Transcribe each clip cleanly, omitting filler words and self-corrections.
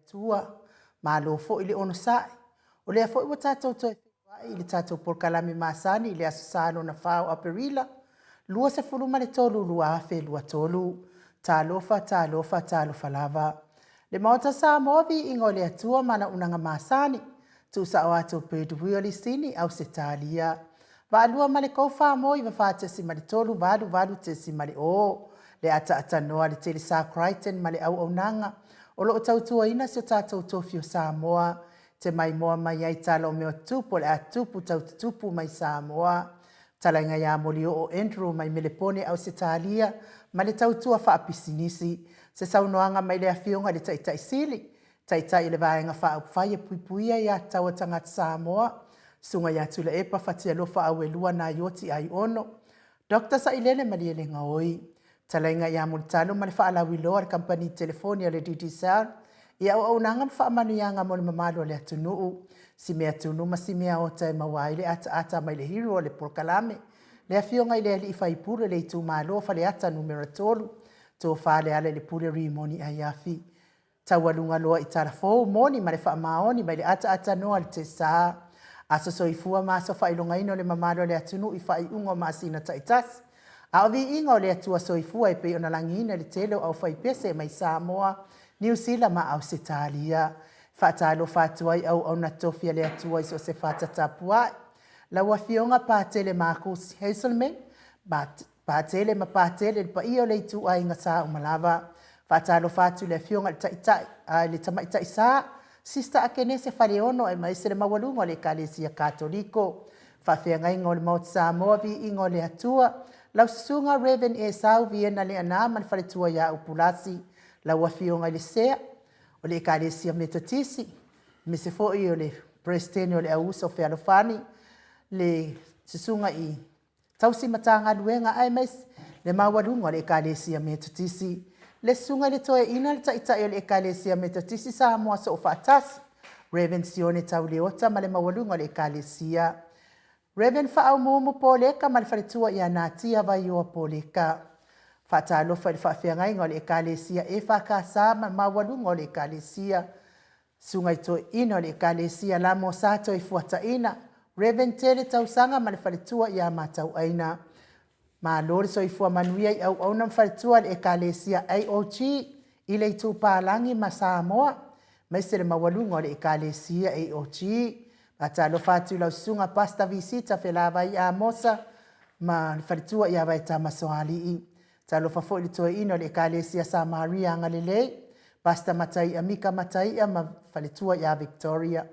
Tua malo fo ile ono sai o le fo i tatou toi i le tatou por kalame masani ile asasalo na fao aperila lua se fulu male tolu lua afe lua tolu talofa talofa talofa lava le maota sa movi ingo le atua mana unanga masani tu sa o ato pedu sini au se talia va lua male kofa mo i va tesi male tolu vadu tesi male o le ata noa le tele sa Crichton male au onanga o loo tautua ina se tātou tofio Samoa, te mai moa mai ai tala o mea tupu le a tupu taututupu mai Samoa. Talainga ia molio o Andrew mai melepone au se talia, ma le tautua wha pisinisi, se saunoanga mai le afionga le taitai sili, taitai le vaenga wha upwhai puipuia ia taua tangata Samoa, sunga ia tula epa fatia lofa au e lua na yoti ai ono. Dr. Sailene Mariele Ngaoi. Talainga ia multalo ma le whaalawi loa le kampani telefoni le DDSL, ia au nanga whaamanu ianga mo le mamalo le atunuu, si mea tunu ma si mea o tai mawai le ata mai le hiro le porkalame, le afionga i le ali ifaipure le itu malo fa le ata numero tolu, tō whaale ale le pule rimoni a iafi. Taualunga loa i tarafou moni ma le whaamaoni mai le ata noa le te saa, aso soifua ma so whailonga ino le mamalo le atunuu i whai ungo ma sina taitasi, a vi inga o le atua soifua e pe ona langina le telo au fai pese mai Samoa, New Zealand ma au se talia. Whaatalo whaatuai au na tofia le atua iso se whaatatapuai. La wafionga pātele Marcus Hazelman, pātele ma pātele le pa iyo le itu ai ngasa umalava. Whaatalo whaatu le fionga le taitai, le tamaitai sa, sista akene se whare ono e maise le mawalunga le kalesia katoliko. whawhiangai ngō le Mount Samoa vi ingo le atua. Lau susunga Reverend Esau viena le ana man whaletua ia upulasi lau wawhionga le sea o le Ekalesia Metotisi. Me se fo'i o le Presteni o le ausa o Whialofani le susunga i tausi matanga luenga ai mais le mawalunga o le Ekalesia Metotisi. Le sunga le toe ina le taitai o le Ekalesia Metotisi Samoa so o whaatasi. Reverend Sione Tauleota ma le mawalunga o le Ekalesia. Reverend Whaau Mumu Poleka ma le whaletua ia nātia vai o Poleka. Whaatalofa le whawhiangai ngā le Ekalesia e whakasa ma mawalunga o le Ekalesia. Sungai to ina o le Ekalesia la mo sato i fuata ina. Reverend Tele Tausanga ma le whaletua ia matau aina. Ma lori so i fua manuia i au auna mwhaletua le Ekalesia AOG i le itu pālangi ma Samoa. Mai se le mawalunga o le Ekalesia AOG. Atalo fatu lau sunga pasta visita felava i Amosa ma whaletua ia vai tamasoali i. Talo fafo ili toe ino le Ekalesia Samaria ngalelei. Pasta matai Amika matai ma whaletua ia Victoria.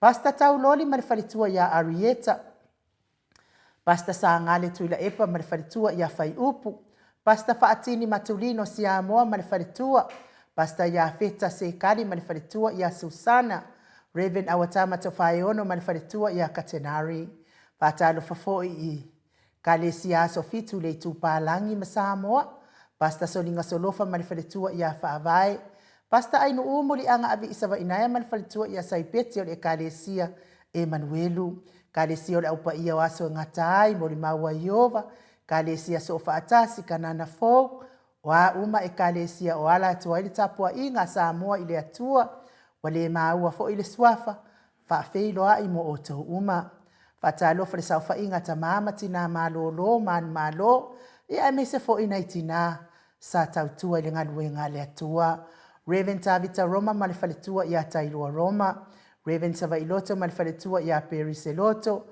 Pasta tau loli ma whaletua ia Arieta. Pasta sa ngale tuila epa ma whaletua ia Whai Upu. Pasta Faatini Matulino Siamoa ma whaletua. Pasta ia Feta Sekali ma whaletua ia Susana. Reverend Awatama Tofai-ono ma whaletua ia Katenari. Patalo fafoi i Kalesia Sofitu le tūpālangi ma Samoa. Pasta Solinga Solofa ma whaletua ia Whaavai. Pasta Ainu Umuli anga avi isawa inaya ma whaletua ia Saipeti o le Kalesia Emanuelu. Kalesia o le aupa ia waso ngatai mo le maua Iova. Kalesia so whaatasi kanana fōu. Wa uma e Kalesia o ala atua ili tapua inga Samoa ile atua. Wale maua fo ile swafa. Whaafeiloa i mo o tau uma. Whatalo fale saufa inga ta mama tina malolo man malo. Ia mese fo ina itina sa tautua ile ngaluenga le atua. Reverend Tavita Roma ma le whaletua ia Tailua Roma. Reverend Savailoto ma le whaletua ia Periseloto.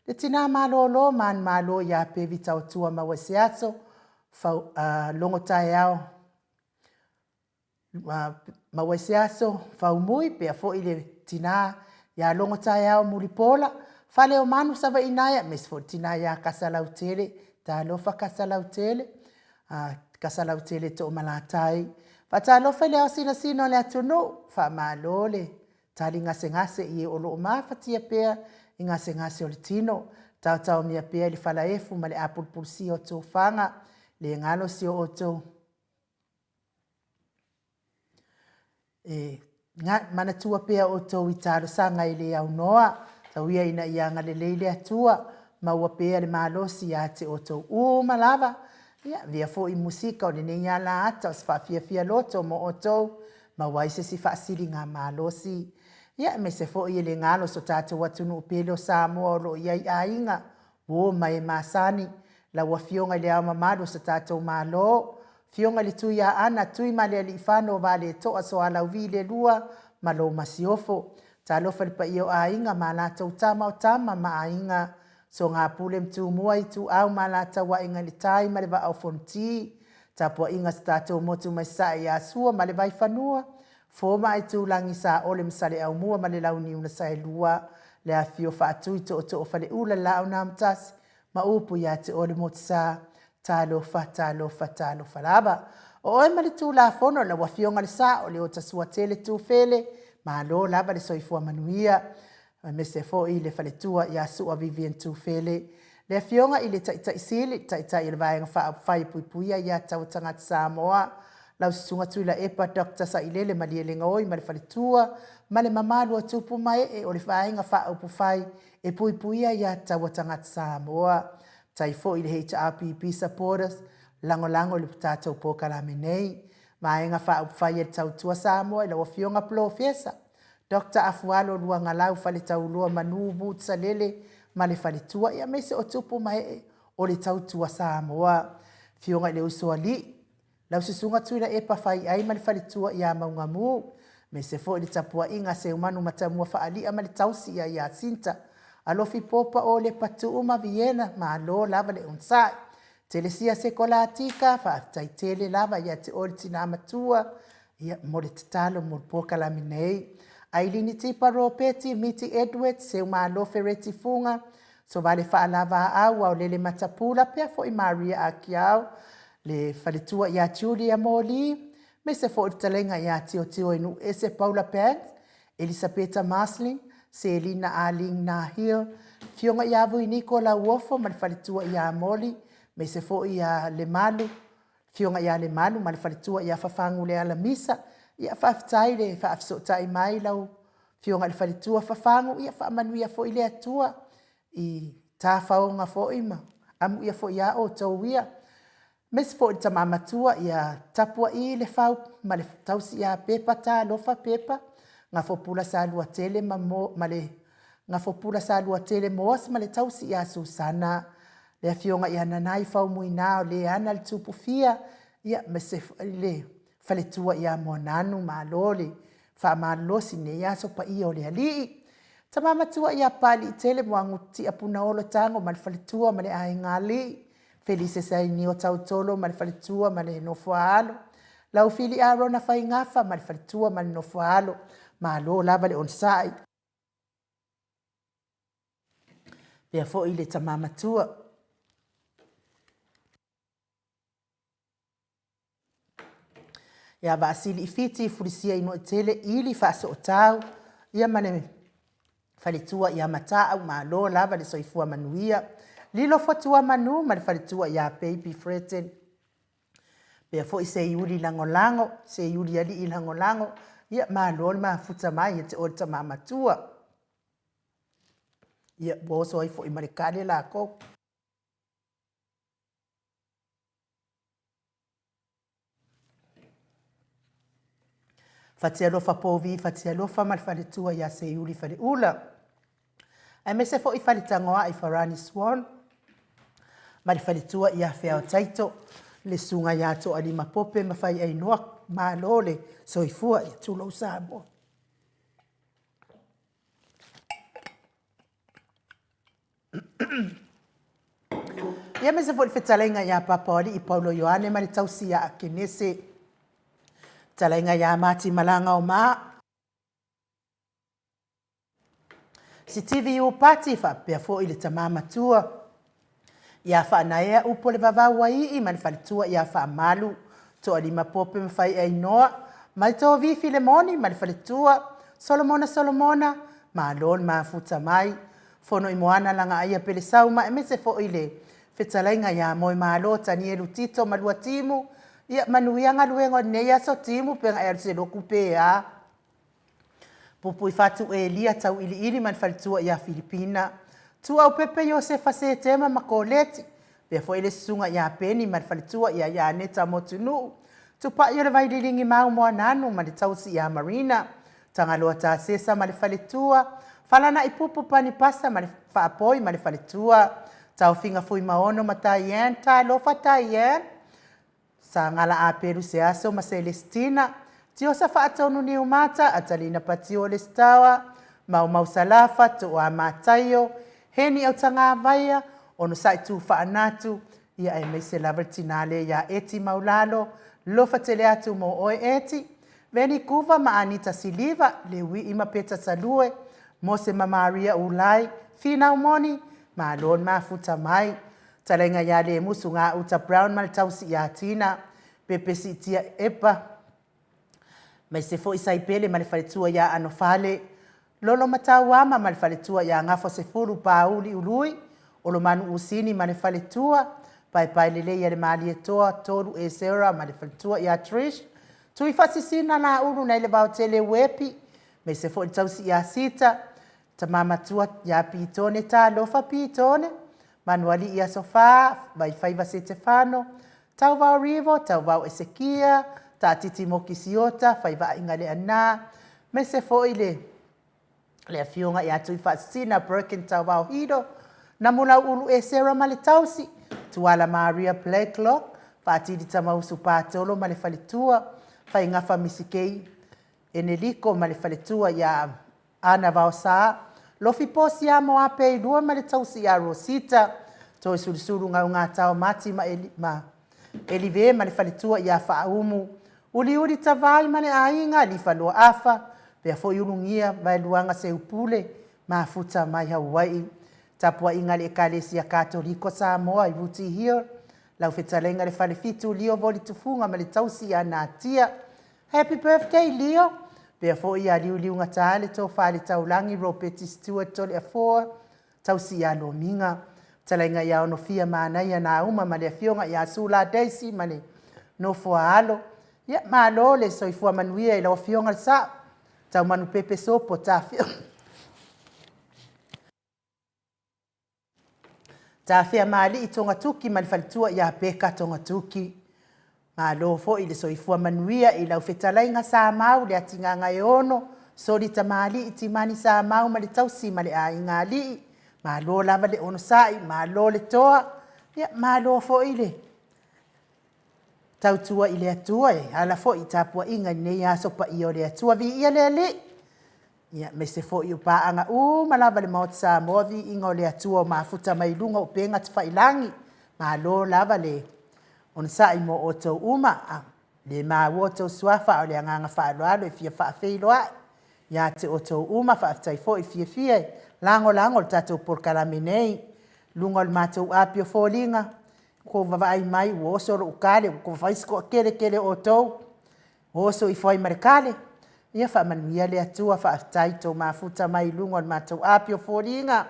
Le tina malolo man malo ia Pevita Otua ma wasiaso. Longo tae au. Mawasiaso faumui pe fo ile tina ya longo tae au mulipola. Fale o manu sava inaya mes fo tina ya Kasalautele. Ta lofa Kasalautele. Kasalautele to malatai. Fata lofa le asina sino le atunu. Fa malole. Tali ngase ngase i olo ma fatia pea. Ngase ngase o le tino. Tau mia pea li fala efu ma le apulpulsi o to fanga. Le ngalo si o to. Mana tua pea o to i taro sanga i le au noa. Tauia ina ianga le leile atua. Maua pea le malosi a te o to malava. Ia, via fo i musika o le neia la ata o sfafia fia loto mo o to. Mawaise si faasiri ngā malosi. Ia, me se fo i le ngalo so tato watunu upele o Samoa o lo iai ainga. Wo mai masani. La wafionga le au mamado so tato malo. Fionga le tuia ana tui male ali ifano vale toa so ala uvi le lua malo masiofo. Talofa le pa iyo ainga malata utama o tama ma ainga. So ngā pule mtu mua i tu au malata wa inga le tai male va au fonti. Tapua inga stato motu mai sa i asua male vai fanua. Foma i tu langi sa ole msale au mua male launi una sa lua. Le a fio fa atui to o fale ula la au namtasi. Ma upu ya te ole motu sa. Talofa lava. O oi mali tu la fono la wafionga le sa o le o tasua tele tu fele. Ma lo lava le soifua manuia. Me se fo i le faletua i asu a Vivian tu fele. Le fionga i le taita isili, taita i le vaenga whai puipuia i a tau tangata Samoa. Lau sisunga tui la epa Dr. Sailele mali e lenga oi ma le faletua. Ma le mamalu a tupu mai e o le vaenga wha upu whai e puipuia i a tau tangata Samoa. Tai fo i le HRPP supporters, lango le putatou po kalame nei. Maenga wha upwhai e tau tua Samoa i la wafionga plo fiesa. Dr. Afualo lua ngalau fale tau lua manu boot salele ma le fale tua ia mese o tupu mai o le tau tua Samoa. Fionga le usua li. Lau sisunga tui la epa whai ai ma le fale tua ia maunga mu. Mese fo i le tapua inga se umanu matamua whaali ama le tausi ia sinta. Alofi popa o le patu uma Vienna ma alo lava le unsai. Telesia se kola atika fa tai tele lava ia te ori tina amatua. Ia mo le tatalo mo poka la minei. Ailini tipa ro peti miti Edward se uma alo fereti funga. so vale whaalava au au lele matapula pia fo i Maria Akiao, le whaletua ia Julia Moli, me se fo i talenga ia tio inu ese Paula Pants, Elisabetta Maslin, Selina Arling Nahil, fionga ia vu i Nicola Uofo, ma le whaletua ia Moli, me se fo ia le malu, fionga ia le malu, ma le whaletua ia whafangu le ala misa, ia whaftai le whaafsotai mai lau, fionga le whaletua whafangu, ia whaamanuia fo i le atua, i tāwhaonga fo ima, amu ia fo ia o tau ia. Mes fo i tamamatua ia tapua i le whau, ma le tausi ia pepa tā lofa pepa, ngā fo pula sa lua tele ngā fo pula sa lua tele moas, ma le tausi ia Susana, le fionga ia nanai whau muinao, le ana le tupu fia, ia mese le whaletua ia monanu ma lole, wha ma losi ne ia so pa i o le alii. Tamamatua ia pali i tele moangu ti apuna olo tango ma le whaletua ma le ai ngali. Felice sai ni o tautolo ma le whaletua ma le nofoalo. Lau fili a rona whai ngafa ma le whaletua ma le nofoalo. Ma lo lava le onsai. Pea fo i le tamamatua. Ia vaasili i fiti i furisia ino i tele ili whaaso o tau. Ia mane whaletua ia mataa ma lo lava le soifua manuia. Lilo fatua manu ma le whaletua ia baby Freten. Pea fo i se iuri langolango, se iuri ali i langolango. Ia ma lo ma futa mai te o tamamatua. Ia bo soifo i marekale la ko. Fatia lofa povi, fatia lofa ma le whaletua ia se iuri whale ula. Ai me se fo i whaletangoa i Farani Swan. Ma le whaletua ia whea taito. Le sunga ia to alima pope ma whai ai noa ma lole. So i fua i tulo Samoa. Ia me se fo i whetalenga ia papaoli i Paulo Ioane ma le tausi ia a kenese. Talenga ia mati malanga o maa. Si TV o pati fa pea fo i le tamamatua. Ia wha anaea upo le vavau wa i ma le whaletua ia wha malu. To alima pope ma whai ai noa. Ma le tō vifi le moni ma le whaletua. Solomona. Ma lon ma futa mai. Fono i moana langa aia pele sauma. E me se fo i le whetalenga ia moi ma lo tani elu tito ma lua timu. Ia manuia luengo neia so timu penga e se loku pea. Pupu i fatu e lia tau ili man whaletua ia Filipina. Tu au pepe Josefa se tema makoleti. Pea fo ele sunga ia peni man whaletua ia neta motunu. Tu pa i le vaidiringi mau moa nanu man tausi ia Marina. Tangaloa ta sesa man whaletua. Falana i pupu pani pasa man whaapoi man whaletua. Tau finga fui maono ma taien. Ta lofa taien. Sa ngala a peru se aso ma Celestina. Tio sa whaatonu ni umata, atalina patio le stawa, mau salafa, to a matayo, heni au tanga vaia, ono sai tu whaanatu, ia e meise lavertinale ia eti maulalo, lofa tele atu mo oe eti, veni kuva ma Anita Siliva, le wi ima peta salue, mose ma Maria Ulai, fina umoni, ma lon ma futa mai, talenga ia le musu ngā uta Brown mal tausi ia tina, pepe si tia epa, mai se fo isai pele ma le whaletua ia anofale. Lolo matau ama ma le whaletua ia ngafo se furu pauli ului. Olo manu usini ma le whaletua. Pai lele ia le maali e toa toru e sera ma le whaletua ia Trish. Tui fasisina na uru na ile vaotele wepi. Mai se fo i tausi ia sita. Ta mamatua ia pitone ta lofa pitone. Manuali ia sofa. Vai faiva se Stefano. Tau vau Rivo, tau vau Esekia. Ta titi moki siota, whaiva inga le ana. Me se fo i le fionga i atu i whaasina, Birkin tau wau hido. Na mula ulu e sera ma le tausi. Tuala Maria Playclock, whaatiri tamausu pātolo ma le whaletua. Whaingafa misikei eneliko ma le whaletua ia ana vau saa. Lofi posi a mo ape i lua ma le tausi a Rosita. Toi surisuru ngā tau mati ma Elive ma le whaletua ia whaumu. Uli tawai mane ainga li whalua afa. Pea fo iurungia vai luanga se upule. Ma futa mai Hawaii. tapua inga le Ekalesia Katoliko Samoa i Ruti Hill. Lau whetalenga le whalefitu Leo voli tufunga ma le tausi a nā tia. Happy birthday Leo! Pea fo i a liu nga tāle tō whale taulangi Robert Stewart tole a 4. Tausi a lo minga. Talenga ia ono fia mānai a nā uma ma le fionga i a Sula Daisy ma le no fua alo. Ia mā lo le soifua manuia i lau fionga le sa. Tau manu pepe sopo tā fionga. Tā whea maali i tonga tuki ma le whalitua i a peka tonga tuki. Ma lo fo i le soifua manuia i lau whetalainga sa mau le atinga ngai ono. Sori ta maali i timani sa mau ma le tausi ma le a inga li. Ma lo lava le ono sai, ma lo le toa. Ia ma lo fo i le. Tautua i le atua e. Ala fo i tapua inga nei aso pa i o le atua vi ia le le. Ia me se fo i upa anga malava le maot sa movi inga o le atua mafuta mai lunga upenga te whailangi. Ma lo lava le. On sa i mo o tau le ma o tau suafa o le anganga whaaloalo e fia whaafeiloa. Ia te o tau whaafitai fo i fia. Lango le tatou porkalame nei. Lunga le matou apio fōlinga. Ko vavai mai o oso ro ukale. Ko whaisko kere o tau. Oso i fwai marekale. Ia whaamanuia le atua whaafitai tau mafuta mai lunga le matou apio fōlinga.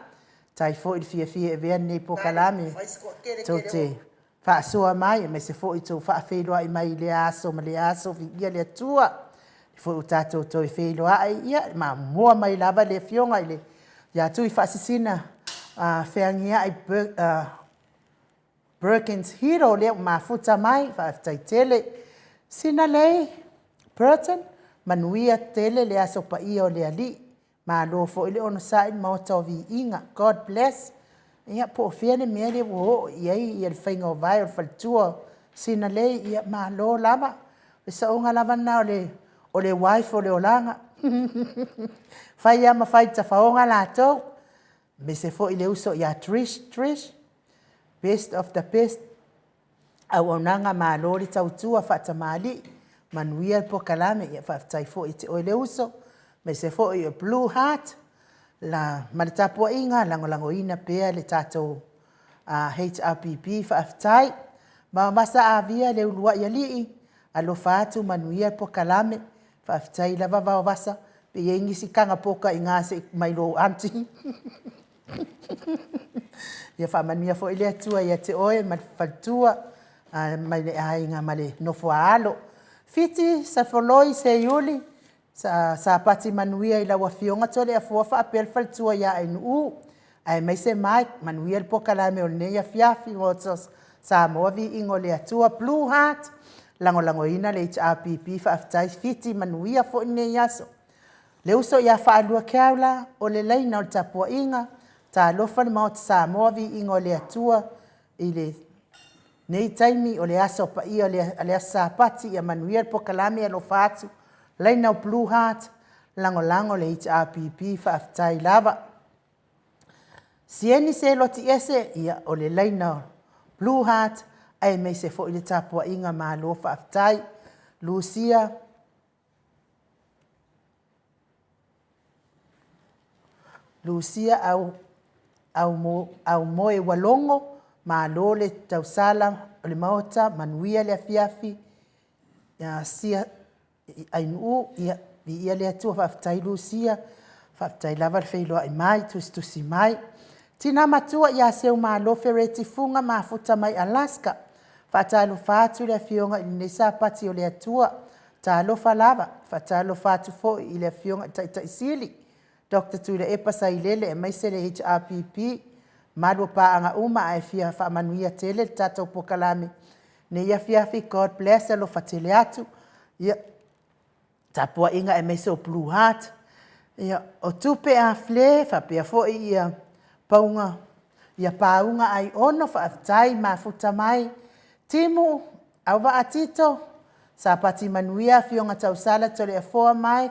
Tai fo i fia e vea nei porkalame. Tau te whaasua mai. Me se fo i tau whaafeiloa i mai le aso ma le aso vi ia le atua. Fo i tatou tau i feiloa ai ia. Ma mua mai lava le fionga i le. Ia tui whaasisina wheangia ai Perkins Hero leo mafuta mai whaafitai tele. Sina lei Burton manuia tele le aso pa ia o le ali. Ma lo fo ile ono sain maota vi inga. God bless. Ia po whiane mea le wo iai ia le whainga o vai o le whalitua. Sina lei ia ma lo lava. E sa onga lava na o le wife o le olanga. Fai ama fai ta faonga la tau. Me se fo ile uso ia Trish. Best of the best. Au onanga ma lori tautua fata mali. Manuia po kalame ia fatai fo ite o ile uso. Me se fo ia Blue Heart. La maritapua inga lango ina pea le tatou HRPP fatai. Ma masa avia le ulua ia lii. Alo fatu manuia po kalame. Fatai lava vao vasa. Pe yengi si kanga poka i ngase mai lo anti. Ia whaamania fo ile atua ia te oe ma whaltua mai le ainga ma le nofo alo. Fiti sa foloi se iuli sa pati manuia i lawa fionga tole a fuafa a pel whaltua ia ainu. Ai mai se mai manuia po kalame o neia fiafi motos sa moavi ingo le atua Blue Heart. Lango ina le HRPP whaafitai fiti manuia fo neia so. Le uso ia whaalua keaula o le leina o le tapua inga. Ta lofa ni maot sa moavi ingo le atua i le nei taimi o le aso pa ia o le asa pati ia manuia po kalame a lofa atu. Leina o Blue Heart lango le HRPP whaafitai lava. Sieni se loti ese ia o le leina Blue Heart ai mei se fo i le tapua inga ma lo whaafitai. Lucia au moe walongo ma lo le tausala o le maota manuia le afiafi ia sia ainu ia le atua whaafitai Lucia whaafitai lava le whailoa i mai tusi mai tina matua ia seu ma lo fereti funga ma futa mai Alaska whaatalo whaatu le fionga i nesa pati o le atua talo falava whaatalo whaatu fo i le fionga ta isili Dr. Tuila Epa Sailele e maise le HRPP malua paanga uma ai fia whaamanuia tele tatou pokalame. Ne ia fiafi God bless alo fatele atu. Ia tapua inga e maise o Blue Heart. Ia o tupe a fle whapea fo ia paunga. Ia paunga ai ono whaafitai mafuta mai. Timu au wa atito. Sa pati manuia fionga tausala tole a 4 mai.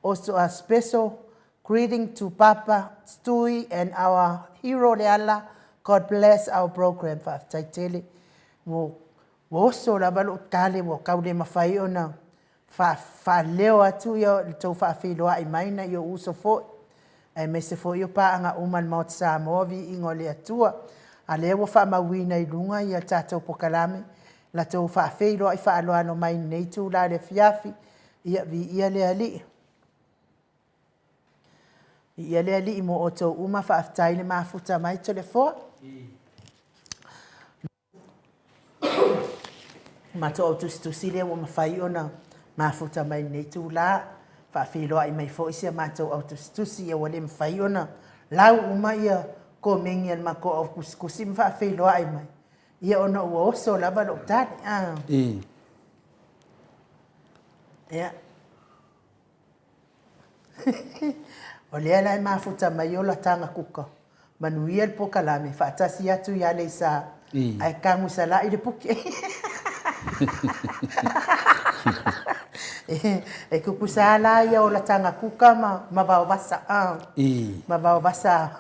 Also a special greeting to Papa Stewie and our hero Leala. God bless our program. Whaafitai tele. Wo so la balo tale wo kaule mawhai ona. Wha leo atu yo tau whaawhiloa i maina yo uso fo. Ai me se fo yo pa anga uman maut Samoa vi ingo le atua. A le wa fa mawina I lunga ia tātou pokalame. La tau fa feiro ai fa aloano mai nei tu la le fiafi. Ia vi ia le ali. Ia le ali mo o tau uma fa aftai le mafuta mai to le fo. Ma to o tusi le wa mawhai ona mafuta mai nei tu la. Fa feiro ai mai fo isia ma tau o tusi ia wale mawhai ona. Lau uma ia ko mengi al mako o kuskusi mfa feiro ai mai. Ia ona ua oso lava lo tani. Ia. O lea lai mafuta mai o la tanga kuka. Manuia el pokalame. Whaatasi atu ia le sa. Ai kangu sa la i de puke. E kuku sa la ia o la tanga kuka ma vau vasa. Ma vau vasa.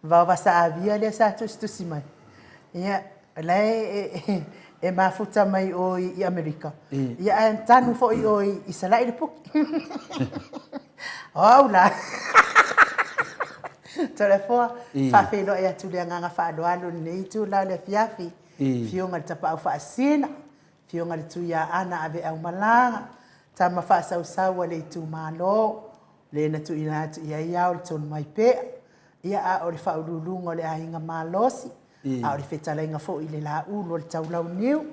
Vau vasa avia le sa tusi mai. Ia. Lai e mafuta mai o I Amerika. Ia ai tanu fo I o I sa la i de puke. Oh la. Telefon fa felo e atu le nganga fa doalo nei tu la le fiafi. Fionga tapa au fa sina. Fionga tu ya ana ave au malanga. Tama fa sau le tu malo. Le na tu ina tu ia o ton mai pe. Ia a o le fa ululunga le ainga malosi. A o le fetala inga fo I le la ulo le taulau niu.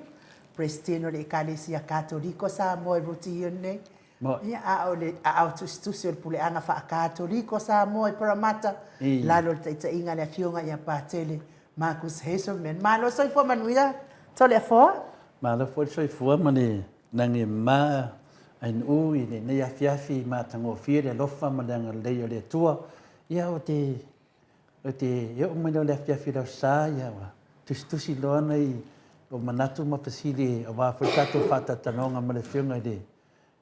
Prestino le Ekalesia Katoliko sa mo e ruti nei. Ia a o le a tusi o le pule anga wha Katoliko sa mo e paramata. Lalo le taita inga le fionga ia pātele Marcus Heselman. Malo soi fua manuia to le fua? Malo soi fua mani nangi maa ain ui le nei a fiafi maa tango fia le lofa ma le leo le tua. Ia o te ia o mani o le fiafi lau sa ia wa. Tusi loa nei o manatu mapasili o wafo tato whata tanonga ma le fionga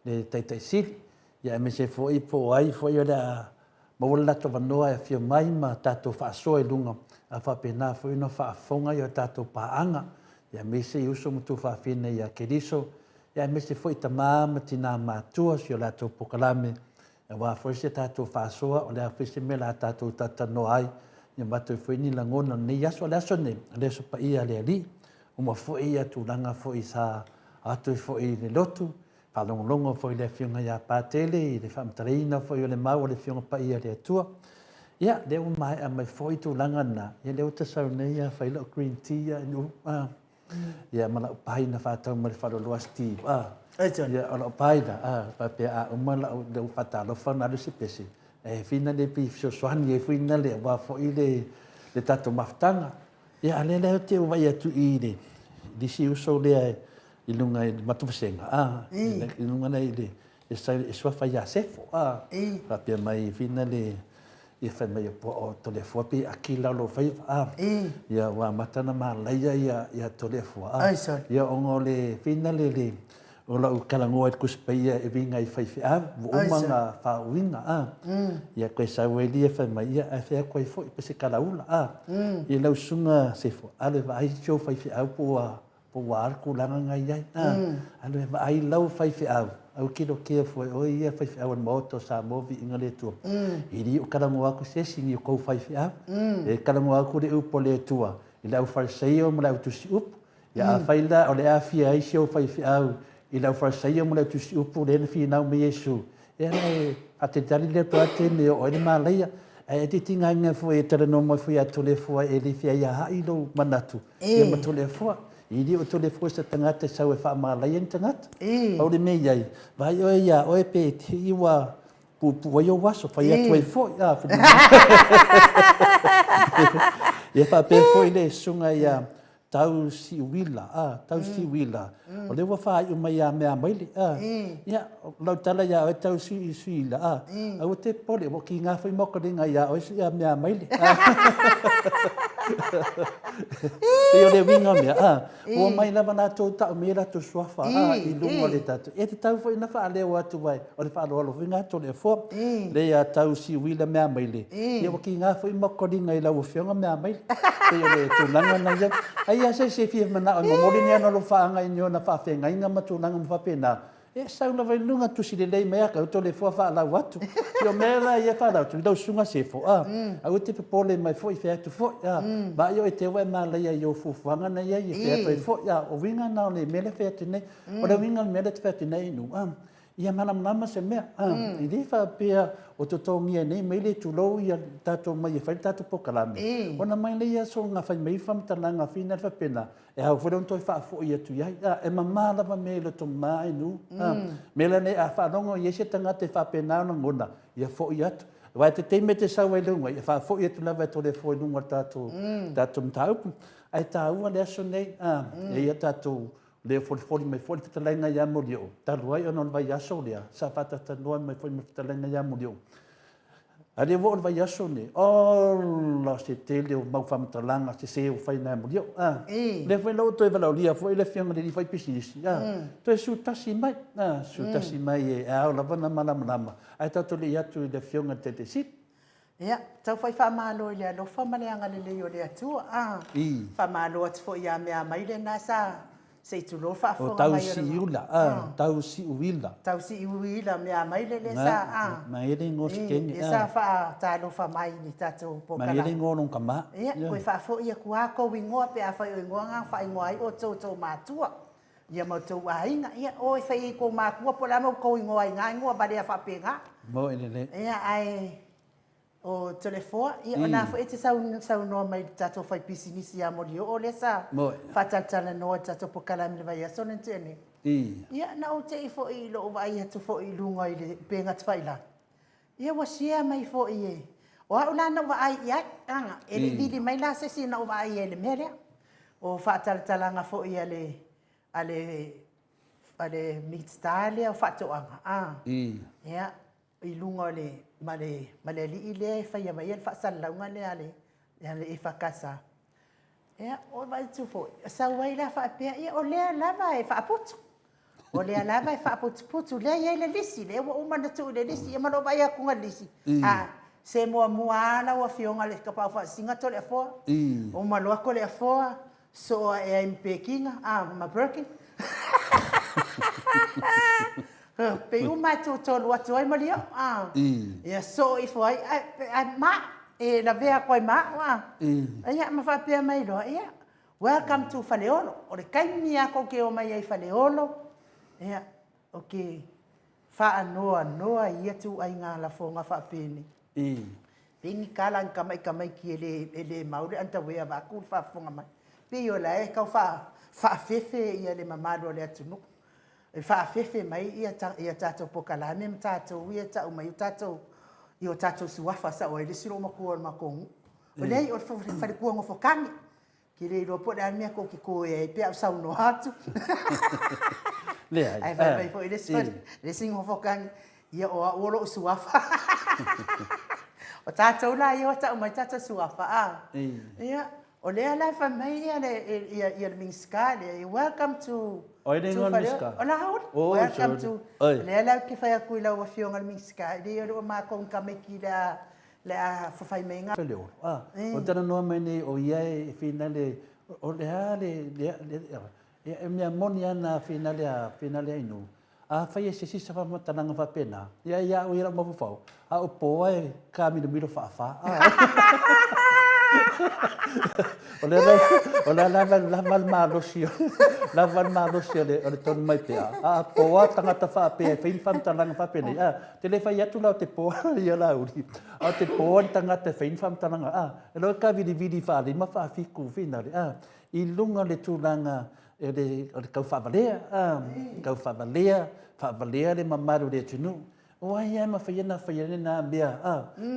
le taitai sili. Ia me se fo I po ai fo I o le mawala lato wanoa e fio mai ma tato whaasoa I lunga a whapena fo ino whaafonga I o tato paanga. Ia me se I uso mutu whaafine ia keriso. Ia me se fo I tamaa ma tina mātua si o lato pokalame. Ia wafo se tato whaasoa o le awhise me la tato tatano ai. Ia mato I fo ini langona nei aso le aso ne. Le aso pa ia le ali. Uma fo I atulanga fo I sa atu I fo I le lotu. Palongolongo foi le fionga ia pātele, I le whamtareina foi o le mau o le fionga pa ia le atua. Ia, leo mai a mai foi tu langana. Ia leo te saunei a whaila o green tea inu. Ia mana upai na whātau ma le whaloloa Steve. Ia ona upai na, pape a umala o leo whatalo whanaro si pesi. E whina le pi fio soani e whina le wa foi le tato maftanga. Ia, ale leo te uwai atu I le. Disi uso le I lunga I matuwasenga. I lunga nei le. E swafa ia sefo. Rapia mai fina le. I whai mai o tole fuapi a kila lo whaiva. Ia wa matana maa laia ia tole fua. Ia ongo le fina le. O la ukalangoa I kuspaia e vinga I whaifi a. Umanga whauinga. Ia koe saueli e whai mai ia. A whea koe fo I pese kalaula. Ia lau sunga sefo. Ale wa ai tio whaifi au pua. Po war ku langa ngai ai alo e ai lau fai fe au kilo ke foi o ia fai fe au moto sa movi ingale tu iri o kala mo aku se singi ko fai fe e kala mo aku de upo le tua I lau fai sei o mo lau tu si up ia fai la o le afia ai se o fai fe au I lau fai sei o mo lau tu si up le fi na me yesu e le atentari le to atene o le malaya e te tinga nga foi tele no mo foi atole foi e le fia ia ai lo manatu ia matole foi Iri o tole fo sa tangata sau e whaamalai ang tangata. Au le mei ai. Vai o ia, o e pe te iwa pupu o yo waso. Whai atu e fo. E whape fo I le sunga ia tau si wila. Tau si wila. O le wa wha i mai a mea maili. Ia, lau tala ia o e tau si wila. Au te pole, mo ki ngā whai moko ringa ia o e mea maili. E o le winga mea, o mai lava nā tō tau mea rato suafa, I lunga le tatu. E te tau fwoi na wha leo atu wai, o le wha alo winga tō le fua, le a tau si wila mea maile. E o ki ngā whoi moko ringa I lau whionga mea maile. E o le tūlanga na ia. Ai a se fia mana o ngomori ni ana lo whaanga I nio na wha whenga inga ma tūlanga ma whapena. e sau na vai lunga tu si le mea ka to le fo fa la watu yo mela ia fa la tu do sunga se fo a o te pole mai fo i fe tu fo ya ba yo e te wa ma la yo fu fanga na ia i fe fo ya o winga na le mele fe tu nei o le winga mele te fe tu nei nu ia mana mama se mea i le fa pea o to tongi nei mai le tu lo ia tato mai fa tato po kalame ona mai le ia so nga fa mai fa mtana nga fina fa pena e au fo don to fa fo ia tu ia e mama la va me le to mai nu mele nei a fa longo ia se tanga te fa pena no ngona ia fo ia vai te me te sa wai lunga ia fa fo ia tu lava to le fo lunga tato mtau ai tau le so nei ia tato le foli mai foli fitalenga ia mo dio taluai ona vai aso lea sa fata tanua mai foli fitalenga ia mo dio ale vo vai aso ne la se tele o mau famtalanga se o fai na mo dio le foi lo to vala lia foi le fianga di fai pisisi to su tasi mai e a la vana malama ai tato le atu le fianga te sit ia tau fai whamalo i lea lo whamaleanga le leo lea tua whamalo atu fo ia mea mai le nasa se tu lo fa o tau si ula tau si uila mea mai le sa mai le ngos ken sa fa ta lo fa mai ni tato po kala mai le ngolong kama ia ko fa fo ia kua ko wingo pe a fa wingo nga fa ngoi o to matua ia mo to ainga ia o fa i ko ma ko po la mo ko wingo ai nga ngo ba le fa penga mo ele ia ai o telefone ia ona fo ete sau no mai tato fai pisinisi a mori o le sa fatatala no tato po kala mi vai so nentene ia na o te fo i lo vai atu fo i lunga i le penga tfaila ia wa sia mai fo i o ona no vai ia anga ele vidi mai la se si no vai ele mere o fatatala nga fo i ale mixtalia o fato anga ia i lunga le male li ile fa ia mai fa sala nga le ale e fa casa o vai tu fo sa wai la fa pe ia o le lava e fa put o le lava e fa put le ia le lisi le o mana tu le lisi e malo vai ku nga lisi se mo ala o fionga le kapa fa singa to le fo o malo ko le fo so e impekinga ma breaking pe uma to lo to ai malio ia so if ai ma e la vea koi ma ia ma fa pe mai lo ia welcome to Faleolo o le kai mia ko ke o mai ai Faleolo ia okay fa noa ia tu ai nga la fonga fa peni pingi kala kamai ki ele maure anta we va ku fa fonga mai pe yo la e ka fa fefe ia le mamado le atunu e fa fefe mai ia tato po kala me tato ia ta mai tato io tato suafa sa o ele siro mako makong o lei o fa ku ngo fokangi ki le ro po da me ko ki ko e pe sa no hatu le ai vai foi le singo fokangi ia o lo suafa o tato la io ta mai tato suafa ia o le ala fa mai ia le minska le welcome to oi le ngol minska ola welcome to le ala ki fa ku la o fionga le minska le o ma kon ka me ki la fa fai menga o tana no mai ni o ia e finale o le ale e mia monia na finale inu a fai se si sa ma tana nga fa pena ia o ira mo fa a o po ai ka mi do miro fa Ola lava malosio le ton mai pe a poa tangata fa pe fin fan talanga fa pe ni te le fai atu la te poa ia la uri a te poa tangata fin fan talanga lo ka vidi fa li ma fa fi ku finale i lunga le tulanga le kau fa valea le mamaru le tunu o ai ma faiana na bia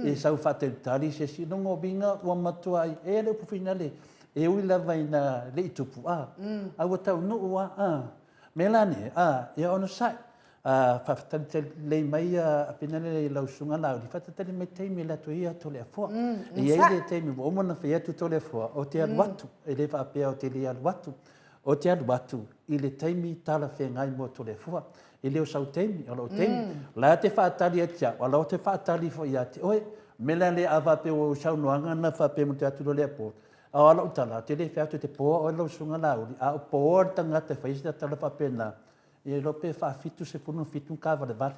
e sau fate tali se si no binga o matua e le finale e ui la vai na le tupu a wata no melane e ono sai fa tante le mai a pinale la usunga la di fate tali mai temi la to ia to le fo e le temi o mona fa tu to le fo o te watu e le fa pe o te le watu o te watu i le temi tala fe ngai mo to le fo e leo sau temi, o lo temi. La te whaatari atia, o la te whaatari fo i ate. Oe, mela le awa pe o sau noanga na wha pe mo te aturo lea po. A ala utala, te le whiatu te poa o lau sunga lauri, a o poa tanga te whaisita tala wha pena. e lo pe whaafitu se punu fitu kawa le vale.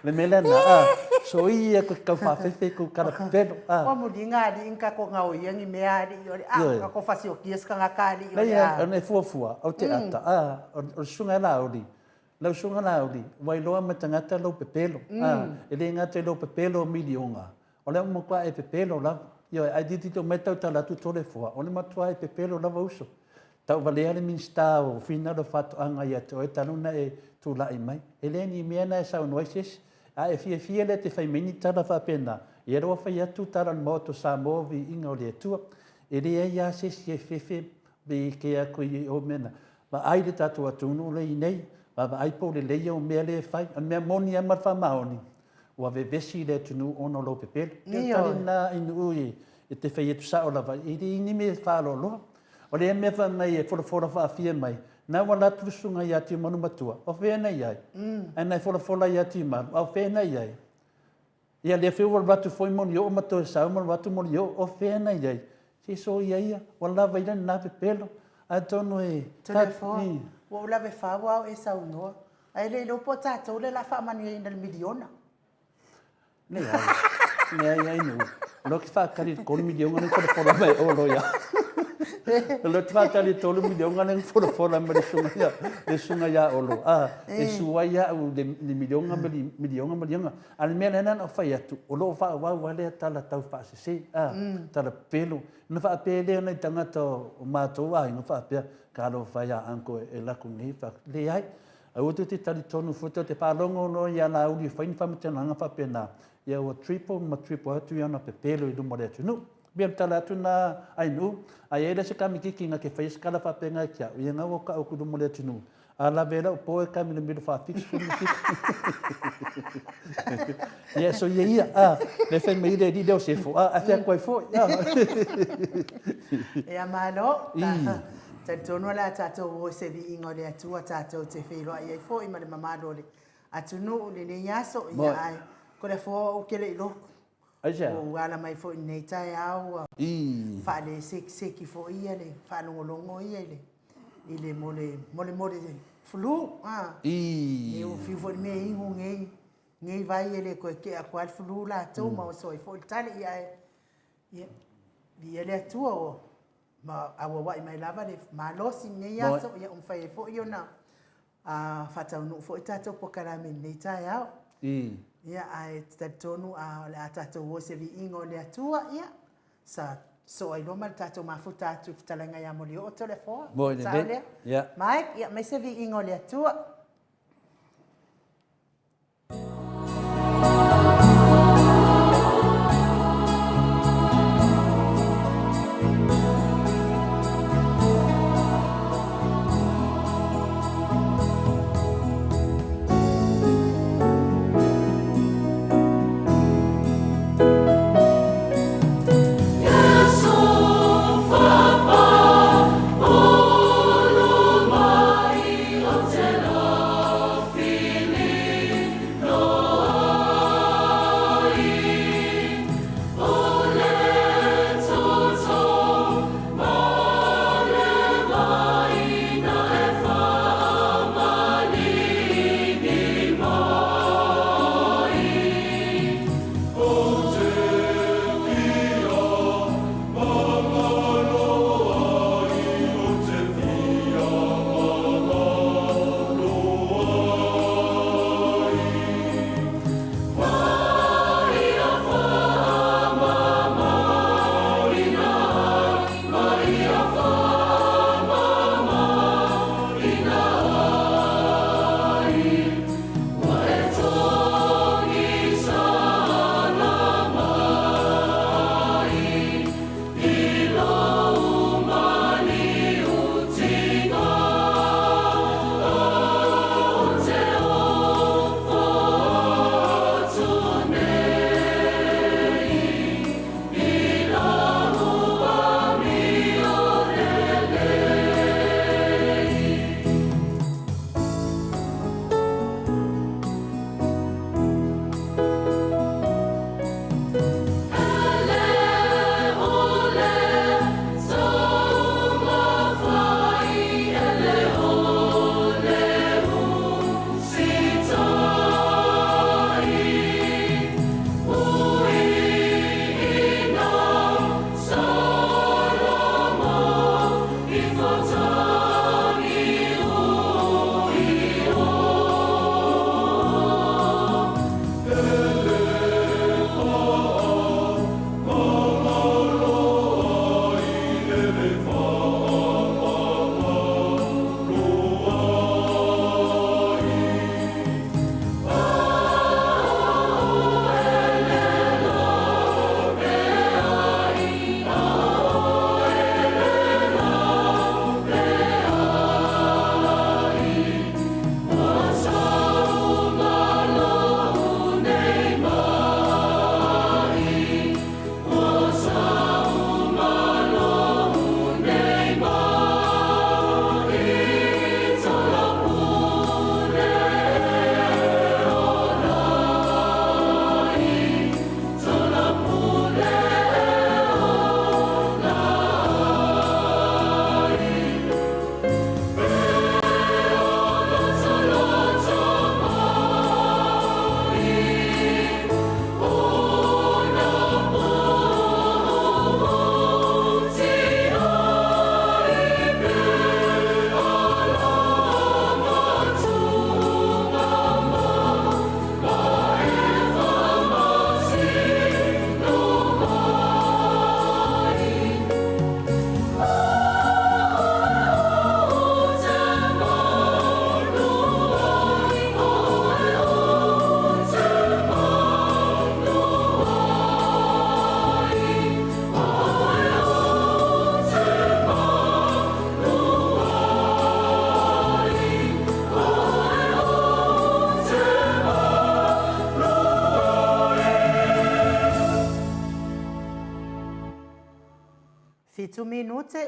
Le mele na so ia ko ka whaafefe ko kara pelo. O mulinga di inka ko ngau yangi meari yori ka ko fasi o kies ka ngakali yori. Nei ane fuafua au te ata o sunga lauri. Lau sunga lauri wai loa ma tangata lau pepelo. E le ngata lau pepelo milionga. O le mo kwa e pepelo la. Yo ai diti to metau tala tu tole fua. O le matua e pepelo lava uso. Tau valea le minsta o fina do fatu anga ia to e taluna e tu lai mai. E le ni mena e sau noises. A e fia le te fai mini tala fa pena. E roa fai atu tala moto sa movi inga o le tua. E le ia ses e fefe be ke a koi o mena. Ma ai le tatu atunu le nei. Ma ai po le leia o mea le fai. An mea moni a marfa maoni. Ua vevesi le tunu ono lo pepelo. E tali na inu ui e te whai etu sao lava. I ri ini me whaalo loa. O le mea wha mai e whora whaafia mai. Nā wala turusunga i ati manu matua. O whena iai. E nei whora i ati manu. O whena iai. Ia le whiu watu foi moni o matua e sao manu watu moni o whena iai. Si so ia. Wala vaira nā pepelo. A tono e. Tole fo. Wa ula ve whawa e sau noa. Ai le lopo tātou le la whaamanu e ina miliona. Nei ai no. Lo que fa kari ko miliona ni fora mai o loia. Lo que fa kari to miliona ni fora mai le sunga ya o lo. E suaya o de miliona miliona. Al mena na fa ya tu. O lo fa wa le tala tau fa se. Tala pelo. No fa pele na tanga to ma to ai no fa pe ka lo fa ya anko e la ku ni fa le ai. Au te tali tonu foto te palongo no ya la uli fa in fa mtana fa pena. Ia o triple atu ia na pepelo i lumore atu nu. Bia tala atu na ainu. A ele se kami kiki nga ke whais kala whapenga kia. Ia ngau o ka o ku lumore atu nu. A la vera o poe kami le miru whafix funu kiki. Ia so ia. Le when me ire di deo se fo. A whea koe fo. Ia malo. Ta tono la tātou o se vi ingo le atua tātou te whiroa. Ia fo i mare mamado le atu nu le ne yaso. Ia ai. Ko le fo o kele i loko. Aja. O ala mai fo nei tai au. Fa le seki fo ia le fa longo ia le. I le mole fulu. E o fi fo me ingo ngei vai ele ko ke a kwal fulu la tau ma o so fo tale ia. Ia le tua o ma awa wa mai lava le malosi nei aso ia fai fo io na. Fa tau no fo tato po karame nei tai au. Ia ai tatonu a le tatou o se vi ingo le atua ia sa so ai no mal tatou mafuta atu talanga ia moli o telefone ia mai ia mai se vi ingo le atua Tell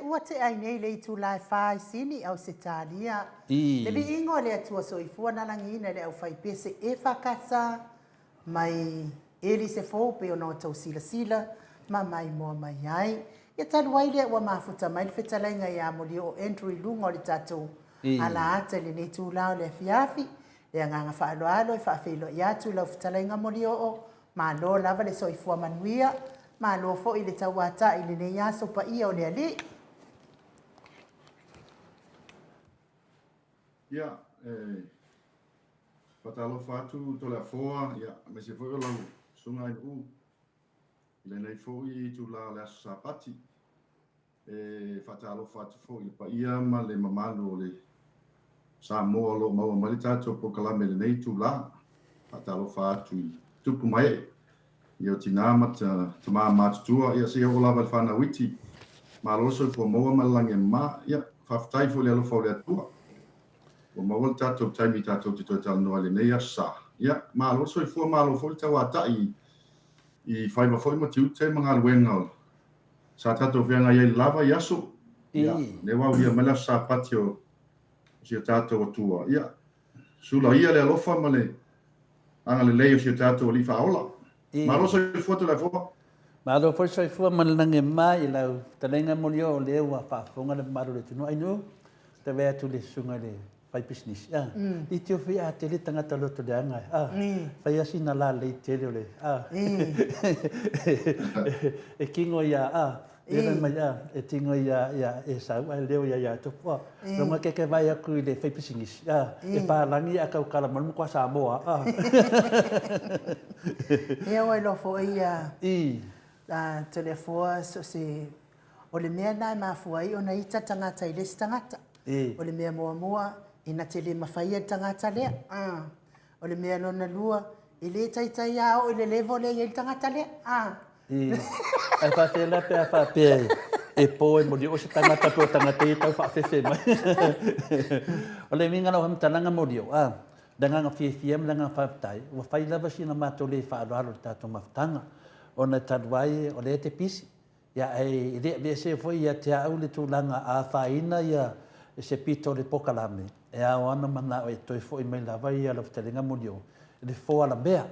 ua te ai nei le itu lai fai sini au se talia. I. Le bi ingo le atua so i fua nalangina le au fai pese e whakasa mai eli se fō pe o no tau sila sila ma mai moa mai ai. Ia talu ai le ua mafuta mai le whetalainga ia moli o Andrew Lunga o le tatou ala ata le nei tūlao le fiafi le anganga whaaloalo e whaafeilo i atu lau whetalainga moli o ma lo lava le so i fua manuia ma lo fo i le tau ata i le nei aso pa ia o le ali. Ia, patalo fatu to le foa, ia, me se foi o lau sunga i u. Le nei fo i tu la le aso sapati. Fatalo fatu fo i pa ia ma le mamalu le Samoa lo maua mali tatou po kalame le nei tu la. Fatalo fatu i tupu mai. Ia tina ma ta ma matutua ia se o lava le fana witi. Ma lo so fo maua malange ma ia faftai fo le alo fo le atua. O maua tatou taimi tatou te toi tala noa le nei asa. Ia, ma lo so fo ma lo fo le tau ata i whaiva fo i ma tiu te mga luenga o. Sa tatou whianga iei lava i aso. Ia, ne wau ia mala sa patio si tatou atua. Ia, sula ia le alofa ma le anga le leo si tatou li faola. Ma lo so fo te le fo. Ma lo fo so fo ma nange mai lau talenga molio le wa fa fonga le maru le tunu ai no. Te ve tu le sunga le fai business. I te ofi a te le tangata loto le anga. Fai asina la le te le. E kingo ia Era mai e tingo ia e sau ai leo ia to po. Ronga ke vai aku i le fai business. E pa langi a kau kala mo kwa Samoa. Ia wai lo fo ia. Telefona so se o le mea nai mafuai o na ita tangata i le tangata. O le mea moa ina te le mawhaia tangata lea. O le mea lona lua i le taitai au i le levo le i tangata lea. Ai whawhela pe a whawhea e po e mori o se tangata po tangata i tau whawhewhe mai. O le minga lau hamtalanga mori o. Danganga whiawhia mlanga whawhtai. Wa whailawa si na mato le whaaloalo le tato mawhtanga. O na taruai o le te pisi. Ia e rea se foi ia te au le tūlanga a whaina ia se pito le pokalame. E au ana mana o e toi foi mai lawa ia la whatalenga mori o. Le fōa la mea.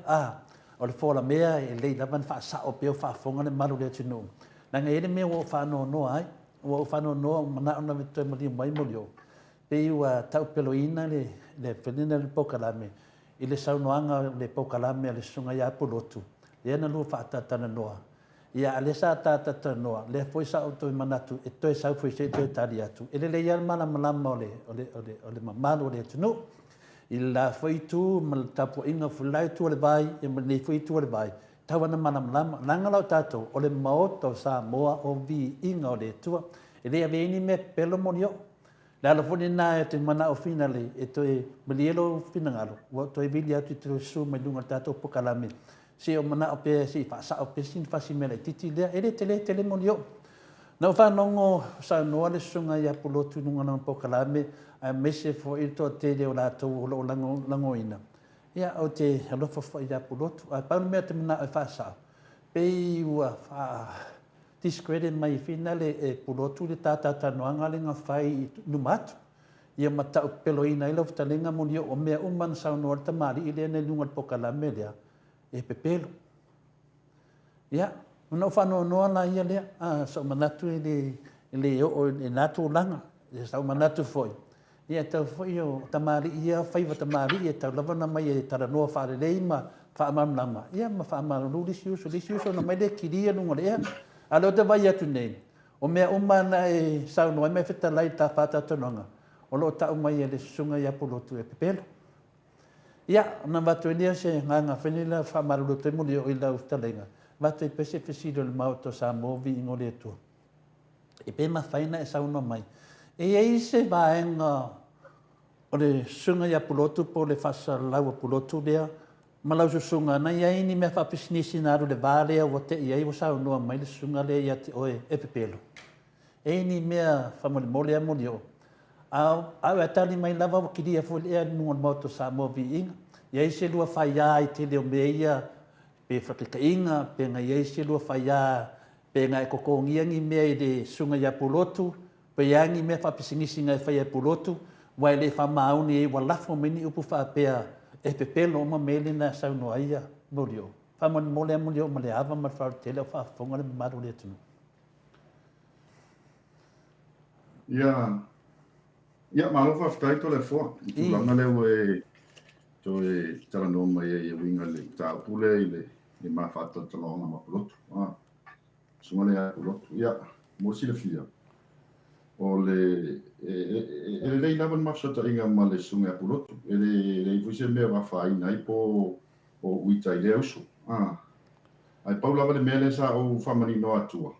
O le fōla mea e lei lawan wha o peo whaafonga le maru le tino. Nanga ere mea o whanau noa ai. O whanau noa mana ona me toi mori mai mori o. Pei ua tau pelo ina le whenina le pokalame. I le saunoanga le pokalame le sunga ia polotu. Le ana lua whaatatana noa. Ia le sa tatata noa. Le foi sa o toi manatu. E toi sau foi se toi tari atu. E le ia mana malama o le mamalu o le tino. I la foi tu mal tapo inga fulai tu le vai e nei foi tu le vai tawana manam langa lau tato o le maoto sa moa o vi inga o le tua e le aveni me pelo monio la la foni na e te mana o finale e to e melielo finangalo o to e vili atu te su mai lunga tato pokalame se o mana o pe si fa sa o pe sin fa si mele titi le e le tele monio na fa nongo sa no le sunga ya pulotu nunga na pokalame a mese fo i to te leo la tau o langoina. Ia o te alofa fo i apu lotu. A paunu mea te mana e whaasau. Pei ua wha discredit mai finale e pulotu le tātata noanga le ngā whai numatu. Ia matau pelo ina ila whatalenga moni o mea umana sau noa ta mari i lea ne lunga poka la melea e pepelo. Ia, una whanau noa la ia lea. Sau manatu i le o e natu langa. Sau manatu foi. Ia tau foi o tamari ia whaiva tamari ia tau lawana mai e taranoa whaarelei ma whaamamlama. Ia ma whaamaru lisiuso na mai le kiria nunga lea. Alo te vai atu nei. O mea umana e sau noa mai whitalai ta whata tonanga. O lo tau mai e le sunga ia polotu e pepelo. Ia, na watu e lia se nganga whenila whaamaru lo te muli o ila uftalenga. Watu e pese pesido le mauto sa movi ingo le tua. E pe ma whaina e sau noa mai. E ei se vaenga o le sunga ia pulotu po le whasa lau a pulotu lea. Malau su sunga na ia ini mea whapisnisi naru le vālea o te iei o sau noa mai le sunga lea ia te oe e pepelo. E ini mea whamole mole a mole o. Au e tali mai lava o ki lia fo lea nunga moto sa mo vi inga. Iei se lua whai ai te leo mea ia pe whakika inga pe nga iei se lua whai ai pe ngai ko kongia ngi me de sunga ya pulotu pe yangi me fa pisingisi ngai fa ya pulotu wai le fa mauni wa lafo mini upu fa pea e pe pelo ma mele na sa no aia morio fa mon mole morio male ava ma fa tele fa fonga le maru le tu ia malo fa ftai to le fo tu langa le we to e tala no mai e winga le ta pule le ma fa to longa ma pulotu sunga le pulotu ia mo si le fia o le le lava ma sota inga ma le sunga pulotu le fuise me va fa ina po o uita ile uso ai paula le mele sa o famani no atua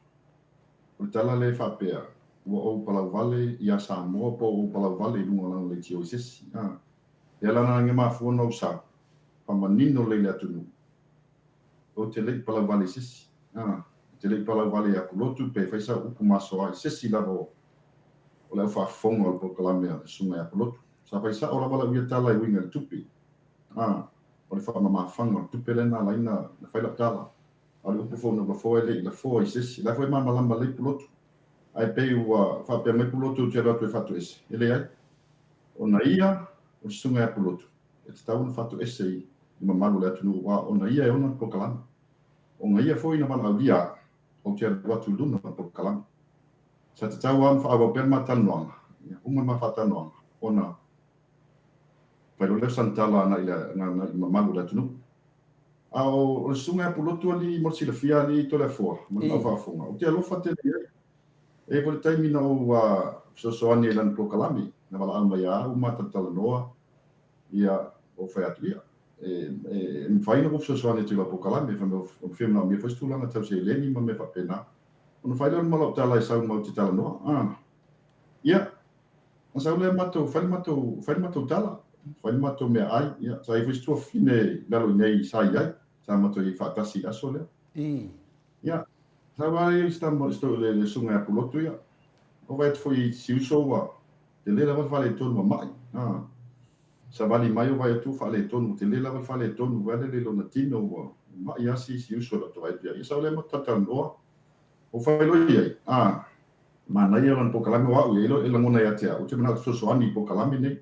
o tala le fa pea o palau vale ia sa mo po o palau vale lunga lang le tio sesi ia lana nge ma fu no sa famani no le atunu o te le palau vale sesi te le palau vale a pulotu pe faisa upu maso ai sesi lavo o le fa fonga o Pokalame le sunga ya pulotu sa faisa o la bala ia tala i winga le tupi o le fa ma fanga tupi le na laina na faila tala o le upu fonga la fo ele la fo i sesi la fo ma malamba le pulotu ai pe ua fa pe me pulotu te rato e fatu ese ele ai ona ia o sunga ya pulotu e te tau na fatu ese i ma malu le atunu wa ona ia e ona Pokalame ona ia fo ina mana dia o te watu luna Pokalame sa te tau am fa pe matanuanga uma ma fatanuanga ona pero le santala na ila na malu le atunu o sunga ya pulotu ali mo si le fia ali to le fo ma fa fonga o te alofa te e po tai mina o so ani lan Pokalame na wala alma ya o mata tala noa ia o fa atu ia e fai no so ani te Pokalame fa no firma me foi stulanga tau se leni ma me fa pena ono fai lo malo tala i sau mo te tala noa ia na sau le mato fai mato tala fai mato me ai ia sa i foi stu fine lalo nei sai ai sa mato i fa tasi aso le ia sa vai stamo sto le sunga pulotu ia o vai foi si uso wa te le lava fale tonu mai sa vali mai o vai tu fale tonu te le lava fale tonu vale le lo natino wa mai asi si uso la to vai ia sa le mato tata o fai lo ia mana ia lan Pokalame wa u ilo ila ngona ia te o te mana so ani Pokalame nei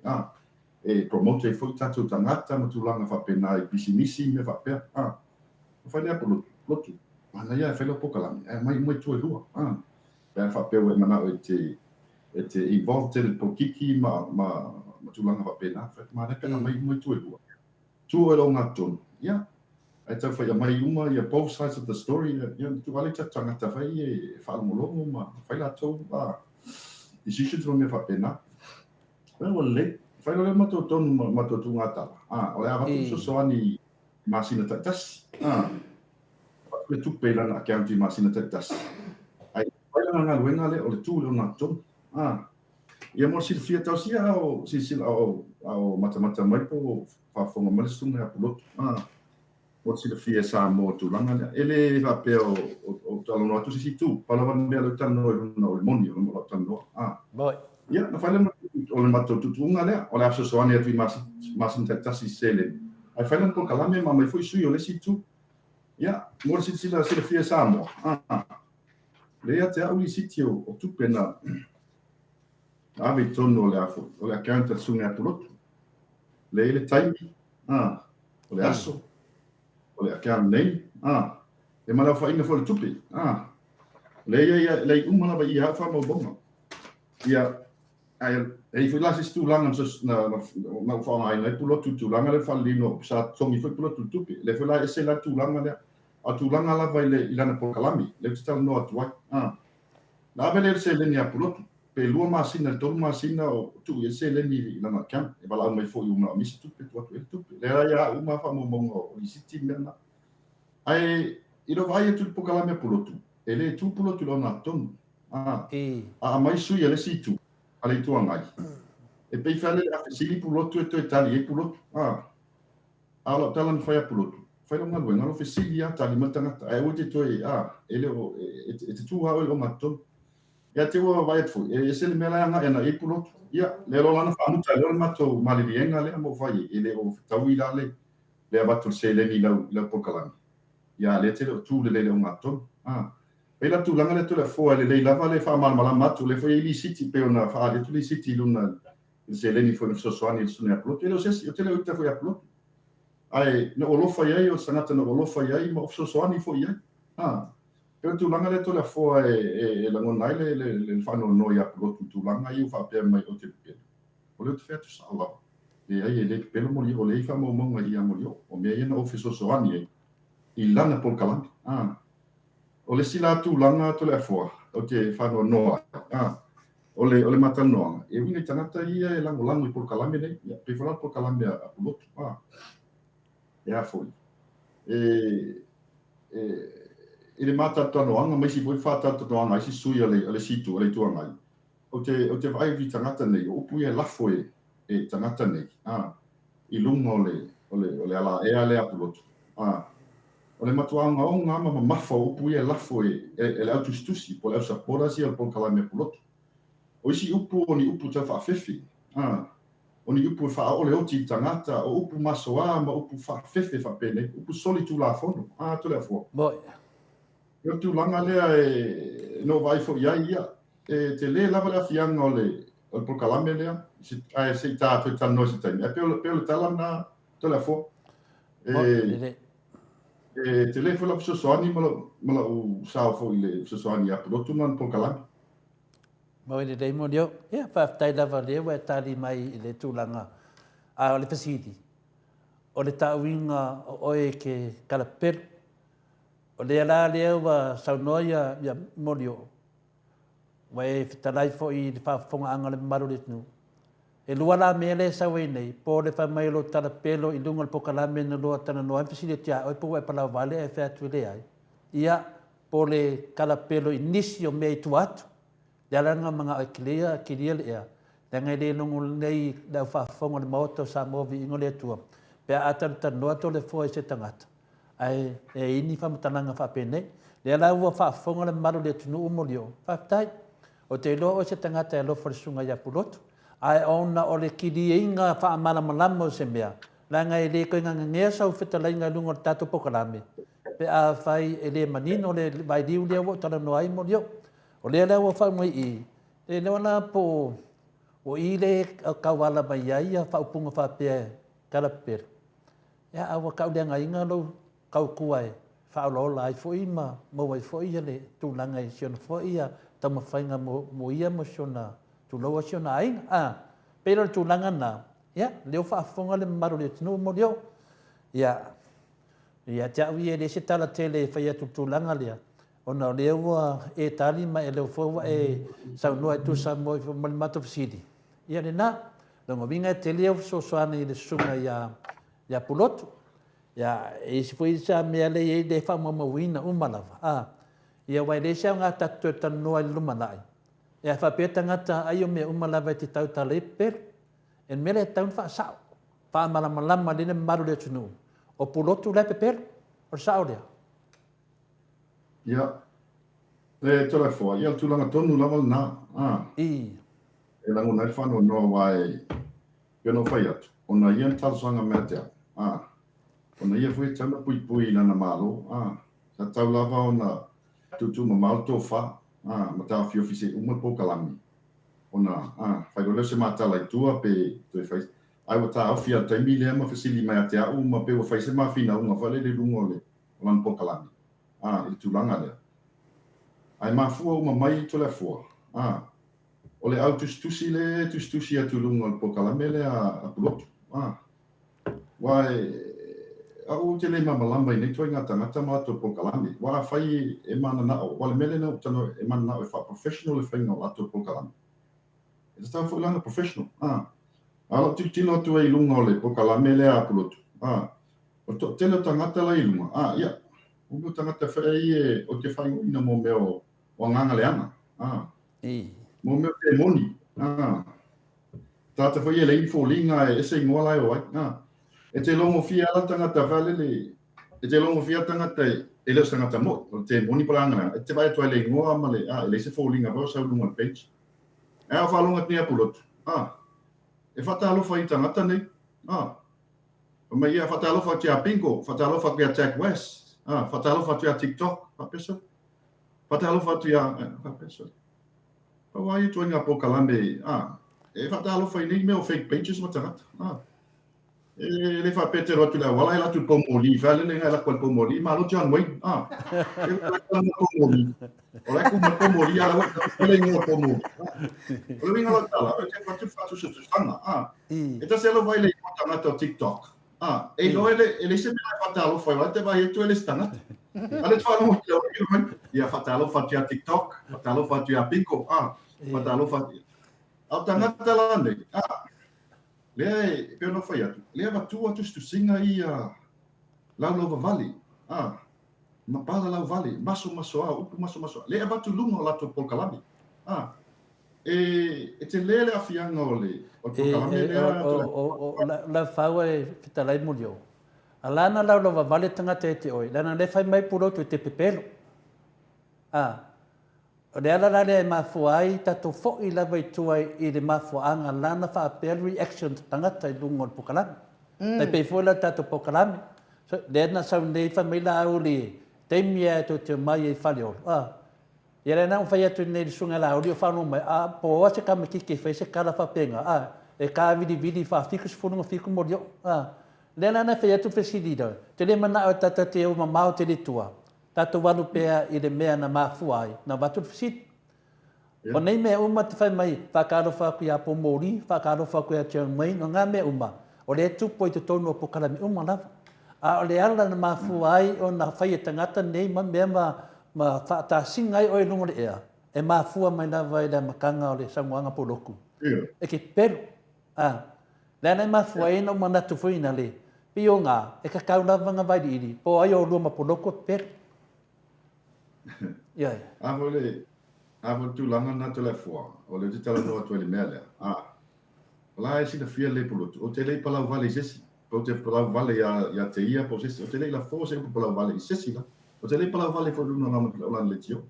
e promote foi tatu tangata matulanga fa pena i pisinisi me fa pe o fai le pulotu mana ia fai lo Pokalame mai mo tu lua pe fa pe we mana o te involved el pokiki ma matulanga fa pena fa mana pe mai mo tu lua tu elo ngaton ia ai tau fai mai uma ia both sides of the story ia tu vale tanga ta fai e fa molongo ma fai la tau decisions no me fa pena well le fai lo mato ton mato tu ngata o le ava so ani masina tatas le tu pela na county masina tatas ai fai la nga wenga le o le tu lo na ton ia mo sil fia tau sia o sil o mata mai po fa fonga mal sunga pulotu o si le fia sa mo tu langa ele va pe o talo no tu si tu pala van me lo tan no il moni no lo tan no boy ia na fai o le mato tu tunga le o le aso so ani atu mas tasi sele ai fai lan Pokalame ma mai foi sui o le si tu ia mo si le fia sa mo le ia te au li siti o tu pena ave tono le afo o le account sunga pulotu le taimi o le aso o le account nei e mala fa ina fo le tupi le ia le umana ba ia fa mo bonga ia ai foi la stu langa na fa ai le pulotu tu langa le fa lino sa tongi foi pulotu tupi le foi la ese la tu langa le a tu langa la vai le ilana Pokalame le tau no atu la vele se le nia pulotu pe lua masina tolu masina o tu ese le ni ilana kam e bala mai foi uma misi tupi tu le ia uma fa mo mongo i siti mena ai ilo vai tu Pokalame pulotu ele tu pulotu lo na tonu mai sui ele situ ale tu angai e pe fale a sili pulotu e to tali e pulotu ala talan fai pulotu fai lo ngalo ngalo fesili a tali matanga e o te to ele o e tu ha o maton ya te o vai fu e se le mela nga na e pulotu ia le lo lana fa muta le mato malienga le mo fai ele o tawila le abato se le ni la Pokalame ia le te tu le maton Pela tulanga le tole fo le lava le fa mal mala matu le foi li city pe ona fa le tuli city luna se le ni foi so soani suna upload le se o tele uta foi upload ai no olofa ia o sanata no olofa ia ma so soani foi ia pe tulanga le tole fo la ngona le fa no ia upload tulanga ia fa pe mai o te pe o le te sa la e ai le pe mo li o le fa mo mo ia mo o me ia no office so soani i lana por kalang o le sila tūlanga to le afoa, o te whanua noa. O le mata noa. E winga tanata ia e lango i por kalame nei. Pe whanau por kalame a pulotu. E a foi. E le mata tanoanga, mai si foi whata tanoanga, i si sui a le situ, a le tuangai. O te vai vi tangata nei, o upu e lafo e tangata nei. I lunga o le ala e ale a pulotu. O le matuanga o ngā mama mafa o upu ia lafo e le autustusi po le au sapora si al pon kalame pulotu. O isi upu o ni upu ta whaafefi. O ni upu wha ole oti tangata o upu masoa ma upu whaafefe whapene. Upu soli tu la fono. Tole a fua. Moi. Eo tu langa lea no vai fo ia ia. Te le lava le afianga o le pon kalame lea. Se ta tu tano se taimi. Peo le talam na tole a fua. Te le fula so soani mala u sao fo ile so soani a pulotu man po kalami. Mo ile dei mo dio. Ia fa tai lava le wa tali mai ile tulanga. A le facility. O le tauinga o e ke kalapel. O le ala le wa saunoia ya molio. Wa e fitalai fo i fa fonga anga le maru le tunu. E lua la mele sa wei nei, po le fa mai lo tala pelo i lunga le pokalame na lua tana noa fisile tia, oi po e pala vale e fea tuile ai. Ia, po le kala pelo inisi o mei tu atu, le alanga mga akilia, akilia le ea, le ngai le lungu nei dau whaafonga le maoto sa movi ingo le atua, pea ataru tanoa to le fua i se tangata. Ai, e ini whamatananga whapene, le ala ua whaafonga le maru le tunu umolio, whaftai, o te ilo o se tangata e lo wharisunga ia pulotu, ai ona o le kiri inga wha amala malama o se mea. La ngai le koe nganga ngea sau whitalai ngai lunga tato pokalame. Pe a whai e le manino le vai diu lea wo tala no ai mo leo. O lea lea wo whai moi i. Le leo na po o i le kawala mai ai a whaupunga whapea kalapera. Ia awa kau lea ngai inga lo kau kuai. Whaolola ai fo i ma mawai fo i le tūlanga i siona fo i a tamawhainga mo ia mo siona. Tu loa sio na ai pero tu langa na ya leo fa fonga le maru le tunu mo leo ya ja wi le se tala tele fa ya tu langa le ona leo e tali ma e leo fo e sa no tu sa mo mato sidi ya le na lo vinga tele so so ani le sunga ya pulotu ya e se foi sa me le de fa mo wina umalava ya wa le sa nga tatu tanu ai lumanai. E fa pe tangata ai o me umalawa te tau tale per en mele tau fa sao fa malama le maru le tunu o pulotu le per o sao le ia le tola fo ia tu langa tonu lava na e lango na fa no vai yo no fai atu ona ia tal sanga mete ona ia foi tama pui na malo sa tau lava ona tu mal to fa mata fio fisi uma po kalami ona fai lo se mata lai tua pe tu fai ai wata afia taimi le ma fasili mai atea uma pe o fai se ma fina uma fale le lungo le man po kalami i tulanga le ai ma fu uma mai to le fu o le autustusi le tustusi atu lungo po kalami le a pulotu wai au te le mamalama i nei toi ngata ngata mato po kalami. Wara fai e mana nao, wale mele nao tano e mana nao e wha professional e whai ngau ato po kalami. E tau fo lana professional. Ala tino atu e ilunga o le po kalami le a pulotu. O to tele tangata la ilunga. Ia. Ubu tangata whai e o te whai ina mo meo o nganga le ana. Mo meo te moni. Tata whai e le info linga e ese ingoa lai o ai. E te longo fia ala tangata valele, e te longo fia tangata e leo tangata mo, te moni palanga, e te vai toa le ngoa male, le se fōlinga vau sau lunga page. E a whalonga tia pulotu, e whata alofa i tangata nei, o mai ia whata alofa tia Pingo, whata alofa tia Jack West, whata alofa tia TikTok, papeso. Whatalo fatu ia, sorry. Why are you doing a Pokalame? E whatalo fai nei meo fake pages matangata. Le fa pete rotu la wala la tu pomoli, vale le la kwal pomoli, ma lo John Wayne. E la pomoli. Ora ku ma pomoli ala le ngo pomoli. Lo vinga la tala, e fa tu fatu se tu stanga. E ta se lo vai le matangata TikTok. E lo ele se me whatalo fai, wa te vai tu ele stanga. Ale tu falo mo ia whatalo fatu a TikTok, whatalo fatu a Pico, whatalo fatu. Au tangata la nei. Lea pe no fai atu. Lea watua tu singa i lau lova vali. Ma pala lau vali. Maso upu maso. Lea watu lunga o lato Pokalami. E te lele afianga o le. O Pokalami lea. La whaua e whitalai murio. A lana lau lova vali tangata e te oi. Lana le whai mai puro tu te pepelo. O le ala le mafua ai tatou fo'i lava i tuai i le mafuaaga lana faapea reaction tangata i luga o le Pokalami. Tai pei foi la tatou Pokalami. Le ana sau nei famai la au le taimi e to te mai e fale olo. Ia le nau fai atu nei le sunga la au li o whanau mai. Po ase ka makike fai se kala whapenga. E ka vidi whawhiku sifununga whiku mori o. Le ana fai atu fesili dau. Te le mana o tata te o mamao te le tua. Tato walu pea i le mea na mafua ai, na watu fisit. O nei mea uma te whai mai, whakaro whaku i a Pomori, whakaro whaku i a Chiang Mai, no ngā mea uma. O le tupo i te tonu o Pokalami uma lava. O le ala na mafua ai, o na whai e tangata nei, ma mea ma whaatasinga ai o e lungo le ea. E mafua mai lava i le makanga o le sanguanga poloku. E ke pelu. Le anai mafua ai na uma natu fuina le. Pio ngā, e ka kau lava ngā vai iri, po ai o lua ma poloku pelu. Avo tu langa na tu le fua. O le tala no tu le mele. La si da fia le pulutu. O te le palau vale sesi. O te palau vale ya te ia po sesi. O te le la fo se palau vale sesi la. O te le palau vale fo luna la le tio.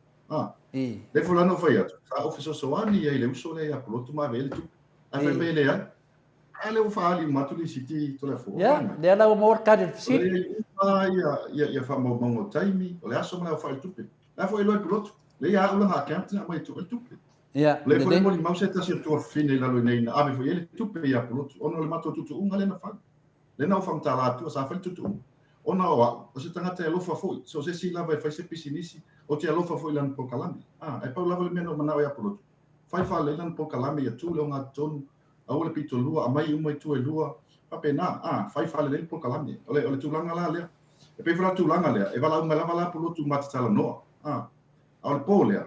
Le fo la no fai atu. Sa ofiso soani ya le uso le ya pulutu ma vele tu. A fe mele ya. Ale o fa ali matu li siti to le fo. Ya, le ala o mor kare fisit. Ya fa mo mo taimi. O le aso ma fa tupe. La fo ilo pulutu. Le ia ula ha kamp na mai tu tupe. Ya, le fo mo mau se ta se tu fine la lo nei na ave fo ele tupe ya pulutu. Ono le mato tutu unga le na fa. Le na fa mtala tu sa fa tutu. Ona wa, o se tanga te alofa fo. So se si lava fa se pisinisi o te alofa fo lan Pokalami. E pa lava le meno mana ya pulutu. Fai fa le lan Pokalami ya tu le nga tonu. A ole pito lua, a mai umai tu e lua. Pa pena, fai fa le Pokalami. Ole tu langa la le. E pe fra tu langa le. E vala uma lava la pulutu matatala noa. Al polea.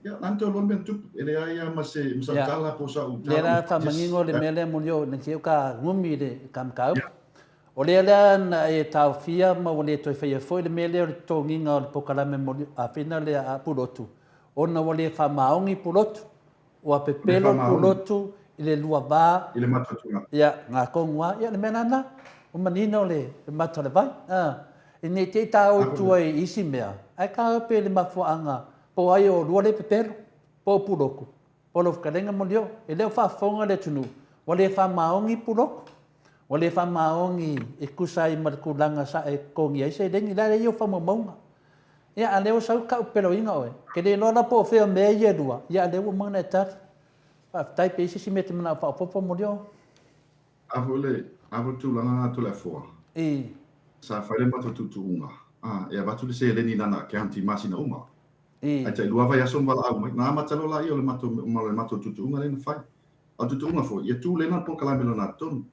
Ya nanti olon ben tup ele ai mase msantala po sa uta. Lera fa mangingo le mele mulio na ke ka ngumi le kam ka. O le ala na e tau fia ma o le toi fai foi le mele o to nginga o Pokalami mulio a fina le a pulotu. Ona o le fa maongi pulotu. O a pepelo pulotu ile lua ba. Ile matotunga. Ya nga kongwa ya le menana. O manino le matole vai. E ne te tau tuai isi mea. Ai ka pe le mafuanga. Po ai o lua le pepelo. Po puloku. Po lo whakarenga molio. E leo whaafonga le tunu. O le wha maongi puloku. O le wha maongi e kusai markulanga sa e kongi ai se rengi. La le iu wha maunga. Ia a leo sau ka upelo inga oe. Ke le lola po whea mea ia lua. Ia a leo mauna e tari. Tai pe isi si me te mana wha popo molio. Avo tu langa tu le fua. Sa fai le mato tutu unga. E abatu le se leni nana ke anti masina uma. Ai te lua vai aso wala au mai. Nā matalo la i o le mato tutu unga le na fai. A tutu unga fo. Ia tu le na Pokalami lo na tonu.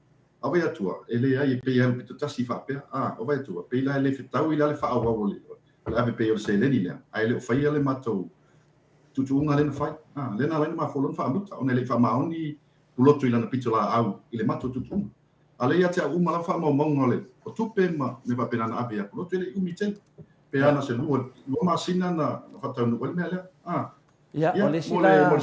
A vai atua. E le ai e pei alu pito tasi whapea. O vai atua. Pei la e le whetau i la le wha awa le. Le ave pei o le se leni lea. Ai le o whai le mato tutu unga le na fai. Le na laina ma folon wha amuta. O ne le wha maoni pulotu i lana pito la au i le mato tutu unga. Ale ia te a uma la wha maunga le. O tupe ma me pa pena na ape ia pulotu ele umi tele. Pe ana se lua masina na whatau nu wale mea lea. Ya, o le sila...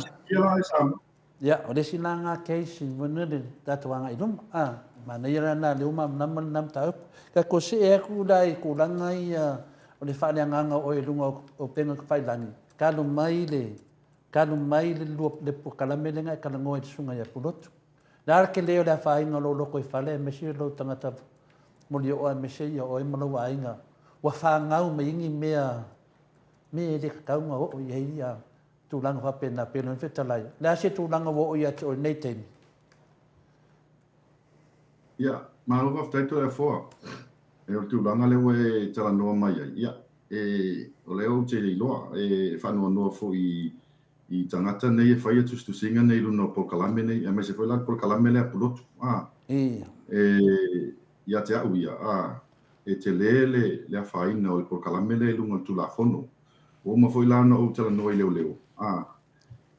Ya, o le sila ngā keisi wanu le tatuanga i ruma. Ma nei rana le uma nam taup. Ka ko se e aku lai ko langa i o le whaaleanganga o e lunga o penga ka whailangi. Kalu mai le lua le Pokalami le ngai kalangoa i sunga ia pulotu. Nara ke leo le whainga lo loko i whale, me si lo tangata moli o me si o e mana wainga. Wa whangau me ingi mea me le kaunga o ye ia tūlanga whapena pēnā whetalai. Lea se tūlanga o ia te o nei teimi. Ia, mā rofa whtaito e whoa. E o tūlanga leo e tala noa mai ai. Ia, o leo te iloa, e whanua noa fo i tangata nei e whai atu stusinga nei luna o Polkalame nei, e mai se whai lak Polkalame lea pulotu. Ia. Ia te au ia, e te le whaina o i Polkalame le lunga tūla whono. O ma whai lana o tala noa i leo leo.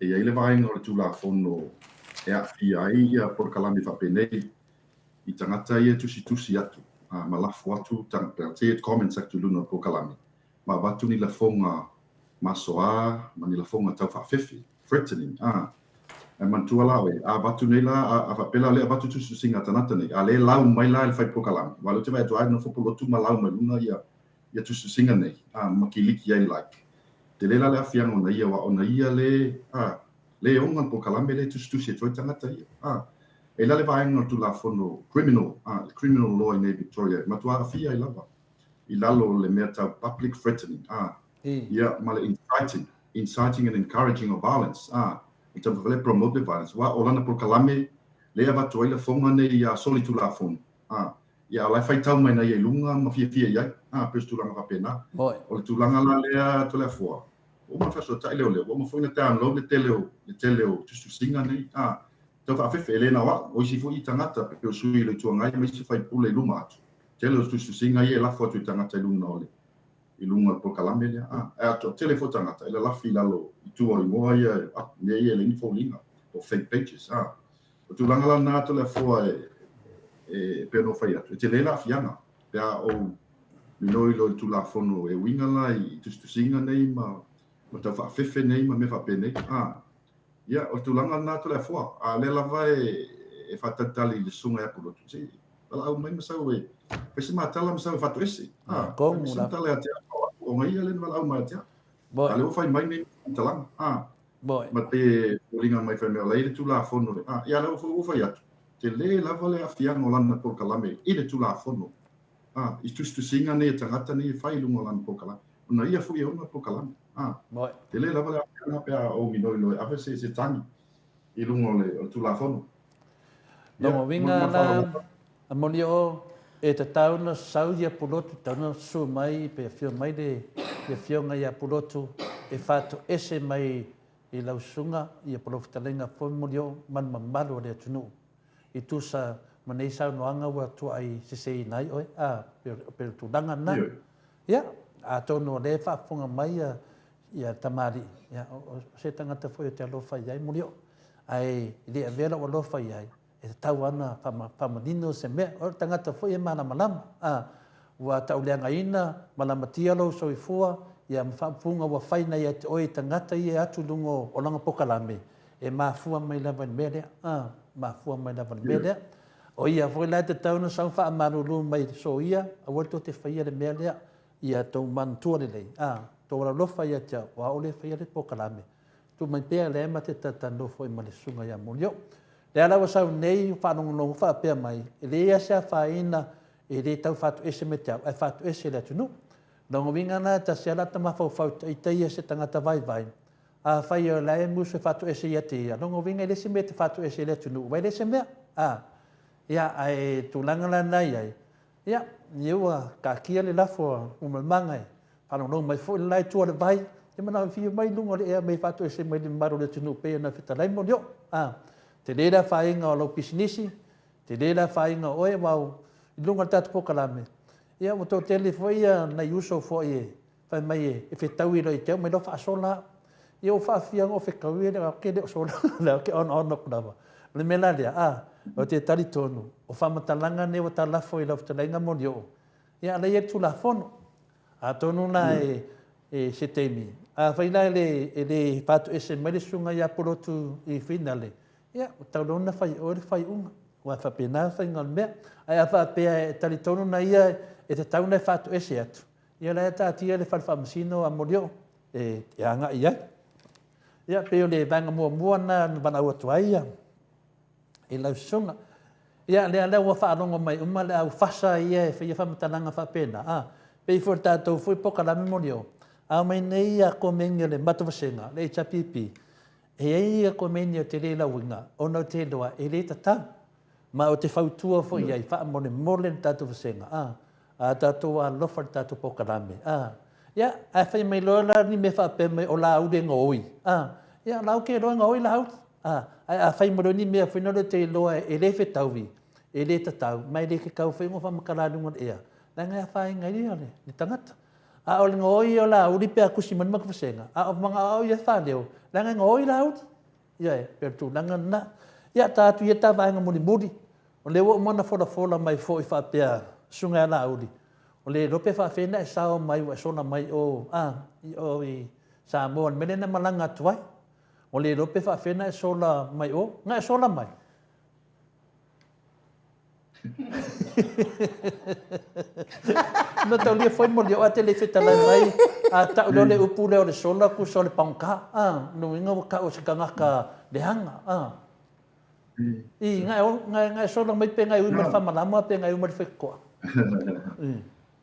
E ia ile vainga o le tūla whono e a whia ai ia Polkalame whapenei i tangata ia tusi atu. Ma lafo atu, te comments atu luna o Polkalame. Ma watu ni la whonga masoa, ma ni la whonga tau whawhiwhi, threatening. E mantua lawe, a watu nei la, a whapela le a watu tusu singa tanata nei, a le lau mai la le whai Polkalame. Walo te vai atu ai no whapolotu ma lau mai luna ia tusu singa nei, ma ki liki ai like. Te le la le awhianga ona ia wa ona ia le onga Polkalame le tusi e toi tangata ia. E la le vaenga tu la whono criminal law in Victoria, matua a whia I lava. I lalo le mea tau public threatening. Ia ma le inciting and encouraging of violence. I tau whale promote violence. Wa o lana Polkalame le a watu ai le whonga nei ia soli tu la whono. Ia lai whai tau mai nei e lunga ma fia iai. Pes tu langa whapena. O le tu langa la lea to le fua. O ma whaso tai leo leo. O ma whaina te anlo le te leo tustu singa nei. Tau whawhiwhi elena wa, o isi fo I tangata pe o sui le tuangai ma isi whai pule I luma atu. Tele o tustu singa I e lafo atu I tangata I luna ole. I lunga Polkalame lea. E ato tele fo tangata, ele lafi lalo I tua I moa ia, mea ia le info linga, o fake pages. O tu langa lana ato le fua e peno whai atu. E te le la fianga, pea o minoi lo I tu la fono e winga la I tustu singa nei ma tau whawhiwhi nei ma me whapene. Ia, o tūlanga nā tō le fua, le lava e whatatali le sunga e pulotu. Si, wala au mai masau e, pesi mātala masau e whatu ese. Pesi mātala e atea, o ngai alen wala au mai atea. Ale o whai mai nei talanga. Ma te polinga mai whai mea leire tūla whono le. Ia leo o whai atu. Te le lava le a whianga o lana Polkalame, I le tūla whono. I tustu singa nei e tangata nei e whai lunga o lana Polkalame. Una ia fui e ona Polkalame. Te le lava le a whianga pea o minoi loe, awe se tangi I lunga o tūla whono. Longo winga na a moni o e te tauna sau ia pulotu, tauna su mai pe fio mai le fionga ia pulotu e whātu ese mai I lausunga ia pulofutalenga fo moni o man mamalu le atunu. I tusa manei sau noanga ua tua ai sesei nai oe, pe tūlanga na. Ia, a tono le whaafonga mai ia tamari. Ia, se tangata foi o te alofa iai moni o. Ai, le avela o alofa iai. E tau ana whamanino se mea, o tangata foi e mana malama. Ua tauleanga ina, malama tialo so I fua, ia mwhaapunga ua whaina ia te oi tangata ia atu lungo o langa Polkalame. E mafua mai lava ni mea, mafua mai lava ni mea. O ia foi lai te tauna sau wha amarulu mai so ia, a wato te whaia le mea lea, ia tau mantua le lei. Tau wala lofa ia tia, wa ole whaia le Polkalame. Tu mai pea le ema te tatano foi ma le sunga ia monio. Le ala wa sau nei whanongonongo wha pea mai. E le ia sea whaina e le tau whatu ese me te au. E whatu ese le tunu. Nongo winga na ta se alata mawhau whauta i teia se tangata vai vai. A whai o lae musu e whatu ese ia te ia. Nongo winga le se me te whatu ese le tunu. Wai le se mea? Ia ai tūlanga la nai ai. Ia, niua ka kia le lafo umalmangai. Whanongonongo mai fo le lai tua le vai. E mana whiu mai lungo le ea mai whatu ese mai le maro le tunu pea na whitalai mo lio. Te reira whainga o lau pisinisi, te reira whainga oe wau, I lunga tatu Polkalame. Ia mo tō tele fwoi na iuso fwoi e, whai mai e whetau I roi teo, mai lo whaasola. Ia o whaafianga o whekau e, o ke leo sola, leo ke ono kunawa. Le mela lea, o te tari tonu, o whamatalanga ne o ta lafo I lau whatalenga moni o. Ia ala ia tu la fono, a tonu na e se teimi. A whaina e le whatu ese mai le sunga ia porotu I whinale. Ia, o taurona whai ore whai unga. Wa whapena whai ngal mea. Ai a whapea e talitono na ia e te tauna e whatu ese atu. Ia la e tātia le whalwhamasino a morio. E anga ia. Ia, peo le vanga mua na wana ua tuaia. E lau sunga. Ia, le alea ua whaarongo mai le au whasa ia e whaia whamatalanga whapena. Pei fwoi tātou fwoi Polkalame morio. A mai nei a komengi le matawasenga, le chapipi. E ei a komengi o te re lauinga, ono te loa e le tatau. Ma o te whautua fo iai, wha mone mole na tātou wasenga. A tātou a lofa tātou pokarame. Ia, a whai mai loa la ni me wha pe mai o la aude ngoi. Ia, lau ke roa ngoi la aude. A whai maro ni mea whinore te loa e le whetauwi, e le tatau, mai le ke kau whaingo wha makararunga ea. Nā ngai a whai ngai rea le, ni tangata. A o le ngoi o la audi pe a kusi mani makawasenga. A o mga au ia whaneo, nā ngai ngoi la audi. Ia e, pero tu nanga na. Ia tātu ia tā vaenga muni muri. O le wo mana fola mai fo i whapea sunga la audi. O le rope whawhena e sao mai wa sona mai o i Samoa. Mene na malanga tuai. O le rope whawhena e sola mai o. Nga e sola mai. No tau lia foi mo leo ate le whetala mai. A tau leo le upu leo le sola ku so le paunka. No inga waka o se kangaka le hanga. I ngai sola mai pe ngai umar whamalama pe ngai umar whekoa.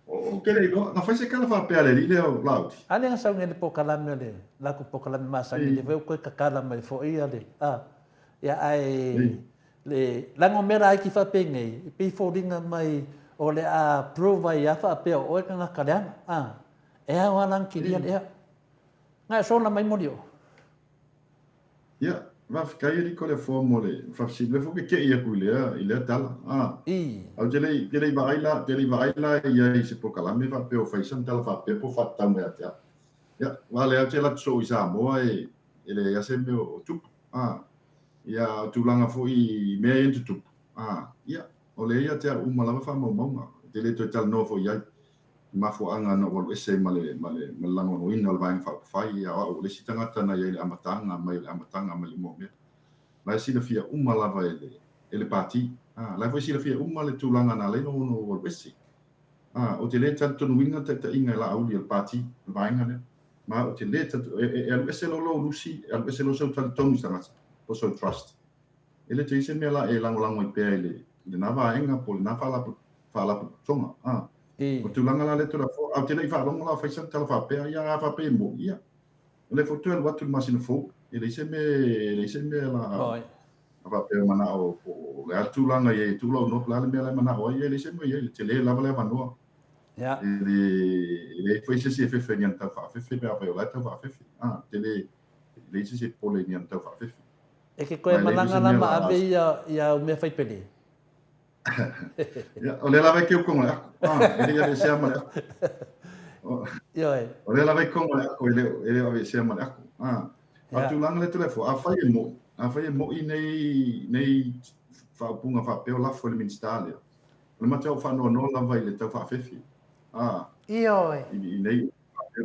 O kere iko, nga whai se kala whapea le li leo lauti. Ale nga sau ngene pokalame le, laku pokalame masangi le veu koe kakala mai fo ia le. Ia ai le lango mera ai ki whapengei, pi fōringa mai o le a prova i a whapea o e kanga kareanga. E a walang kiria le ea. Ngai sola mai mori o. Ia. Vai ali com o fórmula, faz le fo que ia com ele é tal. Ao ele vai lá e aí se por calame vai pe o faz tal vai pe por fatar me até. Ya, vale ao ele so isa moa ele ia sempre o tup. Ia tu langa foi me into tup. Ia, ole ia te uma lava fa mama. Ele to tal no foi ia. Ma fo anga no o ese male lango no ina vai fa fai a o le sitanga tana ia amatanga mai mo me vai si le fia uma lava ele parti la vai si le fia uma le tulanga na le no o ese o te le tanto no inga te inga la au le parti vai ngane ma o te le tanto e ese lo lusi ese lo so tal tonu sana po so trust ele te ise me la e lango i pe ele na va enga po na fala tonga o tulanga la le tola fo au te le fa longa la fa sa tal fa pe ia fa pe mo ia le foto el watu masina fo ele se me la fa pe mana o le tulanga ye tulo no la me la mana o ele se me ye te le la va no ya ele foi se fe nyan ta fa fe pe a la ta fa fe te le se po le nyan ta fa fe e ke koe malanga na ma ave ia o me fai pele. O le lava ke o kongo ele ia se ama o le lava kongo ele ave se ama a tu lang le telefo a fai mo i nei fa punga fa pe o la fo le minstalia le matau fa no lava ile tau fa fefi Ioi. I nei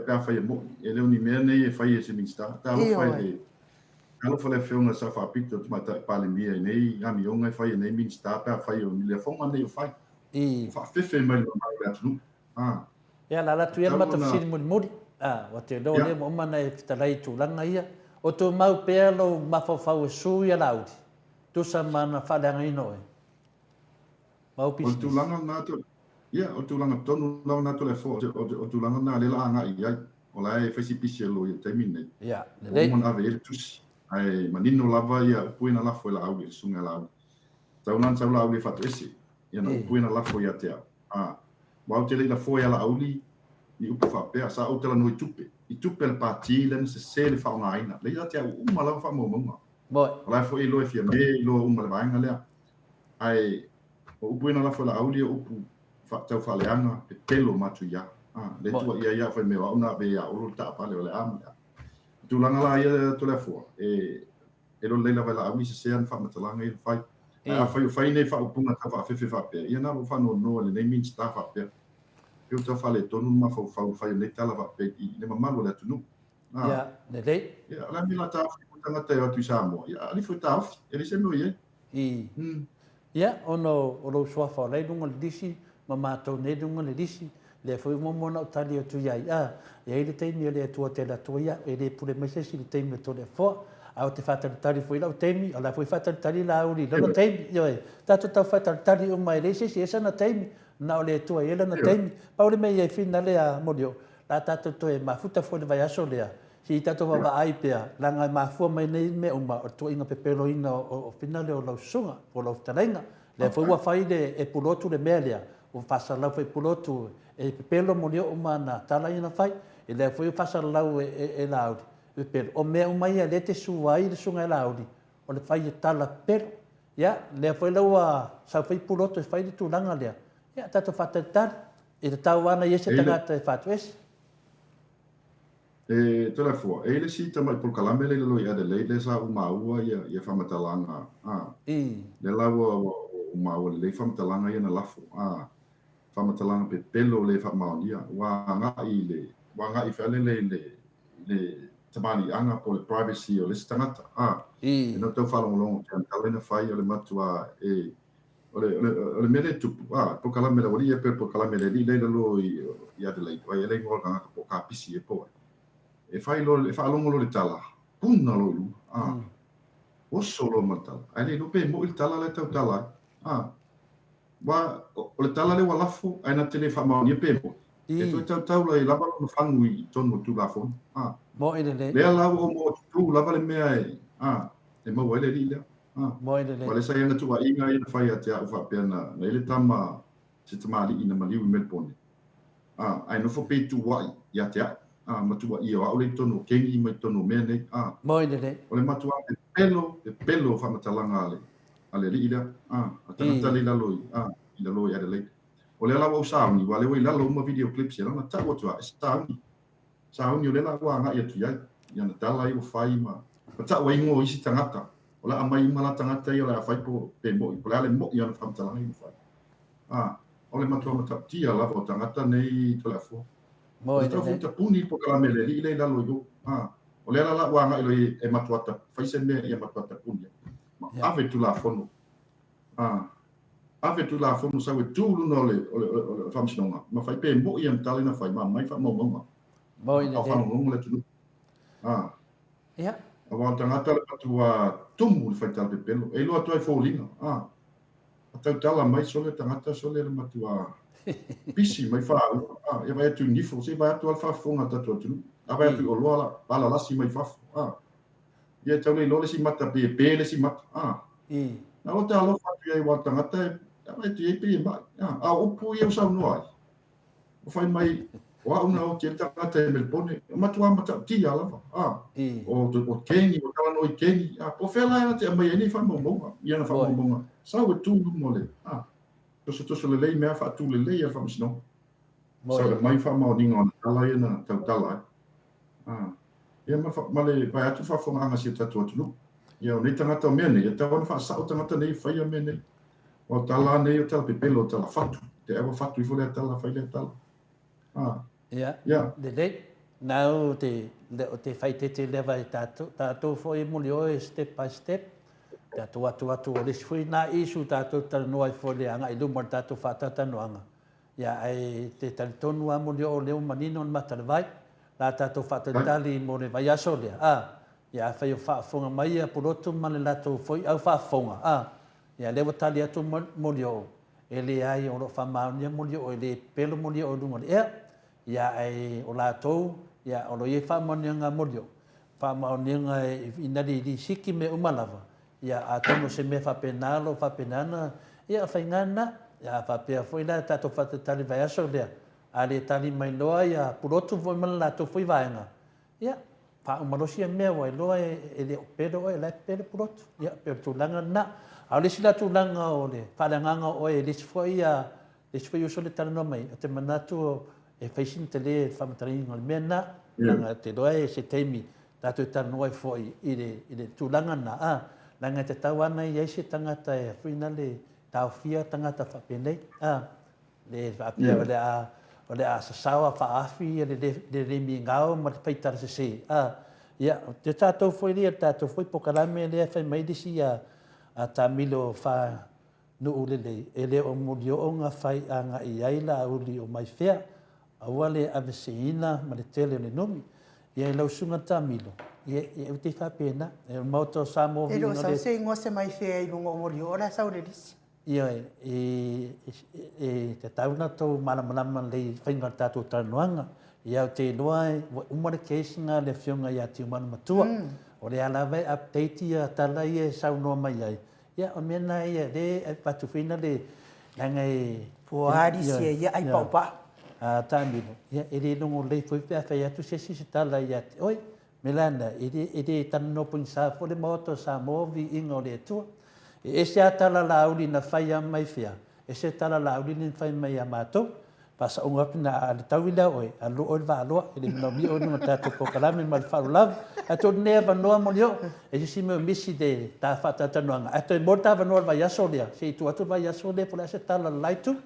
a fai mo ele o ni me nei fai ese minsta ta lo fai Alo fale feunga sa fa pito tu mata pale mia nei ami onga fai nei minsta pa fai o le fonga nei fai fa fefe mai ma tu ya la tu ia mata fisi muri wa te do le mo mana e talai tu langa ia o to mau pelo ma fa fa o su ia laudi tu sa mana fa langa ino e mau pisi o tu langa na tu ia o tu langa tonu la na tu le fo o tu langa na le la nga ia o la e fesi pisi lo ia termine ya le mo na ver tu ai manino lava ia puina la foi la au sunga la taunan sa la au fatu ese ia no puina la foi atea wa te le la foi la auli i upu fa pe sa o tela no tupe le parti le se le fa nga ina le ia te uma la fa mo mo la foi lo fia me lo uma la vanga le ai o puina la foi la auli upu fa tau fa le anga pe pelo matu ia le tu ia foi me wa una be ia o ta pa le am tu langa la ia tu le fo lo le la va la ami se an fa matalanga i fai fai nei fa punga ta fa fe fa pe ia na fa no le nei min sta fa pe eu te fa le tonu ma fa nei ta la fa pe i le mama lo tu no ya le ia la mi la ta fa tanga te o tu sa mo ia ali fo ta ele se no ia ia ono swa fa le dunga disi mama to ne dunga le disi le foi mo mona tali o tu ia ia ile te mi le tu te la tu ia ele pure me se si te mi to le fo au te fata tali foi la temi ala foi fata tali la uri no temi yo tato ta fata tali o mai le se esa na temi na le tu ia na temi pa le me ia fina le a modio la tātou toe mafuta fo le vai aso lea. Si tātou wa ai pea, langa mafua mai nei me uma o to inga pepelo ina o fina leo lau sunga, o lau talenga. Le foi wa fai le e pulotu le mea lea, o fasa lau fai pulotu e pepelo mo leo uma na tala ina fai, e le foi fasa lau e lauri. Pepelo, o mea uma ia le te suai le sunga e lauri, o le fai e tala pelo. Ya, le foi lau a sa fai pulotu e fai le tūlanga lea. Ya, tātou whatatari, e te tau ana i ese tangata e whatu esi. E tala fua, e le sita mai por kalame le lo ia de le sa uma ia famatalanga. Le lawa uma le famatalanga ia na lafo. Famatalanga pe pelo le famaunia. Wa nga i fale le tamani anga po le privacy o le stangata. E no tau whalongolongo te antalena fai o le matua e ole mele tupu. Po kalame le wali e po kalame le li le lo i Adelaide. Wa ia le ngolga ngaka po ka pisi e po. E fai lo le whaalongo lo le tala. Puna lo lu. Oso lo matala. Ai le lupe mo il tala le tau tala. Wa o le tala le walafo ai na tele whamau ni pe mo. E tu tau la i lava no whangu i tonu tu la fon. Mo ele le. Lea lava o mo tu lava le mea e. E mau ele li lea. Mo ele le. Wa le sa yanga tu wa inga i na whai a te au whapea na ele tama se tamali i na maliu i melpone. Ai no fo pe tu wai i a te ai. Matua ia o le tono kengi mai tono mea nei. Mo ele le. O le matua e pelo whamatalanga ale li ida. A tangata le laloi. I laloi Adelaide. O le alawa o sauni, wa le wei lalo uma video clips ia lana tau atua, e sauni. Sauni o le la wa nga ia tu iai. Ia na tala i o whai ma. Pata wa ingo isi tangata. O la amai ima la tangata ia la whai po pe mo. Po le ale mo ia na whamatalanga i o whai. O le matua matatia lava o tangata nei tole afo. Mo e tau futa puni po kalame le li le lalo yo. O le ala wa nga i e matuata. Faise me ia matuata puni. Ave tu la fono. Ave tu la fono sa we tu no le famsnonga. Ma fai pe mo ia tale na fai ma mai fa mo mo. Mo i le. Fa mo le tu. Ya. A wa tangata le patua tumu le fai tal pe pelo. E lo atu ai folinga. Tau tala mai so le tangata so le matua. Pisi mai fa ia vai tu nifo se vai tu alfa fonga tatu tu a vai tu o lola pala la si mai fa ia tau le lole si mata pe le si mata na o ta lo fa tu ia wa tangata vai tu ia pe mai o pu ia sa no ai o fai mai wa una o ke tangata e melpone matua mata ti ala o kengi o tala no kengi po fela ia te mai ni fa mo ia na fa mo sa o tu mo le Toso le lei mea whaatu le lei a whamsino. So le mai whamauninga o na tala ia na tau tala. Ia ma le pai atu whafonga anga si tatu atunu. Ia o nei tangata o mea nei, e tau ana whaasao tangata nei whaia mea nei. O tala nei o tala pepelo o tala whatu. Te ewa whatu i fole a tala, whaile a tala. Ia, le lei. Nau o te whaitete lewa i tātou fo e muli oe step by step. Tātou atu o lesi fui nā isu tātou taranoa i fole anga i lumar tātou whātatanoanga. Ia ai te taritonu a muli o leo manino on matarevai, la tātou whātatali mo le vai aso lea. Ia whai o whaafonga mai a purotu mane lātou foi au whaafonga. Ia lewa tali atu muli o. E le ai o lo whamaunia muli o, e le pelo muli o lunga le ea. Ia ai o lātou, ia o lo i whamaunia ngā muli o. Whamaunia ngā inari li siki me umalava. Ia a tono se me whapenalo, whapenana, ia whaingana, ia whapea foi la tātou whatatali vai aso lea. A le tali mai loa, ia purotu voi mana la tō foi vaenga. Ia, whaumalosi a mea wai loa e le opero e lai pere purotu. Ia, pero tūlanga na. A lesi la tūlanga o le whalanganga o e lesi foi uso le taranoa mai. A te manatu e whaisin te le whamataringa le mea na. Langa te loa e se teimi tātou taranoa i foi i le tūlanga na. Langa te tau ana i eise tangata e whina le tau fia tangata whapenei. Le whapea o le a sasawa whaafi e le remi ngao ma te paitara se se. Ia, te tātou foi lia, tātou foi pokarame lea whai maidisi a tamilo wha nuu lelei. E le o muri o ngā whai a ngā i aila a uli o mai whea. Aua le aveseina ma le tele o le nomi. Ia lau sunga tamilo. Ia te whapena. E mauto sa mo e lo sa se ngose mai whea i lunga o mori o la sau le lisi. Ia te tauna tau malamalama lei whainga tātou taranoanga. ia o te loa umare kesinga le fionga ia te umana matua. O le ala vai update ia tala ia sau noa mai ai. Ia o mena ia le patu whina le nangai Puari sia ia ai paupa. Tāmino. Ia ere longo lei foi pia whai atu se sisi tala ia te oi. Melana, ere tana no pun sa fole moto sa movi ingo le tua. E se atala lauli na whai a mai whia. E se tala lauli ni whai mai a mātou. Pasa unga pina a le tauila oi. A lo oi wa aloa. E le mina mi o nunga tātou pokalame ma le wharu lavu. A tō nea wanoa mo leo. E si me misi de tā whatatanuanga. A tō mo tā wanoa wa yaso lea. Se i tu atu wa yaso lea pula se tala laitu.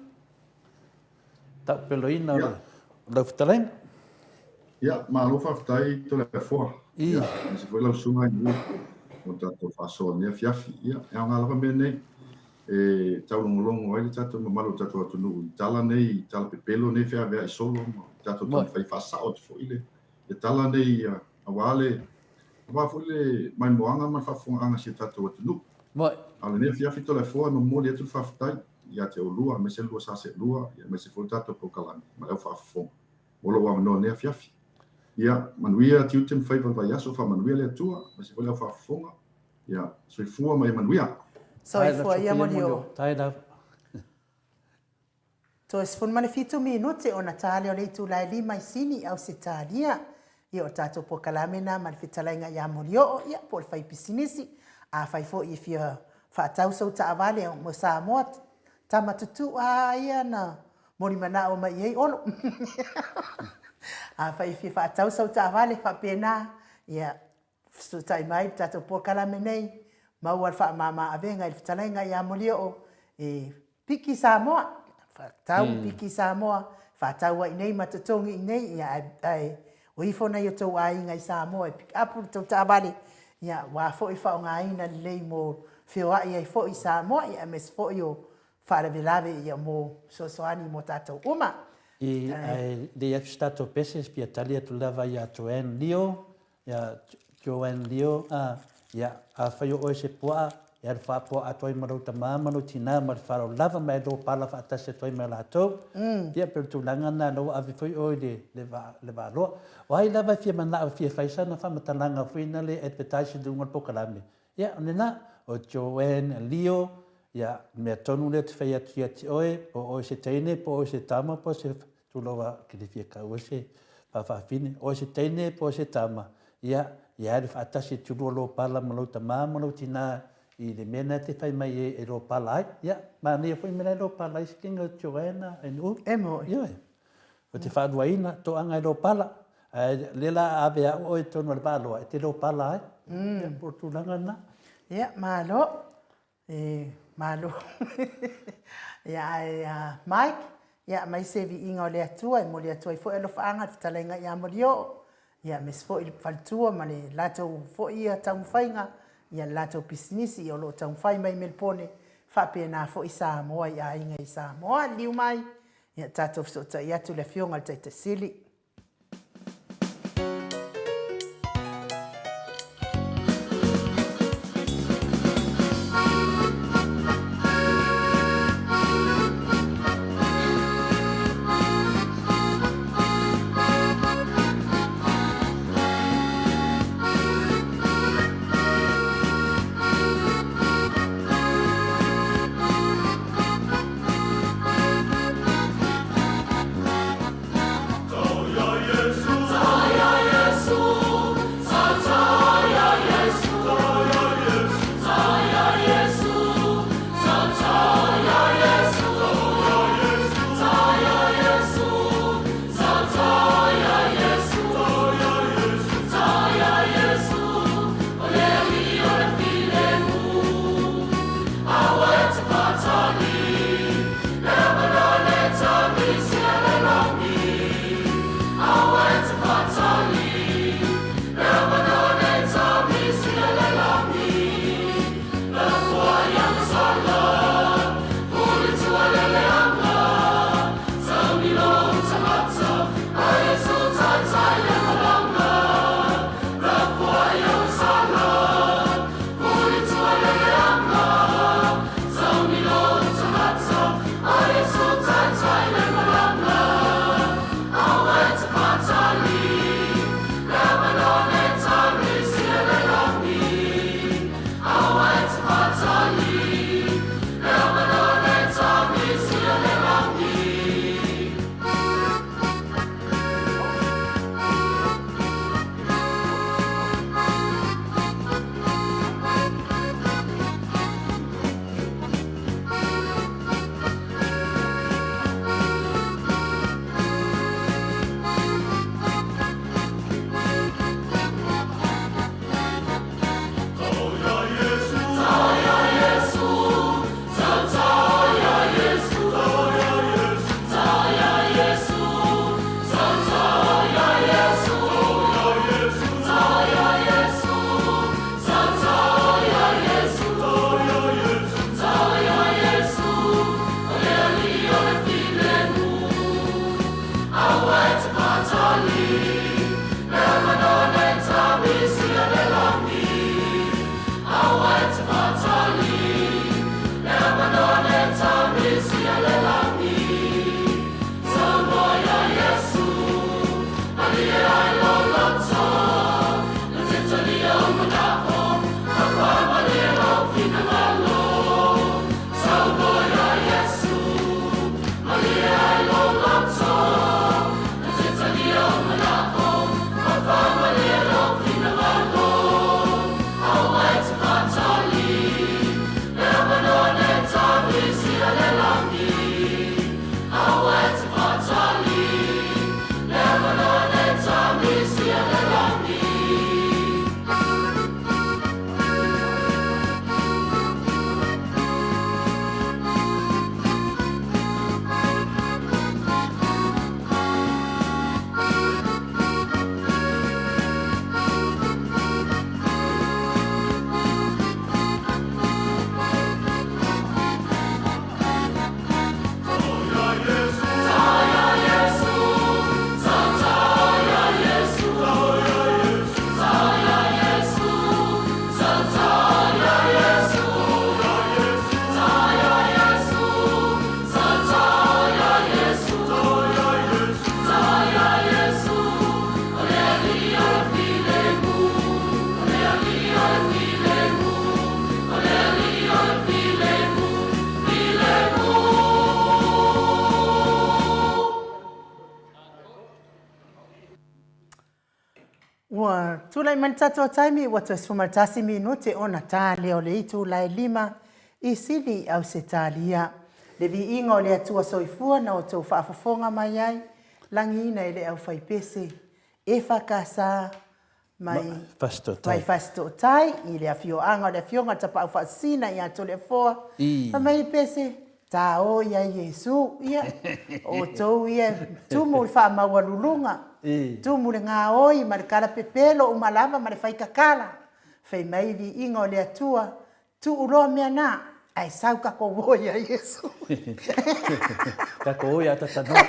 Tau peloina o lau whatalenga. Ia, malo whaftai to le whoa. Ia, se foi lau sunga i ua. O tātou whasoa nea fiafi. Ia, e ngā lawa me nei. E tau longolongo ai le tātou mamalo tātou atunu. I tala nei, tala pepelo nei whea vea i solo. Tātou tau whai whasao te fo ile. E tala nei a wale. A wafo le mai moanga ma whafonga anga si tātou atunu. Moi. Ale nea fiafi to le whoa no mōli atu whaftai. Ia te o lua, me se lua sa se lua. Ia me se foi tātou pokalani. Ma eo whafonga. Olo wa manoa nea fiafi. Ia, manuia tiutem whaiva vai aso wha manuia le atua, ma se wale au whafonga. Ia, soi fua mai manuia. Soifua ia mo leo. Tai rau. To es fun mane fitu minute ona tale o le tu lai lima i sini au se talia. Ia o tātou po kalamena ma le fitalainga ia mo leo. Ia, po le whai pisinisi. A whai fo i fia whaatau sau ta avale o mo sa moat. Tama tutu a ia na mori mana o mai ei olo. A whai fia whaatau sau ta avale whapena. Ia, sutai mai tātou po kalamenei. Mau al wha mama avenga i fitalainga ia mo leo. E piki Samoa. Tau piki Samoa. Whaatau ai nei matatongi i nei. Ia ai o ifo nei o tau ainga i Samoa. E piki apu tau ta avale. Ia wa fo i whao ngā ina lei mo whioa i ai fo i Samoa. Ia mes fo i o whaaravelave ia mo sosoani mo tātou uma. I le atu stato peses pia talia tu lava ia Joanne Leo. Ia Joanne Leo. Ia a whai o se pua. Ia le whaapoa atoi marau ta mamano tina ma le wharau lava mai lo pala whaatase toi mai lātou. Ia pero tu langana lo avi whai oi le wāroa. O hai lava fia mana o fia whaisana whamatalanga whina le advertising dunga pokalame. Ia onena o Joanne Leo. Ia mea tonu le te whai atu ia te oe. Po oi se teine, po oi se tama, po se tulowa ki le fia kau se whawhawhine. Oi se teine, po oi se tama. Ia le whaatase tulu lo pala malau ta mamano tina i le mena te whai mai e lo pala ai. Ia, ma nea whai mena lo pala i skinga o Joanna e nu. E mo. Ia e. O te whaaruaina, to anga i lo pala. Lela awe a oe tonu al paloa, e te lo pala ai. Ia, po tūlanga na. Ia, malo. Malo. Ia, Mike. Ia, mai sevi inga o le atua, e mo le atua i fo e lo whaanga, fitalenga ia mo leo. Ia, mes fo i whaltua, ma le latou fo ia taun whainga. Ia latou pisinisi i o lo taun whai mai melpone. Whapena fo i Samoa, ia inga i Samoa, liu mai. Ia, tātou fsota i atu le fionga le taita sili. Go Ua, tūlai mani tato taimi ua tu esfumatasi minute ona tā leo le itu lai 5 I sili au se tālia. Le vi inga o le atua soifua na o tau whaafafonga mai ai, langi ina ele au whaipese. E whakasa mai fasto tai, I le afio anga o le afionga tapa au whaasina I ato le foa. Pa mai pese, tā o ia Yesu, ia. O tau ia, tumu I wha maua lulunga. Tumu le ngā oi, ma le kala pepelo, umalava, ma le whaikakala. Whai mai vi inga o le atua, tu uroa mea nā. Ai sau kako woia Yesu. Kako woia tatanoa.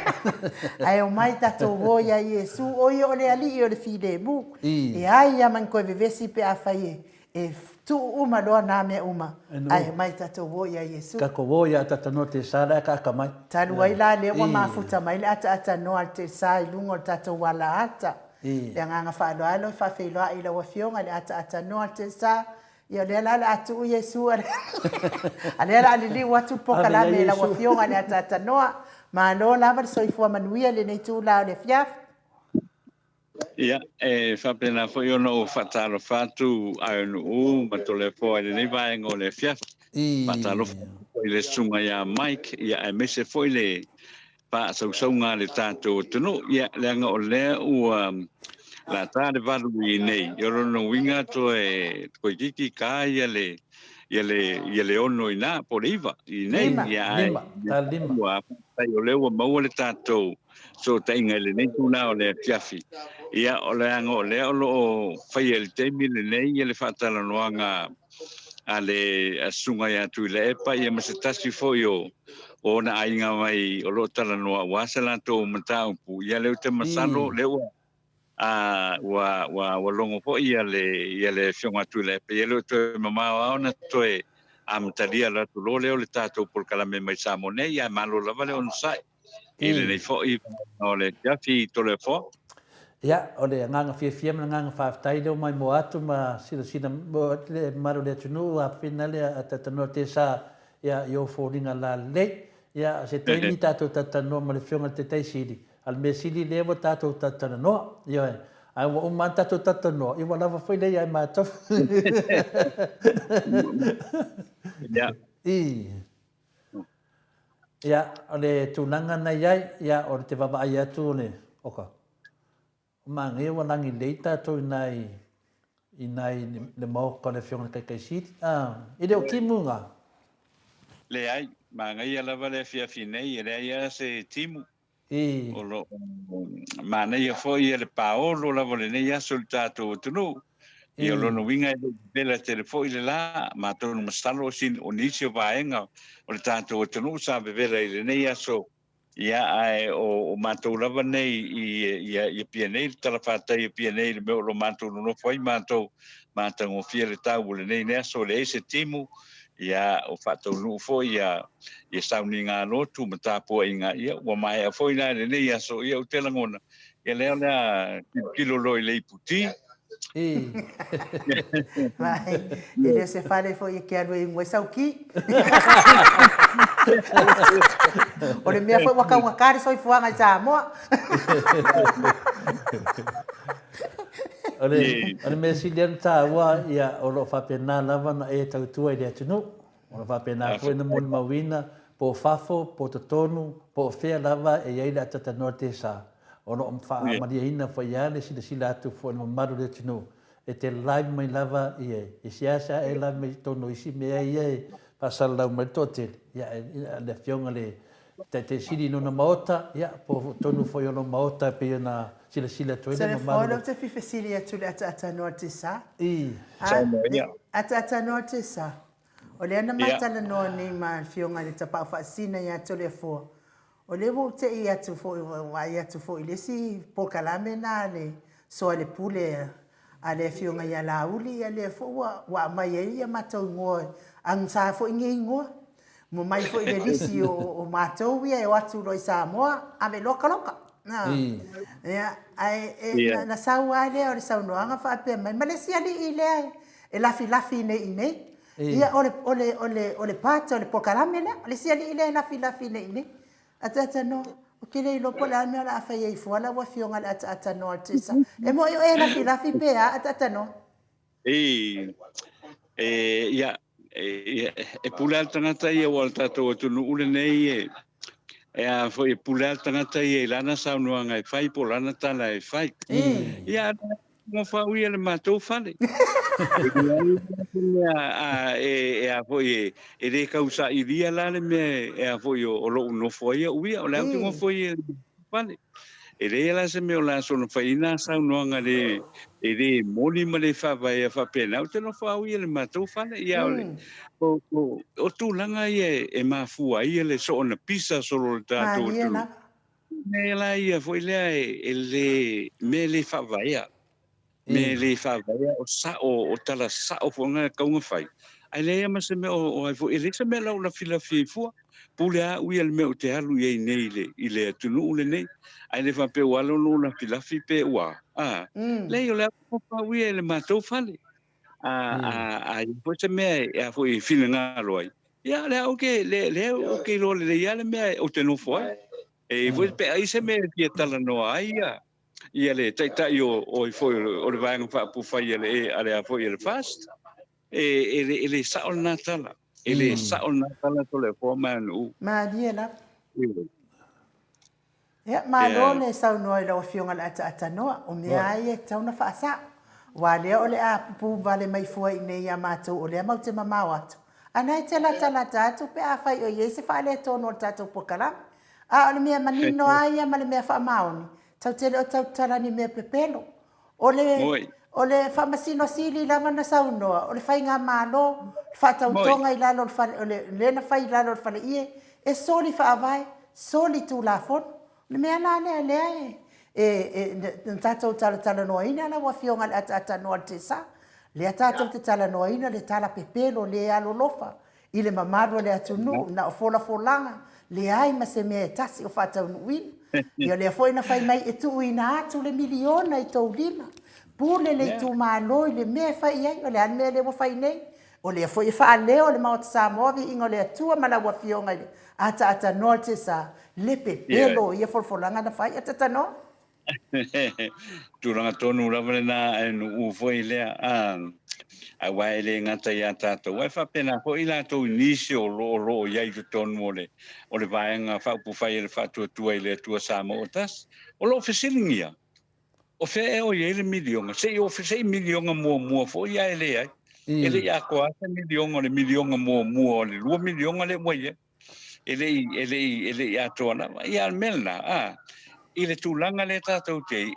Ai o mai tato woia Yesu. Oi o le ali I o le fide mu. E ai aman koe vevesi pe a whai e tu uma loa nā mea uma. Ai o mai tato woia Yesu. Kako woia tatanoa te sara ka aka mai. Talu ai la le ua mafuta mai le ata noa te sa I lungo tato wala ata. Le nganga whaaloalo whawhiloa I la wafionga le ata noa te sa. Ia le ala atu Yesu ale ala li watu poka la me la wafionga le ata noa ma lo lava soifua manuia le nei tu la le fiaf. Ia fa pena foi ono fatalo fatu ai no matole foi le vai ngo le fiaf. Fatalo foi le sunga ya Mike ia e mese foi le pa saunga le tato tunu ia le ngo le u la tare valu I nei yoro no winga to ko kiki ka ia le ono ina por iva I nei ia wa tai o le wa mau le tato so tai ngale nei tuna o le fiafi ia o le ngo le o lo fai el temi le nei ia le fatala noanga ale asunga ya tu le pa ia ma se tasi foi o na ainga mai o lo tala noa wasala to mata pu ia le te masalo le wa longo po ia le fionga tu le pe le to mama ona to am talia la tu lo le tato por kala me mai samone ia malo la vale on sai ile nei fo I o le fiafi to le fo ia o le nganga fia na nganga whaftai leo mai mo atu ma sina le maru le tunu a pina le a tatanoa te sa ia I o fōringa la le ia se teini tato tatanoa ma le fionga te teisiri al me sili lewa tato tatanoa ia ai wa umman tato tatanoa I wa lava foi le ai mato ia ia o le tunanga nei ai ia o te waba ai atu le oka ma nge wa langi leita to inai le mo ko le fionga kai sit I le o kimunga le ai ma ngai ala vale fia finei le ai se timu o lo ma nei foi le paolo la vole nei sul tato tunu io lo no winga bella telefoni le la ma to no stalo sin onicio vaenga o le tato tunu sa bevela le nei aso ia ai o matou lava nei I PNA talafata I PNA le meu lo matou no foi matou o fia le tau le nei ne so le ese timu ia o fatou no foi ia sauninga no tu mata po inga ia o mai foi na le nei aso ia o telangona ia le ona kilo loi le puti Vai, ele se fale foi que alo ngwe sauki. Ore mea foi waka kare soi fuanga sa mo. Ore me silian ta wa ia o lo fa pena lava na e tau tua I tunu. O lo fa pena foi na mon mawina po fafo po tonu po fea lava e ia tata norte sa. O no fa maria ina foi ia le sila tu foi no maru le tunu. E te live mai lava e siasa e la me tono isi me ai pasal lau mai tote ia le fionga le te siri no na maota ia po tonu foi no maota pe na sila to na maru se te fife sili tu le ata norte sa ata norte sa o le na mata le no ni ma fionga le tapa fa sina ia to le fo o le vo te ia tu fo ile si po kalame na le so le pule ale fionga ia lauli ale fo wa mai ia matou ngoi ang sa fo ngi ngo mo mai fo ile disi o matou ia o atu roi sa mo ave loka na ia ai na sa wa le o sa no anga fa pe mai Malaysia li ile e la fi nei ia ole pata ole pokalame na Malaysia li ile la fi nei ata no O ke le lo pola me la fa ye fo la wa fionga la ata no tisa. E mo yo e la fi pe ata no. Ia e pula tangata ia wal tato tunu ule nei a foi pula tangata ia lana sa no ngai fai polana tala e fai ia mo fa ui le matou fale a foi e de causa iria la le me e a foi o lo no foi ui o le mo foi fale e le la se me o la so no fai na sa no ngale e de moli male fa vai fa pena o te no fa ui le matou fale ia o tu langa ia e mafua ia le so na pisa solo tato tu me la ia foi le ele me le fa vai me le fa vai o sa o tala sa o fonga ka un fai ai le ma se me o ai foi ele se me la fila fu pula ui le me o te halu ye nei le ile tu no le nei ai le fa pe walo no na fila pe wa le yo le fa ui le matou fale a po se me a foi fina ngalo ai ya le le okay lo le ya le me o te no foi e foi pe ai se me ti tala no ai ia le tai o foi o le vanga fa pu fai ele ale foi ele fast ele sa o natala ele sa o natala to le forma no ma diena ya ma lo le sa no le o fionga la ata no o me ai e tau na fa sa wa le o le a pu vale mai foi nei ya mato o le mau te mama watu ana te la tala tatu pe a fai o ye se fa le to no tatu pokala a o le me manino ai ma le me fa maoni tau te o tau tala ni me pepelo o le fa masino sili la mana sa no o le fai nga malo fa tau tonga i lalo le na fai lalo fa le ie e soli fa vai soli tu la fon le me ana le tatou tala noaina la ua fioga le ataatanoa le tesa le tatou te tala noaina le tala pepelo le alolofa i le mamalu o le atunuu na o folafolaga leai ma se mea e tasi o faataunuuina ia lea foʻi na fai mai e tuuina atu le miliona i tou lima pule le itumālo i le mea fai ai o le ana mea le ua fai nei o lea foʻi e faaleo o le maota samoa viiga o le atua ma laua fioga i le ataatanoa le tesa le pepelo ia folafolaga na fai atatanoa turanga tonu lava na no u foi le a wai le ngata ya tato wai fa pena ko ila to inisio lo ya i ton mole o le vaenga fa pu fai le fa tu ile tu sa motas o lo fesilingia o fe o ye le milion se o fe 6 milion mo fo ya ele ai ele ya ko 4 milion o le milion mo le 2 milion le mo ye ele ya to na ya melna i le tūlanga le tātou te,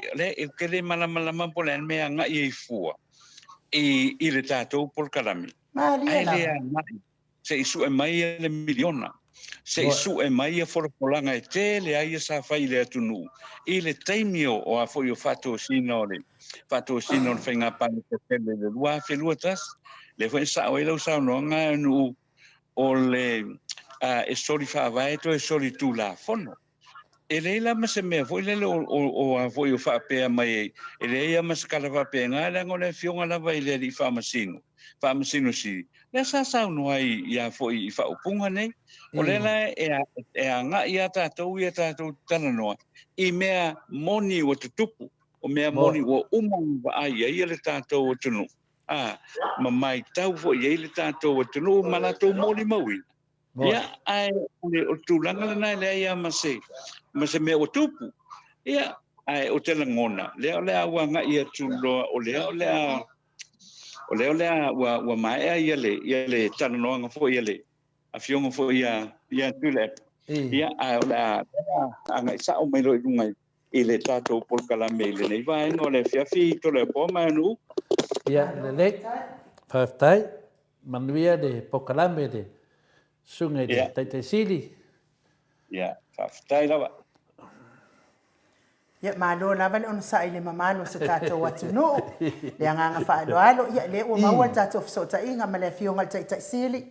ke le malama po le mea nga i fua, i le tātou por karami. Ai lea ngai, se isu e mai le miliona, se isu e mai e forapolanga e te le ai sa fai le atunu, i le taimio o a foi o fato sino le whainga pane te tele le lua whelua tas, le foi sa o ilau sa no nga nu o le e sori whaavai to e sori tū la fono. E leila ma se mea foi lele o foi o whapea mai e leia ma se kala whapea ngā lango le fionga lava i le li whamasino si le sa no ai ia foi i whaupunga nei o lela e a ngā i a tātou tana noa i mea moni o te tupu o mea moni o umang wa ai i le tātou o tunu ma mai tau foi i le tātou o tunu mana tau moni maui ia ai o tūlanga na le ia ma se me o tupu ia ai o te langona le wa nga ia tulo o le wa mai ia le tana no nga fo ia le a fionga fo ia tule ia ai o la anga sa o mai lo ngai i le tato por kala me le nei vai no le fiafi to le po mai nu ia le faftai manuia de pokalame de sungai de tai sili ia faftai lava ia malo lava le ona saʻi le mamalo se tatou atunuu le agaga faaloalo ia le ua maua le tatou fesootaʻiga ma le afioga le taʻitaʻisili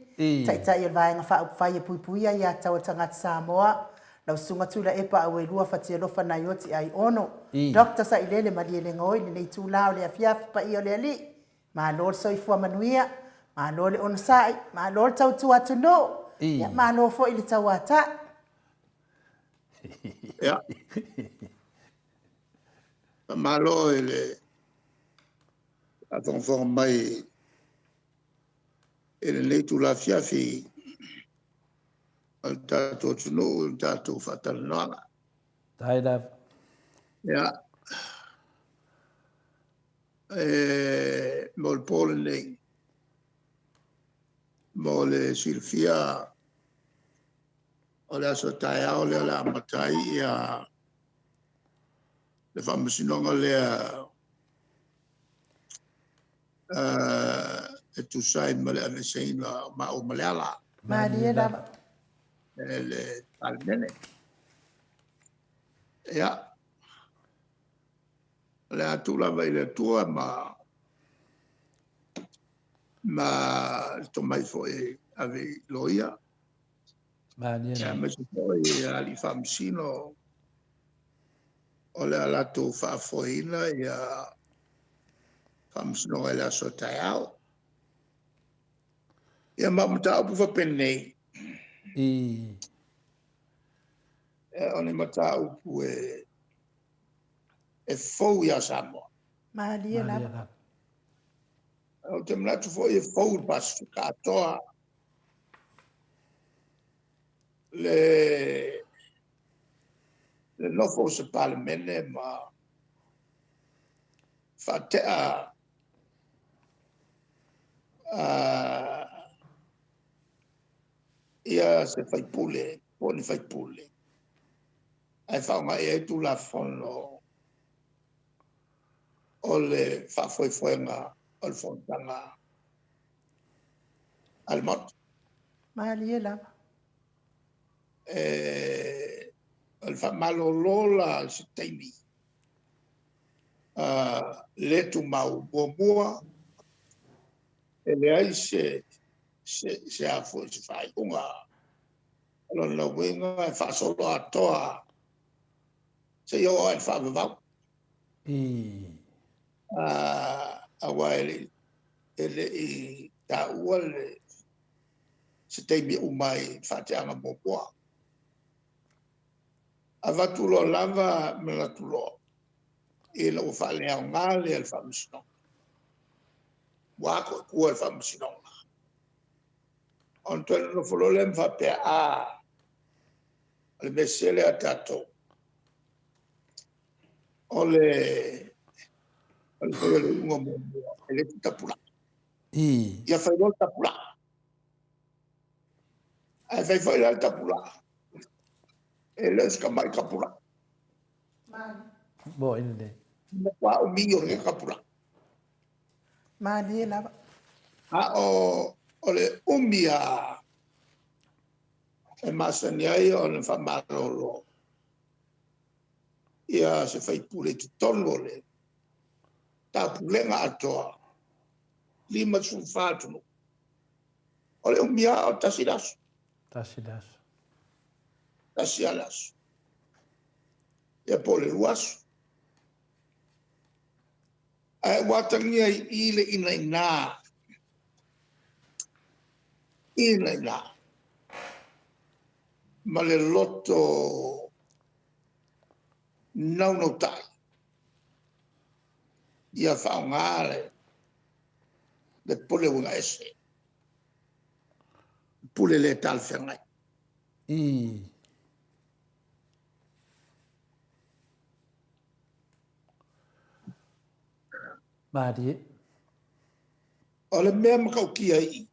taʻitaʻi o le vaega faaupuai e puipuia ia tau tagata samoa lausuga tula e paauelua fatialofa naioti ai ono dokta saʻilele ma lielega oi lenei tulā o le afiafi paia o le alii malo le soifua manuia malo le ona saʻi malo le tautua atunuu ia malo foʻi le tauataʻi Ya. Malo ele atong fong mai ele nei tu la fiafi al tato tunu al tato fatal nanga. Taida. Ya. Mol polling mol Silvia ole so taia ole la matai ya le famsinonga le tu sai male ane seina ma o malala Malie lava. le almene ya le atula vai le tua ma to mai foi ave loia Mania ya na. ma foi ali famsino ole ala tu fa foina ya famsino ele so taiao ya ma mta pu fa penne one mata pu e fou ya samo Malie Mania lava. na. o te mnatu foi e fou pas katoa le nofo se palemene ma fatea ia se fai pule poni fai pule ai fa ma e tu la fono o le fa foi nga o fontanga al mot Malie lava. al fa malo lola se taimi le tu mau boa ele ai se a foi se fai unga lo lo wenga fa solo atoa se yo al fa va awai ele I ta uale se taimi umai fa te anga boa avatulo lava me la tulo e lo fa le ngale al famsino wa ko al famsino on to lo folo lem fa pe le mesele atato ole ole ngo mo ele tapula ya fa lo tapula ai fa lo tapula ele escamai tapula Bo ini deh. wa o mingo ke tapula Malie lava. ole umia e masaniai o le famalolo ia se fai pule tu tono le ta pulenga atoa lima sulfatu ole umia o tasidas Tasidas. tasialas ia pole luas ai watangia ile ina ma le loto no tai ia faungale le pole una ese pule le tal fengai Madi. ole mea makau kia I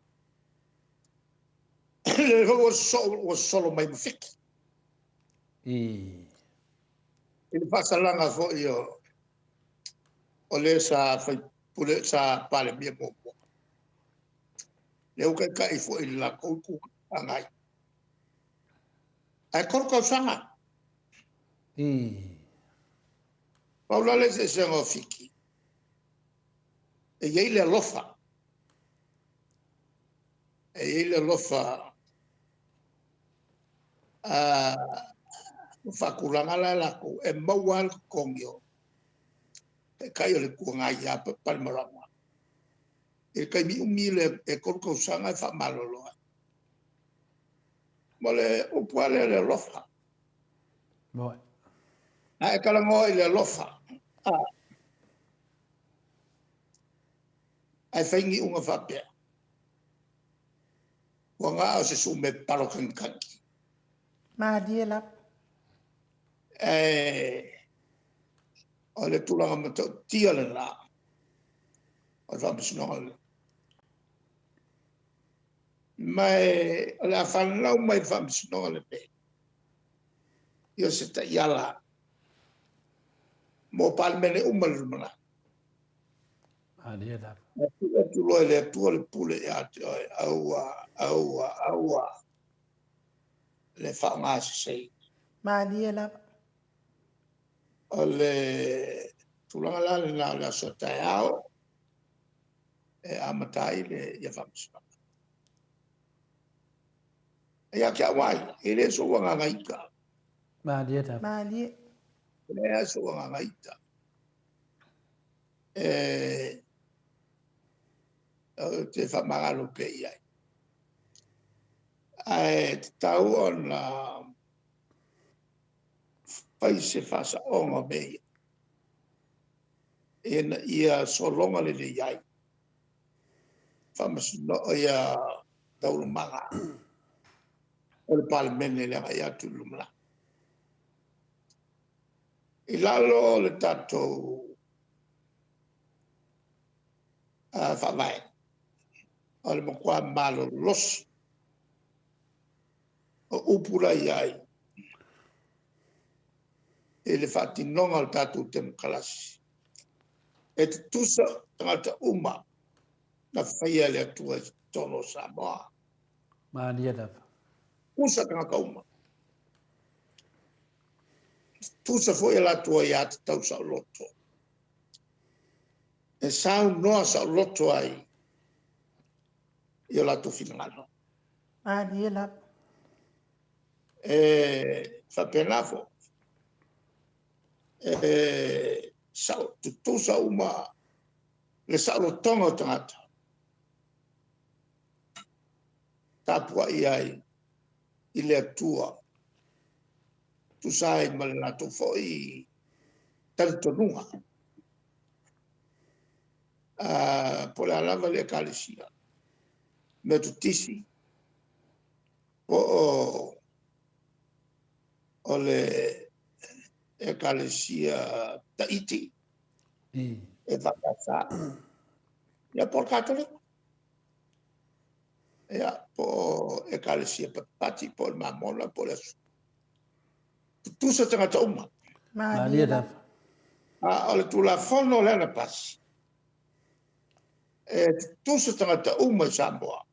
le was solo mai mafik il fasalanga fo io ole sa fai pule sa pale mia mo le uka kai fo il la ku angai ai korko sanga paula le se ngo fiki e ele lofa fakulanga la ko e mawal kongyo e kai le ku ngai ya palmarama e kai mi umile e korko sanga fa malolo mole o puale le lofa Moi. Ai kalango i le lofa. Ai whaingi unga whapea. Wa ngā o se sume paro kankanki. Madia la. O le tūlanga matau tia le la. O le whapasinonga le. Mai, o le a whanau mai le whapasinonga le pe. Io se ta iala. Mo palmene umalu mana. Madia la. Tu loe le tua le pule e ate oi. Aua. Le whaonga se sei. Madia la. O le tūlanga la le nā le aso tai ao. E amatai le ia whapasinonga. Ia kia wai, e le so wanga ngaika. Madia la. Madia. Le so wanga ngaika. Te whamagalo pe iai. Ai tau o na whai se whasa onga mei. E na ia solonga le iai. Whamasino o ia taurumanga. O le palemene le ngai atu lumla. I lalo le tatou whamai. O le makua malo los. O upura iai. E le whatinonga le tatou te mkalasi. E te tusa tangata uma na whaia le atua tono Samoa. Madia la. Tusa tangata uma. Tusa fo e la tua ia te tau sa loto. E sau noa sa loto ai. Io la tu finangano. Madia la. Whapenafo. Sau tu tusa uma le sa lotonga tangata. Tapua iai i le atua. Tu sai malena tu foi tantonunga. Po la lava le kalisia. Me tu tisi. O le e kalisia Tahiti. E vakasa. Ia por katoliko. Ia po e kalisia pati po mamona po le tusa tangata uma. Madia la. O le tula fono le na pas. E tusa tangata uma i Samoa.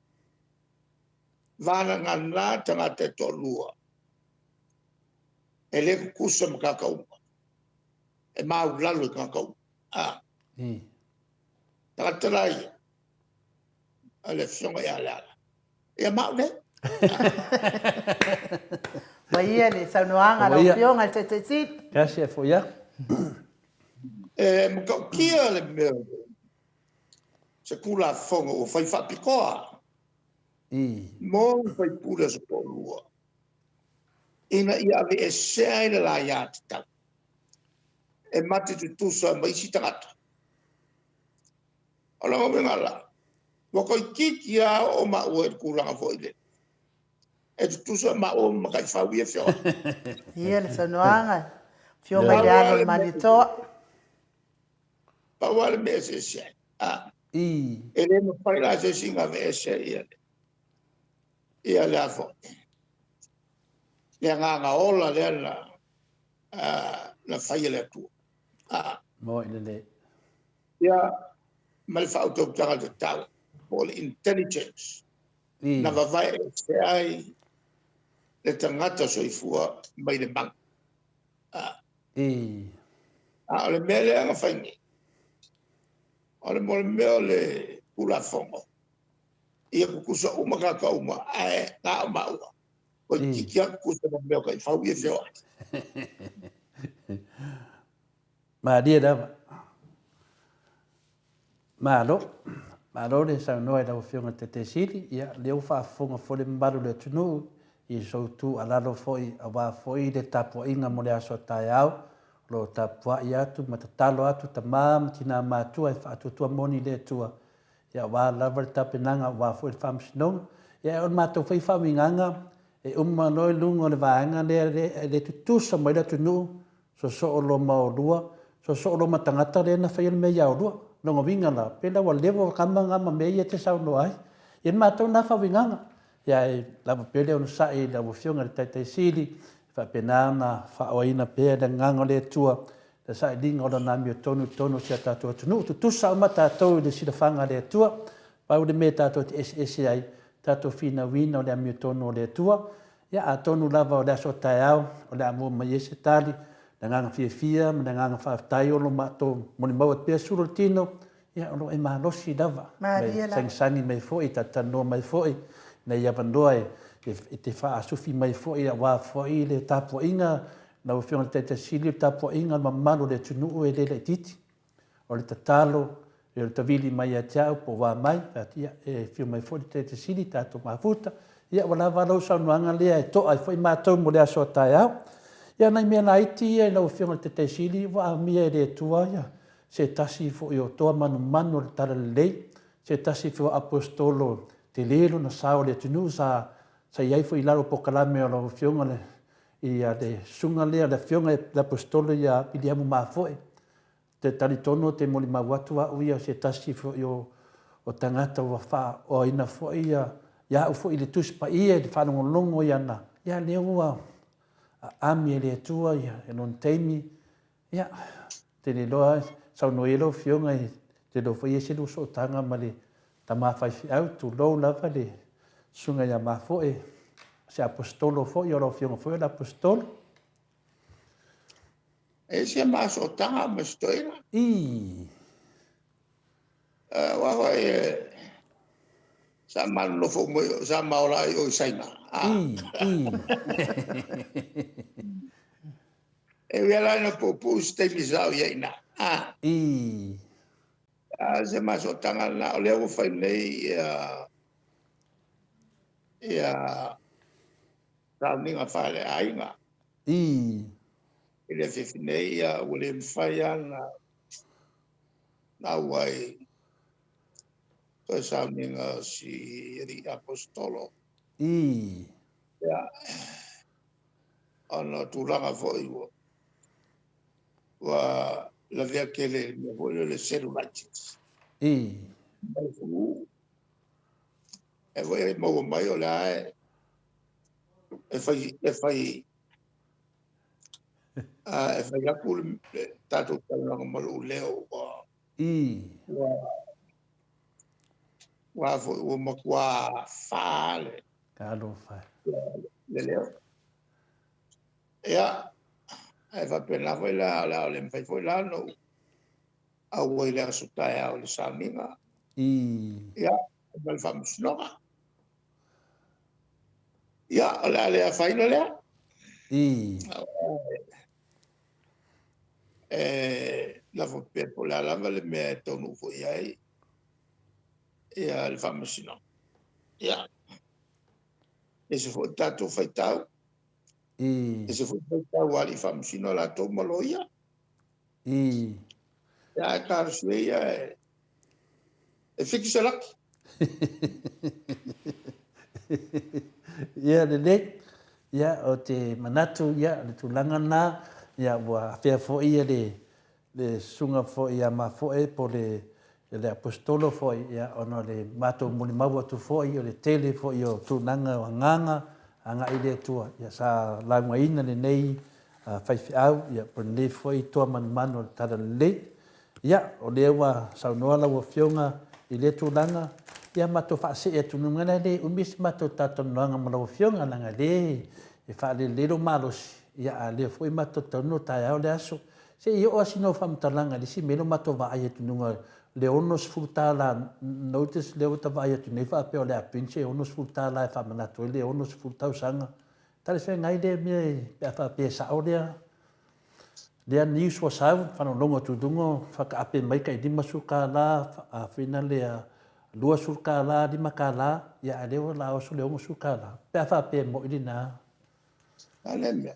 Vana ngana tangata e tolua. E le kukusa makaka uma. E mau lalu i kaka uma. Tangata lai. A le fionga i alala. Ia mau ne? Waia le saunoanga la pionga al te sit. Gracias foi ya. Mkaukia le meo. Se kula fonga o fai whapikoa. Mō fai pula se polua. Ina i ave e sea ina la ia te tau. E mate tu tusa maisi tangata. Ala ngā ngala. Wako i kiki a o ma'u e kulanga fo i le. E tu tusa ma'u makai whau ia whio. Ia le saunoanga. Fionga le ano manitoa. Pawale me se sea. E le me whai la se singa ve e sea ia le. Ia le afo. Le nganga ola le la whai le atua. Moi le. Ia mal whau tau tanga te tau. All intelligence. Na vavai e se ai le tangata soifua mai le bank. O le mea le anga whaingi. O le mole mea le pula fongo. Ia kukusa umakaka uma ae ngā maua. Ko i kikia kukusa na mea kai whau ia whio. Madia la. Malo le sa no era o fionga te sili ia le o fa fonga fo le mbaru le tunu i soutu alalo foi awa foi le tapuaʻiga mo le aso taeao lo tapuaʻi atu ma tatalo atu tamā ma tinā matua e faatuatua moni le atua ia ua lava le tapenaga ua foi le faamasinoga ia o le matou fai faamigaga e uma loe luga o le vaega lea le tutusa mai le atunuu soso'o lo maolua soso'o lo matagata lea na faia le mea iaolua logoviga la pe lau alevo gamagama mea ia te saunoa ai ia le matou na faaamigaga ia e lava pe le ona saʻi le auafioga le taitaisili faapena na faaoaina pea le agaga o le atua le saʻiliga o lona miotonutonu sia tatou atunuu tutusa o ma tatou i le silafaga le atua pau le mea tatou te ese ai tatou finauina o le amiotonu o le atua ia atonu lava o le aso taeao o le amua mai ese tali le agaga fiafia ma le agaga faafetai o lo matou molimau e pea sulatino ia o loo e malosi lava mai sagisagi mai foʻi tatanua mai foʻi na ia vandoa e te faasufi mai foʻi auā foʻi le tapuaʻiga na uafioga le taitasili o le tapuaʻiga le mamalu le atunuu e lē laʻitiiti o le tatalo e o le tavili mai atiaʻu po uā mai fatia e fio mai foʻi le taitasili tatou mafuta ia ua lava lau saunoaga lea e toʻa ai foʻi matou mo le aso taeao ia nai mea laiti ia i lau uafioga le taitasili ua amia e le atua ia se tasi foʻi o toa manumanu o le tala lelei se tasi foʻi o apostolo te lelo na sao le atunuu sa iai foʻi lalo pokalame o lau uafioga ia le suga lea le afioga le apostolo ia piliamu mafoʻi te talitonu o te molimau atu aʻu ia se tasi foʻi o tagata ua faaoaina foʻi ia aʻu foʻi le tusi paia i le faalogologo ia na ia lea ua aami e le atua ia e lona taimi ia te leloa saunoa ia lau fioga i te lo faia se luosootaga ma le tamā faifeʻau tulou lava le suga ia mafoʻi se apostolo foʻi o lau fioga foʻi o le apostolo e se masotaga ma stoira wa sa malofo mo sa maola o saina e vela no popu ste misao ia ina se masotaga na o le o fai nei ia tauninga fale ainga ele fefnei ia o le fai na wai ko sauninga si ri apostolo ia ana tulaga foi wa la vea que le voglio le celulaitis e voi mo mai o la e fai akul tato tala mo leo wa o mo qua fale kalo fa le leo ia e va per la le fai foi la no a voi le asutaia o le saminga ia mal fams no ia la le fai no le la vo per la lava le me tonu foi ai ia le fams no ia e se foi tato fai tau e se foi tau ali fams no la tomo lo ia ja kar sveia e fixa lá ia le ia o te manatu ia le tulaga na ia ua fea foʻi ia le suga foʻi ia mafoʻe po le apostolo foʻi ia ona le matou molimau atu foʻi o le tele foʻi o tunaga o agaga agaʻi le atua ia sa laugaina lenei faifeʻau ia ponei foʻi toa manumanu o le tala lelei ia o lea ua saunoa lau afioga i le tulaga ia matou faaseʻi atunuga la le umisi matou tatonoaga ma lau afioga laga lē e faalelelo malosi ia a lea foʻi matou taunu o taeao le aso seʻi o asino faamatalaga lisi me lo matou vaai atunuga le ono sefulu tala notice le ua tavaai atu nei faapea o le apinse e ono sefulu tala e faamanatu ai le ono sefulu tausaga talefegai lea mea pe a faapea saʻo lea nius ua sau fanologo tudugo fakaape mai ka i lima sukala afina lua surkala di makala ya ale o la o su leongo surkala pe fa pe mo idina Anem.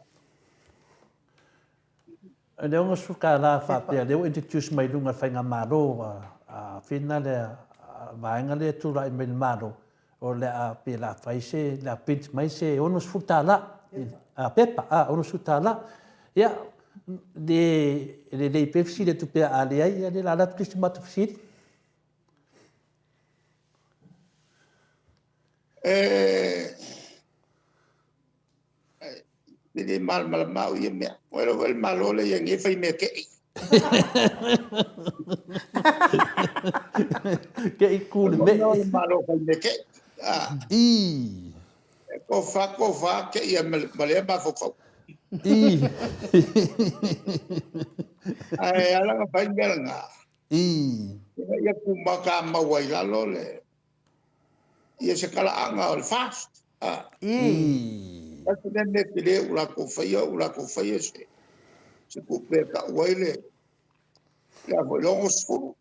leongo surkala fa pe le o introduce mai lunga fa nga maro a fina le vainga le tu la men maro o le a pe la faise la pit mai se ono surtala a pepa ono surtala ya de pefsi de tu pe ale ai le la la krisma tu fsi Jadi mal mau ya me. Well malo le yang ifai me ke. Ke ikul me. Malo fai me ke. Ko fa ke ya male ba fo. Ai ala nga fai nga. Ya ku maka mawai lalo le. Ya sekala anga al fast. Kasi nene pile ula ko faya se ku pe ka waile. Ya vo longos fulu.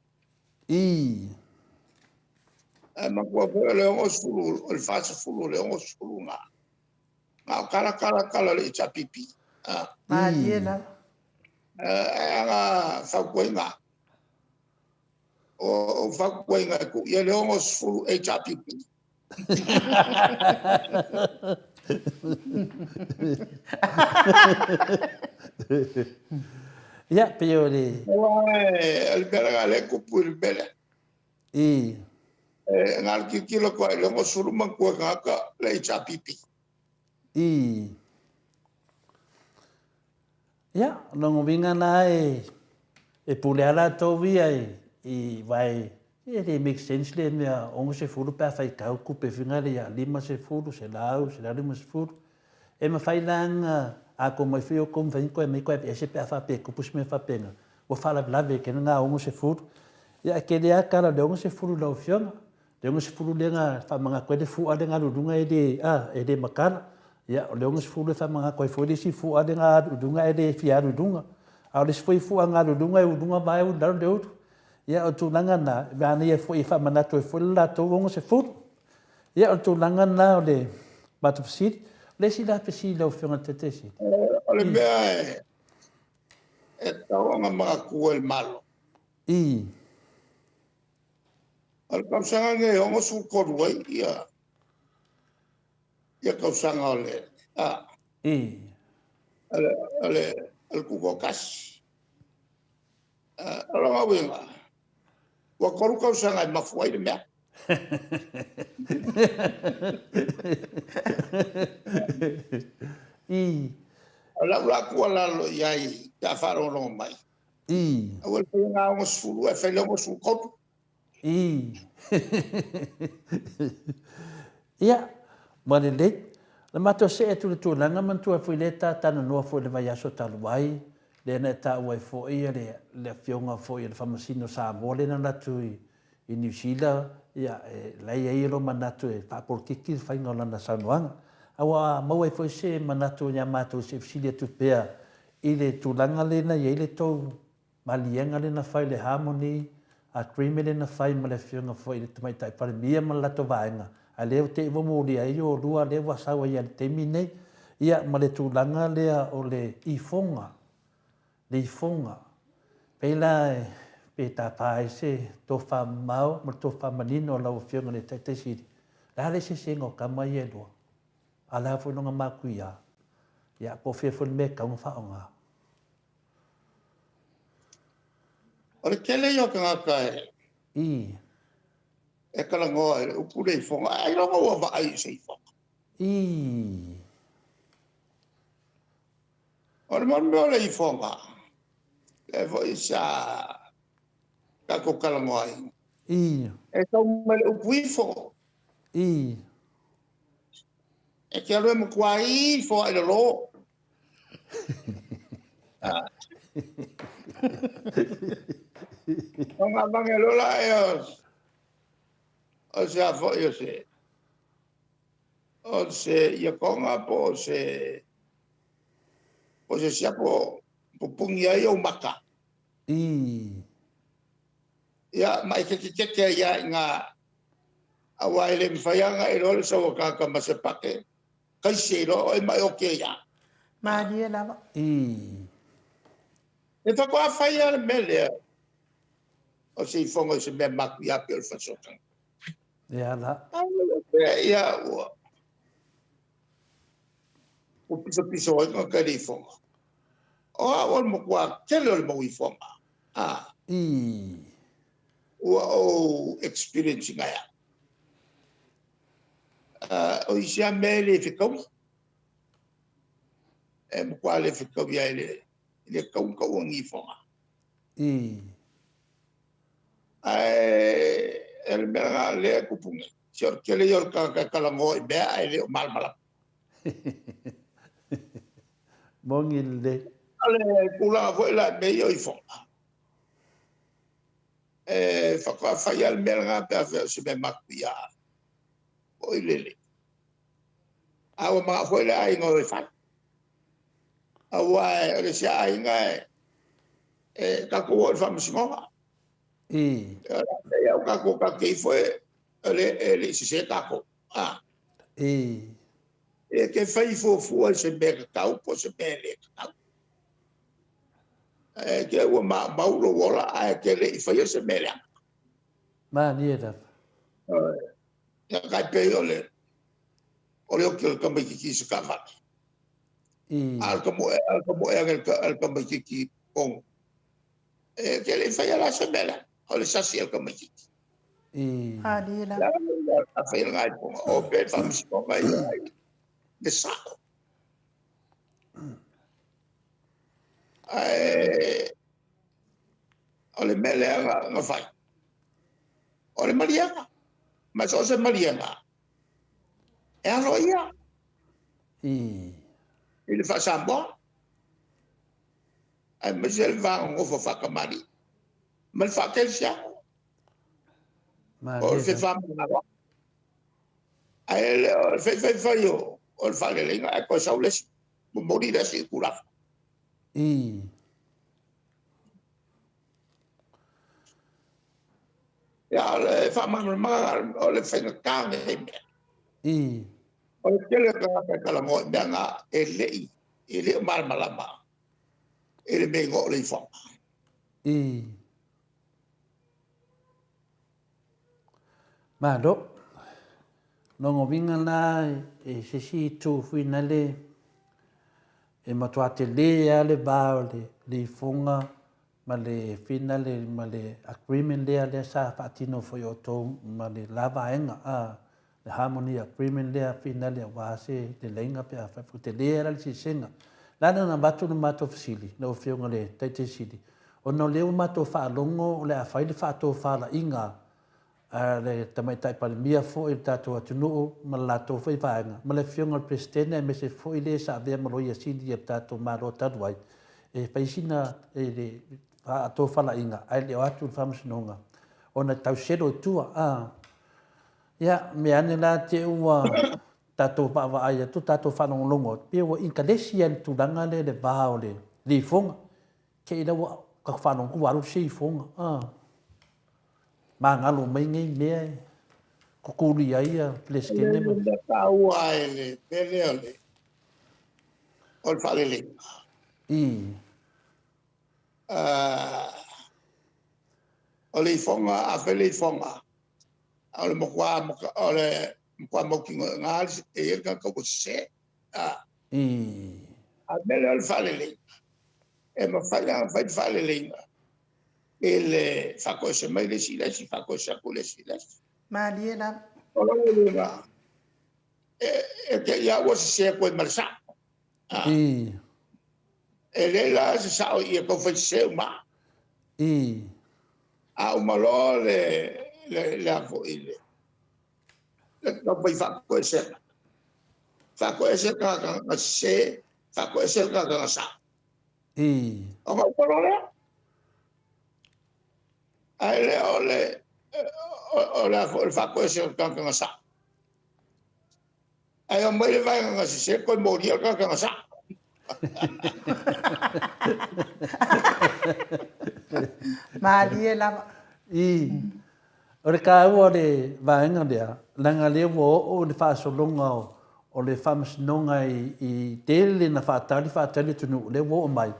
Ma ko vo longos fulu, al fast fulu longos fulu nga. Nga kala le chapipi. Diena. Nga fa ko nga. O fa ko nga ku ya longos fulu e chapipi. Ya peore. Albera le ku pul bele. Ngal ki kilo ko le mo suru man ko ka le chapipi. Ya, no vinga na e puleala to via e vai e make sense le me ongo se fulu pa fai ka ku pe vinga le ya lima se fulu se la lima se fulu e ma fai langa a ko mai fio kom vem ko me ko e se pa fa pe ku pus me fa penga o fala blave ke nga ongo se fulu ya ke le akala de ongo se fulu la ofiona de ongo se fulu le nga fa manga ko de fu ade nga ludunga e de makala ya le ongo se fulu fa manga ko fo de si fu ade nga ludunga e de fia ludunga a le foi fu nga ludunga e ludunga vai o dar de outro ya o tulanga na bana ye foi fa manato e foi la to ongo se fulu ya o tulanga na le batu sit le si la pesi lo fiona tete si Ole mea e taonga mga kuel malo. Al kausanga nge ongo su korwai ya kausanga ole. Al kukokas. Ala nga winga. Wa koru kausanga i mafuai de mea. Ala kuala lo yai ka faro no mai. Awal pe nga ongo sulu e fele ongo su kotu. Ya, mane le la mato se tu langa man tu foi leta tana no foi le vai aso taluai le na ta wai foi le fionga foi le famasino sa mole na tu i New Zealand ya la ia lo manatu e pa por kiki fai ngola na sanuanga awa mau foi se manatu nya mato se filia tu pea ile tu langa le na ile to malianga le na fai le harmony a creamy na fai ma le fionga foi le mai tai pa mia ma la to vainga a leo te vo mo dia io lua le wa sa wa ia te mine ia ma le tu langa le o le ifonga pela pe ta pai se to fa mau ma to fa manino la o fionga le te si la le se singo ka mai e lo ala fo no ma kuia ia po fe fo me ka fa nga Ole kele yo ka e kala ngoa e upure i fonga. Ai rongo wa vai se i fonga. Ole man me ole i fonga. E vo i sa ka ko kala ngoa i. E tau mele upui fonga. E ke alo e mo kua i fonga i lo. Nga bange lola e o se afo i o se ia konga po o se siapo pupungi ai o maka. Ia mai ke ia nga Awa ele mfayanga ilo so ka masepake. Kasi lo e mai oke ya. Malie lava. E fa kwa faya mele. O si fongo se me maku ya pe fa sotan. Ya la. Ya o piso o ka ri fongo. O mo kwa tele mo i fonga. O experience ngaya. O isia mele fikau. E mo kwa le fikau ya ele kau ngi fonga. El mera le kupungi. Sior kele yor ka kalango e bea ele mal malap. Mongil de. Ale kula foi la me yo i fonga. Fa kwa fa ya el mera pe a se me makia. O ilele. Awa ma foi la ai ngoi fa. Awa ele sia ai ngai ka ko fa msinga. Ya ka ko ka ke foi ele se ka ko. Ke fai fo se be ka po se be le. Ke wa ma ulo wala ke le fai se be le. Ma ni da. Ya ka pe ole o que el campo que se cava. Al como el campo que con que le falla la semana. O le sa el campo que. Malie lava. A fai ngai con o pe fam con ngai. De sa. Ole mele nga fai. Ole Mariana. Mas o se Mariana. E ano ia. Ele fa samba. Ai mas ele va ngo fa kamari. Mas fa kel sia. O fe fa na. Ai ele fe yo. O fa le nga ko sa ules. Mo mori da si kula. Ya le fa ma o le fe ka ne. O kele ka la mo danga ele mal malama. Ele me ngo le fa. Ma do. No ngovinga na se si tu fina le matua te le ale ba le fonga ma le fina le agreement le sa fatino fo yo to ma le lava enga the harmony agreement le fina le wa se le lenga pe fa te le ala si senga la na batu no mato fasili no fionga le te sili o no le mato fa longo le fa le fa to fa la inga le tamai tai palmia fo il tato atunu ma la to fa vaanga ma le fionga presidente me se fo ile sa ve ma lo ya sili tato ma lo tadwai e paisina le fa to fa la inga ai le atu famsnonga ona tau sero tua ya me ane la te ua tato pa va ai tu tato fa no longo pe wo incalesian tu danga le va ole li fonga ke ina wa ka fa no ku waru si fonga ma ngalo mai ngai me ko kuli ai pleskene ma Ta ua ele pele ole. O fa le. Ole fonga a fele fonga. Ole mo kwa mo kingo ngal e ka ko se. A mele ole fa le. E ma fa le. Ele fa ko se mai le sila si fa ko sa ko le sila. Malie lava. Ola le na. Que ya was se ko marsa. Ele la se sa o ia ko fa se ma. A o malo le fo ile. Le no pai fa ko se. Fa ko se ka se, fa ko se ka sa. O ma ko le. Ai ole fa ko se ka sa. Ai o mai vai nga se ko mo ri ka sa. Malie lava. O le ka ua le vaenga lea, langa lea o le whaasolonga o le whamasnonga i tele na whaatali tunu le wo o mai.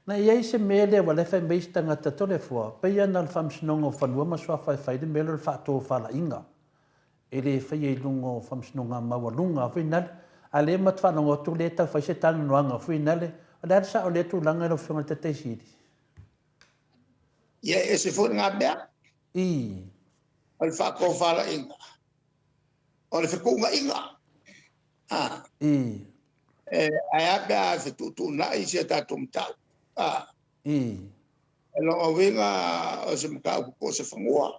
Na iei se mea lea wa le whai meistanga tatole fua, peia na le whamasnonga o whanua masua whai mele le whaato whala inga. E le whai e lungo whamasnonga maua lunga, whi nale, a le matwhanonga tu le tau whai se tanu noanga, whi nale, a le arsa o le tu langa e lo whionga te teisiri. Ia e se fo ngā mea, I. o le whako whala inga. O le whikunga inga. I. Ai apea e whitutu na i se tātou mtau. I. E longa winga o se mkau ko se whangua.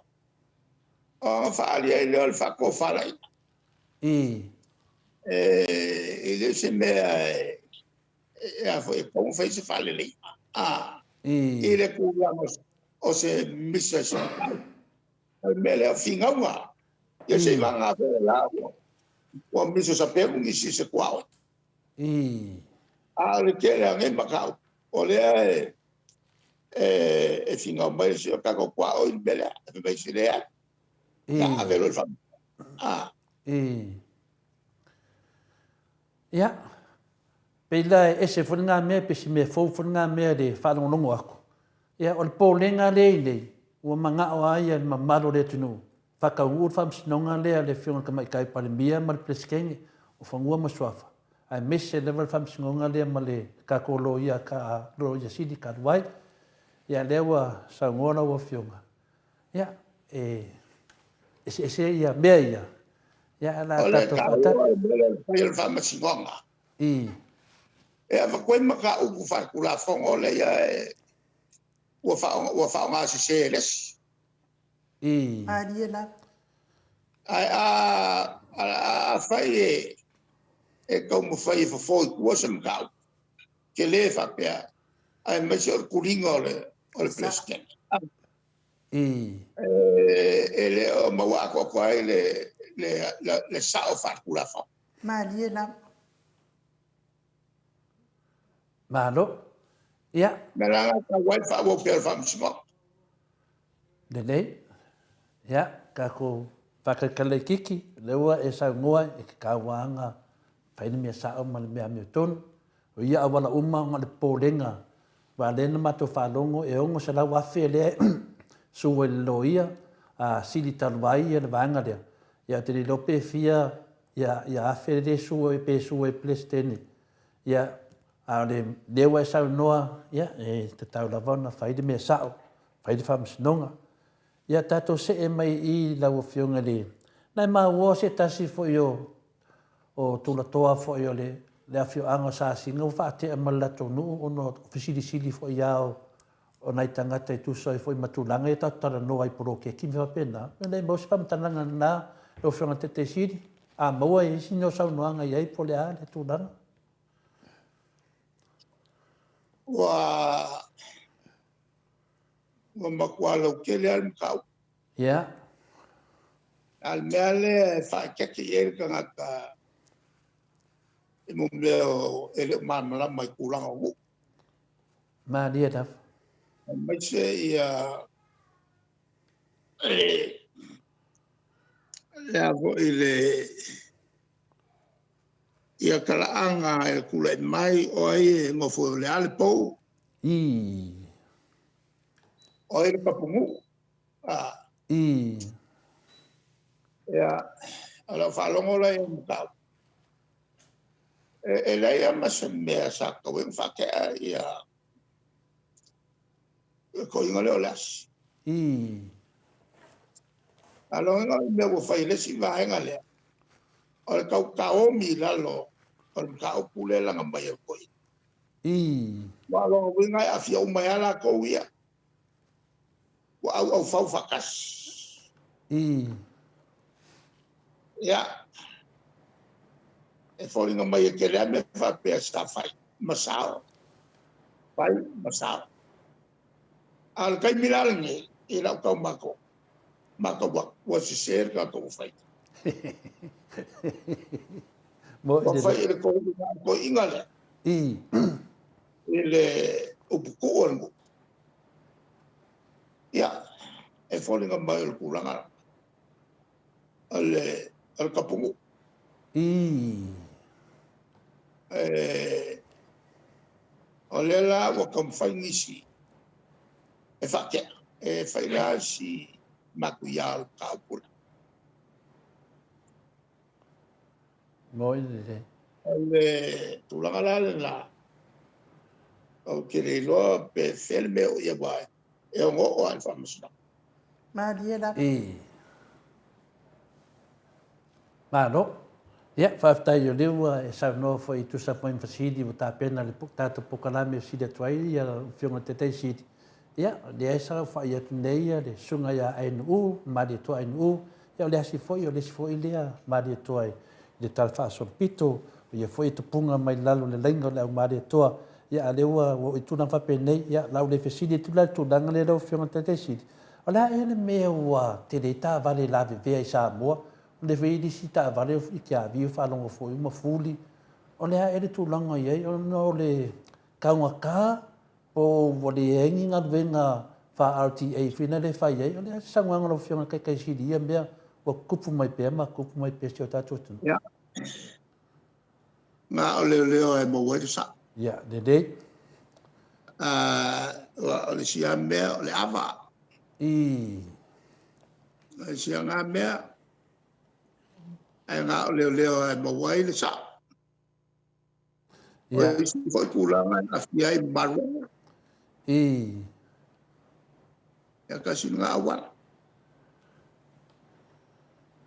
O whaali e leo le whako whala inga. I. I le se mea e a fo e kongu whai se whale li. I le kūranga o se misa se mkau. Me leo whingaunga. Ia se manga whare la ua. Ua miso sa peru ngisi se kuao. A le kere a ngai makau. O lea e whingau mai se o kako kuao i melea. E mai se lea. Ia a vero i whamu. Ia. Peila e se whanunga mea, pe se mea fau whanunga mea le whanongonongo ako. Ia o le pōlenga lei nei. Ua manga o aia le mamaro le tunu. Whakaungu whamsinonga lea le whionga kamai kai pale mia ma le pleskenge o whangua masuafa. Ai mese level whamsinonga lea ma le kakolo ia ka ro ia sidi ka ruai. Ia lewa sa ngora ua whionga. Ia se ia mea ia. Ia la tato whata. O le whamasingonga. E a koe maka upu whakula whongo le ia ua whaonga se lesi. Maria la. Ai a whai e kau mo whai whafoi kua se mkau. Ke le whapea. Ai mai se o kuringa o le plesken. E le o maua ako koe le sao whakula whongo. Maria la. Malo. Ia. Meranga ka wai whawo pēr whamsingonga. Lelei. Ia, kako whakakale kiki, leua e sa ngoa e ka wanga whaini mea sao ma le mea mea tonu. O ia awala uma nga le pōlenga, wa lena mato whalongo e ongo sa lau awhi lea suwa le loia, a sili taluai e le vanga lea. Ia te li lope fia, ia awhi lea suwa e pe suwa e plestene. Ia, a le leua e sao noa, ia, e te tau lavona whaini mea sao, whaini whamsinonga. Ia tato se e mai I lau whionga le. Nai maa ua se tasi fo i o tula toa fo i o le a whio anga sa singa u whaate a malato nuu o no fisiri fo i au o nai tangata I tusa I fo I matulanga I tatara noa I poro ke kimi whapena. Nai mau se pamtananga na lo whionga te siri. A maua I sino sau noanga I ai po le a le tūlanga. Wa makualo ke le al mkau. Ia. Al mea le whaakeke e ka ngata e mo meo e le mamala mai kuranga ngu. Maa lia taf. Mai se ia le avo I le ia kalaanga e kula mai o ai e ngofo le ale pou. O ele papungu. Ia, ala whalongo lai e mkau. E lai ama se mea sa kaweng whakea ia ko inga leo las. Alo inga mea wo whailesi vahenga lea. O le kau kaomi lalo, o le mkau pule langa mai e koi. Walo winga a fia umayala kou ia. Wa au fau fakas. Ya. E falling mai e kere me fa pe sta fai. Masao. Fai masao. Al kai milalngi I la kau mako. Mako wa se ser ka to fai. Mo fai e ko ingale. Ele upuku ongo. Ya, e falling mai o kulanga. ale kapungu ole la wa kam faingisi e fakia e faila si makuyal kapula mo ile ale tulangala la o kere lo pe felme o ya ba e ngo o alfa musna Malia la. Mano, ia whaftai o lewa e sa no fo i tusa poin fasidi o tā pena le tātou pokalame o sida tuai ia whionga te tei sidi. Ia, le aisa whai atu nei le sunga ia ainu u, mari atua ainu u, ia le asi foi o le si foi lea mari atua le tal whaasorpito, ia foi i tupunga mai lalo le lenga le au mari atua, ia lewa o i tuna whapenei, ia lau le fasidi tu la tunanga le rau whionga te tei sidi. O la e le mea ua te le tā vale la vivea i Samoa, le vei si ta vale o ki a vi fa longo foi uma fuli o le e tu langa ye o no le kaunga ka o vole engi nga venga fa RTA fina le fa ye o le sangwa ngo fiona kai si dia me o kupu mai pe ma kupu mai pe si o ta tu ya ma ole e mo wa sa ya de ole si me ole ava le si nga me ai nga ole e mo wa le sa ya foi pulanga a fiai maru ya kasi nga awan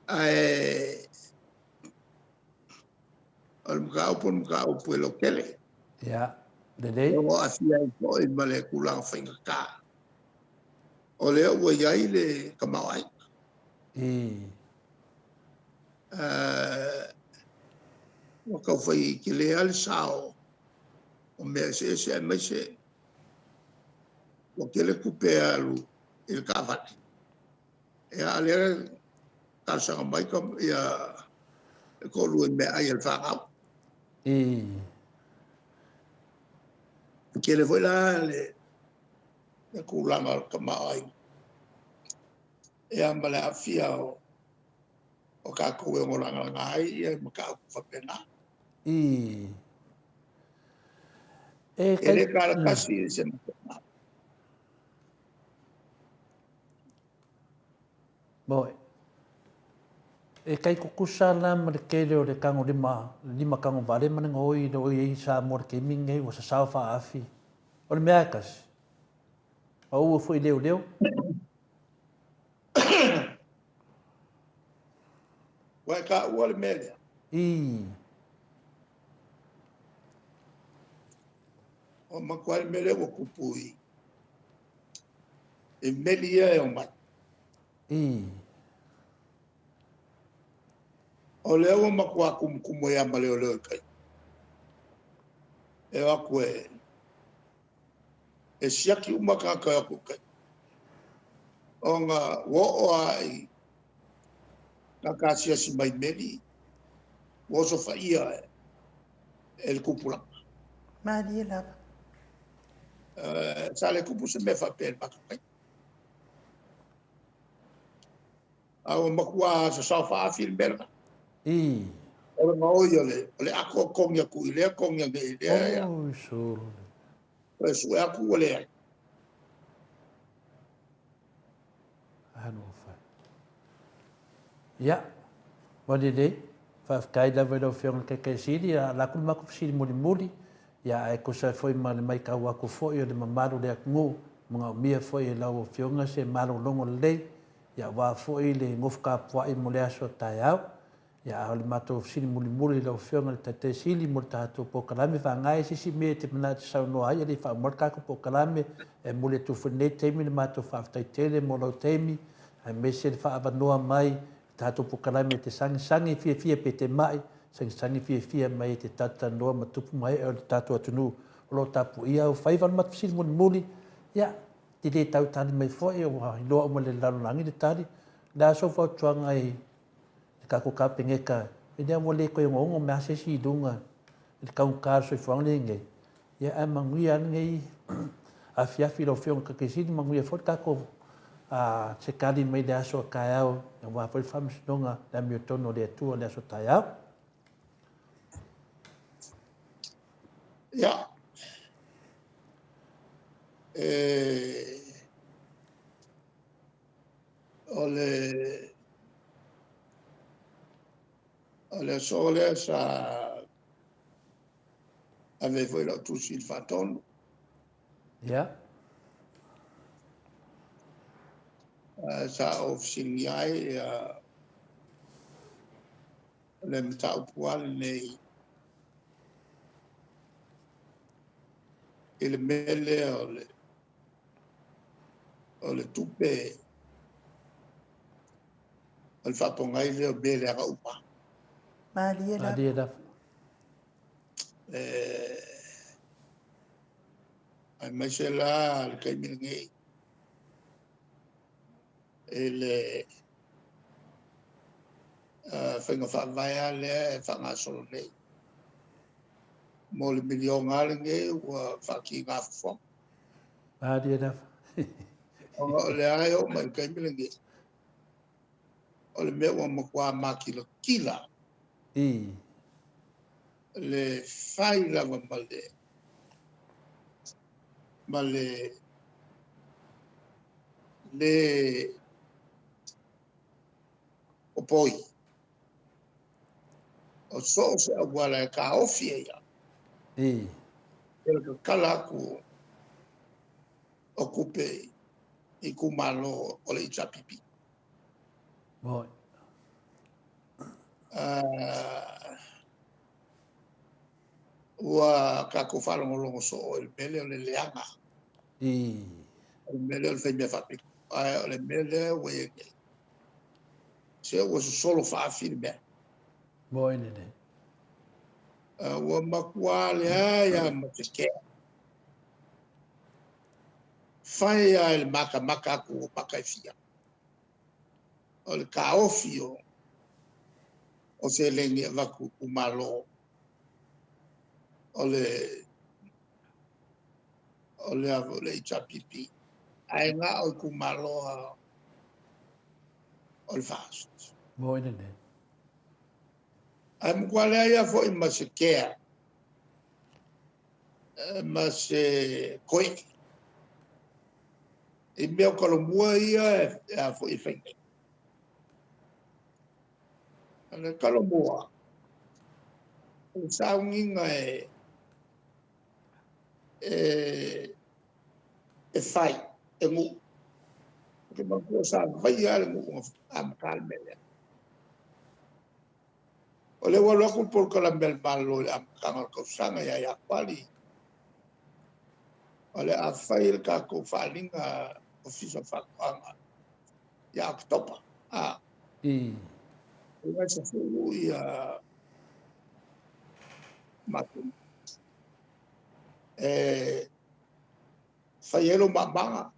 ai al mga upo lo kele ya de o a fiai foi male kulang finga ka ole o yai le kamawai o ka foi ki le al sao o me se me se o que le cupe alu il cavani e ale ka sa mai kom ya ko lu me ai el fa que le foi la le kulang al kamai e ambale afia o ka ko e ngolanga ngai e maka fa pena ele kala kasi se Boy. E kai kukusa la ma le kele o le kango lima kango vale ma nga oi no i sa mor ke minge o sa saufa afi. O le meakas. O ua foi leo. Wa ka ua le melia. O ma kwa le melia o kupui. E melia e o mai. O leo ma kwa kumkumo ya ma leo kai. E wa kwe. E siaki uma ka aku kai. O nga wo o ai. Na kasia si mai meli. Wo so fa ia el kupula. Malia la. Sale kupu se me fa pel pa kai. Au makua sa fa fil berga. Ora mau le ako kong ya ku ile kong ya ile ya. Oh, so. Pues o aku le. Ano fa. Ya. Wadi dei. Fa kai da velo fiong ke sidi la ku maku sidi muli. Ya e ko sa foi mal mai ka wa ku foi le mamaru le ngo mga mia foi la o fionga se malo longo le. Ya wa foi le ngofka po i mole aso taiau. Ya ole mato sini muli la ofionga le te sili mo tato po kalame fa ngai si me te mana te sau no ai le fa morka ko po kalame e mole tu fune temi le mato fa tai tele mo lo temi ai me se fa ava noa mai tato po kalame te sangi fia pe te mai sangi fia mai te tata noa matupu mai o tato atunu lo tapu ia o fai van mat sini muli ya te le tau tani mai fo e o lo mo le langi le tari da so fo tuanga ai ka ko ka pengeka e dia mole ko ngo me ase si dunga e ka un car so fo nge ya a mangui an nge a fia filo fio ka ke si mangui fo ka ko se kali mai le aso ka au e wa foi fams longa la mi tono le tu le aso tai au ya ole sole sa ave foi la tu sil faton ya sa ofsiliai le mtau pual nei il mele ole tupe al fa pongai le bele a upa Malia la. adi da ai mesela al kai mingi ele whenga whaavaya le whanga solo nei. Mo le milionga nge ua whaki ngā whawha. adi da O le ai o mai kai milengi. O le mea ua makua makila kila. Le whai lava ma le o poi. O so se a wala e ka ofia ia. Ele ka kala ku o kupe i kumalo o le itapipi. Moi. Ua ka ko whalongolongo so o le mele o le leanga. O le mele o le whaimea whapi. O le mele o e ngei. Se o so solo whaafiri mea. Moi nene. Ua makua le aia ma te kea. Whai a le maka aku o pakai fia. O le ka ofio o se lengi waku umalo o le avo le itapipi. Ai ngā o kumalo o le fast. Moi nene. Ai mkua le aia fo i ma se kea. Ma se koe. I mea kalomua ia e a fo i whaine. Ane kalomua. O saunginga e whai, e ngu. Ke makua sa vai ale ngu am kalmele. O le walo aku por kalamel malo am kangal kausanga ya kwali. O le a whai le kako whalinga ofisa whakuanga. Ya aktopa. Ia sa fulu ia matu. Whaielo mamanga.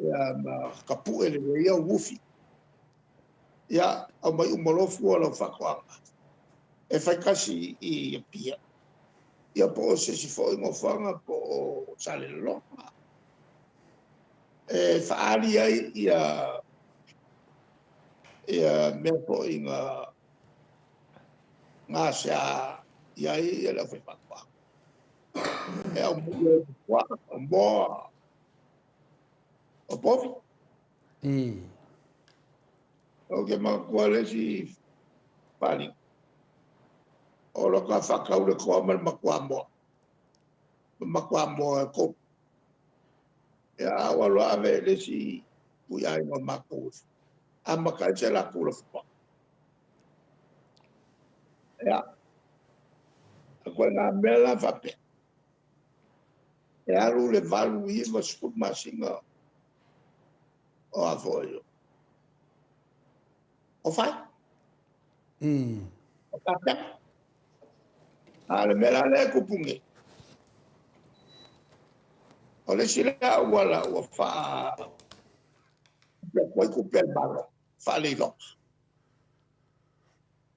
Ia ma kapu ele ia wufi. Ia au mai umalofu ala whakuanga. E whaikasi i pia. Ia po se si fo ingo whanga po sale longa. Whaari ai ia mea po inga ngā sea ia la whai whakua. E au mua wha, o moa, o povi. O ke makua le si whani. O loka whakau le koa man makua moa. Makua moa e kopu. E awa loa ave le si pui ai ma makua. A makai se la kula whapa. Ea. A koe ngā mela whape. E aru le valu i ma skup masinga o a foio. O whai? O kapea? A le mela le kupungi. O le sila wala ua wha koe kupe balo. Wha le lo.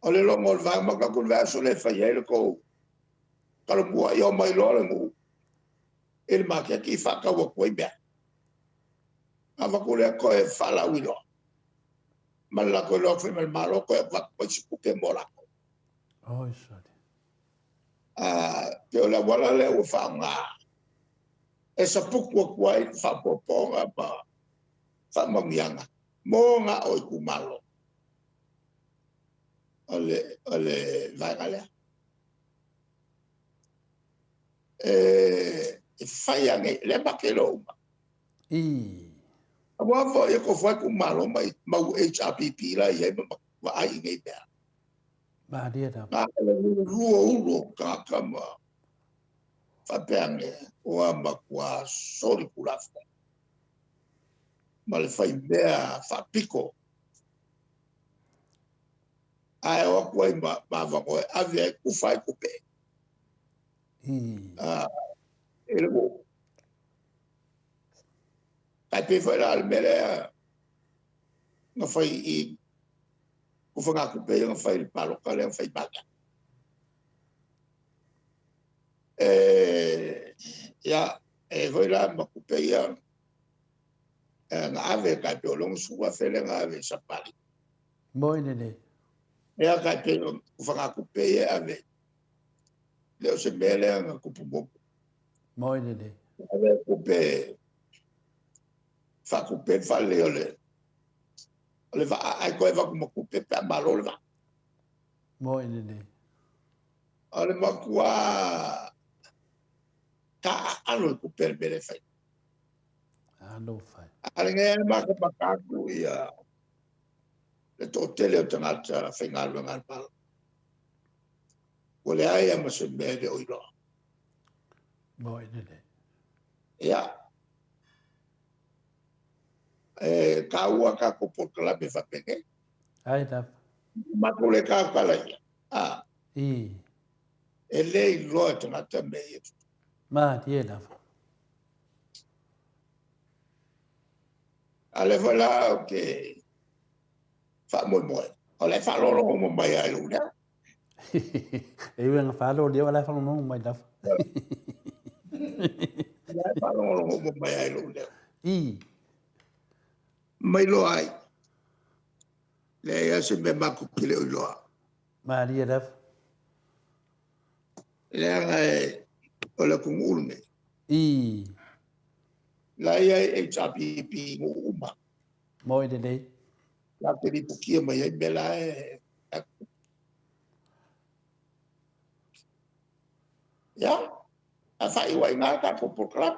O le longo le vanga maka kun vea so le whaiele ko kalumua i o mai lo le ngu. Ele makia ki whaka wa koe mea. ava ko le ko e fala wilo mala ko lo fe malo ko va ko siku ke mola Oi, sorry. pe la wala le o fa nga e sa puku ko ai fa poponga ba fa mamianga mo nga o ku malo ale vai gale fai ange le bakelo Aba fo e ko fa ku malo mai mau HRPP la ye ma ai ngai be Ba dia da. na le ruo ka kama fa peange o amba kwa sori kulafa mal fai bea fa pico ai o ko ba va ko ave ku fai ku pe ele go ai pe foi al mele no foi i ku fa ku pe no foi palo ka le foi baga ya foi la ma ku pe ya na ave ka pe long su wa fele na ave sa pali Moi ne. ya ka pe ku fa ku pe ya ave le se mele na ku pu Moi ne. ave ku pe fa ku pe fa le ole va ai ko va ku pe pa malo le va Moi ne. ole ma kwa ta alo ku pe bele fa Alo fai. ale nge ma ka pa ku ya le to tele o tanga fa ngalo ngal pa ole ai ma se mele o ilo Moi ne. ya ka ua ka ko por kala be fa penge Ai da. ma ko le ka kala ya ele lo tanga ta me Ma dia da. ale vola que fa mo mo ole fa lo mo mai ai lu ya E wen fa lo dia wala fa no mai da. ale fa lo mo mai ai lu ya I. mai lo ai le ya se me ma ku kile lo Ma dia da. le ai ole ku ulme I. la ya HRPP mo uma Moi ne. la te di pukia mai ai bela ya a fa i wai nga ka ko por kala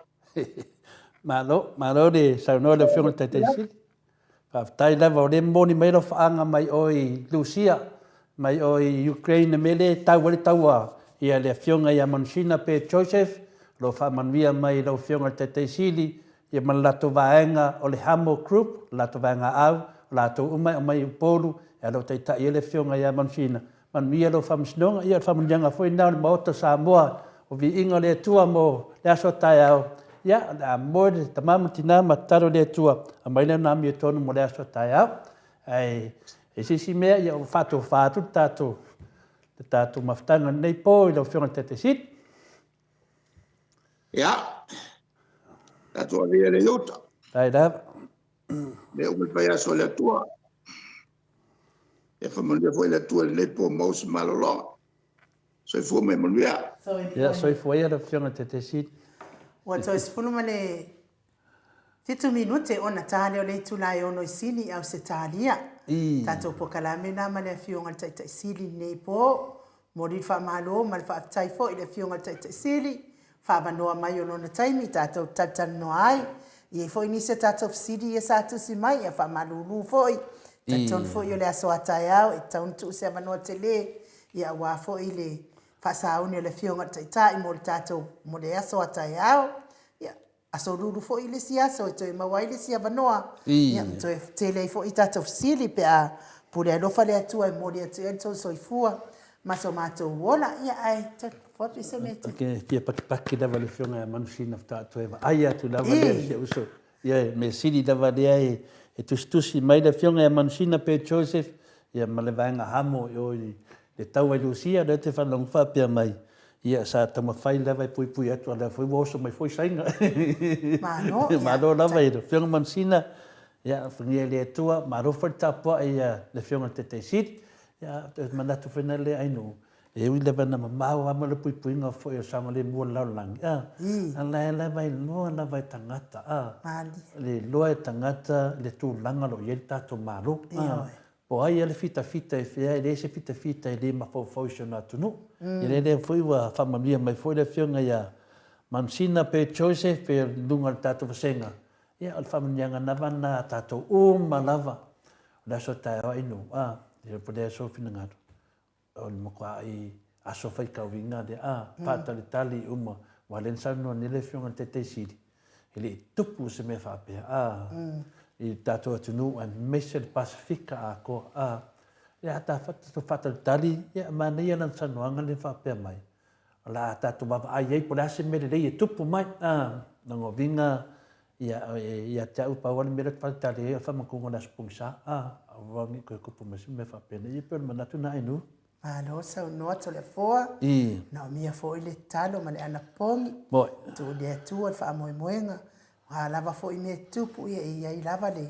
Malo de sa no le fiong te si. Pa tai la vo de moni mai lo faanga mai oi Lucia mai oi Ukraine mele tau wale taua ia le fiong ia Monsina pe Joseph lo fa manvia mai lo fiong te sili ia man lato vaenga o le Hamo Group lato vaenga au lato umai mai polu ia lo te ta ia le fiong ia Monsina man via lo fa msnonga ia fa mjanga foi na mo to Samoa o vi inga le tua mo le aso tai au ya da mod tamam tina mataro le tua a mai le na mi tonu mo le aso tai au ai e si me ia o fatu tato maftanga nei po i lo fiona te sit ya la to le yuta ai da le o pa ya so le tua e fa mo le foi le tua le po mo se malolo so fu me mo ya ya so foi lo fiona te sit Wato isipulu male titu minute ona tale o le tula e ono isili au se talia. Tato po kalame na male fionga taita isili nei po. Mori fa malo mal fa taifo ile fionga taita isili. Fa vanoa mai ono na taimi tato tatan no ai. Ie foi ni se tato fsidi e satu si mai e fa malulu foi. Taton foi yo le aso atayao e tauntu se vanoa tele. Ia wafo ile fasauni le fionga taita i mo tato mo le aso atayao ya aso ruru fo ile sia so to ma waile sia vanoa ya to tele fo itato sili pe a pure lo fale atu ai mo le atu so ifua maso mato wala ya ai fo se mete ke pia pak da vale fionga manusina tato eva ai atu da vale se uso ya me sili da vale ai e tustusi mai da fionga manusina pe Joseph ya malevanga hamo yo le tau ai Lucia de te whanong whapea mai. ia sa tama fai lava pui atu ala foi woso mai foi sainga Malo, malo lava i fianga mansina ia fingia le tua maro foi tapa ia le fianga te sit ia manatu fena le ainu e ui lava na mamau ama le pui nga foi o sama le mua laulang ala lava i loa lava i tangata Mali. le loa i tangata le tūlanga lo i tato maro po ai ale fita e fea le se fita e le mafau so na tunu i le foi wa famamia mai foi le fionga ia mansina pe Joseph pe lunga tato vasenga ia al famamia na vana tato malava la so ta inu le pode so finangado o le makwa i aso fai kauinga de pata le tali uma walen sano ni le fionga te sidi ele tupu se me fa pe i tato tunu an mesel pasifika ko ia ta fata tali ia mana ia nan sanoanga le fa pe mai la tato baba ai po la se me le tupu mai nango vinga ia ta upa wala me le fata tali fa makunga na spungsa wangi ko ko me fa pe ni pe manatu na inu Malo sa no to le foa. Na mia fo ile talo male ana pongi. Boy. Tu le tu al fa moi moenga. Lava fo me tupu ia i lava le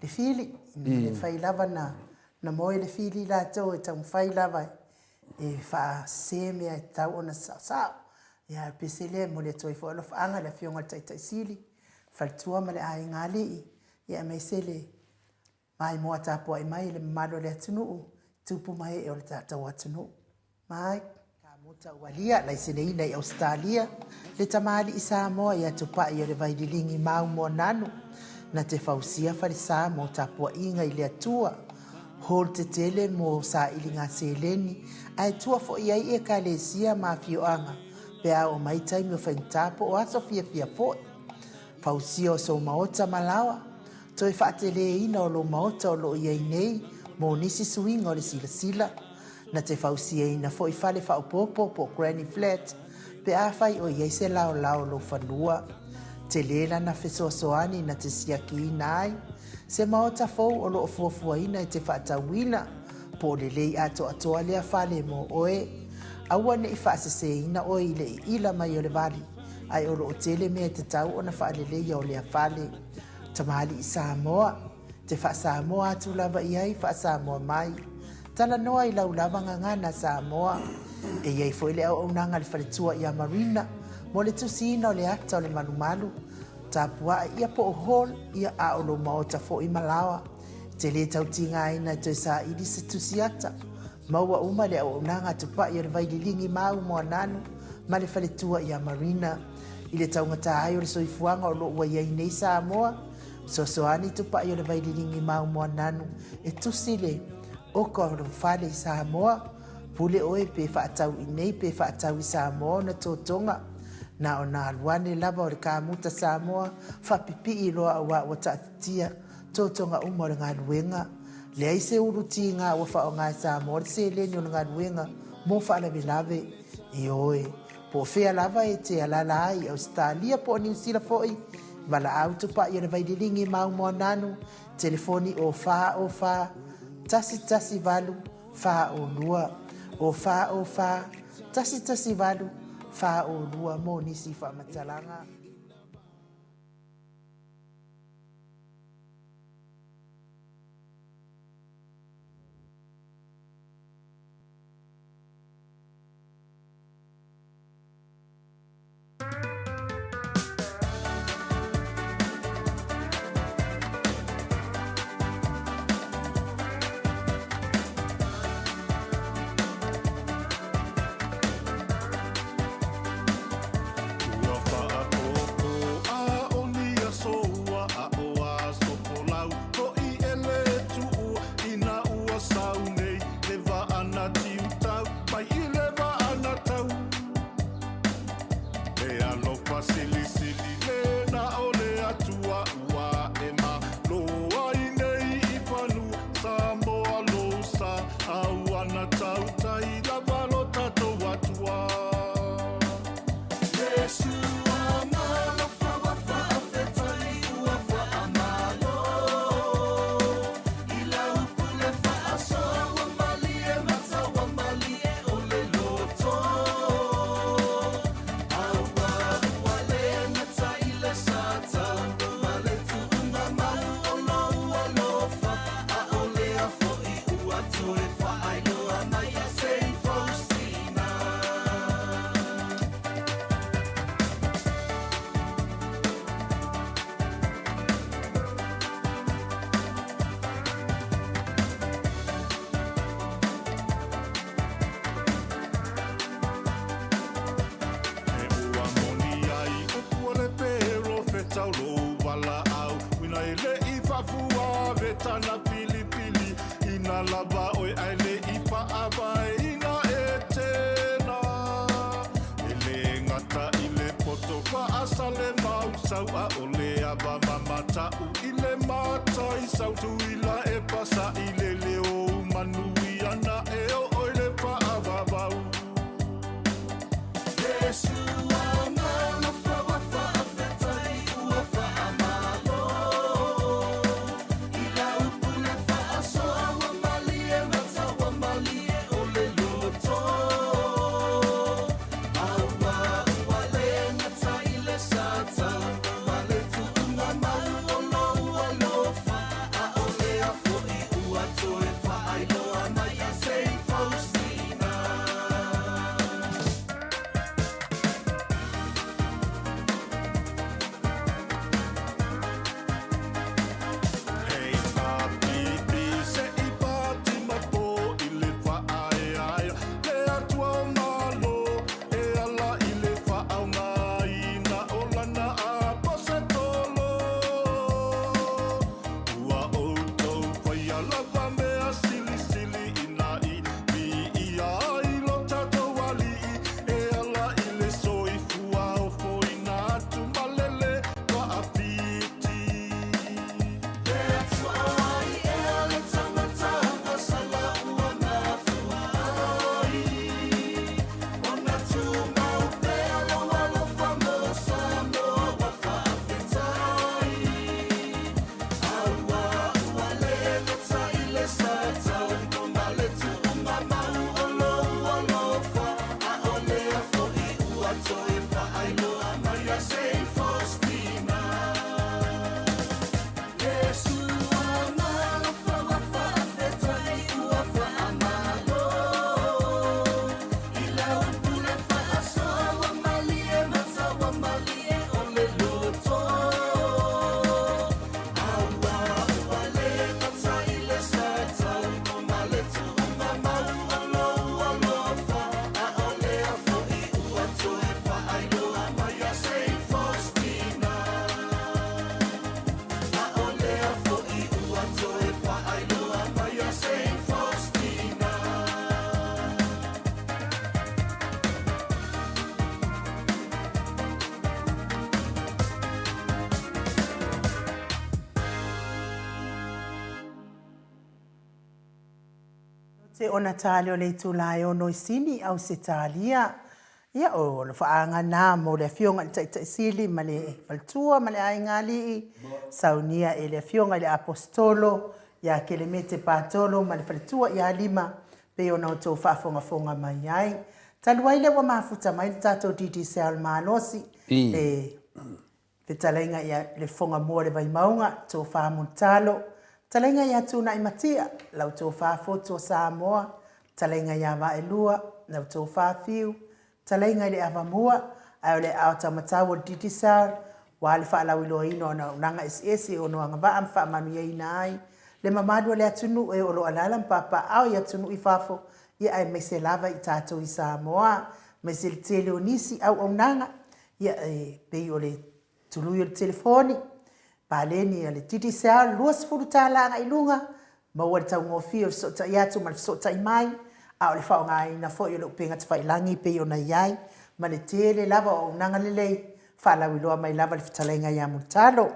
fili. Le fai lava na moi le fili la to e tau fai lava e fa seme e tau ona sa. Ia pesele mo le toi fo lo anga le fionga tai sili. Fal tua male ai ngali ia mai sele. Mai mo ata po ai mai le malo le tunu. Tupu mai e o le tātou atunu. Mai, ka muta walia, lai senei nei Australia, le tamali i Samoa i atupa i o le vaidilingi mau mo nanu, na te fausia farisa mo tapua inga i le atua, hol te tele mo sa ilinga seleni, ai tua fo iai e ka le sia ma fioanga, pe a o mai taimi o whaintapo o aso fia fo. Fausia o so maota malawa, toi whaatele ina o lo maota o lo iai nei, mo nisi swing o le sila na te fausia ina fo i fale fa popo po Granny Flat pe a fai o iei se lao lo fanua te lela na fesoasoani na te siaki nai se maota fou o lo fuafuaina i te whaatawina po le lei ato atoa lea fale mo oe aua ne i whaaseseina o i le ila mai o le vali ai o lo o tele mea te tau o na whaalelei o lea fale tamali i Samoa te wha Samoa atu lava iai wha Samoa mai. Tala noa i lau lava ngangana Samoa. E iai fo ile au nanga le whaletua i a Marina. Mo le tusina o le ata o le manumalu. Tapua ia po o hol ia a o lo maota fo i malawa. Te le tau tinga ina te sa ili se tusiata. Maua uma le au nanga tupa i o le vaidilingi mau mo nanu. Ma le whaletua i a Marina. I le tau ngata ai o le soifuanga o lo ua iai nei Samoa. Sosoani tupa i o le vaidilingi mau moa nanu e tusile o ko fale i Samoa pule oe pe whaatau i nei pe whaatau i Samoa na tōtonga na o nā aluane lava o le kāmuta Samoa whapipi i loa awa o tatia tōtonga uma o le ngā luenga le aise uruti ngā ua wha o ngā Samoa le se leni o le ngā luenga mo whaalawe lave i oe po whea lava e te alala ai Australia po New Zealand foi Vala auto pa i le vaidilingi mau mo nanu, telefoni o fa, tasi valu, fa o lua, o fa, tasi valu, fa o lua, mo nisi fa matalanga. ana pili pili ina lava oi aile ipa abai ina etena ele ngata ile poto pa asale mau sau a ole aba mamata u ile mata I sau tu ila e pasa ile leo manui ana e o oile pa ababau Yeshua mana fa wa fa afetai ua fa amalo ila upuna fa aso awa malie mata wa malie ole loto awa wale ngata ile sata wale tu unga malu ono ua lofa a ole a foi ua toe fa ailo amaya sei Faustina Hey, papi, se ipati mapo ile fa ai ai le atua malo e ala ile fa au mai na olana a pose tolo ua outou fai ala va mea sili sili ina I mi ia I lo tatou ali e ala ile soi fua o foi na tu malele wa apiti That's why ele tangata sala ua na fuai ona tu mau pelo walo famosa no wa fa afetai aua ua le ngata ile sata no male tu uma mau olo ua lofa a ole a foi ua toe fa ailo amaya sei Faustina Yeshua mana fa wa fa afetai ua fa amalo ila upuna fa aso wa malie mata wa malie ole loto aua ua le ngata ile sata no male tu uma mau olo ua lofa a ole a foi ua toe fa ailo amaya sei Faustina a ole a foi ua toe fa ailo amaya sei Faustina Te ona tale o le tūlai o noi sini au se talia. Ia o le whaanga nā mo le fionga i tai sili ma le faltua ma le aingali saunia e le fionga i le apostolo ia ke le mete pātolo ma le faltua ia lima pe ona o tō whaafonga mai ai. Taluai le wa mafuta mai le tātou didi se almanosi e te talainga ia le fonga mua le vai maunga tō whaamuntalo. Talainga ia tūna I matia, lau tō whaafoto Samoa, talainga ia wa elua, lau tō whaafiu, talainga le awa mua, ai o le ao tamatau o Didisar, wa le whaalau ilo ino na unanga SS o no anga wa am whaamanu ina ai, le mamadua le atunu e o lo alala mpapa au i atunu I whafo, ia ai me se lava I tātou I Samoa, me se le tele o nisi au o nanga, ia pei o le tului o le telefoni, Paleni ale titi sea luas furu tala ilunga ma wa tau ngofi o so ta yatu ma so ta mai a le fa nga ina fo yo penga tfa ilangi pe yo na yai ma le tele lava o nanga lele fa la wilo mai lava le fitalenga ya mutalo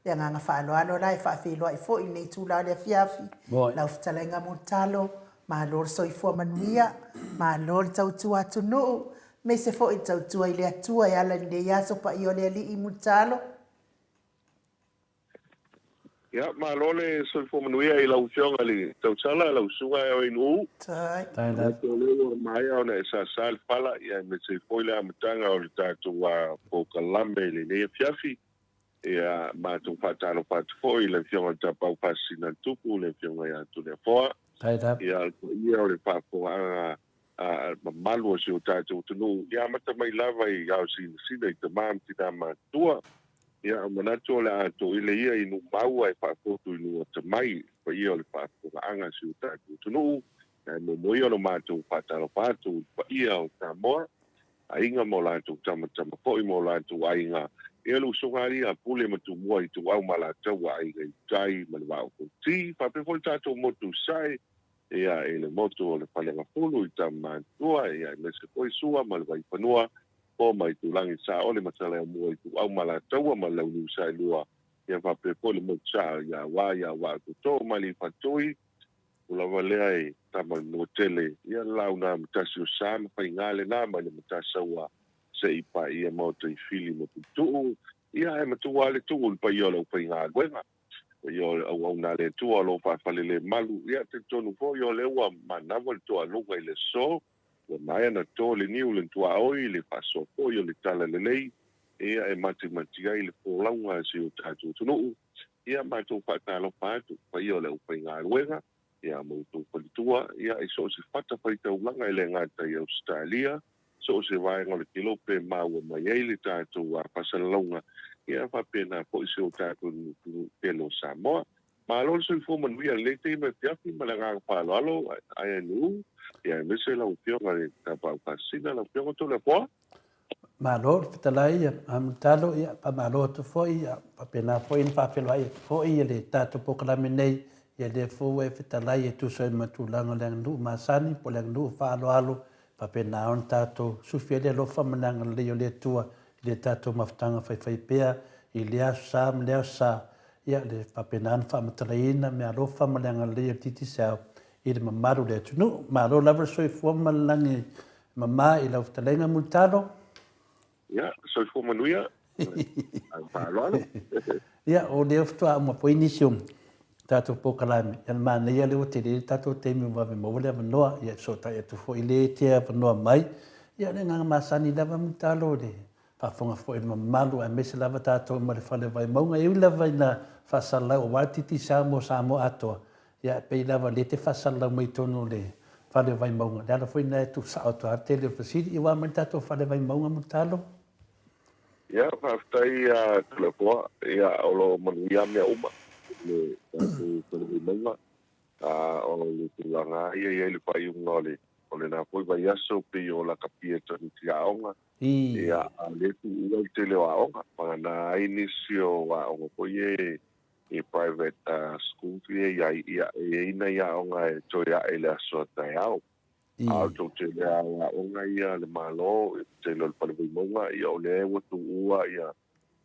le nga fa lo alo lai fa fi lo I fo I nei tu la le fiafi la fitalenga mutalo ma lor so I fo manuia ma lor tau tu atu no me se fo I tau tu ile atua ya la le ya so pa yo le li I mutalo Ya, ma lole so fo manuia I lau fionga li tau tala lau sunga o inu. tai Na to le mai o na sa sal pala ya me se foi la matanga o tatu wa po kalambe le fiafi. Ya ma tu fatalo pat foi le fionga ta pau pasina tupu le fionga ya tu le foa. Ya ia o le papo a malu o se o tatu tunu. Ya mata mai lava I au sina I te mam tina matua. Ia manatu la to ile ia I nu mau ai pa ko tu nu te mai pa ia le pa ko anga si uta tu nu no moi o ma tu pa ta pa tu pa ia o ta mo ainga mo la tu tama tama po I mo la tu ainga ia lu songari a pule matu mua I tu au mala tau ai gai tai ma le wao ko ti pa pe fo tato motu sai ia le moto o le palenga fulu I tamantua ia me se koi sua ma le vai panua o mai tu langi sa o le matala mua I tu au mala tau ma le ulu sai lua ia pa pe fo le motu sa ia wa tu to ma li fatui ula valea tama no tele ia launa mtasi sa ma ngale na ma le mtasa wa se pa ia moto I fili mo tu ia matu wale tu pa ia lo pa nga gwenga yo au na le tu lo pa le malu ia te tonu fo yo le wa manava to lo le so le mai na to le niu le tu oi le paso po yo le tala le lei ia matematika I le fo launga se o tatu tunu ia ma to pa lo pa tu pa yo le pa nga gwenga ia mo tu politua ia so se fata pa te ulanga le ngata I Australia so se vai ngol kilo pe mau mai ele tatu a pasalonga ia fa pena po se o tatu pelo Samoa ma lo se fo man via le te me fiafi ma la pa lo ai nu ia me se la opio ma ta pa pasina la opio to le po ma lo fitalai am talo ia pa ma lo to foi pa pena foi in fa pelo ai foi le tatu po kala menei ia le fo e fitalai tu so matulanga le ndu masani po le ndu fa alo pa pena on tato sufia lo fa mananga le tua le tato maftanga fai pea I le sam le sa ia le pa pena fa matraina me lo fa mananga le titi sa I le mamaru le tunu ma lo lava so fo malangi mama I la ftalenga multado ia so fo manuia pa lo ia o le ftua mo po initium tato po kalame yan ma ne le o te tato te mi va mo le no ia so ta tu fo ile te no mai ia le nga masani lava mutalo le pa fonga fo e malu a mese lava tato mo le fale vai mo nga i lava na fa sala o watiti sa mo ato ia pe lava le te fa sala mo tono le fale vai mo nga la fo ina tu sa auto arte le fasili I wa mo tato fale vai mo nga mutalo ia fa stai a telepo ia o lo manuia me uma le le menga o le tulanga ia le pai ngole o le na foi vai aso pe o la kapia tani tiaonga ia a le tu o te le aonga pa na inicio wa o foi private school ia ina ia aonga e to ia ele aso tai au a to te le aonga ia le malo te lo pa le monga ia o le o tu ua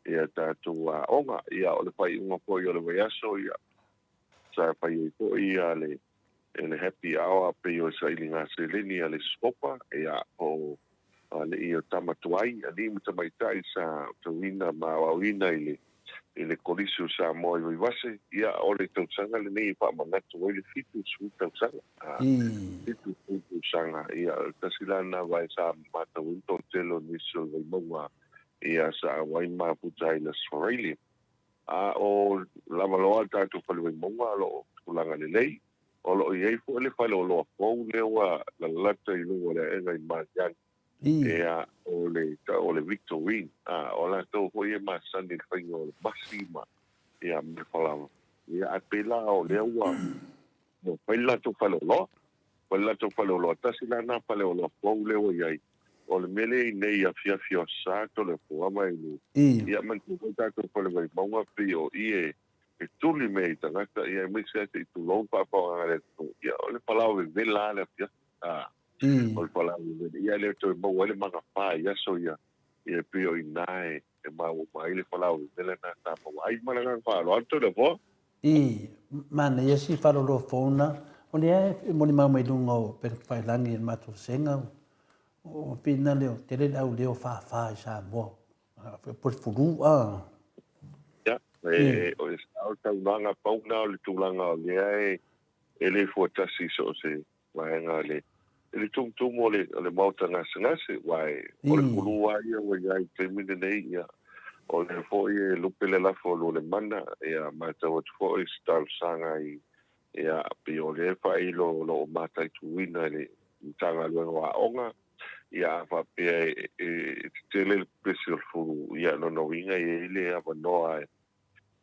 ia tatu aonga ia o le pai unga po ia le vai aso ia sa pai po ia le happy hour pe yo sa ilinga se lini ale skopa ia o le ia tamatuai ali mutamaita sa tawina ma wina ile kolisio sa mo I vase ia o le tausanga le nei pa mangatu o le fitu su tausanga fitu sanga ia tasilana vai sa mata winto telo niso vai monga ia sa wai ma putai la Australia o la maloa tatu pa le monga lo kulanga le lei o lo ia fo le fa lo fo le wa la lata I lo le enga I ma ia o le Victorine o la to ho ia ma sandi faingo basima ia me fala ia apela o le wa mo pela to fa lo tasila na fa lo fo le wa ia o le mele nei a fia sa to le fo mai ni ia man to ta to fa le vai monga pio ie e tuli me tangata ia me se te tu lo pa ngare to ia o le fala o vela le fia o le fala ia le to mo le manga pa ia so ia pio inae e mai le fala o vela na ta mo ai malanga fa lo alto le fo mana ia si falo lo fona o le mo le mai lungo per fai langi ma tu senga o pina leo te le au leo fa sa mo por furu ya o es alta langa pauna le tulanga le ele fo tasi so se vai ngale ele tum le mauta ngase vai o le kulua ia wa ia te mine nei ia o le fo ia lupele la fo le mana ia mata o fo stal sanga ia pe o le fa lo mata tu wina le tanga lo wa onga ia fa pe te le precio fu ia no vinga ile ava noa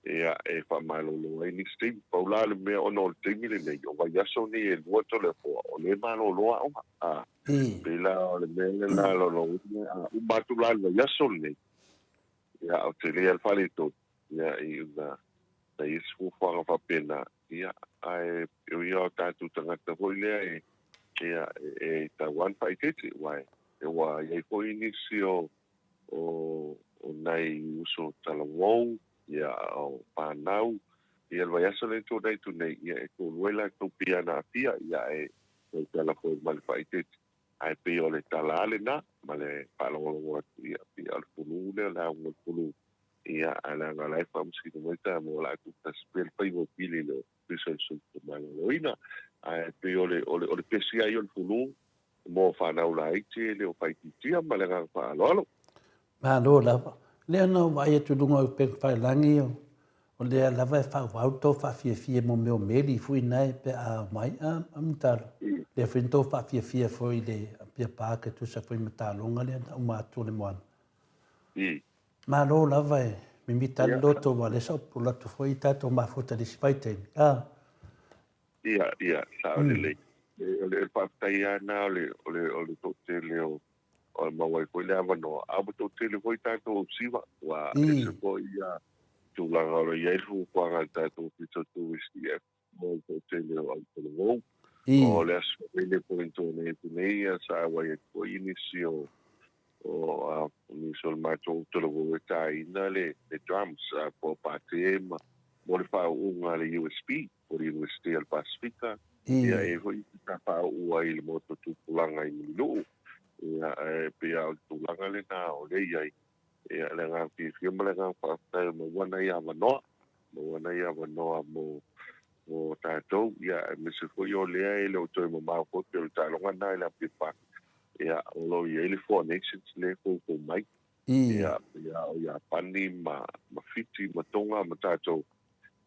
ia fa malo lo ini stim paula le me ono te mile le o va ya so ni el voto le fo o le malo lo pe la le me la lo un batu la ya so le ia o te lea whale tō, ia I una na isu whanga whapena, ia ai ia o tātou tangata hoi lea ia Taiwan whaitete, wai, wā iai hoi nisi o nai uso talawou, ia o pānau, ia lwai asa le tō nei tu nei, ia ko luela tō pia na pia, ia o tala hoi mali whaitete, ai pe o le tala ale na, ma le pālongolongo atu ia pia al pulu le la unga pulu, ia ala nga lai whamsiki mo ita mo la kuta spel pai mo pili le pisa suku malaloina, ai pe o le pesi ai o le pulu, mo whanau la ite le o whaititia ma le nga whaaloalo. Malo lava. Lea na wai atu lunga o pek whai langi o lea lava whauto whawhiawhia mo meo meri fui nai pe a mai a mtalo. Lea whinto whawhiawhia fui le pia pāke tu sa fui matalonga lea na umatu le moana. Malo lava mi mitali loto wa le sopu latu fui tato mafuta le sipaiteni. Ia, sa o le lei. O le papai ana o le tote leo o mawai koe le awanoa. Awa tote le hoi tātou siwa. Wa se koe ia tūlanga o le iaifu kuanga tātou pito tūwisi e mo tote leo au tolo wou. O le aso le pointo ne tunei a sa wai e koe inisi o nisol mātou tolo wou e tā ina le drums po pāte mo le whaunga le USB o le University al Pacifica. Ia e hoi ka whaua I le moto tūpulanga I Minu. Ia pe au tūlanga le nā o le iai. Ia le ngā whiwhia le ngā whaatai ma wana I awanoa. Ma wana I awanoa mo tātou. Ia me se hoi o lea e le o toi ma māu kote o le tālonga nā I le apipa. Ia o lo I le Four Nations le kōko mai. Ia o ia pani ma fiti ma tonga ma tātou.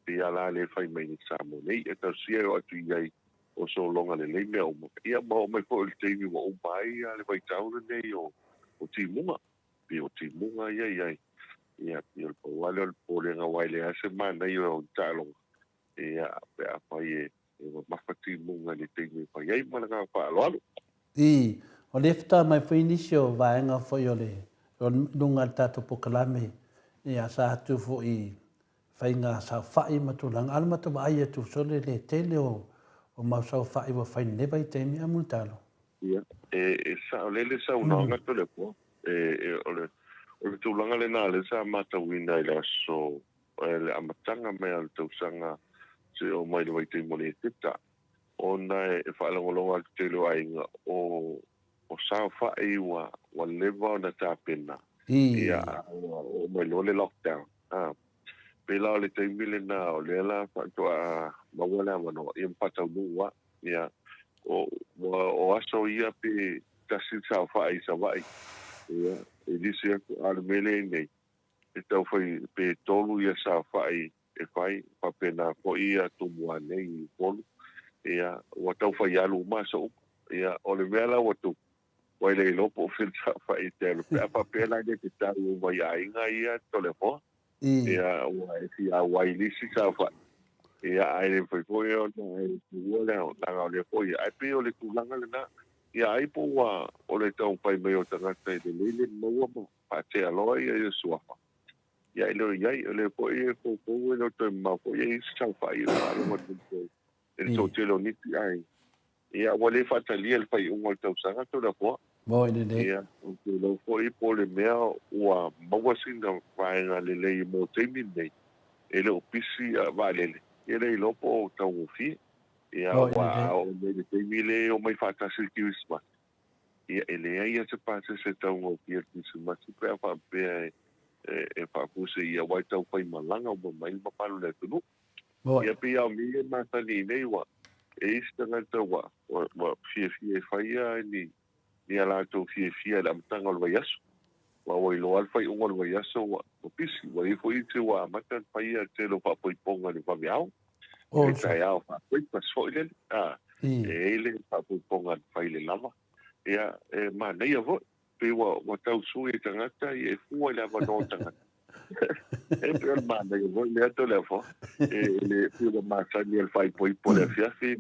Ia la le whai mai ni Samoa nei. E tau sia o atu iai o so longa le leime o ma. Ia ma o mai po le teimi wa o mai a le vai taura nei o timunga. Pi o timunga iai. Ia pi o wale o le pole nga waile ase ma nei o tālonga. Ia pe a whai e mafa timunga le teimi whai ei ma le ngā whaaloalo. O le fta mai whainisi o vaenga whai o le lunga tātou pokalame. Ia sa hatu fwoi whainga sa whai matulanga. Ala matu wa ai atu sole le tele o mausau whai wa whai newa I teimi a multalo. Ia, sa o lele sa unanga to le po. O le tūlanga le nā le sa matawina I le aso le amatanga mea le tausanga se o mai le wai teimo le tita. O na e whaalongolonga te leo ainga o sa whai wa lewa o na tāpena. Ia, o mai le lockdown. Pela o le teimile nā o lela whakatoa mawala wano I mpatau nua. Ia, o aso ia pe tasi sa whai sa wai. Ia, e disi aku ala mele nei. E tau whai pe tolu ia sa whai e whai whapena ko ia tumua nei I polu. Ia, wa tau whai alu masa upa. Ia, o le mea la watu. Wai le lopo o whilta whai te alu. Pea whapena ne te tau wai ainga ia tole hoa. Ia wai si a wai lisi sa whai. Ia ai le whaikoe o na ai tua leo langa o le koe. Ai pe o le tūlanga le nā. Ia ai po wa o le tau pai mai o tangata I le leile maua mo. Pate aloa ia ia suafa. Ia ilo iai o le koe e kōkou e no toi mau koe e isi sa whai. Ia aloma tūko. E le tau telo niti ai. Ia wale whatalia le whai unga tau sanga tō na koa. Ia, o te lau koe po le mea ua mawasina whaenga le lei mo teimi nei. E le opisi a waalele. Ia le ilopo o tau ngofi. Ia wa o le teimi le o mai whatasi kiwisma. Ia ele ia se pase se tau ngofi a kiwisma. Si prea whapea e whapuse ia wai tau pai malanga o mai mapalu le tunu. Ia pia o mi e matani nei wa. E istanga tau wa fie whaia ni ala tau fie la mtanga o lwaiaso. Wa wai lo alfa I unga lwaiaso wa opisi. Wa I fo I te wa matan whaia te lo whapoiponga ni whameao. E tai au whapoi pasfo I lele. E ele whapoiponga ni whaile lava. Ia ma nei avo. Pe wa tau sui tangata I e fua I lava no tangata. E pe al ma nei avo. Le ato le avo. E le pula masani al whaipoi po le fiafi.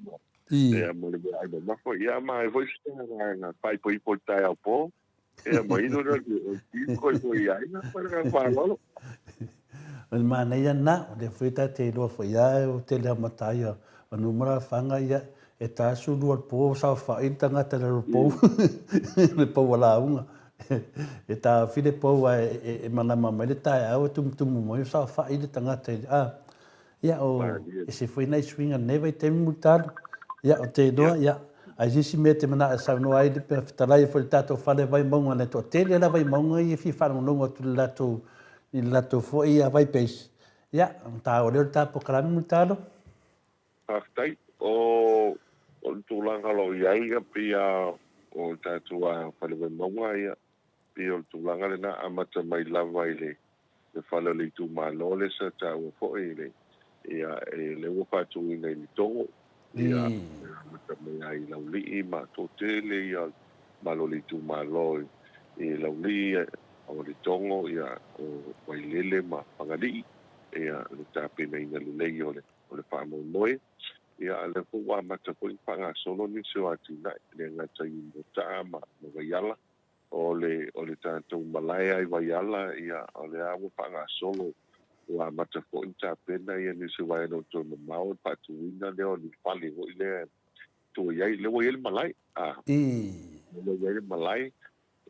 E mo le ai mafo. Ia ma e voi stanga pai po I po tai au po. mai no na ko ia ina para fa lo Mas mana ia na, le frita te loa foi ia o te lea matai o numera fanga ia e ta su lua po sa fa i tanga te le po le po wala unga. E ta fide po e mana mama le tai au tum mo sa fa i tanga te ia o e se foi na swinga neva te mutar ia o te doa ia a jisi me te mana sa no ai de talai foi tato fale vai monga le to te le vai monga i fi fa no tu lato i lato fo ia vai pes ia ta o le ta po kala mutalo aftai o tu langa lo ia ia pia o tatu a fale vai monga ia pia tu langa le na amata mai lava ile le fale le tu malo le sa ta o fo ile ia le wo fa tu ile ni tongo ia amata mai ai la li ma to tele ia malo le tu malo i la li o le tongo ia o mai lele ma pangali ia le tape nei na le o le fa mo moi ia le fu wa mata ko i panga solo ni se ati na le nga tai mo tama mo yala o le tanto malaya i yala ia o le awu panga solo wa mata ko i tape na ia ni se wa no to mo mau pa tu ina le o ni pali o le to ia le o il malai le o malai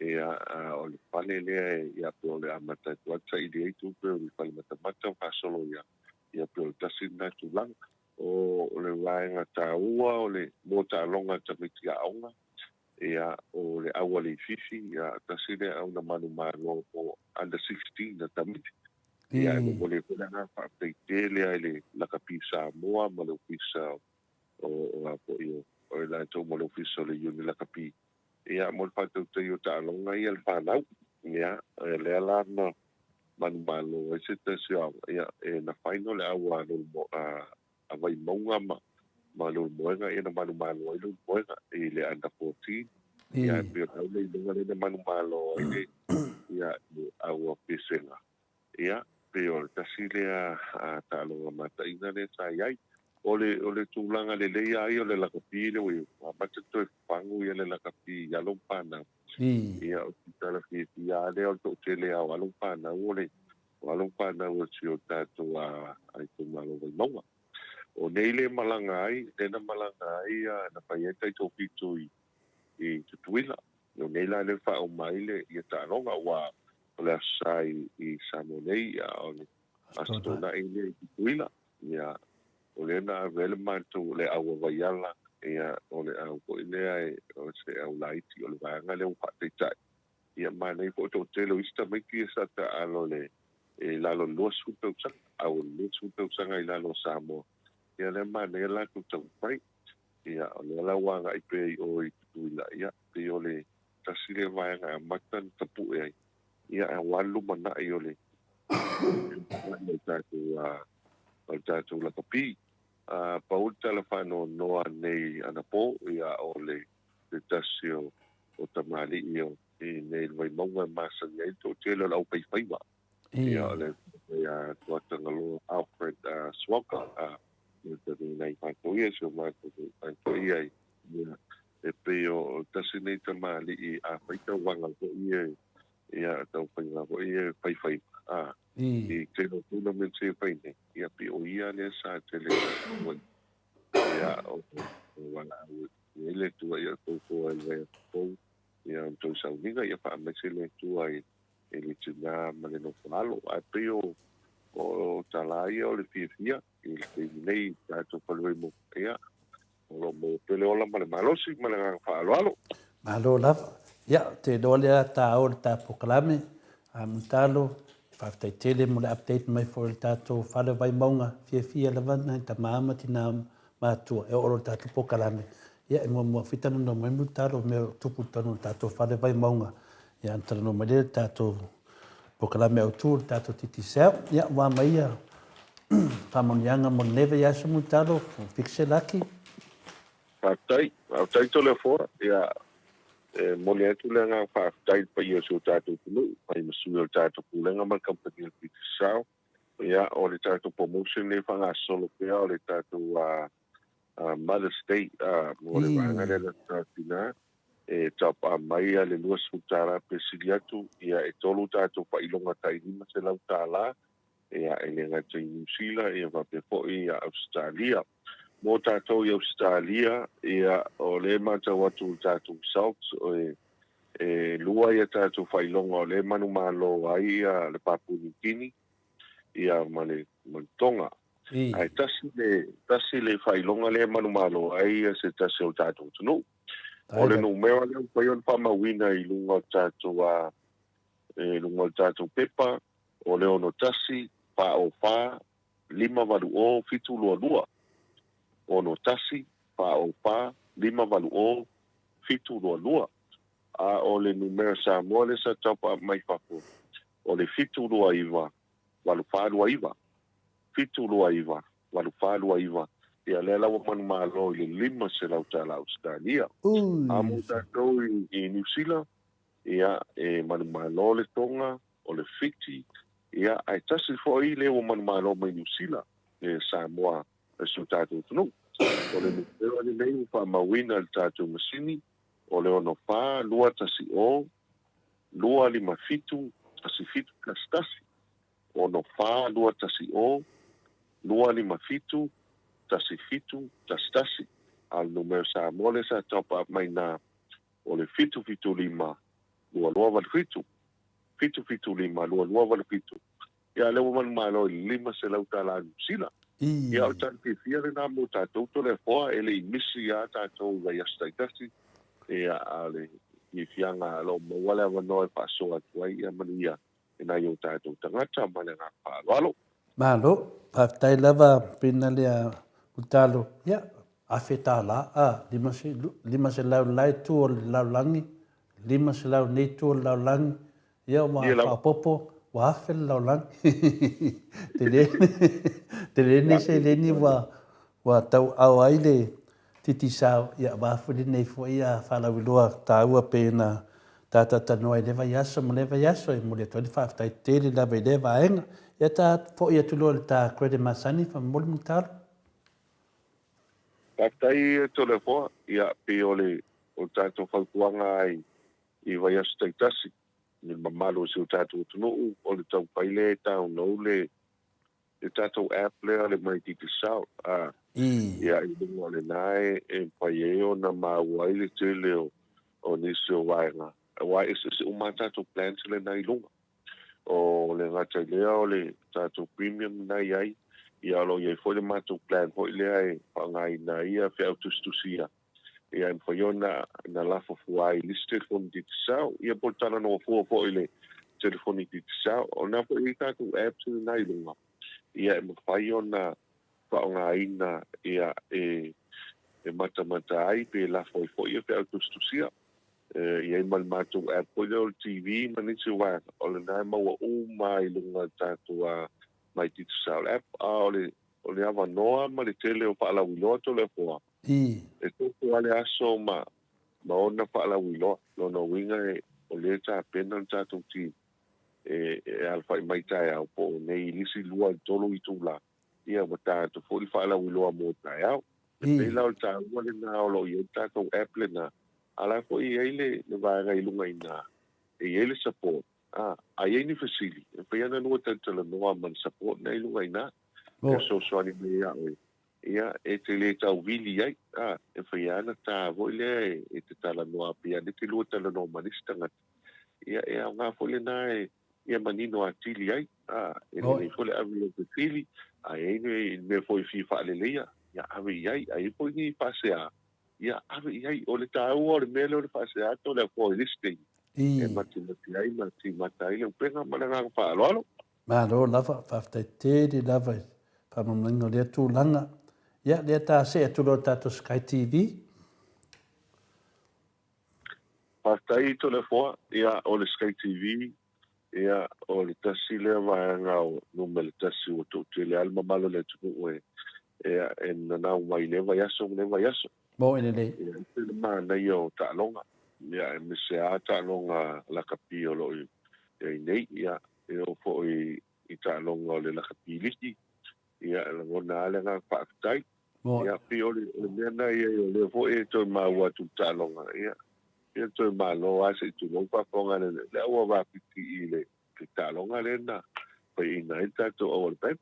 ia o le pale lea ia pe o le amata tuata i le eitu pe o le pale matamata o kasolo ia pe o le tasi na tulanga o le waenga tāua o le mo tālonga tamiti a aonga ia o le aua le fifi ia tasi le au na manu mano o under 16 na tamiti ia e mo le kunanga whapeite lea le lakapisa moa ma le upisa o apo i o le lato mo le upisa o le yuni lakapi ia mo le patau te o tālonga ia le whanau ia le ala na manu malo e se te siawa ia e na whaino le aua a vai maunga ma lo moenga e na manu malo e lo moenga e le under 14 ia e pio tau le ilunga le manu malo e ia aua pesenga ia pio le tasi le a tālonga mata ina le sa iai o le tūlanga le leia ai o le lakapi le ui mata toi whangu ia le lakapi ia lompana ia o titala fia le o to te le au lompana o le si o tātou ai tu malo vai maunga o nei le malanga ai tena malanga ai na paieta i topitu i tutuila o nei la le wha o mai le ia tāronga wa o le asai i Samonei o le astona i le tutuila ia o le na vele mantu le awa waiala ia o le au ko ilea o se au laiti o le vanga le upa te tai ia manei po to te lo ista mai ki sa ta alo le e lalo lo suta usang au lo suta usang ai lalo samo ia le manei la tu tau pai ia o le la wanga i pe o i tuila ia pe o le tasile vanga matan tapu e ia a walu mana i o le o tatu la kapi paul telefano noa nei ana po ia o le tasio o tamali io i nei vai monga masa nei to tele la pai pai wa ia le ia tuata ngalo Alfred Swoka le nei pa to ia so ma to ia e pe o tasi nei tamali i a pai ta wanga ko ia tau pai nga ko ia pai pai i te no tuna men se pai ne ia pi o ia le sa tele ia o wala ele tu ia to ko ele ko ia to sa uniga ia pa me se le tu ai ele tuna mane no falo a pi o talai o le fia il te nei ta to palo mo ia o lo mo pele ola male malosi male fa malo la ia te dole ta o ta proclame amtalo faftai tele mo le update mai for el tato fale vai maunga fia levana ta mama tina matua e oro tato pokalame ia mo fitano no mai mutalo me tupu tano tato fale vai maunga ia antara no mai tato pokalame o tu tato titi sel ia wa mai ia pamonianga mo neve ia so mutalo fixe laki Autai tole fora ia mole atu le nga fa tai pa yo so tato tulu pa i masu yo tato pulenga ma company le sao ia o le tato promotion le fa nga solo pe o le tato mother state mo le vanga le tatina tapa mai le lua sutara pe siliatu ia tolu tatou failonga tailima se lau tala ia le ngata i New Zealand ia va pe foi ia Australia mo tatou i Australia ia o le mata watu tatou South lua ia tatou failonga o le manu malo ai ia le Papua New Guinea ia male tonga ai tasi le failonga le manu malo ai ia se tasi o tatou tunu o le numero le pai on pa mawina i lunga tatou lunga tatou pepa o le ono tasi pa o pa lima valu o fitu lua ono tasi pa o pa lima valu o fitu lua a o le numero sa mo le sa tapa mai fapo o le fitu lua iwa walu fa lua iwa fitu lua iwa walu fa lua iwa ia le lawa manu malo i le lima se lau tala Australia a mo tatou i New Zealand ia manu malo le tonga o le fiti ia ai tasi foi le o manu malo mai New Zealand Samoa su tatou tunu o le numero le nei fa mawina le tatou masini o le ono fa lua tasi o lua lima fitu tasi fitu kastasi ono fa lua tasi o lua lima fitu tasi fitu tastasi al numero sa mole sa topa mai na o le fitu lima lua val fitu lima lua val fitu ia le man malo lima se lau tala sila ia o tan ke fia le na mo tatou to le foa ele misi ya tatou vai asta tasi ia ale i fianga lo mo wala no pa so atu ia mania ina yo tatou tangata mana nga pa walo malo pa tai lava pinalia utalo ya afetala lima se lau lai tu lau langi lima se lau nei tu lau langi ya ma fa popo wa fel lau langi te ne se le ni wa tau au aile titi sao ya ba fuli nei fo ia fa la wilua taua pena tata tanoi le va yaso mo le va yaso e mo le 25 tai tele la ve le va en ya ta fo ia tu lo ta credit masani fa mo mutar tai to le fo ia pe ole o tatou fautuanga ai i vai yaso tai tasi ni mamalo se o tatou tunu o le tau paile tau no le tatou app le mai titi sao ia i lunga le nai paio na mauai le tele o nisi o waenga wai se umata to plan le nai lunga o le ngata lea o le tatou premium nai ai ia lo ia foi le matou plan foi le ai pangai na ia fe autostusia ia in paio na lafo fuai liste fon titi sao ia portana no fo ile telefoni titi sao o na foi tatou apps nai lunga ia mo paio na nga ina ia mata ai pe la foi ia pe autostusia ia mal matou Apple TV manisi wa o le nai mau mai lunga tatua mai titu sao app o le ava noa ma le tele o pala wilo to le poa e to ale aso ma ona pala wilo lo no winga o le ta pena tatou ti alfa mai tai au po nei lisi lua tolu itula ia wata to foi fala wilo mo tai au e la o ta wale na o lo ia tatou Apple na ala ko i ele le va ga ilunga ina e ele support ai ni facili e pe ana no tanto le no man support na ilunga ina e so ni me ia e te le tau vili ai e pe ana ta voile e te tala no apia de te luta le no manista nga ia nga fole na ia manino atili ai e ni fole avi te fili ai ni me foi fi fa le ia avi ai po ni pasea ia ave ai o le tau o le mele o le paseato le foi listing e mati mata ile penga malanga pa lo ma lo lava fa te lava pa mamanga le tu langa ia le ta se tu lo tato Sky TV pa tai to le fo ia o le Sky TV ia o le tasi le vanga o no me le tasi o to le alma malo le tu ia en na mai le vai aso mo ene le ma na yo ta longa ia me se ta longa la capio lo e nei ia e o fo i ta longa le la capiliti ia la bona le nga pa tai ia pio le mena ia le fo e to ma wa tu ta longa ia ia toi malo ase tu lo pa ponga le o va piti ile ke talonga le na pa ina ita to o pe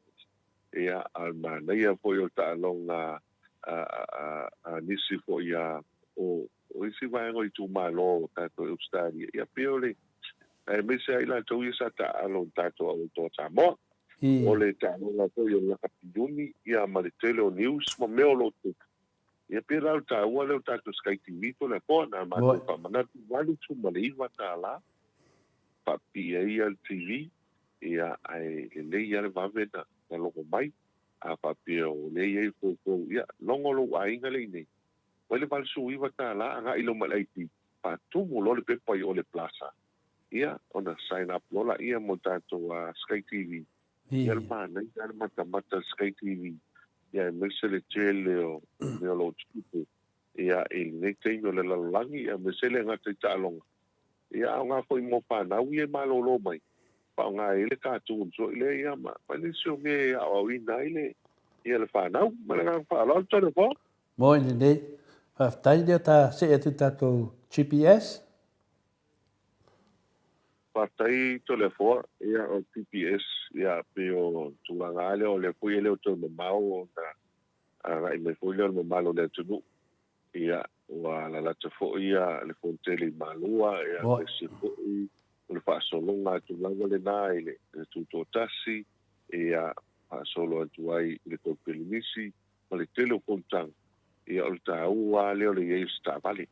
ia al mana ia po yo talonga a nisi po ia o isi vai ngoi tu malo ta to ustari ia piole ai me se ila to ia sa ta alo ta to o to ta mo o le talonga po yo la kapiduni ia maletele o news mo me o lo tu ia pira o ta ua leo tātou Sky TV to le po na mātou whamanatu wali tu maleiwa tā la papi ia TV ia ai le ia le wawe na longo mai a papi o le ia ko ia longo lo ainga le nei wale wale su iwa tā la anga ilo malaiti pa tumu lo le pepa i o le plaza ia ona sign up lola ia mo tātou Sky TV ia le mana ia le mata Sky TV ia mesele tele o me lo tupu ia nei tengo le lalangi ia mesele ngata talonga ia nga foi mo pa na wi malo lo mai pa nga ile ka tu so ile ia ma pa ni so nge a wi na ile ia le fa na ma nga pa lo to le po mo ni nei fa tai de ta se tu ta to GPS pa tai to le fo ia o GPS ia pe o tulanga le o le foi le o to mau na ai me foi le malo le tu ia wa la fo ia le fonteli malua ia se fo le fa solo nga tu langa le nai le tu to tasi ia fa solo tu ai le to pelimisi le telo kontang ia o ta ua le o le sta vale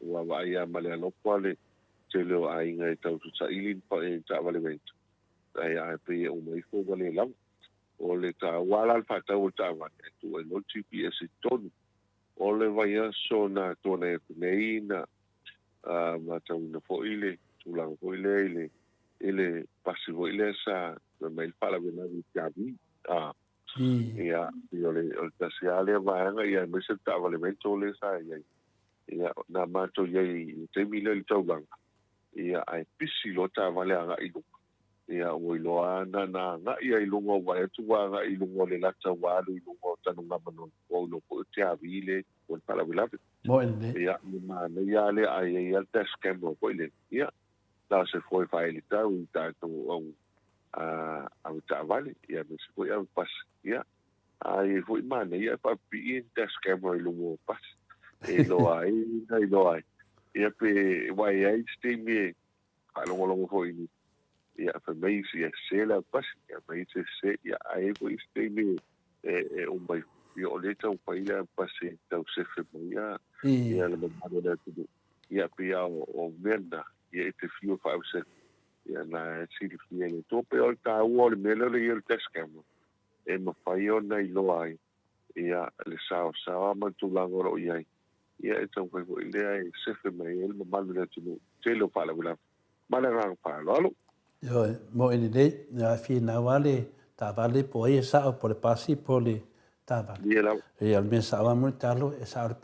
wa va ia male no quale telo ai nga tau tu sa ilin pa e ta vale vento ai pe o mai fo vale lam o le ta wala al fa tau ta va tu e no GPS tonu o le vai so na tone nei na ma tau na fo ile tu lang fo ile pasivo ile sa me il pala vena di chiavi ia io le tasiale va ia me se ta vale vento le sa ia na ma to ye te mile il tau lang ia ai pisi lo ta vale anga ilu ia o ilo ana na ia ilungo wa tu wa ilungo le la ta wa ilungo ta no ngabano o lo po te avile o para vila mo ene ia ma ne ia le ai ia te scambo po ile ia la se foi fa ile ta u ta to o a ta vale ia me se foi a pas ia ai foi ma ne ia pa pi te scambo ilungo pas e lo ai ia pe wa ai ste me a lo foi ia fa mai si se la pas ia mai se ia ai ko este me o mai io le tau paia pas tau se fe mai ia le mano da tu ia pia o merda ia te fio fa se ia na si di fie to pe o ta o le mele le il teskamo e ma fai ona i lo ai ia le sao ma tu langoro ia ia tau ko ile ai se fe mai el mano da tu te lo fa la ma le rang pa lo yo mo ene nei na fi na wale ta vale po e sa po le pasi po le ta vale e al men sa mo talo e sa le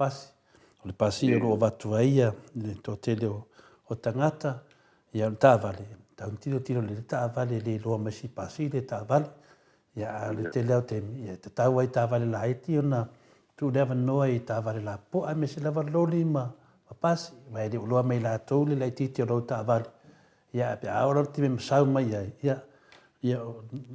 pasi o va tu ia le to tele o tangata ia ta vale ta un tiro le ta vale le lo ma si pasi le ta vale ia le tele o te ia te ta wai ta vale la iti ona tu never know i ta vale la po a me se lava lo lima pasi mai de lo mai la to le iti te lo ta vale ia pe ahora te me sau mai ia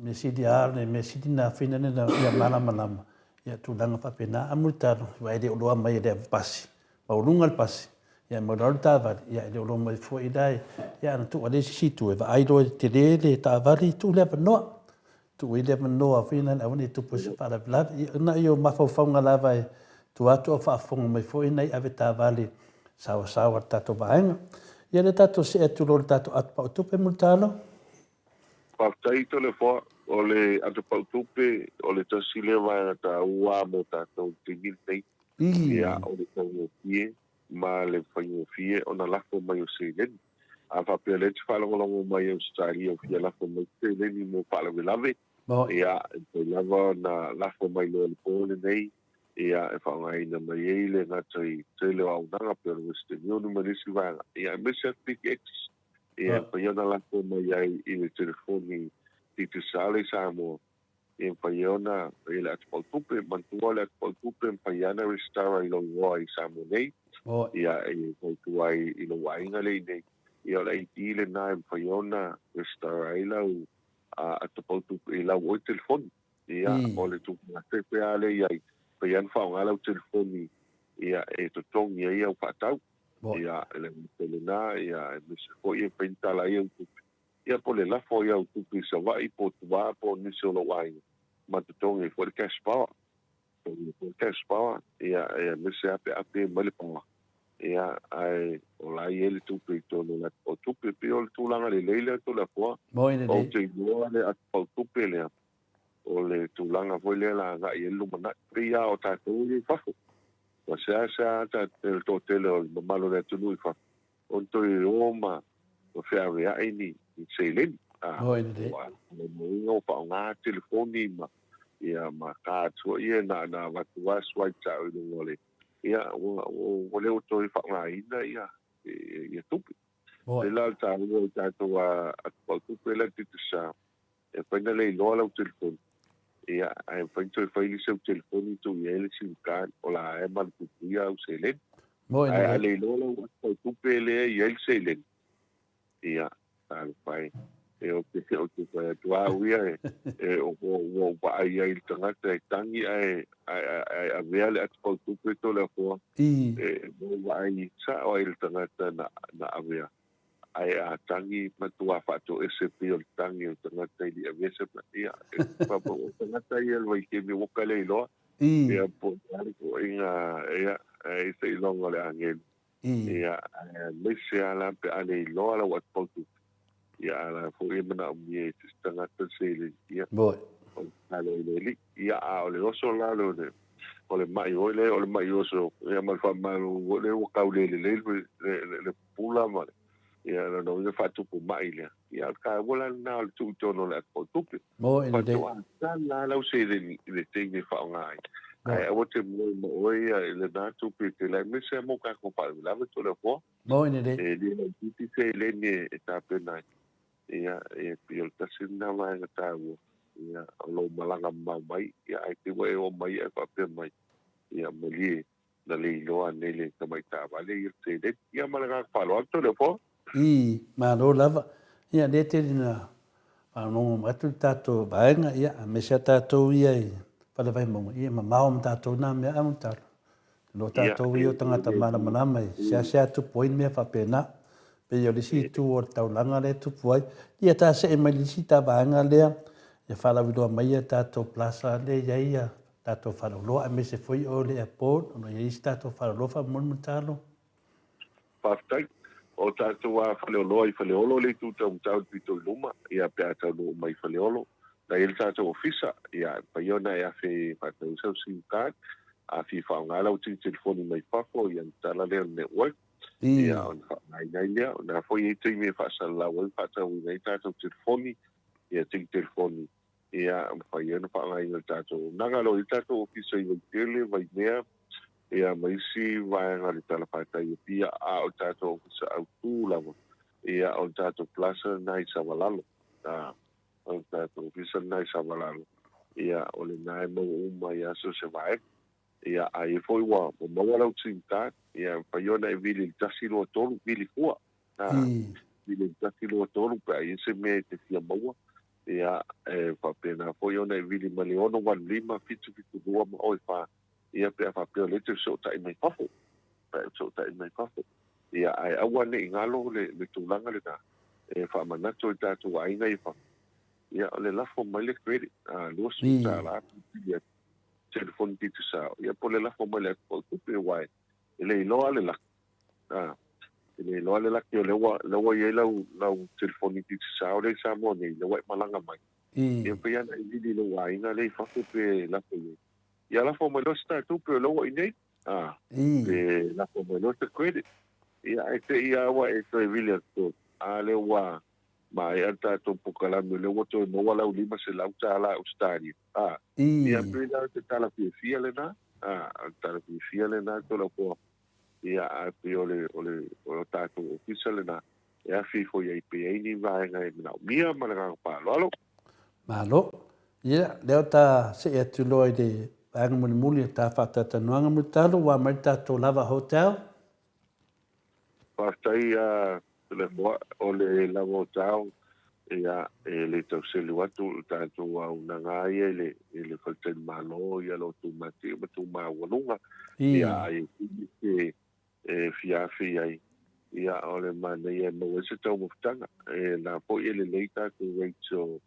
me sidi arne me sidi na fina na ia malama ia tu langa fa pena amultano vai de lo mai de pasi ma lunga al pasi ia mo dorta va ia de lo mai foi dai ia na tu ade si tu va ai do te le ta vali tu le no tu ile no a fina na oni tu pos para bla na io ma fa nga la vai tu atu fa fonga mai foi nei ave ta vali sawa ta to vaenga ia le tato se tu lo tato at pa tu pe multalo pa tai to le fo o le at pa tu pe o le tasile va ta ua mo ta to tingil nei ia o le tau fie ma le fanyo fie ona la fo mai o se le a fa pe le fa lo mai o stari o fie la fo mai se le ni mo pa le lave ia to lava na la fo mai lo le po le nei ia e fa ngai na mai le na tai tele au na pe o ste no no me si va ia me se pix ia pa ia na la ko mai ai i le telefoni ti te sale sa mo e pa ia na ele at po tupe man tu ole at po tupe pa ia na restara i lo wai sa mo nei ia e ko tuai I lo wainga le nei ia la I le na faiona restaurela a to pautu I la o telefoni ia o le tu na te pe ale ia paian fa ngala o telefoni ia e to tongi ia o patau ia le telena ia me se ko ia pentala ia ia po le la fo ia o tu pi sa vai po tu va po ni so lo wai ma to tongi for cash power ia me se ape male pa ia ai o la ele tu pi to no la o tu pi o tu langa le leile to la fo o te no le a o tu pi le o le tu langa foi le la ga i lu mana pria o ta tu i fa o sa ta el to te le malo le tu i fa o to I Roma o fe ave ai ni se le o pa nga telefoni ma ia ma ka tu ia na va tu va swai ta o le ia o le o to I fa nga ina ia ia tu le la ta o ta to a tu pe la ti sa e poi le lo la telefoni ia ai penso fai il seu telefoni tu ele sim card o la e mal tu ia o selen ai le lo la tu pele ia il selen ia al pai e o que fai tu a ia o pa ia il tanga te tangi ai a vele at tu pe to la fo e vai sa o il tanga na avea ai a tangi matua fato SP o tangi o tangata I avese ia pa po tangata ia lo I me wokale lo ia po ko inga ia ai sei longa le angel ia me se ala pe ale lo ala wat potu ia ala fo I mana mi tangata sei ia o ale le ia a ole oso la lo de ole mai oso ia mal fa mal le wokale le pula mal ia no le fatu po mai le ia ka wala na tu tono le po tupi pa to la la se le tingi fa ngai ai o te mo ia le na tupi te le me se mo ka ko pa la to le po e le ti se le ne ta pe nai ia e pio ta sin na mai ta wo ia lo malanga mai ia ai te we o mai e pa pe mai ia mo li na le lo ane le ta mai ta vale ia se le ia malanga pa lo to le po ma lo lava ia le te na no matu tato vaenga ia me se tato ia para vai mo ia ma mau tato na me am tato lo tato ia tangata mana mana mai se tu point me fa pena pe yo le si tu o tau langa le tu foi ia ta se mai le si ta vaenga le ia fala vido mai tato plaza le ia tato fa lo a me se foi o le airport no ia tato fa lo fa mo talo Pastai o tātou a whaleolo I whaleolo le tūtau tau pito luma ia pia tau no mai whaleolo na ele tātou ofisa ia paiona e a whi whatau sau SIM card a whi whaongala o tini telefoni mai whako ia tala leo network ia on ngai lea na whoi e tui me whasala wau whatau i nei tātou telefoni ia tini telefoni ia paiona whaongai o tātou nangalo I tātou ofisa I waitele vai mea ia maisi vaenga le tala patai pia a o tato ofisa au tu lava ia o tato plaza nai savalalo o tato ofisa nai savalalo ia o le nai mo uma ia so se vai ia ai foi wa mo mawala utsinta ia paiona e vili tasilo tolu vili fua vili tasilo tolu pa ia se me te fia maua ia pa pena foi ona e vili maleono wan lima fitu dua ma oi fa ia pe fa pe le te so ta mai pafu pe so ta mai pafu ia ai awa ne ngalo le tulanga le ta e fa mana to ta tu ai ngai fa ia le la fo mai le credit lo su ta la ia telefon ti tu sa ia po le la fo mai le po tu pe wai le lo ale la le lo ale la ke le wa ia la telefon ti tu sa o le sa mo ni le wai malanga mai ia pe ia ni le wai na le fa pe la pe ia la fo mai lo sta tu pe lo i nei e la fo mai lo te credit ia te ia wa e to vilia to ale wa mai ata to pokala me le woto no wala u lima se lauta ala u stadi ia pe la te tala fia le na tala fia le na to lo po ia a pe ole ta to official le na ia fi fo ia pe ni va ngai na mia malaga pa lo malo ia le ta se e tu lo de ang muli ta fata ta no ang mutalo wa marta to lava hotel whaftai le moa o le lango tau ia le tauseli watu tātou au nanga ia le whalteni malo ia lo tu mati ma tu mawalunga ia ai fiafi ai ia o le mana ia mo se tau mawhtanga na po ia le leita tu reitso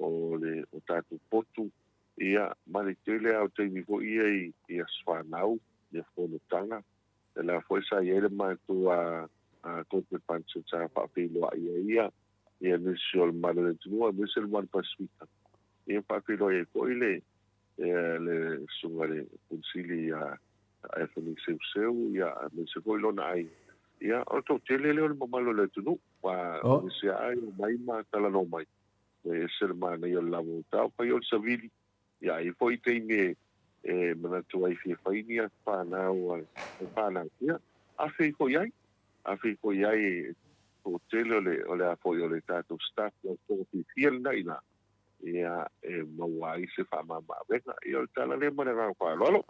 o tātou potu ia mani tele au teimi po ia ia swanau ia whanutanga e la foi sa ia le mātu a kote pancho ta whapilo ia nisio le mana le tunua nisio le mana paswita ia whapilo ia ko ile le sunga le kunsili a Anthony Seu ia nisio ko ilo na ai ia o to tele le mamalo le tunu wa nisio ai mai ma tala no mai e ser mana ia lavo tau pa ia savili ia i foi teime mana tu ai fi fainia pa na ia a fi ko iai o tele ole a foi ole tato staff o to fiel na ina ia mawai se fa mama venga ia tala le mana ga pa lolo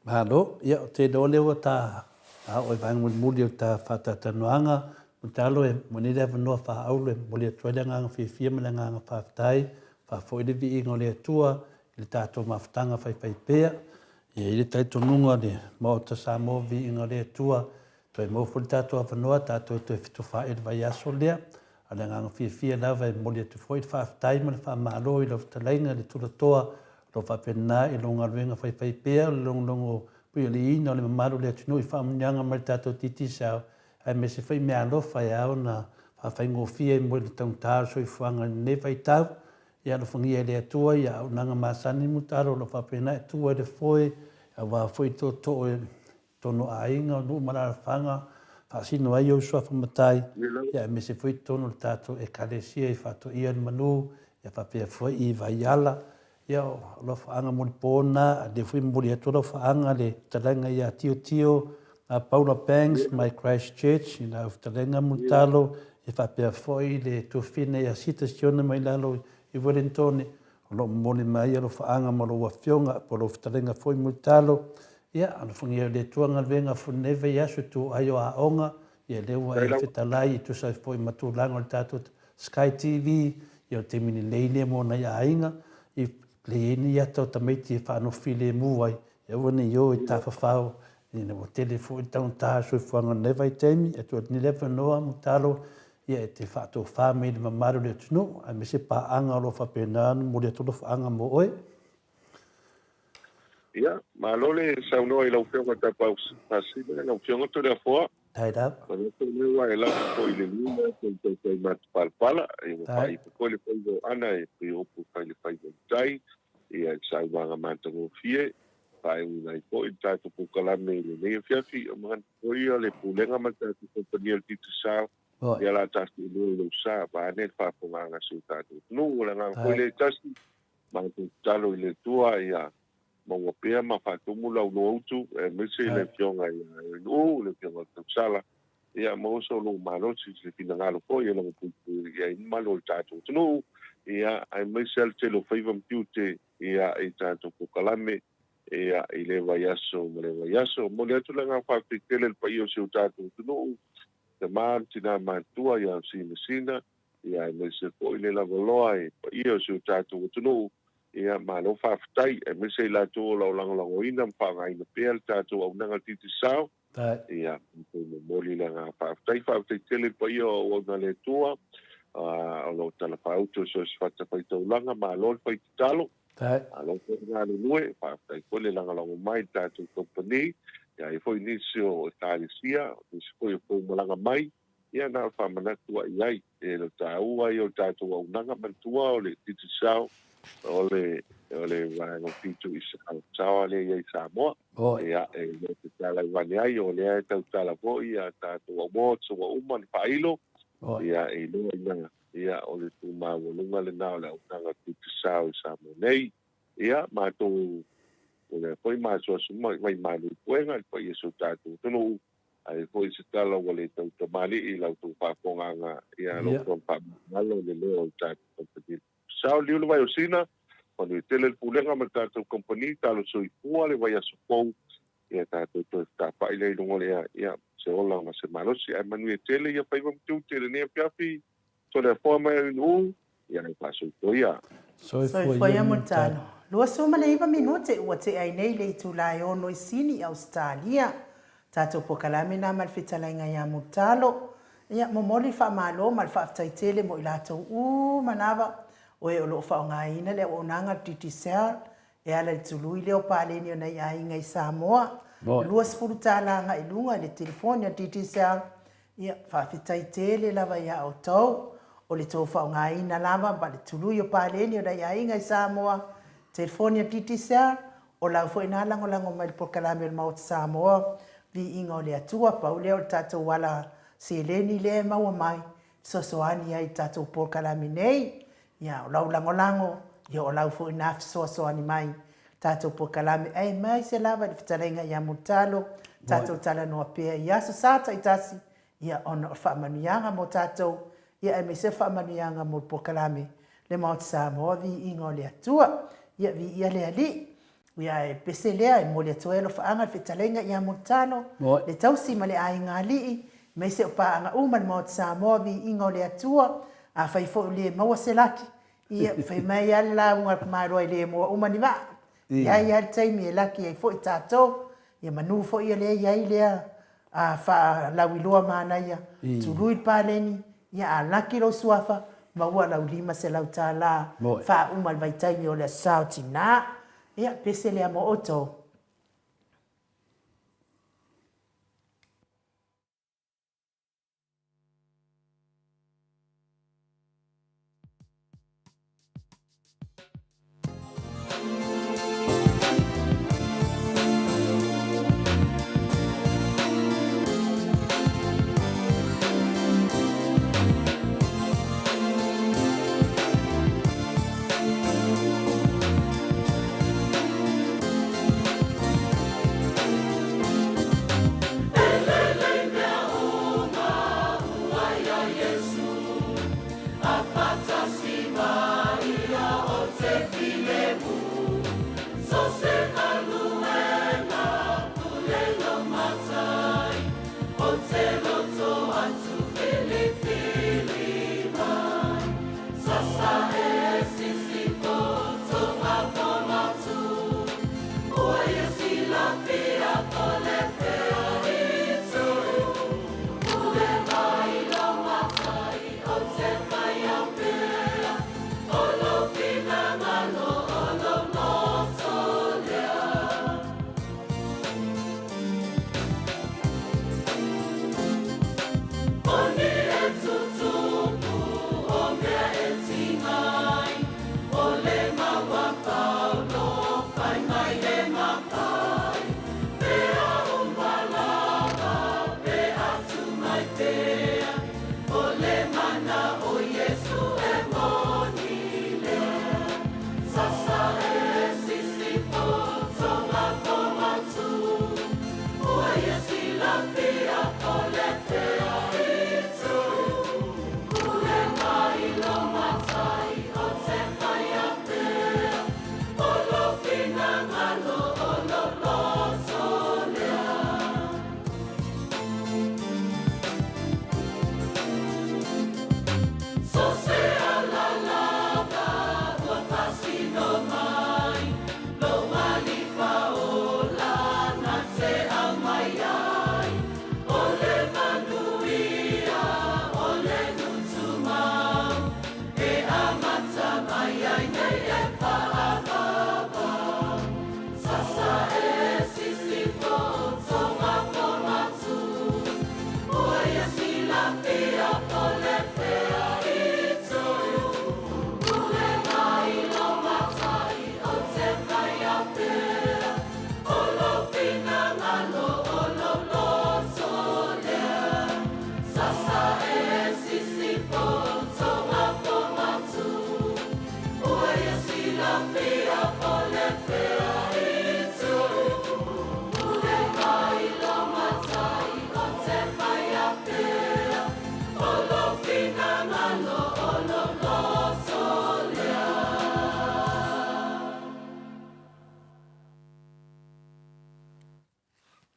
malo ia te dole o ta a o vai muli ta fata tanuanga talo e moni le no fa aule moli troida nga fi mala nga fa tai fa foi de vi ngole tua il tato maftanga fai pea e il tato nunga de mo ta sa mo vi ngole tua to mo ful tato fa no tato to fitu fa e vai asolea ala nga fi la vai moli to foi fa tai mal fa malo i lo talenga de tudo toa lo fa pena e longa venga fai pea longo pili no le malo le tunu fa nyanga mal tato titi sa ai me se fai me alofa e au na fa ngofia mo le tautar so i fuanga ne vai tau ia no fungia le atua ia au nanga masani mutaro lo fa pena tua de foi wa foi to no ainga no mara fanga fa sino ai o so fa matai ia me se foi tono tato e kalesia i fa to ia manu ia fa pe foi i vai ala ia lo fa anga mo pona de foi mo le to fa anga le talanga ia tio Paula Banks, my Christchurch, ina uftalenga mutalo, e whapea foi le tufine ia sita siona mai lalo i Wellington, lo moni mai alo whaanga ma lo wafionga, po lo uftalenga foi mutalo, ia, alo fungia le tuanga venga funeve yasu tu ayo a onga, ia lewa e whetalai i tu sai foi matulanga o tato Sky TV, ia o te mini leine mo na ia ainga, i leine ia tau tamaiti e whaano file muwai, ia wane yo i tawhawhau, ni na tele fo tão tá so fanga neva temi e tu ni leva no mutalo ia te fato fame de mamaro de tunu a me se pa anga lo fa pena mo de todo anga mo oi ia malole sa no i lo fio ta paus pasi na fio to de fo tied up pero to me wa ela ko ile ni to mat palpala e mo pai ko le ko ana e o pu pai le pai dai ia sa wa manta mo fie pai unai po i tātou pukalame le nei fiafi o man o ia le pulenga ma tātou kompania le titu sao ia la tātou le sa pa ne fa pomanga su tātou no la nga ko le tasi ma tu talo le tua ia ma wa pea ma fa tu mula no utu e me se le fionga ia no le fionga tu sala ia mo so lo malo si le pinanga lo po ia lo pu ia in malo tātou no ia ai me se te lo faiva mtiute ia i tātou pukalame ia i le vaiaso mo le atu langa whakitele le pai o se utatu tunu te mātina mātua ia sina ia me se po i le lavaloa e pai o se utatu tunu ia malo whaftai e me se la tō lau lango ina mwhangai na pēr tātou au nanga titi sao ia moli langa whaftai tele pai o na le tua o lo tala whauto so se whatapai tau langa malo le pai talo alo ko nga lue pa ko le langa lo mai tātou company ia i foi nisio tālisia ni foi ko malanga mai ia na fa manatu ai e lo tāua i o tātou au nanga mantua o le titi sao o le vai no pitu i sao le ia i Samoa ia e le tala vani ai o le tau tala po ia tātou o mo so o man failo ia e lo ia ia o le tu ma o lunga le na le tanga titi sao i Samoa nei ia ma to o le foi ma so mai ma lu puenga foi eso tātou tonu ai foi se tala o le tau tamali i lau tu pa ponganga ia lo pa malo le lo tātou company sao liu vai osina quando tele el pulenga ma tātou company talo so i pua le vai aso pou ia tātou to sta pa ile lo ia se ola ma se malosi ai manu e tele ia pai mamtu tele ne piafi so le forma no ia ne paso toia Soi foi a mortalo. Lua suma le iwa minute ua te ai nei le tu lai ono i sini Australia. Tato po kalame na malfitalainga ia mortalo. Ia momoli fa malo mal fa tele mo ilato manava o e lo fa nga ina le o nanga titisel e ala tului le o pale ni na ia inga i Samoa. Lua sfuru tala nga ilunga le telefone titisel ia fa tele lava ia o tau. O le tō whao ina lava, ba le tului o pāleni o na ia inga i Samoa, telefoni a titisea, o lau fo ina lango mai le pokalame o le maota Samoa, vi inga o le atua, pau leo le tātou wala se leni le maua mai, sosoani ai tātou pokalame nei, ia o lau lango, ia o lau fo ina sosoani mai, tātou pokalame, ai mai se lava le fitalenga ia mutalo, tātou tala noa pea, ia so sata i tasi, ia ona o whaamanuianga mo tātou, ia e me se whaamanuianga mo pokalame le maota Samoa vi inga o le atua, ia vi ia le ali, ia e pese lea e mo le atua elo whaanga whitalenga ia mutano, le tausi ma le ainga ali, me se o paanga uma le maota Samoa vi inga o le atua, a whai fo le maua se laki, ia whai mai ala la unga kumaroa i le moa uma ni maa, ia ia le taimi e laki e fo i tātou, ia manu fo ia lea ia i lea, a wha lauiloa maana ia, tului pāleni, ia a laki lo suafa ma ua lau lima se lau tala fa uma vai taimi o le sauti na ia pese le amo oto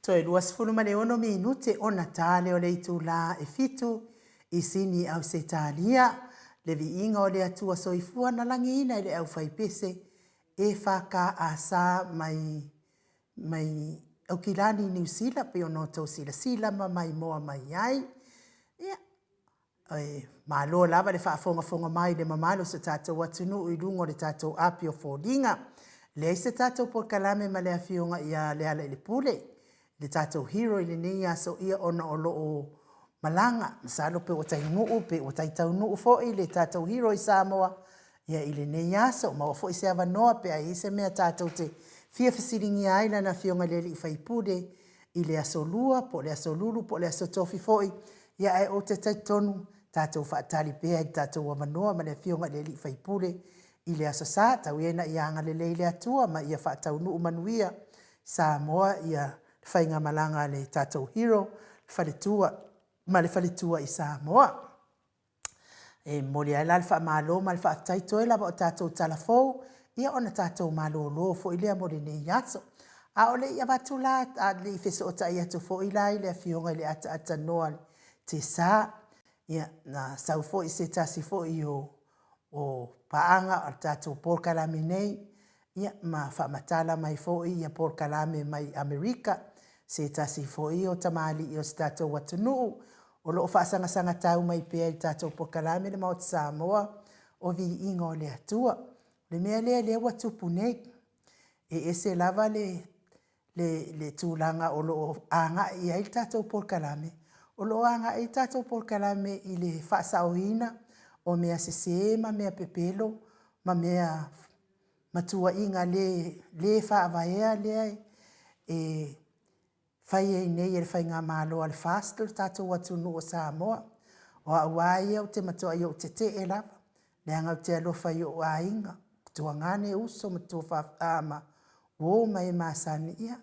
Toi lua sifulu ma le ono minute ona tale o le itu la e fitu i sini au se talia le vi inga o le atua soifua na langi ina le au faipese e whaka a sa mai au kilani New Zealand pe ono tau sila mai moa mai ai. Ia, malo lava le whaafonga mai le mamalo se tātou atunu i lungo le tātou api o fōringa. Le se tātou por kalame ma le awhionga ia le ala i le pule. Le tātou hero i le nei aso ia ona o loo malanga. Masalo pe o tai nuu pe o tai tau nuu fo i le tātou hero i Samoa. Ia i le nei aso ma o fo i se awa noa pe a i se mea tātou te fia fasiringi aila na whionga le li whaipude i le aso lua, po le aso lulu, po le aso tofi fo i. Ia e o te taitonu tātou whaatali pēa i tātou wamanoa ma le whionga le li whaipude i le aso sā, tau iena i anga le leile atua ma ia whaatau nuu manuia Samoa ia whainga malanga le tātou hero, whaletua, ma le whaletua i Samoa. E mori ai la le wha malo ma le wha taitoe lava o tātou talafou, ia ona tātou malo lo fo i lea mori nei yaso. A ole ia watu la, a le i feso o ta i atu fo i la i le whionga i le ata noa te sā, ia na sau fo i se tasi fo i o paanga o tātou por kalame nei, ia ma wha matala mai fo i ia por kalame mai Amerika, se tasi fo i o tamali i o se tātou watunuu, o loo whaasanga tau mai pēa i tātou por kalame le maot Samoa, o vi ingo le atua. Le mea le watupu nei, e ese lava le tūlanga o loo anga i ai tātou por kalame. O loo anga i tātou por kalame i le whaasaohina o mea sesema, mea pepelo, ma mea matua inga le whaavaea lea e whai e nei e le whai ngā malo al fastel tātou watunu o Samoa. O awai au te matua i o te te e lava, le anga te alofa i o a inga. Tua ngane uso ma tua whaama o mai masani ia.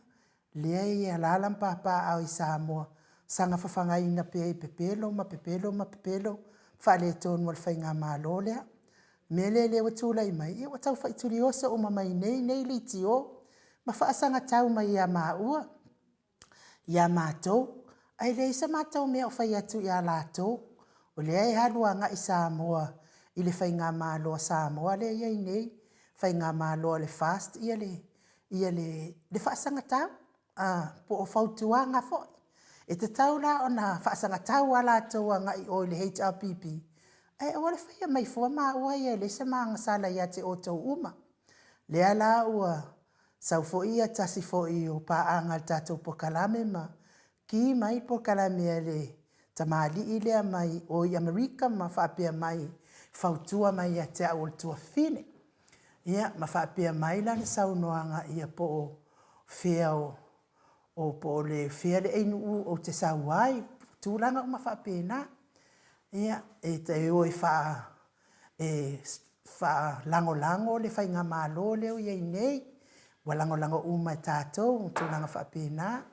Lea i alalam papa au i Samoa. Sanga whawhanga ina pia i pepelo, ma pepelo. Whale tonu al whai ngā malo lea. Mele le watula i mai. Ia watau whaituri osa o mamai nei liti o. Ma whaasanga tau mai ia maua. Ia mātou. Ai le isa mātou mea o whai atu ia lātou. O lea e haluanga i Samoa. I le whai ngā malo a Samoa le ia i nei. Whai ngā malo le fast ia le whaasanga tau. Po o whautuanga foi. E te tau la o na whaasanga tau ala tau anga i o le HRPP. E o le whaia mai fua maa ua ia le se maa ngasala ia te o tau uma. Le ala ua sau fo ia tasi fo i o pa anga tātou po kalame ma. Ki mai po kalame e le tamali i lea mai o i Amerika ma whaapea mai whautua mai a te au tua fine. Ia ma whaapea mai lana sau noanga ia po o whea o po le whea le einu o te sauai. Tūlanga o ma whaapea na. Ia e te o e wha lango le whai ngā malo leo iei nei. Wa lango uma e tātou, tūlanga whaapea na.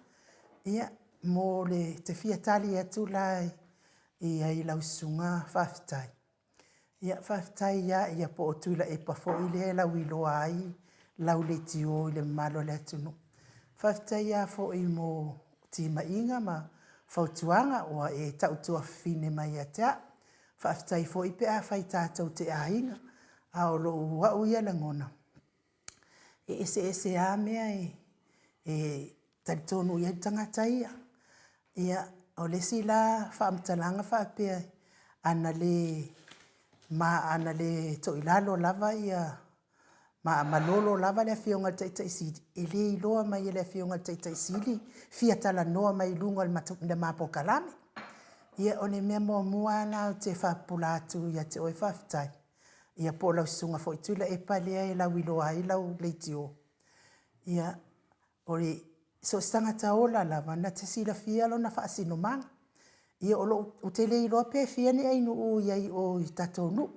Ia mō le te whia tali e tūlai i ai lausunga whaafitai. Ia whaafitai ia po o tūla e pafo i le lau i loa ai, lau le tio i le malo le atunu. Whaafitai ia fo i mō tima inga ma whautuanga o e tautua fine mai a tea. Whaafitai fo i pe a whai tātou te a inga, a o lo ua uia langona. E ese a mea e taritonu ia tangata ia. Ia o le sila whaamtalanga whaapea ana le to ilalo lava ia ma malolo lava le fionga taita isili. E le iloa mai le fionga taita isili. Fia tala noa mai lunga le mapo kalame. Ia o le mea mua na o te whapulatu ia te oi whaftai. Ia po lau sunga fo itula e palea e lau iloa i lau leitio. Ia o le so stangata ola lava na te sila fia lo na whaasino manga. Ia o te le iloa pe fia ni ainu u iai o i tatou nu.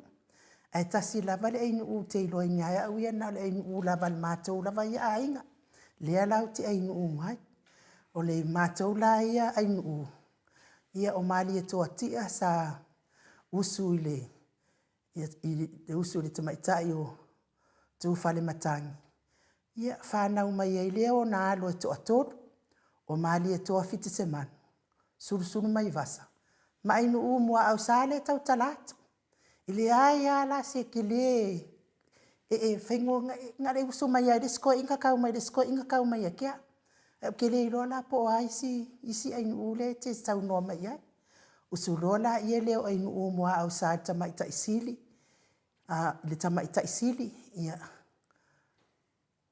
Ai tasi lava le ainu u te iloa i ngai au ia na le ainu u lava le mātou lava ia a inga. Lea lau te ainu u ngai. O le mātou la ia ainu u. Ia o mali e toa tia sa usu i le usu le tamaitai o tu whale matangi. Ia whanau mai ei leo na alo e toa tonu. o mali e toa fiti se manu. Suru mai vasa. Ma inu mua au sale tau talatu. Ile ai ala se kile fengo ngare usu mai ai desko inga kau mai desko inga kau mai kia. Kile lola po ai isi ainu ule te sau no mai ai. Usu lola ie leo ainu mua au sale tama ita isili. Le tama ita isili ia.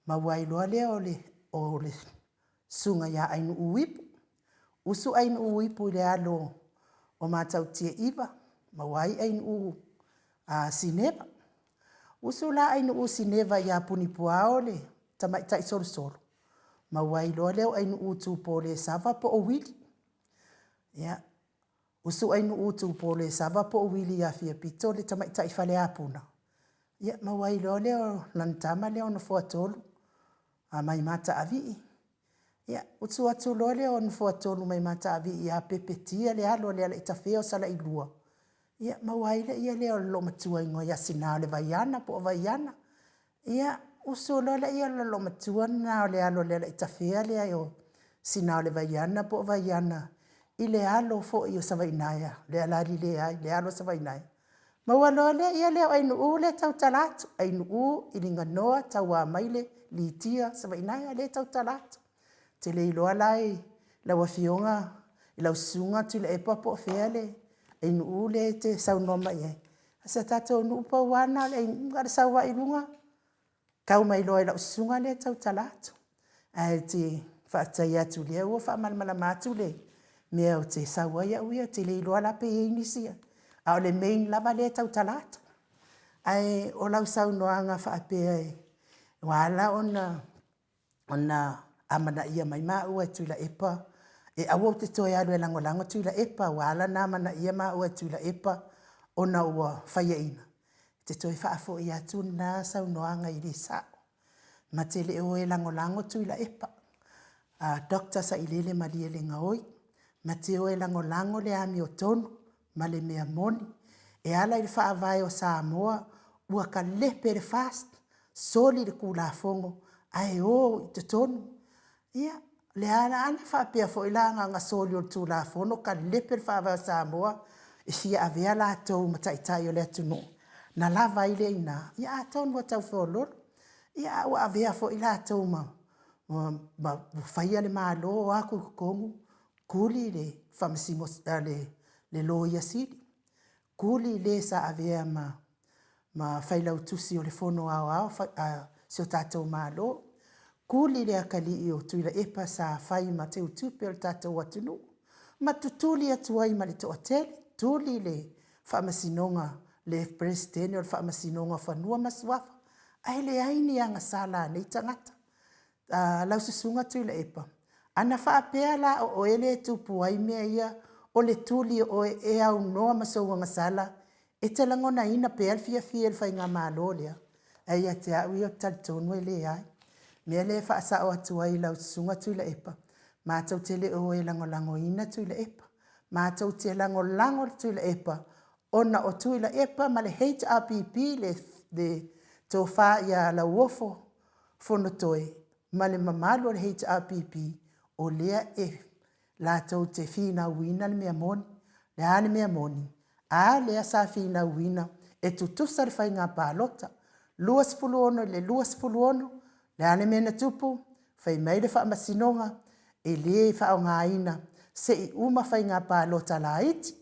Mawai loa leo le sunga ya ainu uipu. Usu ainu uipu le alo o matau tia iwa. Mawai ainu sineva. Usu la ainu sineva ya punipuao le tama ita isoro. Mawai loa leo ainu utupo le sava po o wili. Ya. Usu ainu utupo le sava po o wili ya fia pito le tama ita ifale apuna. Ya mawai loa leo lantama leo no fuatolu. Mai mata avi. Ya, utu atu lole on fuatolu mai mata avi ya pepetia le alo le itafeo sala ilua. Ya, mawaile ia leo lo matua ingo ya sina le vaiana po vaiana. Ya, usu lole ia lo matua na le alo le itafea le ayo sina le vaiana po vaiana. Ile alo fo iyo savainaya, le alari le ai, le alo savainaya. Mawalole ia leo ainu le tau talatu, ainu ilinga noa tawa maile litia savainaya le tau talatu. Te le iloa lai la wafionga ila usunga tu le epa po feale ainu le te sau noma ye. Asa tato nu pa wana le ngara sau wa ilunga. Kau mai loa ila usunga le tau talatu. Ai te whaatai atu le ua wha malamala matu le. Mea o te sau wa ia uia te le iloa la pe inisia. A o le main lava le tau talatu. Ai o lau sau noanga whaapea e. Wala ona amana ia mai ua tu la epa. E awo te toi alu e lango tu la epa. Wala na amana ia ua tu la epa. Ona ua whaia ina. Te toi whaafo ia tu na sau noanga i le sao. Ma te le o e lango tu la epa. Dokta sa ilele malie le ngaoi. Ma te o e lango le ami o tonu. Ma le mea moni. E ala i whaavai o Samoa. Ua ka lepe le fast. Soli le kula fongo. Ai o i te tonu. Ia, le ana whapea fo ilanga nga soli o tula fono ka lepe le whaavai o Samoa. E fia avea la tau mataitai o le atunu. Na lava ile ina. Ia atau nua tau whaololo. Ia ua avea fo ila tau ma whaia le malo o aku kukongu. Kuli le whamasimo le lo ia siri. Kuli le sa avea ma whailau tusi o le fono ao si o tātou malo. Kuli le akali i o tuila epa sa whai ma te utupe o tātou atunu. Ma tutuli atuai ma le to atele. Tuli le whaamasinonga le presidente o le whaamasinonga whanua masuafa. Ai le aini anga sala nei tangata. Lau susunga tuila epa. Ana whaapea la o ele tupu ai mea ia o le tuli o e au noa masou anga sala. E te langona ina pe alfia el whai ngā mālo lea. Ai a te au i o talitonu e le ai. Mea le whaasa o atua i lau susunga tuila epa. Mātau te le o e lango ina tuila epa. Mātau te lango tuila epa. Ona o tuila epa ma le HRPP le tō wha ia la uofo whonotoe. Ma le mamalu le HRPP o lea e lātou te whina uina le mea moni. Le ane mea moni. A lea sa whina uina e tutusa le whai ngā pālota. Luas fuluono le luas fuluono. Le ane mea na tupu. Whai mai le whaamasinonga. E le wha o ngā ina. Se i uma whai ngā pālota la iti.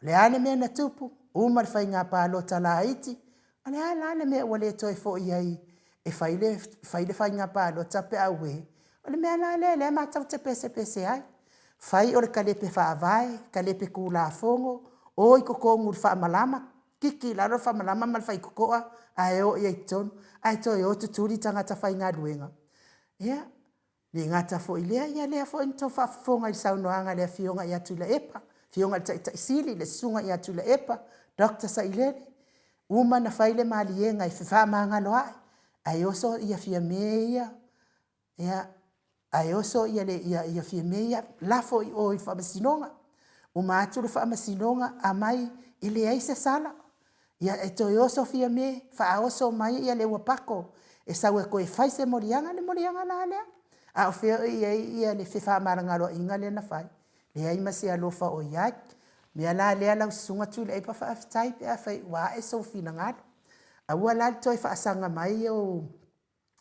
Le ane mea na tupu. Uma le whai ngā pālota la iti. Ale ane mea wale toi fo iai. E whai le whai ngā pālota pe aue. Ale mea le matau te pese ai. Whai o le kalepe whaavai. Kalepe kula fongo. O i kokongu le whaamalama. Kiki laro whaamalama mal whai kokoa. Ai o iai tonu. Ai toi o tuturi tangata whai ngā ruenga. Ia. Le ngata fo ilea. Ia lea fo into whaafonga i saunoanga lea fionga i atu la epa. Fionga ta isili le sunga i atu la epa. Dokta sa ilele. Uma na whaile maalienga i whiwhamanga loai. Ai oso ia fia mea. Ia. Ai oso ia le ia fia mea. Lafo i o i whamasinonga. Uma atu le whamasinonga a mai i le aise sala. Ia e toi oso fia me. Wha oso mai ia le wapako. E sau e koe whaise morianga le morianga la lea. A o fea ia le fefa marangalo inga le na fai. Le ai masi alofa o iai. Mea la lea lau sunga tu le e pa fa aftai pe a fai wa e so fina ngalo. A ua la toi fa asanga mai o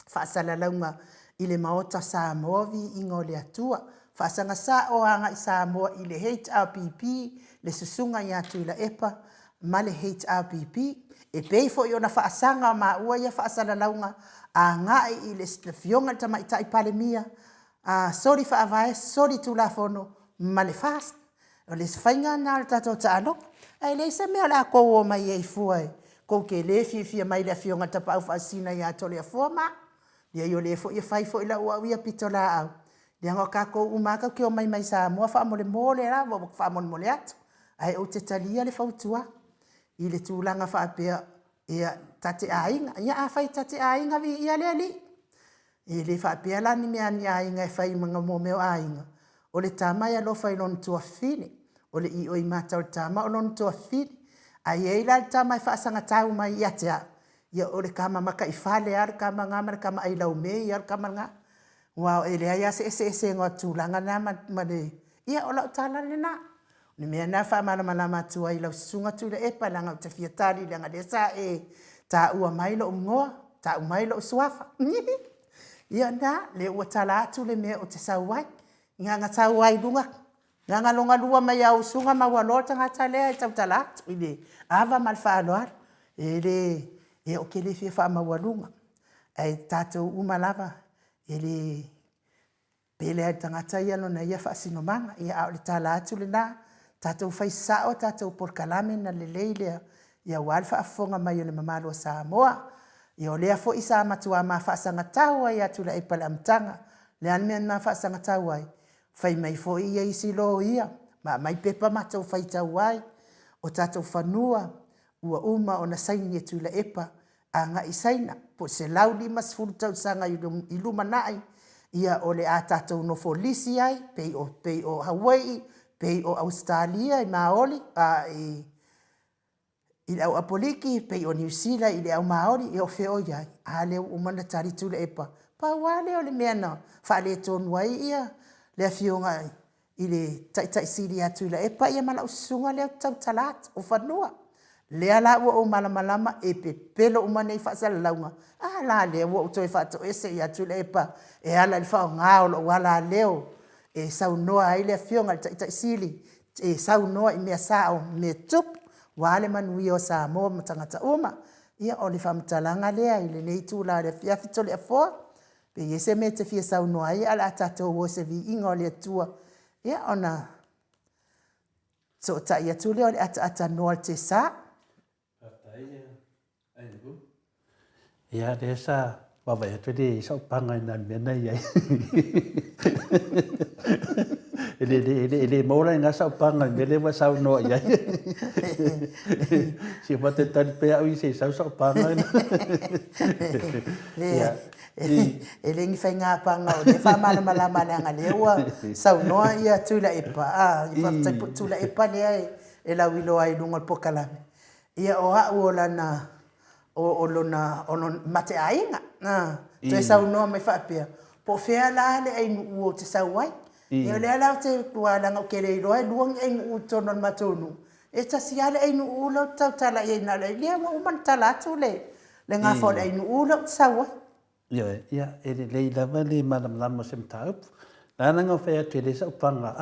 fa asala launga i le maota Samoa vi inga o le atua. Fa asanga sa o anga i Samoa i le HRPP le susunga i atu i la epa ma le HRPP. E pei fo i ona fa asanga ma ua ia fa asala launga a ngai i le fionga tama i tai pale mia. Sorry fa avae, sorry tu la fono ma le fast. O le whainga nā le tato tāno. Ai le se mea la kou o mai ei fuai. Kou ke le fia mai le fionga tapa au whaasina i ato le fua ma. Ia i o le fo i whai fo i la ua uia pito la au. Ia ngā kā kou umaka ki o mai Samoa wha mole mole la, wha mole atu. Ai o te talia le whautua. I le tūlanga wha apea ia tate ainga. Ia a whai tate ainga vi ia le ali. I le wha apea la ni mea ni ainga e whai mga mō meo ainga. O le tama ia lofa i lonu tua fine. O le i o i mata o le tama o lonu tua fine. A iei la le tama i whaasanga tau mai i atea. Ia o le kama maka i whale ar, kama ngā mara kama ai lau mei ar, kama ngā. Wow, e le aia se ngā tūlanga nā mane. Ia o lau tala le nā. Ni mea nā wha mana matua i lau sunga tu le epa langa o te fiatari langa le sa e tā ua mailo o ngoa, tā ua mailo o suafa. Ia nā, le ua tala atu le mea o te sauai. Nga ngā tau ai lunga. Nga ngā longa lua mai au sunga maua lota ngā talea e tau talatu. Ile ava malfa aloar. E o ke le fia wha maua lunga. E tātou umalava. E le pele ai tangata ia lona ia wha sinomanga. Ia au le talatu le nā. Tātou whai sao, tātou porkalame na le leilea. Ia walfa afonga mai o le mamalo Samoa. Ia o lea fo isa matua ma whaasanga tau ai atu la epale amtanga. Le anmea ma whaasanga tau ai. Whai mai fo ia isi lo ia. Ma mai pepa matau whai tau ai. O tātou whanua. Ua uma o na saini e tula epa. A ngā isaina. Po se lau lima sifuru tau sanga i luma nai. Ia o le a tātou no fo lisi ai. Pei o Hawaii. Pei o Australia i Maori. I au Apoliki. Pei o New Zealand i le au Maori. I o feo iai. A leo umana tari tula epa. Pa wale o le meana. Whale tonu ai ia. Le fionga i le tai siri atu la epa ia mala usunga le tau talat o whanua. Le ala ua o malamalama e pe pelo umane i whaasala launga. La le ua o toi whaato ese i atu la epa e ala le whao ngao lo wala leo e sau noa ai le fionga le tai siri e sau noa i mea sao me tup wale manui o Samoa matangata uma. Ia o le whamtalanga lea i le neitu la le fiafito le afoa. Pe yese me te fia sau noa ia ala atatou o se vi inga o le atua. Ia ona so ta ia tu leo le ata noa te sa. Ia le sa wawa e tuede sa upanga ina mena iai. Ele maura inga sa upanga mele wa sau noa iai. Si wate tani pea ui se sa upanga ina. Ele ngi fai ngā panga o le whamana malama leanga leua. Sau noa ia tula epa. I whatai tula epa lea e lau ilo ai lunga pokalame. Ia o hau o lana o lona mate ainga. Toi sau noa mai whapea. Po whea la le ai nu o te sau ai. Ia lea lau te kualanga o kere ilo ai luang ai nu tonon matonu. E tasi ale ai nu ulo tau tala i na le. Lea wa uman tala atu le. Le ngā whole ai nu ulo sau ai. Ia, e le lava le malamlama se mtaup. Nana ngā whea te le sa upanga.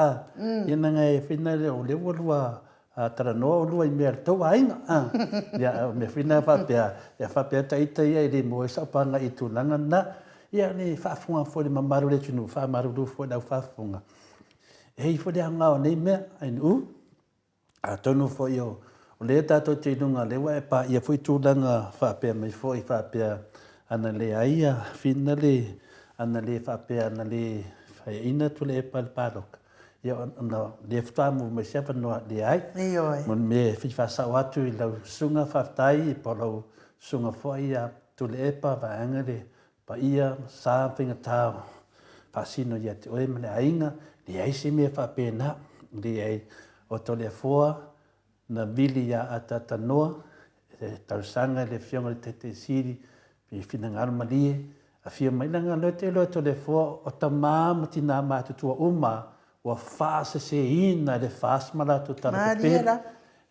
Ia nanga e whina le o le walua tara noa o lua i mea tau ainga. Ia, me whina whapea. Ia whapea taita ia e le moe sa upanga i tūlanga na. Ia le whaafunga fo le mamaru le tunu. Whaamaru lu fo le au whaafunga. E hei fo le hanga o nei mea, ain u. A tonu fo i o. O le tato te inunga le wa e pa ia fo i tūlanga whapea mai fo i whapea. Ana le aia, whina le, ana le whapea, ana le whaina tu le epa le pāroka. Ia ana le whaamu mai sewa noa le ai. Mon me whiwhasau atu i lau sunga whaftai, i porau sunga whaia tu le epa, vaanga le pa ia, sā whinga tāo. Whasino ia te oe ma le ainga, le ai se mea whapea na, le ai o to le fua, na vili ia atata noa, tausanga le fionga le te siri, i whina ngaro malie, Afia mai langa le te lo le fo o tama matina ma tutua uma wa fase se ina le fas mala tu tala pe.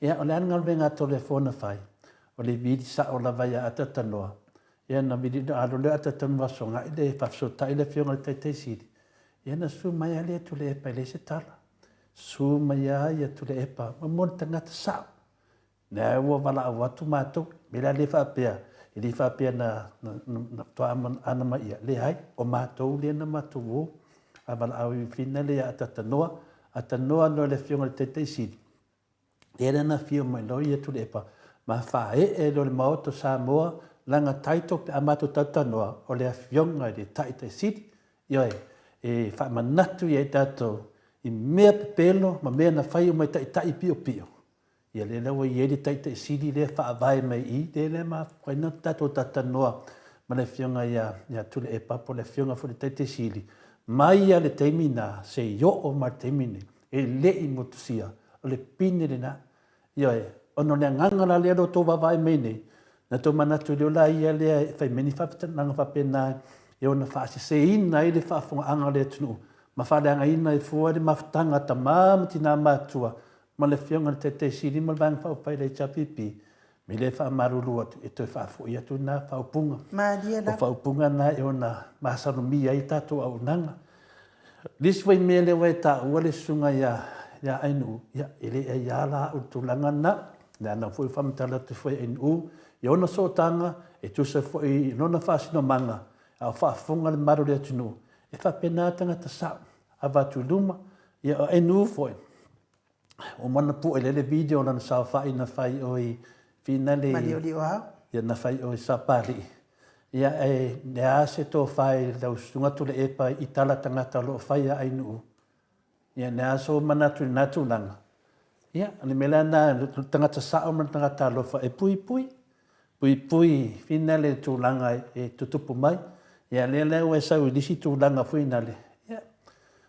Ya o le anga venga telefona fai. O le vidi sa o la vai ata tanoa. Ya na vidi da alo le ata tanoa songa ile fa so ta ile fionga te sidi. Ya na su mai ale tu le pa le se tala. Su mai ya tu le pa mo tanga ta sa. Na wa vala wa tu ma tu bila le fa pe. Ili fa pe na to ana ma ia le ai o ma to le na ma tu a vala au finale ya ata tanoa no le fionga te sidi. Era na fio mai lo ia tu le pa. Ma fa lo le maoto Samoa langa taito pe amato tatanoa o le afionga i taita siti io e fa manatu i tato i mea pepelo ma mea na fai o mai tai pio pio ia le lewa i edi taita siti le fa avai mai i le ma whaina tato tatanoa ma le fionga ia tule e papo le fionga fu le taita siti mai ia le teimina se io o ma teimine e le i motusia o le pine le na io ono le nganga le ro to vai mene na to manatu le la ia le fai meni fa nanga fa pena e ona fa se ina ile fa fo anga le tunu ma fa le ina e fu le maftanga tamam tina matua ma le fionga te siri ma bang fa pai le chapipi me le fa marulu e to fa fo ia tu na fa punga ma dia la fa punga na e ona ma sa no mi ai tatu au nanga this way me le wa ta o le sunga ya ainu ya ile ya la utulanga na na foi famtala te foi NU e ona sotanga e tu se foi nona fasino manga a fa funga le maru le tunu e fa penatanga ta sa ava tu luma e NU foi o mana pu ele video na sa fa ina fai oi finale ya na fai oi sa pari ya ya se to fai la sunga tu le pa itala tanga talo fai ya NU ya na so mana tu natulanga ya ni melana tanga sa o tanga talo fa e pui finale tu langa e tutupu mai ya le o sa u disi tu langa finale ya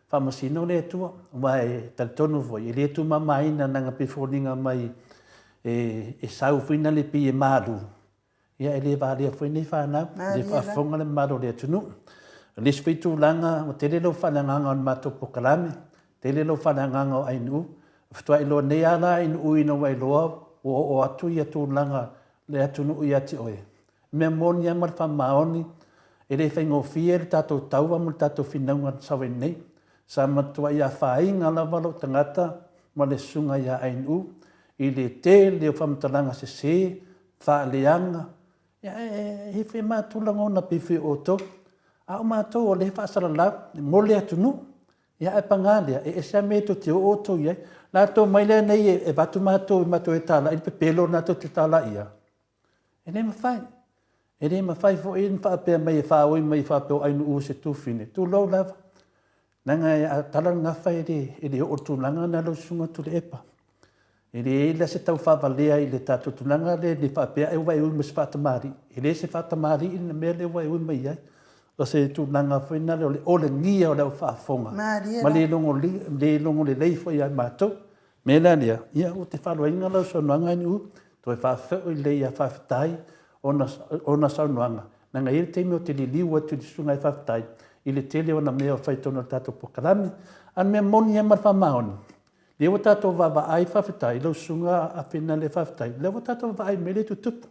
famasino le tu mai tal tonu voi le tu mama ina nanga pifoninga mai e sa u finale pi e malu ya ele va le foi ni fa na le fa fonga le malu le tu no le spitu langa o tele lo fa langa on matopo kalame tele lo fa langa o ainu ftua ilo ne ala in uina wai loa o atu ia tu langa le atu nu ia ti oe me monia mar fa maoni ele fengo fiel tato taua mo tato finaunga sawe nei sa matua ia fainga la valo tangata ma le sunga ia ainu i le te le famtalanga se fa leanga ya e fe matulanga ona pifi oto a o mato o le fa sala la mo le atu nu ya e pangalia e sa me to te oto ia la to mai le nei e batu mato e tala il pelo na to te tala ia e le ma fai fo in fa pe mai fa o mai fa pe ai no se tu fine tu lo la nanga tala nga fai de o tu langa na lo sunga tu le epa e le se tau fa valea i le tatu tu langa le fa pe e vai o mes fa tamari e le se fa tamari in me le vai o mai ai o se tu langa foi na le o le ngia o le fa fonga ma le longo le lei foi ai mato me la lia ia o te fa lo inga lo so nanga ni u to fa fe o le ia fa tai ona sa nanga nanga i te me o te liu tu di sunga fa tai i le tele ona me o fai tono tato po kalami an me moni e mar fa maon le o tato va ai fa tai lo sunga a pena le fa tai le o tato va ai me le tu tupu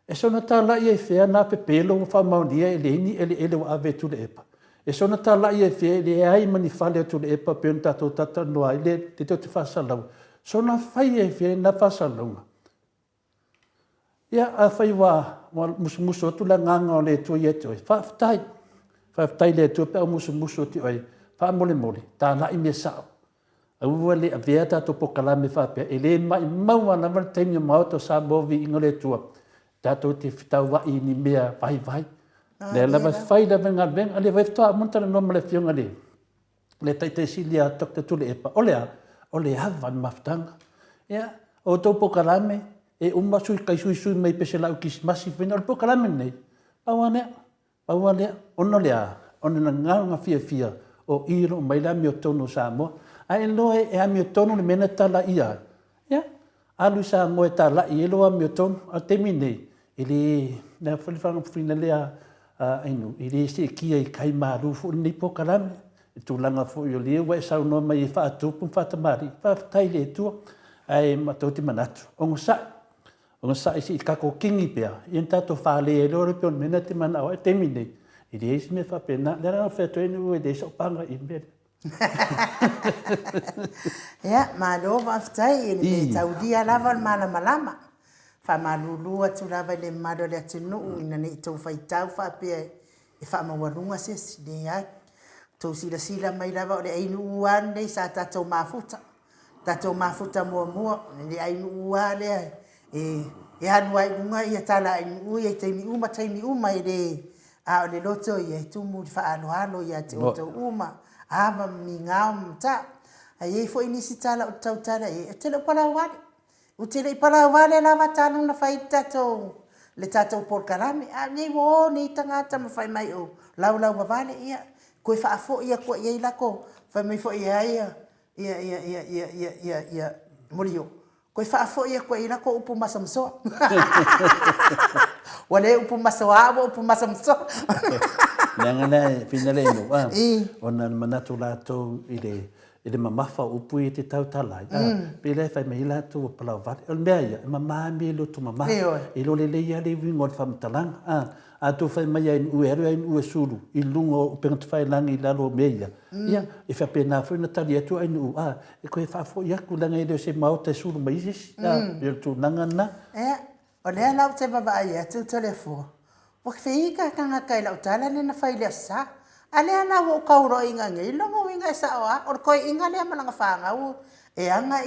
e sona tala ia fea na pe pelo fa maonia ele ni ele o ave tu le epa e sona tala ia fea le ai mani fale tu le epa pe tato tata no ai le te te fa salau sona fai e fea na fa salau ia a fai wa musu tu la nganga o le tu ia tu fa tai le tu pe musu tu ai fa mole ta na i me sa au le avea tato po kalame fa pe ele mai mau na mal tenyo mau to sa bovi ingole tu tato te fitau wa i ni mea vai le lava fai da venga venga le vai to monta no male fionga le tai silia tok te tu le epa ole hava maftanga ya o to po kalame e uma sui kai sui mai pesela o kis masi fina po kalame nei pawane ono na nga fia o iro mai la mi tono samo ai no e a mi tono le mena tala ia ya alu sa mo tala i lo mi tono a temine ili na fanga fina le a ainu i le se kia i kai maru fu ni po kalame tu langa fu yo le wa sa no mai fa tu pu fa tamari fa tai le tu ai matoti manatu ongo sa isi ka ko kingi pea inta to fa le lo pe mena te mana o te mine i le isi me fa pena le na fa to inu de so panga i me ya ma lo va stai ni taudia lava malama fa malulu atu lava le mado le tinu ina ni to fa tau fa pe e fa ma warunga se de ya to sila mai lava o le inu wan nei sa ta to mafuta mo le inu wale e hanua i unga i tala inu i taimi uma i le a le loto i tu mu fa alo i te o uma ava mi ngao mta ai fo inisi tala o tau tala e te le pala wale o te le pala wale lava tanu na fai tato le tato por kalame a nei wo ni tangata ma fai mai o lau vale ia ko fa fo ia ko ia lako fa mai fo ia morio ko fa fo ia ko ila ko upu masamso wale upu masawa upu masamso Nangana finale no ona manatu lato ile mamafa upu i te tautala pele fai mai lato pala vale o mea mama mi lo tu mama i lo le ia le wingo famtalang a tu fai mai ai u sulu i lungo pengat fai langi lalo meia ia e fa pena foi na tali atu ai nu e ko fa fo ia ku langa ile se mau te sulu mai sis ia tu nangana o le lau te baba ai tu telefo o fe ka kanga kai lau tala le na fai le sa ale ana wo kauro inga ngai longo inga sa o ko inga le malanga fanga u e anga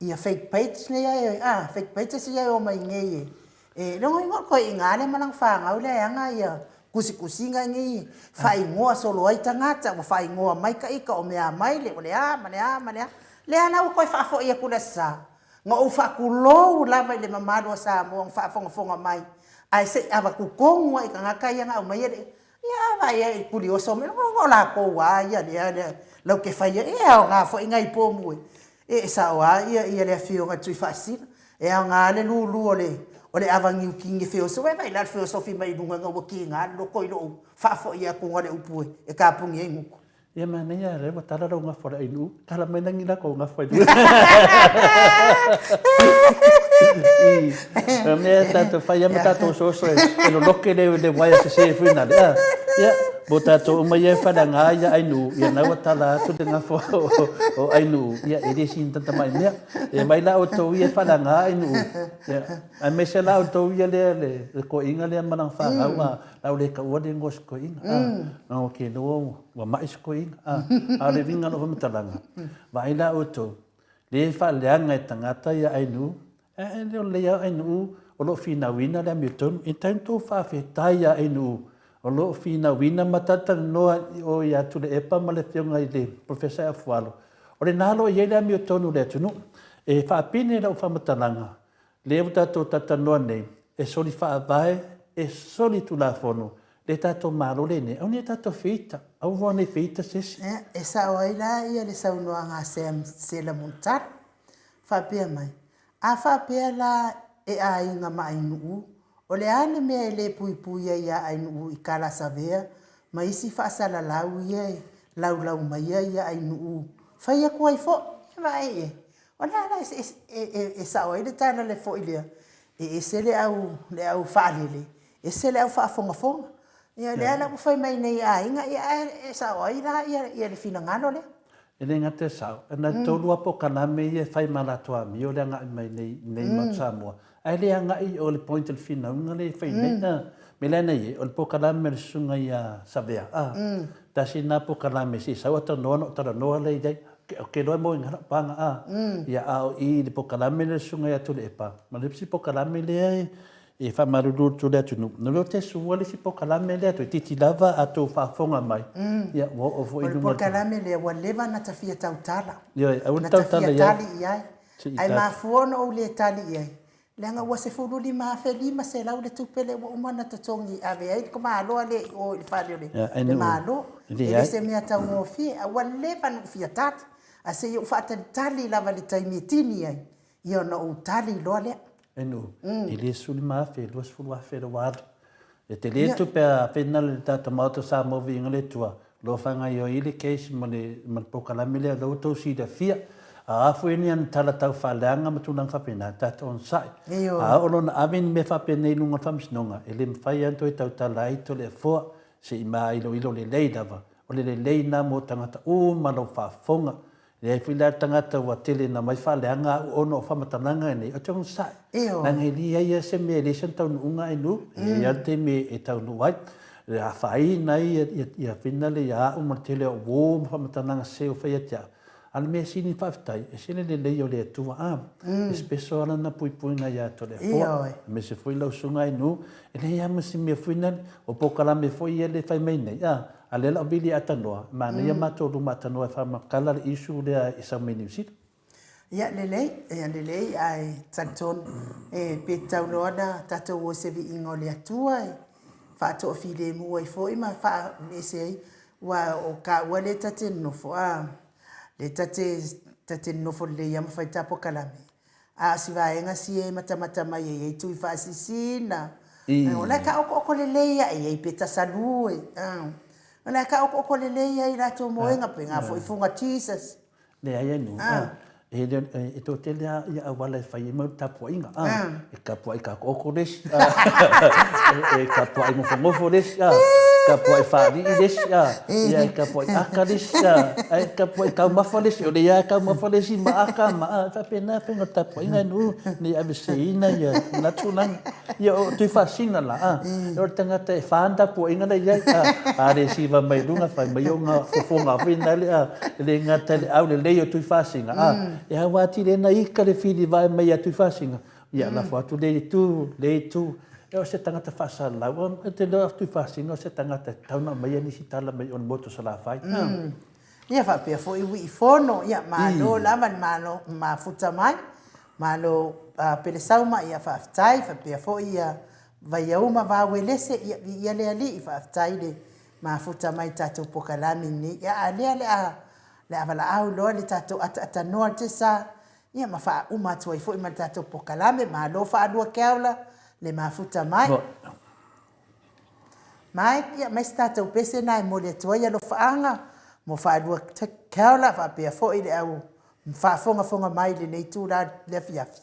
ia fake page ne ia fake page se ia o mai ngai e longo inga ko inga le malanga fanga u le anga ia kusi ngai fai ngoa solo ai tangata mo fai ngoa mai ka ika o mea mai le ole mane le ana u ko fa fo ia kula sa ngo u fa kulo lava le mamado sa mo fa fonga mai ai se ava ku kongo i kanga kai nga o mai ia vai e curioso me no la ko wa ia lo que fai e nga fo inga i po mu e sa wa ia le fio nga tui facile e nga le lu ole avangi u kingi fio so vai la fio so fi mai dunga nga wo kinga lo ko lo fa fo ia ko ngale upu e ka pungi e nguku ia mana ia le matara ro nga fora inu kala mena ngila ko nga fai me tato fai ama tato so e no loke le vai se final ia botato uma ia fa nga ia ainu ia na watala tu de nga fo o ainu ia e sin tanta mai ia e mai la auto ia fa nga ainu ia a me se la auto ia le ko inga le manang fa nga la le ka wode ngos ko inga no ke no wa mais ko inga a le vinga no matalanga vai la auto le fa le anga tangata ia ainu e le ia ainu o lo fina wina le miton intento fa fetai ia ainu o lo fina wina matata no o ia tu le epa male fionga i le professor Afualo o le nalo ia le miton le tunu e fa pine la fa matalanga le tato tata no nei e soli fa vai e soli tu la fono le tato malo le ne o ne tato fita au vone fita ses e sa oila ia le sa no nga se la montar fa pe mai a fa pe la e a inga mai nu o le ane me le pui ia ai nu i kala savea mai si fa sala lau ia lau mai ia ai nu fa ia ko ai fo vai o la e sa oila tana le fo ilia e se le au fa le e se le au fa fonga ia le ala fai mai nei inga ia sa oila ia le fina ngano le ele ngate sa na tolu apo kana me ia fai malato mi o le nga mai nei matsamua ai le nga i o le point al fina nga le fai nei me le nei o po kana me sunga ia sabea ta sina po kana me si sa wata no tara no le dai ke lo mo ngara panga ia au i le po kana me sunga ia tu le pa ma le si po kana me le e fa maruru tu le tunu no lo te su wale si po kalame le tu titi lava a tu fa fonga mai ya wo o fo inu po kalame le waleva na tafia tautala yo au tautala ya ai ma fuono o le tali ia lenga wa se fulu lima felima se lau le tupele wo umana tatongi ave ai ko ma lo le o il fa le ma lo e se mi ata mo fi a waleva no fi tat a se yo fa tali lava le taimitini ai yo no tali lo le enu ele suli ma fe lo sulu a fe lo war E te le tu pe pena le tata mato sa mo vinga le tua. Lo fanga yo ili case mo le pokalami le lo to si da fia. A fu ni an tala tau falanga ma tunang fa pena tata on sai. A ono na amin me fa pena lunga fams nonga. Ele mfai anto e tau tala ito le fo se ima ilo le lei dava. O le lei na mo tangata o malo fa fonga. Le fila tangata wa tele na mai fa leanga ono fa matananga ni o tong sai. Nang heli ia se me le sen tau unga inu ia te me e tau nu wai. Le afai nai ia finale ia o martele o wo fa matananga se o fa ia. Al me sini fa tai e sene le le o le tu a. Espeso ala na pui pui na ia to le fo. Me se foi lo sunga inu e le ia me se me final o pokala me foi ia le fai mai nei. Ale la bili atanoa mana ia mato lu matanoa fa makala isu le isa menusit ya lele ai tanton e petau loda tata wo se vi ingole atua fa to file mu e foi ma fa ese wa o ka wale tate no fo le tate no fo le yam fa tapo kalame si va enga si e mata mai e tu fa sisina ona ka o le ya e peta salu Ona ka o le ia ira to moenga penga foi funga Jesus. Le ai no. E to te ia wala fai mo tapo inga. E ka po ai ka o des. E ka po ai mo fo des. Ka po ai fa di des. Ia ka po ai aka des. Ai ka po ai ka ma fo des. O le ia ka ma fo des ma aka ma fa pena penga tapo inga no ni abeseina ia na tulang. Ia o tu fa sina la. O tanga te fa anda po inga ia. Are si va mai lunga fa mai nga fo nga fina le ngata le au le tu fa singa. E hawati le na ika le fili vai mai atu fasinga. Ia la fo atu le tu. E o se tangata fasala. O te lo atu fasinga o se tangata tauna mai ani si tala mai on moto sala fai. Ia fa pe fo i fono ia malo lava malo ma futa mai. Malo pele sauma ia fa aftai fa pe fo ia vai uma va welese ia le ali fa aftai le ma futa mai tatu pokalami ni ia ale le avala au lo le tato ata no te sa ia ma fa uma tu i fo i ma tato pokalame ma lo fa adua keula le ma futa mai mai ia ma tato pese nai mo le toia lo faanga mo fa adua keula fa pe fo i le au fa fonga mai le nei tu la le fiafi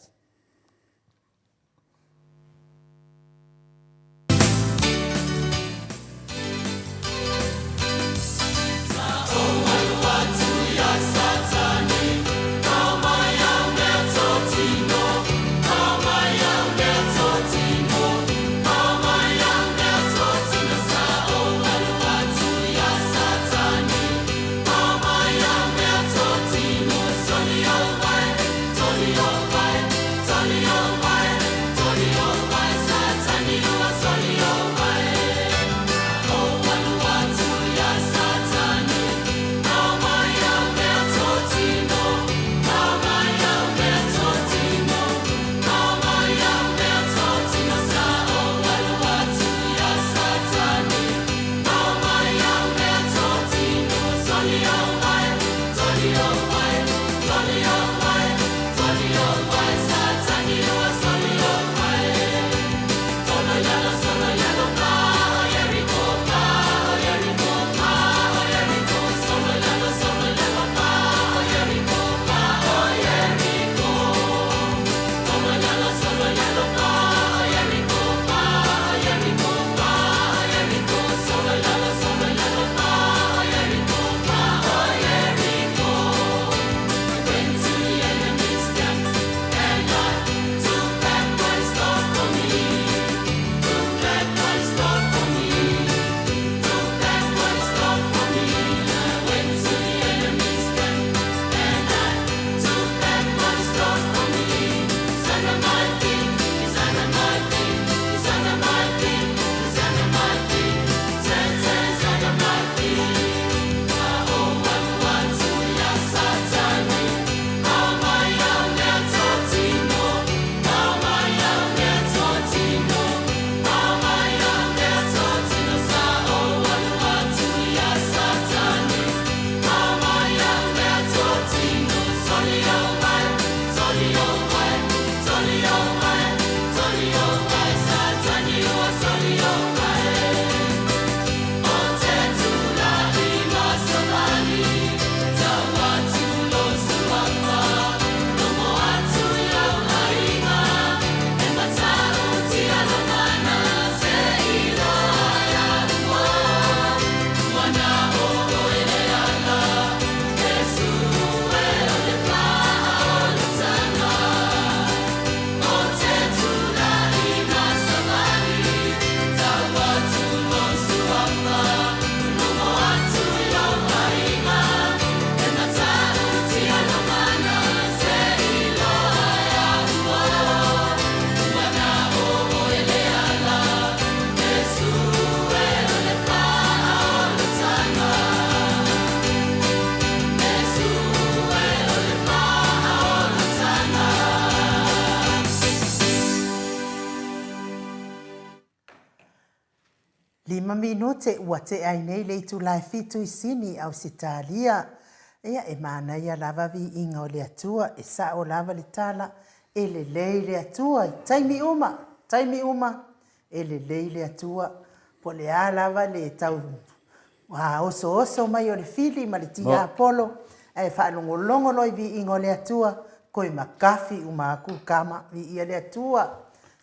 5 minute ua te ai nei le tu lai fitu I sini au sitalia. Ia e mana ia lava vi inga o le atua e sa o lava le tala e le lei le atua. Taimi uma e le lei le atua. Po le a lava le tau oso mai o le fili ma le tia apolo. E whaalongolongo loi vi inga o le atua. Koe makafi uma aku kama vi ia le atua.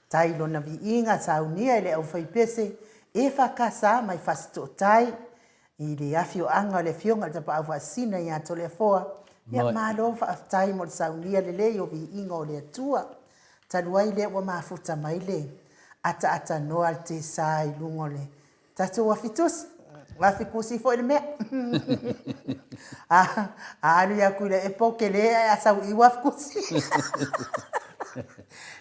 Tailo na vi inga saunia ele au whaipese. E whakasa mai whasito tai. I le afio anga le fionga le tapa au whasina I ato le foa. Ia malo whaatai mo le saunia le le o vi inga o le atua. Taluai le wa mafuta mai le. Ata noa le te sa I lungo le. Tato wafitus. Wafikusi fo le mea. Alu ya kui le e poke le asau I wafikusi.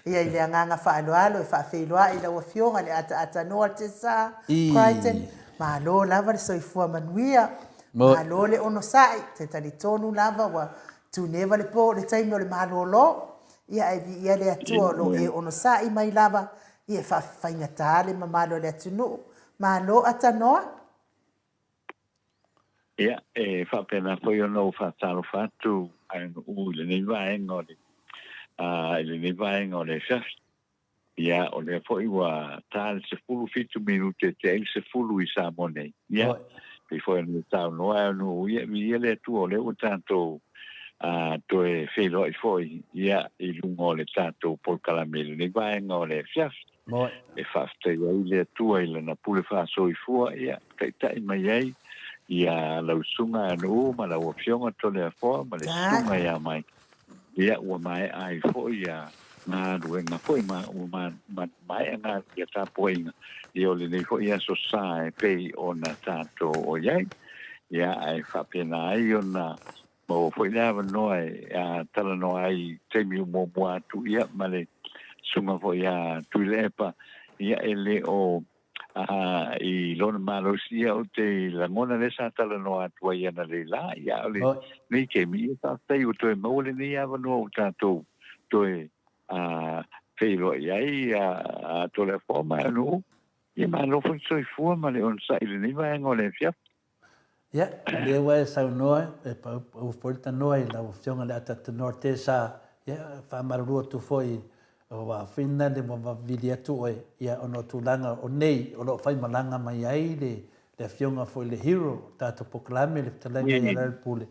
Ia ile nganga whaaloalo e whaafeiloa I la wafionga le ata noa le te sa. Crichton. Malo lava le soifua manuia. Malo le ono sai. Te tali tonu lava wa tu neva le po le taimi o le malo lo. Ia e vi ia le atua lo e ono sai mai lava. Ia whainga tale ma malo le atunu. Malo ata noa. Ia e whapena foi ono whataro whatu ai le nei vaenga o le le nei vaenga o le fiafi. Ia o le foi wa tal se fulu fitu minute te il se fulu I sa monei. Ia pe foi no tau no no ia mi le tu o le o tanto to e felo I foi ia I lungo le tanto por calamele nei vaenga o le fiafi. E fafte ia le tu ile na pule fa so I fua ia tai mai ai. Ia lau sunga anu ma lau opsionga tole a foa ma le sunga ia mai. Ia ua mai ai fo ia ngā ruenga fo I ma mai ngā ia tā poinga. Ia o le nei fo ia so sae pei o na tātou o iai. Ia ai whapena ai o na mo fo I lewa noe tala noa ai teimi umo mua tu ia ma le sunga fo ia tuile epa. Ia ele o I lona malosia o te langona le sa tala no atua ia na le la ia ole nei ke mi ta tai o te maule nei ava no o tatou toe feilo ia to le forma no ia ma lo fo so fu ma le on sa ile nei va ngole fia ia le wa sa no e pa o porta no e la opción le ata norte sa ia fa maru tu foi o wa fina de mo va vidia tu e ia ono tu langa o nei o lo fai malanga mai ai le fionga foi le hero tato proclame le talanga ia le pule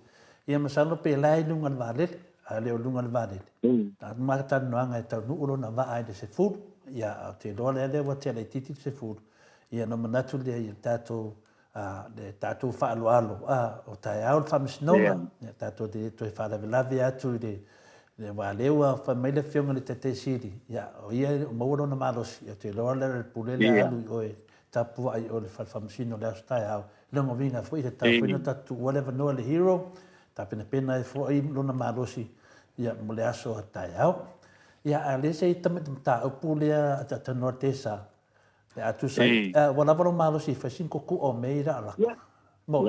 ia masalo pe lai lunga vale ale o lunga vale ta marta no anga e tau no na va ai de se fu ia te do le wa te le titi se fu ia no manatu le tato fa alo o tai au fa misnoma tato de to fa la via tu de le walewa fa mai le fionga le tete siri ya o ia mo no malos ya te lo le pule le alu o tapu ai o le famsino le stai au le mo vinga foi te tapu no tatu whatever no le hero tapena pena e foi no na malosi ya mo le aso tai au ya ale se ta o pule ta norte sa ya atu sai wala no malosi fa 5 ku o meira la mo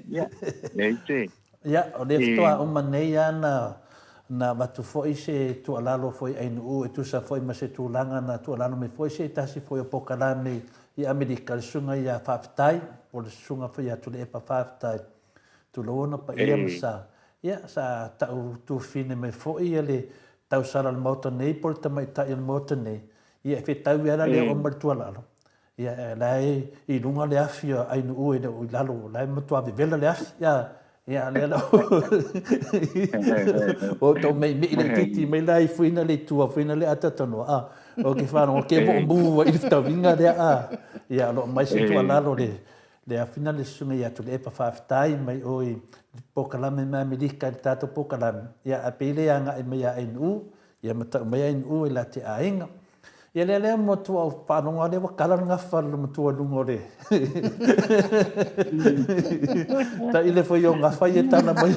ya leite ia o le fitoa o manei ana na watu foi se tu alalo foi ainu e tu sa foi ma se tu langa na tu alalo me foi se tasi foi o pokalame I Amerika sunga ia whaftai o le sunga foi atu le epa whaftai tu loona pa ia masa ia sa tau tu fine me foi ia le tau sara le mauta nei por tamai ta ia mauta nei ia fitau ia le o mar tu alalo ia lai I lunga le afia ainu e le o lalo lai matua vivela le afia ia le la o to me le titi me lai fuina le tua fuina le atatono o ke fa no ke bo I sta vinga de ia lo mai se tua lalo le afina le sunga ia tu le pa fa tai mai o I pokalame ma Amerika tato pokalame ia apele anga e mai ai nu ia mata mai ai nu la te ainga ia le mo tu au pa no ngale wa kala nga fa mo tu lungo le ta ile foi yo nga fa ye tana mai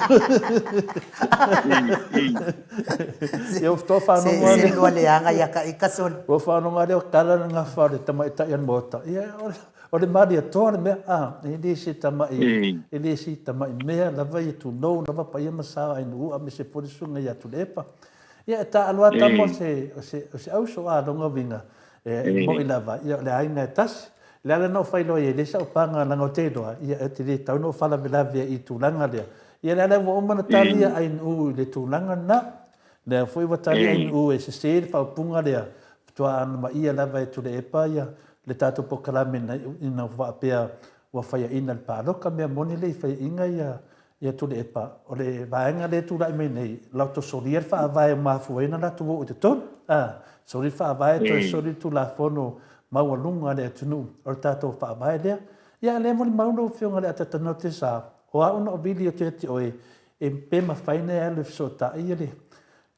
eu sto fa no ngale se lo le anga ya ka ikason o fa no ngale kala nga fa le tama ta yan mota ia o le maria tone me ele se tama me la vai tu no na va pa ia masa ai nu a me se pode sunga ya tu lepa ia ta alua tamo se au so a longa vinga mo I lava ia le ainga tas la no fai lo ye le sa panga na ngote do ia te le tau no fala vela via I tulanga le ia le wo mana tali ai u le tulanga na le foi wa tali ai u e se fa punga le tua an ma ia la vai tu le epa ia le tato po kalame na ina va pea wa fai ina le pa lo ka me moni le fai inga ia tu le epa o le vaenga le tu la me nei la to solier fa vai ma fuena la tu o te ton sori fa vai to sori tu la fono mau lunga le tunu o tato fa vai le ia le mo mau no fionga le ata no te sa o a uno video te oi e pe ma faina le so ta ia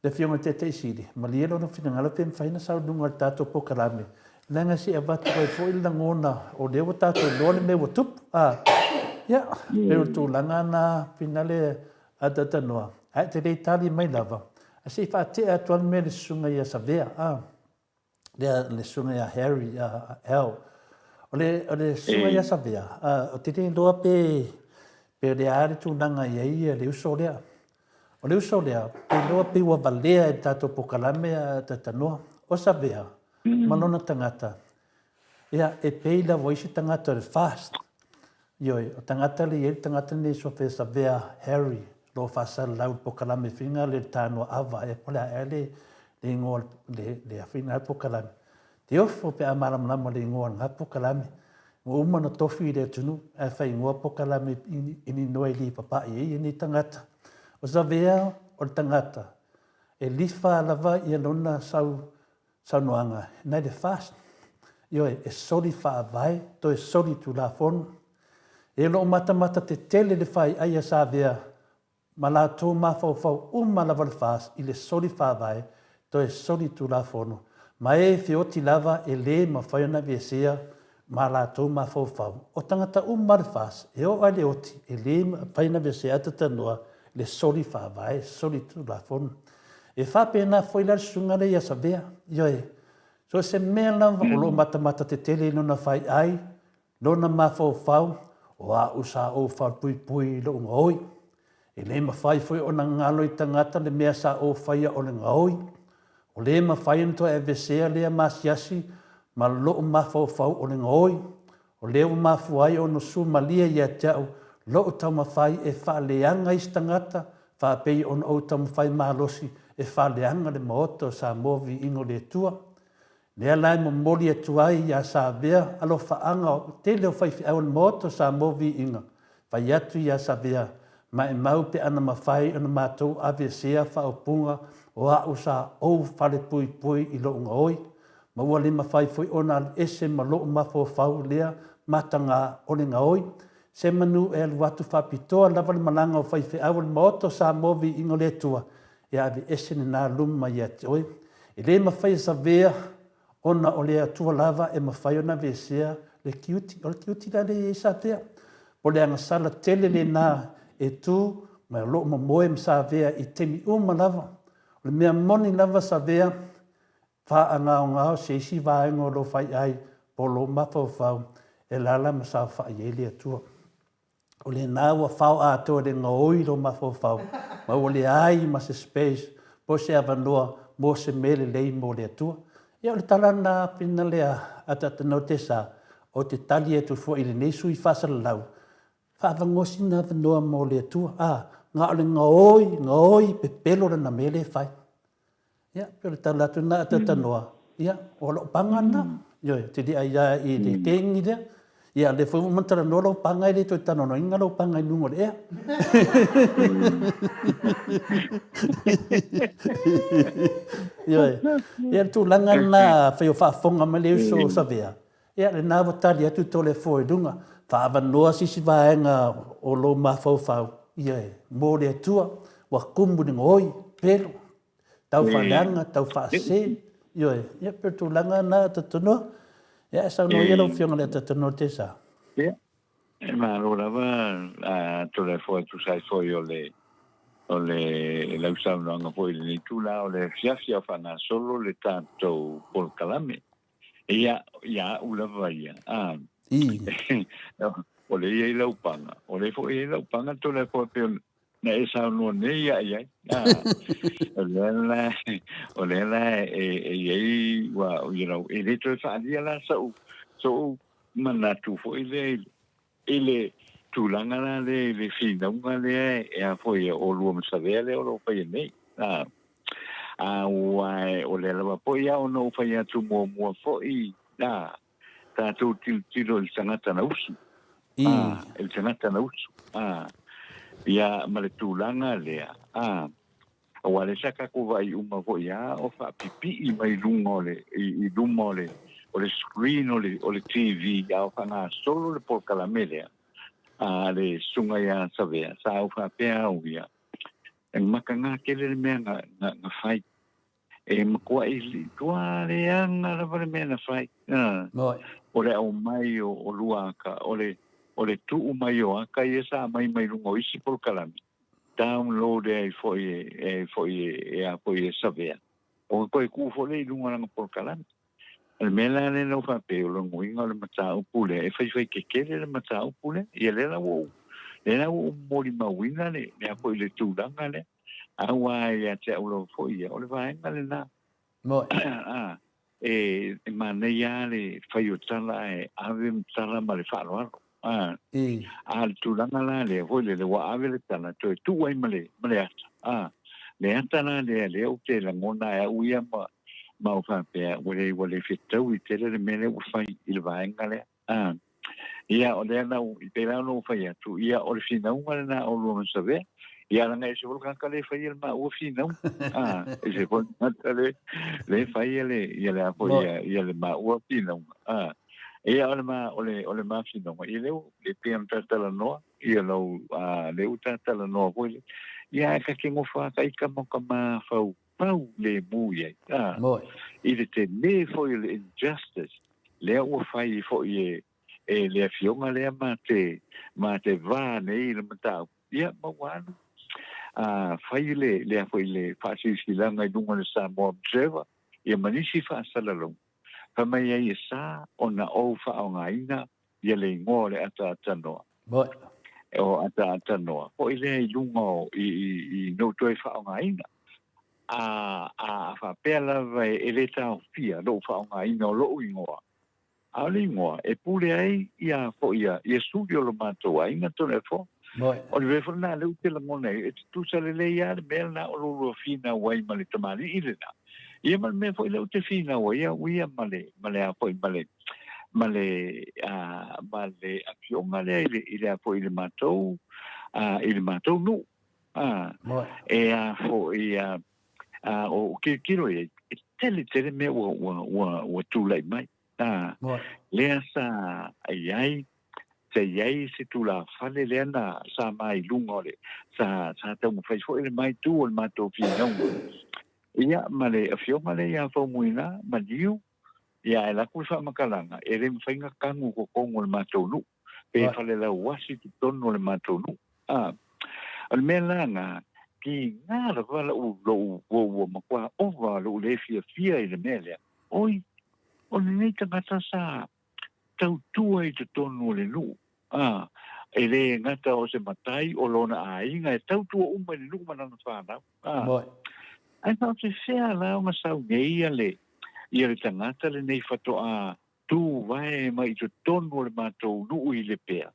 le fionga te sidi ma le no fina ngala pe faina sa lunga tato po kalame langa si avatu ko foi la ngona o le tato lo me wo tup ia pero tu langa na finale ata noa ai te tali mai lava asi fa te atual me le sunga ia savea le sunga ia Harry L o le sunga ia savea o te loa pe le ari tu langa ia le uso lea o le uso lea pe loa pe wa valea e tato pokalame ata noa o savea malona tangata ia e peila voisi tangata le fast Yoi, o tangata le tangata ni so fe savea Harry lo fasa lau pokalame finga le tano ava e pola ele le ngol le finga pokalame te ofo pe amara mama le ngol nga pokalame o umana tofi le tunu e fai ngol pokalame ini noi li papa e ni tangata o savea o tangata e lifa lava ia lona sau noanga na le fast Yoi, e soli fa vai to e soli tu la fon e lo mata te tele le fai aia sa vea ma la tō mawhau lava le fās I le soli whāwai to e soli tu la fono. Ma e whioti lava e le ma whaiona viesea ma la tō mawhau. O tangata le fās e o ai le oti e le ma whaiona viesea tatanua le soli whāwai, soli tu la fono. E whapena whaila sunga le ia sa vea, ioe. So se mea lava o lo mata te tele nona whai ai, nona mawhau, o a usa o whapui lo ngoi. E le mawhai foi o na ngalo I tangata le mea sa o whaia o le ngoi. O le mawhai nto e vesea lea masiasi ma lo mawhau o le ngoi. O le mafuai o no su malia ia tau lo tau mawhai e whaaleanga I tangata whapei o no tau mawhai mahalosi e whaaleanga le maoto sa movi ingo le tua. Lea lai mo moli e tuai ia sa vea alo whaanga o te leo whai au le maoto sa movi inga. Whai atu ia sa vea. Ma e mau pe ana mawhai ana mātou ave sea whaopunga o a usa ou whare pui I lo unga oi. Ma ua le mawhai fui ona ese ma lo mawhau whau lea matanga o le nga oi. Se manu e alu watu whapitoa lava le malanga o whai au le maoto sa movi ingo le tua. E ave ese ni nā luma ia te oi. E le mawhai sa vea ona o le atua lava e mawhai ona vesea le kiuti. O le kiuti la le sa tea. Po le angasala tele le nā e tu ma lo mo moem sa vea I temi lava le mea moni lava sa vea fa anga nga se si va ngo lo fai ai polo ma fa e lala ma sa fa ele tu o le na wa fa a to de ngoi lo ma fa ma o le ai ma se space po se avanoa mo se mele le mo le tu e o tala na pinalea ata no te sa o te tali e tu fo I le nesu I fa sa lau whavangosi na whanua mō le tua. Ngā ole ngoi pe pelo na mele whai. Ia, pero ta latu na atata noa. Ia, o lo panga na. Ioi, te di aia I te tengi lea. Ia, le whu mantara no lo panga I le toi tano no inga lo panga I nungo le ea. Ioi, ia tu langa na whaio whaafonga ma le uso sa vea. Ia, le nā watari atu tole fo I dunga. Whaavanoa sisi vaenga o lo mawhau. Ia mō le atua, wa kumbu ni ngoi, pelo, tau whaleanga, tau whaase. Ia pertu langa na tatanoa. Ia sa no ia lo whionga le tatanoa te sa. Ia, e maro lava, tole fo tu sai foi o le lausau noanga foi le tula o le fiafia whana solo le tātou pol kalame. Ia ulava ia. O le ia laupanga. O le fo ia laupanga to le fo pe na esa no nei ai. O le la e wa you know e le to fa dia la so manatu fo ile tulanga la le fina unga le e foi o lu msavele o lo fai nei wai o le lava po ia o no fai atu mo fo I ta tu tilo il sanata na usu il sanata na usu ia male tulanga le o le saka ko vai uma fo ia o fa pipi mai lungo le I lumo le o le screen o le TV ia o fanga solo le por calamele le sunga ia savea sa o fa pea o ia e makanga kele me nga fai e makua I tua le anga la vale me na fai o le au mai o luaka o le tu mai o aka ia sa mai lungo isi por calamele download e foi a savea o ko ku fo le lungo na por calamele el mela le no fa pe lo nguinga le mata upule e fai ke le mata upule e le la wo mori mawina le ko le tulanga le awa ya te ulo fo ia o le vai ngale na e mane ya le fai o tala e ave mtala ma le falo al tulanga la le ho le wa ave le tala tu wai male ata le ata na le o te la ngona e uia ma o fa pe wale fitou I te le mele o fai I vai ngale ia o le na I te la no fai atu ia o le fina unga na o lo sabe ia na e se volkan kale fai el ma o fina e se pon le fai ia le apo ia le ma o fina ia o le ma fina ia le pian tala no ia lo le uta tala no foi ia ka ke ngofa kai ka mo ka ma fau pau le muia I te me foi le injustice le o fai foi e le fionga le ma te va nei le mata ia ma wanu fai le foi le fasi silanga I dunga le sa mo observer ia manisi fa salalo fa mai ai sa ona o fa o ngaina ia le ngore ata tanoa o ata tanoa o ile lungo I no toi fa o ngaina fa pela vai ele ta fia lo fa nga ino lo ingoa ali ngoa e pule ai ia fo ia studio lo mato ai na to le fo o le fo na le utela ngone e tu sale le ia bel na o lo fina wai male tamali ile na ia mal me fo le ute fina wai ia male a fo male a pionga le ile a fo ile mato no e a fo ia o kiro e tele me o tu lai mai le sa ai se tu la fale le na sa mai lungole sa te mo fai foi mai tu o mato fino ia male afio male ia fo muina maliu ia la ku fa makalanga e le mfainga kangu ko kongo le mato lu pe fale la wasi tu tono le mato lu al melanga ki nga la wala o makwa ova lo le fia I le mele oi o le tangata sa tau tua I te tonu le lu e le ngata o se matai o lona ainga e tau tua uma le lu manana whanau ai tau te whea la o masau ngeia ia le tangata le nei whato tu vai mai te tonu le matou lu I le pea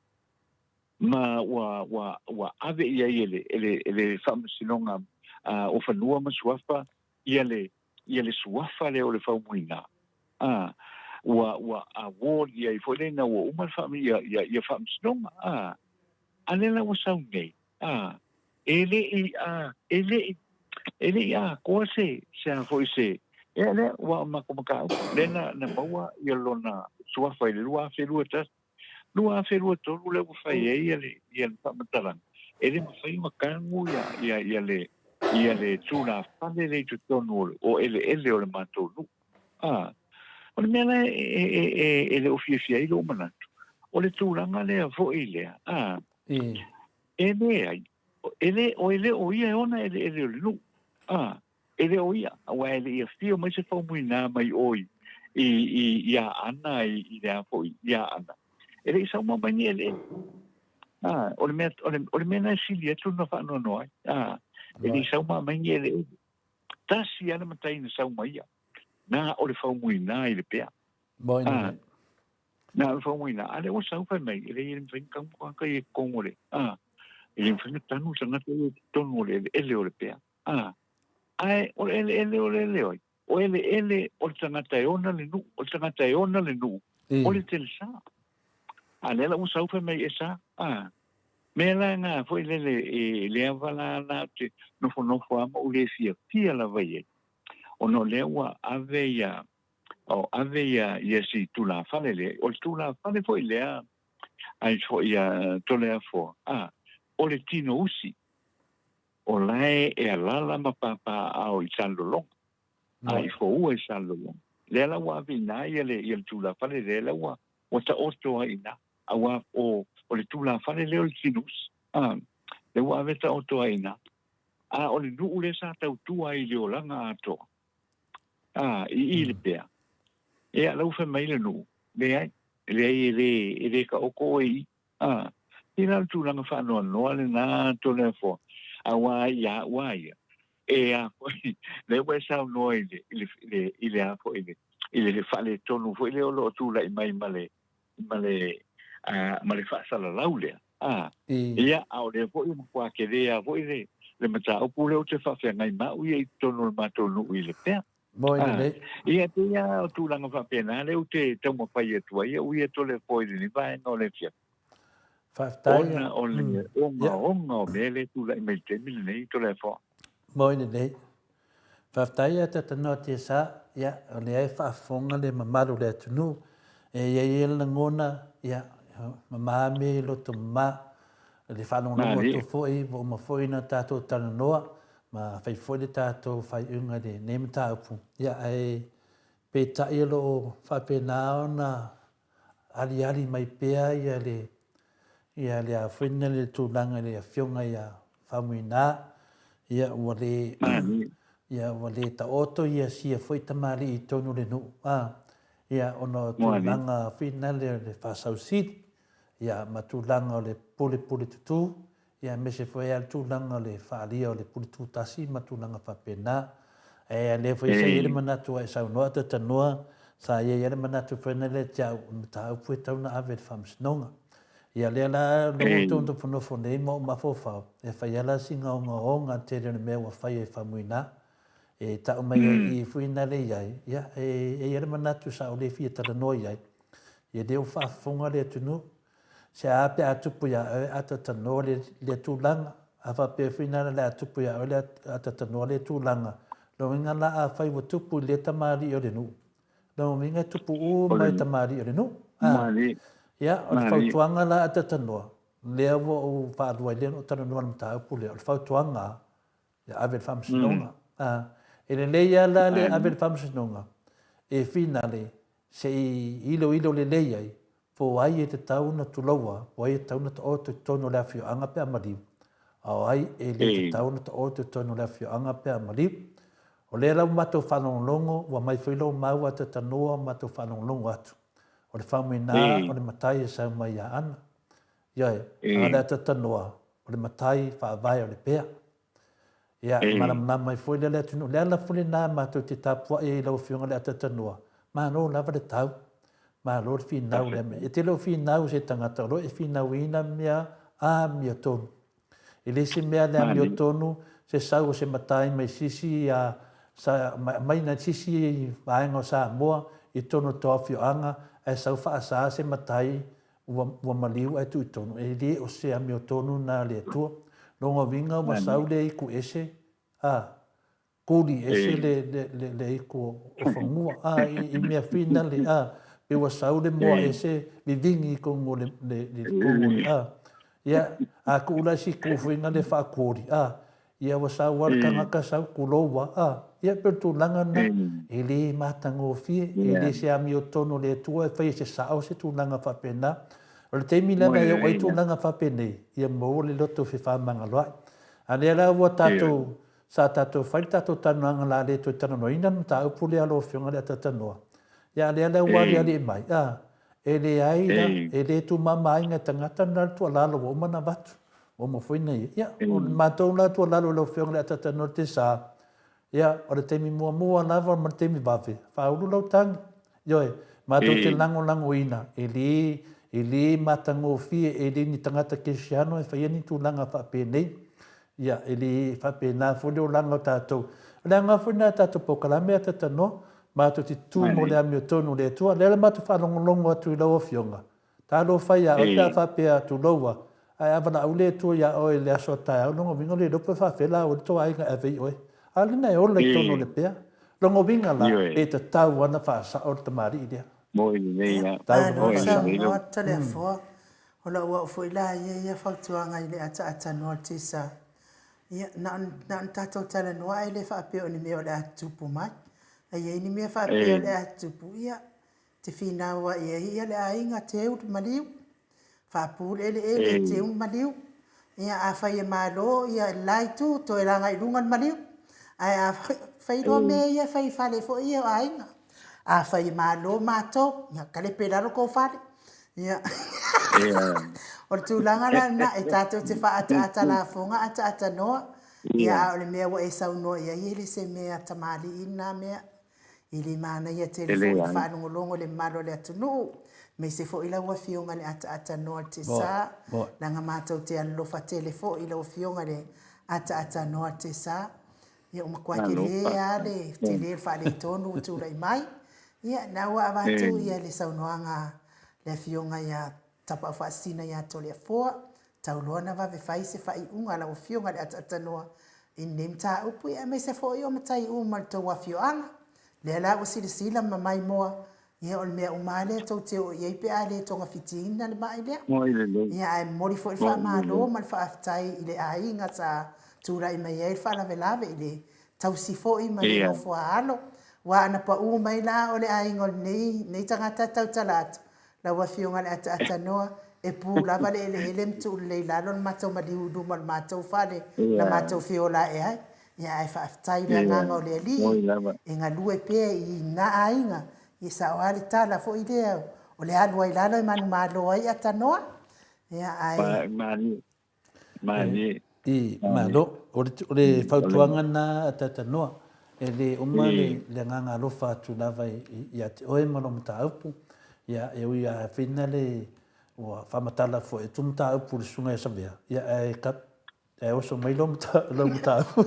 ma wa ave ia ele famsilonga o fanua masuafa ia le suafa le o le faumuina wa award ia I foi na o uma família ia famsilonga alela o saunei ele ko se foi se ele wa makomaka le na maua ia lona suafa I lua feluata lua ferua tolu le fai ia le pamatala ele fai makangu ia le tuna fale le tonu o ele o le matolu o le mena ele ofia I lo manatu o le tulanga le vo ile ele o ia ona ele lu ele o ia wa ele ia fio mai se fo muina mai oi ia ana I le fo ia ana ele sa uma mani ele o le mena silia tu no fa no ele sa uma mani ele tasi ana matai na sa uma ia na o le fa muina I le pea na fa mo ina ale o sa fa mai le yin fin kam ko ka i ko mo le yin fin tanu sa na to no le ele o le pe ai o ele o ele o tanga tai ona le nu o tanga tai ona le nu o le tel sa ale la o sa fa mai esa me la nga foi le avala na te no fo ama o le fia la vai o no le wa ave ya o ave ya yesi tu la fale le o tu la fale foi le ai foi ya to le fo o le tino usi o lai e ala ma papa o i sandolo ai fo o i sandolo le la wa vina le tu la fale le la wa o ta oto ina awa o le tu la fale le o le tinus le wa ave ta oto ina o le nu le sa ta tu ai le o langa ato i le pea e ala ufa mai le nu le ai le ka o ko i ina tu langa fa no le na to le fo awa ya wa ya le wa sa no ile a fo ile fa le tonu fo ile o lo tu la mai male fa sa la laule ia au le fo i kwa ke le fo ile le mata o pule o te fa fe ngai ma u i tonu ma tonu ile pe ia te ia tu langa fa pena le o te tamo fa ia tu ia u ia to le fo ile ni vai no le fia Faftaia. Onga mele tu la me te mil nei to le fo. Moine nei. Faftaia te tano te sa ya le ai fa fonga le mamaru le tunu e ye le ngona ya mama me lo to ma le fa no no to foi vo ma foi na tato tanoa ma fai foi le tato fai unga de nem ta pu ya ai pe ta lo fa pe na na ali mai pe ya le ia le afina le tūlanga le awhionga ia whamuina ia wale ta oto ia sia foi tamari i tonu le nu ia ono tūlanga awhina le whasausit ia ma tūlanga o le pule tutu ia mese foi al tūlanga le whaalia o le pule tūtasi ma tūlanga whapena le foi sa ele manatu ai sau noa te tanua sa ia ele manatu whena le tiau ta upue tauna ave le whamsinonga ia le la lo tonto fono fone mo ma fofa e fa yala singa nga te le me wa fa e fa muina e ta mai i fuina le ia ia e ia mana tu sa o le fi ta no ia e de fa fonga le tunu se a pe atu puya ata ta no le tu lang a fa pe fuina le atu puya le ata ta no le tu lang lo minga la a fa i tu pu le ta mari o le nu lo minga tu pu o mai ta mari o le nu ia o le fautuanga la ata tanoa lea ua o fa'alua i lea o tanoa le mataupu lea o le fautuanga ia ave le fa'amasinonga e lelei ia la le ave le fa'amasinonga e fina le se'i ilo lelei ai po ai e te tauna tulaua po ai e tauna taʻoto tono le afioʻaga pe amaliu ao ai e le te tauna taʻoto tono le afioʻaga pe amaliu o lea lau matou fa'alogologo ua mai foi lou mau ata tanoa matou fa'alogologo atu o le whamuina o le matai e sau mai a ana. Iai, a le ata tanoa, o le matai whaavai o le pea. Ia, mana mai foi le lea tunu, lea la fule nā mātou te tāpua e lau whiunga le ata tanoa. Mā no lava le tau, mā lo le whinau le me. E te lau whinau se tangata, lo e whinau ina mea a mea tonu. E le se mea lea mea tonu, se sau o se matai mai sisi a mai na sisi vaenga o sa moa, i tono toa whioanga, e sau whaasa se matai ua maliu e tu i tonu. E le o se amio tonu na le tua. Longa vinga wa sau le iku ese. Kuri ese le iku o whangua. I mea whina le pe wa sau le moa ese li vingi ko ngo le kuri. Ia, a kula si kuwhinga le whakori. Ia wa sau warkanga ka sau kulowa. Ia per tu langa na e le matango fie, e le se amio tono le tua, e whai se sao se tu langa whapena. O le teimi lana e wai tu langa whapene, ia mo le loto whi whamanga loai. A lea la ua tātou, sa tātou whai tātou tanuanga la le toi tanono ina, ta upu le alo whionga le ata tanoa. Ia lea la ua rea le mai, e le aina, e le tu mama inga tangata na tua lalo o mana watu, o mo whaina ia. Ia, o mātou la tua lalo le whionga le ata tanoa te saa. Ia, o le teimi mua lava, ma le teimi wawe. Whauru lau tangi. Ioi, Mātou te lango ina. E li matango fie e li ni tangata kesiano e whaia ni tūlanga whapēnei. Ia, e li whapēnā fwone o langa o tātou. Langa fwone a tātou pokalame a tatano. Mātou te tū mo le ami o tonu le tua. Lele mātou whalongolongo atu I laua fionga. Tālo whaia o tā whapea tu laua. Ai awana au le tua ia oe le aso tai au. Longo vingo le rope whawhela o le toa inga e vei oe. Alina e ola I tonu le pea. Longo vinga la e te tau ana whaasa o le tamari I lea. Moi nei ya. Tau no tale fo. Ola ua fo ila ia fautuanga I le ata no tisa. Ia na tatou tala no ai le whapea o ni mea o le atupu mai. Ai ni mea whapea o le atupu ia. Te whinaua ia le ainga te eu maliu. Whapule ele te eu maliu. Ia a whai e malo ia lai tu to e ranga I rungan maliu. Ai a whai roa mea ia whai whale fo ia o ainga. A whai malo mātou, ia kale pēlaro kou whare. Ia. O le tūlanga na e tātou te wha ata la whonga ata noa. Ia o le mea wa e sau noa ia ele se mea tamali ina mea. Ili mana ia telefoni whanongolongo le malo le atunu. Me se fo ila ua fionga le ata noa te sa. Langa mātou te alofa telefo ila ua fionga le ata noa te sa. Ia umakua ke lea le te le whale tonu uturai mai. Ia na ua avatu ia le saunoanga le fionga ia tapa whaasina ia tole foa. Taulona va ve fai se fai unga la ua fionga le ata noa. I nemta upu ia me se fo i o matai umal to wa fioanga. Le ala o silisila mamai moa. Ia o le mea umale tau te o iei pe ale tonga fitina le mai lea. Ia ai mori fo il wha malo mal wha aftai i le ainga sa tura I mai ei wha lave lave i le tau sifo I mai o fua alo. Wa ana pa u mai la o le ainga o nei tangata tau talata. La wa fionga le ata noa e pu lava le ele mtu le lalo le matau maliu duma le matau fale na matau fiola e ai. Ia ai wha aftai le nganga o le ali. E ngā lue pe I na ainga. I sa o ale tala fo I leo. O le alua I lalo I manu malo ai ata noa. Ia ai. Mani. I malo. O le whautuanga na ata noa. E le uma le nganga lofa atu lava I te oe malomata aupu. Ia e ui a whina le ua whamatala fo e tumata aupu le sunga e savea. Ia e kat. E oso mai lomata aupu.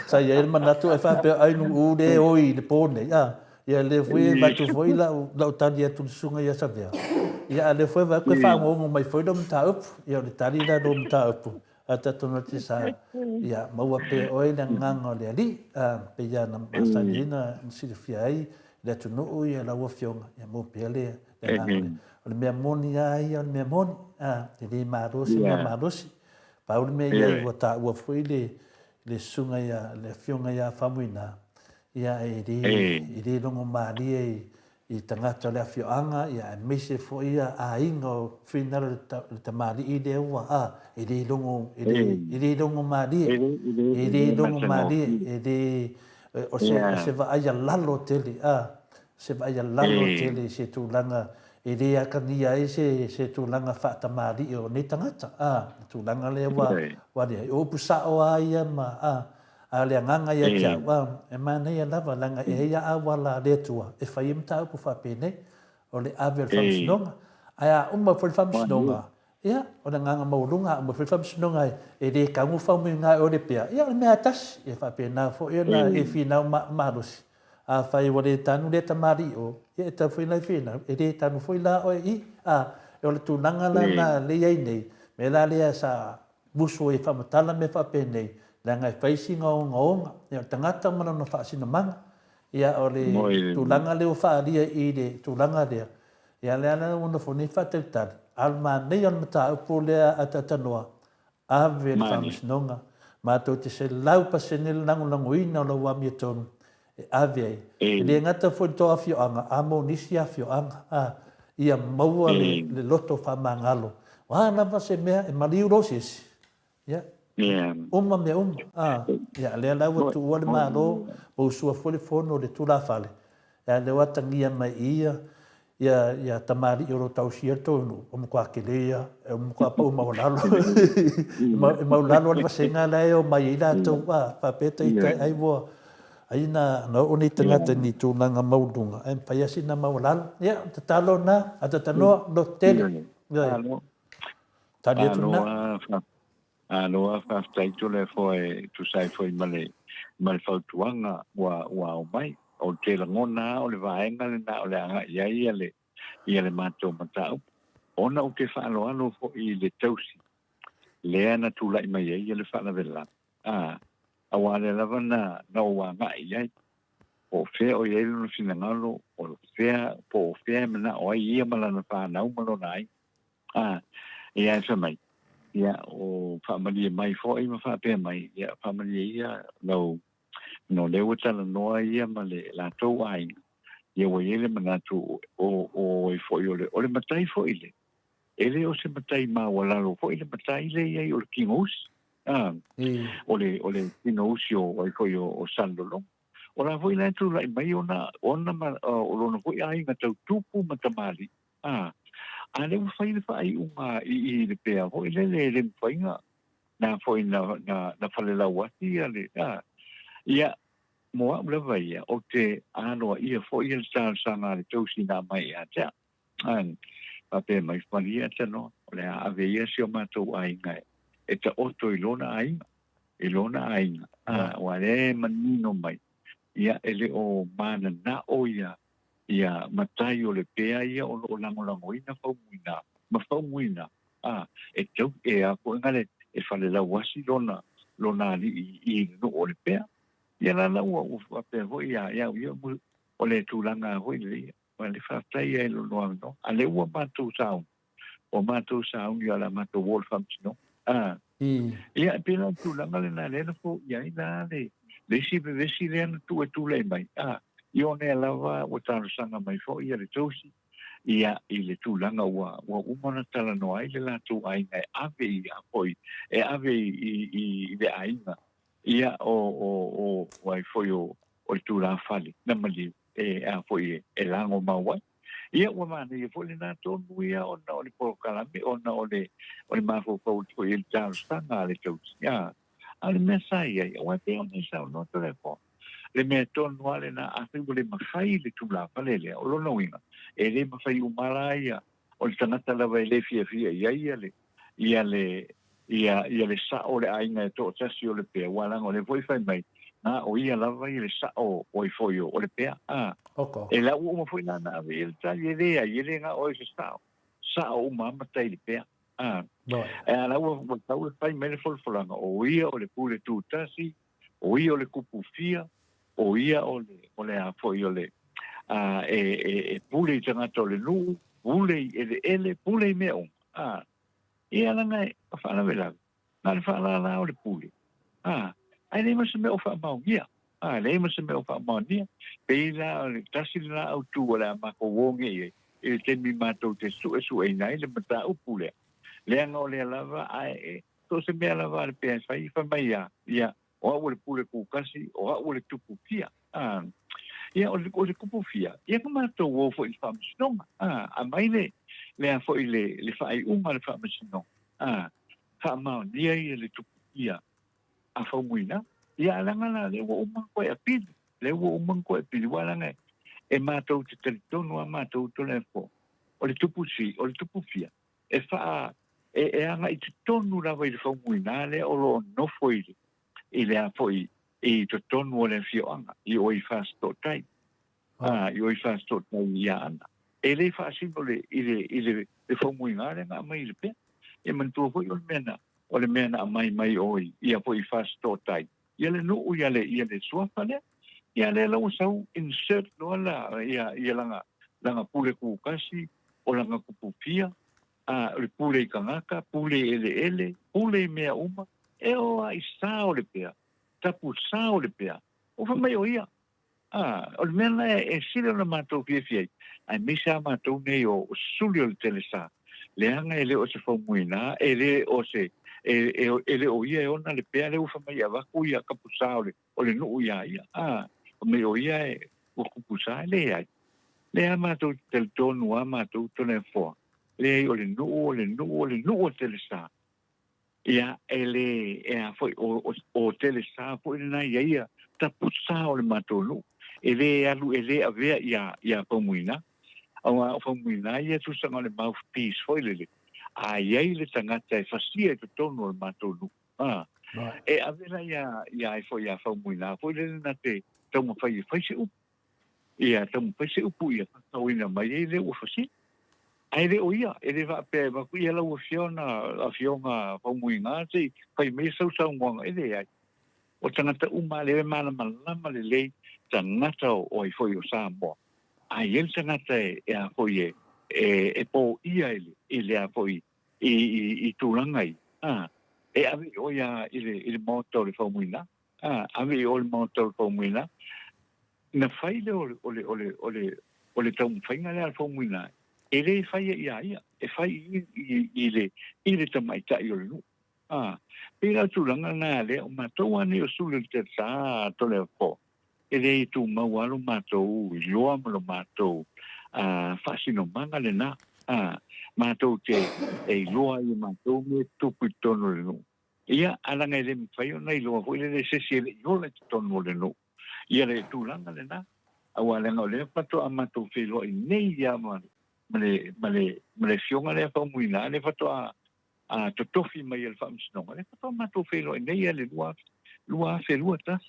Sa ia e manatu e whapea ainu ure oi le pone. Ia le fwe matu fwe lau tani atu le sunga e savea. Ia le fwe wa koe whangongo mai fwe lomata aupu. Ia le tani la lomata aupu. Ata tono te sa ia maua pe oe na nganga o le ali. Pe ia na masani ina sirifia ai. Le atu nuu ia la ua fionga. Ia mo pe le nganga. O le mea moni ai, o le mea moni. Te le marosi, mea marosi. Pa o le mea ia ua ta ua fui le sunga ia, le fionga ia whamuina. Ia e re longo maari I tangata le afioanga, ia e meise fo ia a inga o whinara le tamari I le ua. E re longo maari. E re longo maari. E re o se va aia lalo tele. Se va aia lalo tele se tūlanga. E re akania e se tūlanga whaatamari o ne tangata. Tūlanga le wa rea. E opu sao a ia ma a le nganga ia kia. E mana ia lava langa e ia a wala le tua. E whai imta upu whapene o le avel whamsinonga. Aia umma whai whamsinonga. Ia, o le nganga maurunga umma whai whamsinonga e re kaungu whamuinga o le pia. Ia, le mea tasi e whapena fo ia na e whinau marusi. A whai wale tanu le tamari o. Ia e tau whainai whena. E re tanu whaila o e o le tūnanga la na le iei nei. Me la lea sa buso e whamatala me whapenei. La ngai whaisi ngaonga. Ia tangata mana no whaasina manga. Ia o le tūlanga leo whaaria I le tūlanga lea. Ia lea lea wana whoni whatautari. Alma nei on mata upo lea atanoa. Ave le whamisinonga. Mātou te se laupa se nil langulangu ina o la wamia tonu. Ave ai. Le ngata foi toa fioanga. Amo nisi a fioanga. Ia maua le loto whamangalo. Wana va se mea e mariu roses. Ia. Uma me uma. Ia lea lau atu ua le maro. O sua fole fono le tula fale. Ia le watangia mai ia. Ia tamari oro tau sia tonu. O mkua kelea. O mkua pau maulalo. Maulalo le vasenga leo mai ila tau. Papeta ita ai voa. aina no uni tangata ni tūnanga maudunga e paiasi na maulala ia te talo na ata tanoa no tele tani atu na aloa faafetaitu le foi tusai foi male fautuanga ua o mai o te lagona o le vaenga le na o le anga ia le matou matau ona o te whaaloalo fo'i le tausi lea na tūlai mai ia le whaalavela awa le lava na o wanga ia o fea o ia no finangalo o fea po fea mana o ia malana whanau malona ai ia e mai ia o whaamali mai fo'i ma whaapea mai ia whaamali ia no lewa tala noa ia ma le lātou ai ia wa ia le manatu o i fo'i o le matai fo'i le ele o se matai ma walalo fo'i le matai le ia o le kingous o le kingous o i fo'i o sandolo o la fo'i la tu lai mai ona o lona fo'i ai ngata tupu matamali ale u fai le fai unga i le pea ho le fainga na foi na fale la wati ale ia moa le vai o te ano ia foi el sanga le tosi na mai ata a pe mai falia tano le ave ia si o mato ai ngai e te oto ilona ai wale manino mai ia ele o mana na o ia matai o le pea ia o langolangoina faumuina e tau e a ko ngale e fale la wasi lona li i no o le pea ia la o pe ho ia o le tulanga ho le le fa tai e lo no ale o matu sound ia la matu wolf no ia pena tulanga le na le fo ia ina le si le tu le mai io ne lava o tano sanga mai fo ia le tosi ia i le tūlanga ua umana tala no ai le lātou ainga e ave i a poi e ave i le ainga ia o ai foi o le tūlanga fali na mali e a poi e lango mawai ia ua mana i foi le lātou nuia ona o le porokalame ona o le mafo pau foi i le tano sanga le tosi ia a le mesa ia ua pe o nisa o no telefon le mea tonu ale na afiu le mawhai le tula palele o lono winga e le mawhai umara ia o le tangata lava le fia ia le sa o le ainga e to tasi o le pea walanga o le voi fai mai na o ia lava i le sa o i foi o le pea e la ua foi na ave il tali e le nga o se sa o mamatai le pea e ala ua tau fai mai le folfolanga o ia o le pule tu tasi o ia o le kupu fia o ia o le a foi o le e pule i tangata o le nu pule i ele pule i mea ia langa e whaana vela nga le whaana o le pule ai le masa me o wha maungia le masa me o wha maungia pe la o le tasi la au tu o le amako wonge i le temi mātou te su e nai le mata o pule le anga o le lava ai to se mea lava le pēs whai mai ia o a le pule kukasi o a le tupu fia ia o le kupu fia ia ka mātou o fo i whamasinonga a mai le a fo i le whai unga le whamasinonga whamao nia i le tupu fia a whaumuina ia alanga la le ua umang koe a pili walanga e mātou te teritonu a mātou tole fo o le tupu fia e wha e anga i te tonu rawa i le whaumuina le o lo nofo i le a fo i te tonu o le fioanga i o i whasto tai i o i whasto tai i ana e le whaasino i le whaumuina le ngā mai le pia e mantua fo i o le mena a mai oi i a fo i whasto tai i le nuu i le suafa le i le lau sau insert loa la i langa pule kukasi o langa kupupia le pule i kangaka pule ele pule i mea uma e o a i sao le pia tapu sao le pia o fa mai o ia o le mena e sile na mātou fia ai misa mātou nei o suli o le telesa le anga e le o se whaumuina e le o se e le o ia e ona le pia le ufa mai avaku ia kapu sao o le nuu ia o me o ia e o kupu sao le ai le a mātou teltonu a mātou tone foa le o le nuu o telesa ia ele e a foi o telesa foi na ia tapusa o le matolu. Ele alu ele avea ia pamuina. Awa pamuina ia tusanga le mouthpiece foi lele. Ai le tangata e fasia te tono o le matolu. E avea ia e foi ia pamuina. Foi lele na te tau mawhai se upu. Ia tau mawhai se upu ia tauina mai ele ua fasia. Ai le oia, ele va pe va ku ia la a fiona pamuina te pai me sau mwanga ele ai. O tangata uma le mana malama le tangata o i foi o Samoa. Ai el tangata e a foi e po ia ele a foi i tulangai. E ave o ia ile moto le pamuina. Ave o le moto le pamuina. Na fai le ole tau mwhainga le al pamuina. Ele fai ia e fai ile tamaita i o le nu. Pera tulanga na le o matou ani o sulu te sa to le po. Ele tu mawalo matou loa mo matou. Fasino manga le na. Matou te e loa i matou me tupu tono le nu. Ia alanga ele fai ona i loa foi le se se le yo le tono le nu. Ia le tulanga le na. Awala no le pato a matou fe lo i nei ia male fionga le pa muina le pato a totofi mai el famsnonga le pato matou fe lo i nei le lua fe lua tas.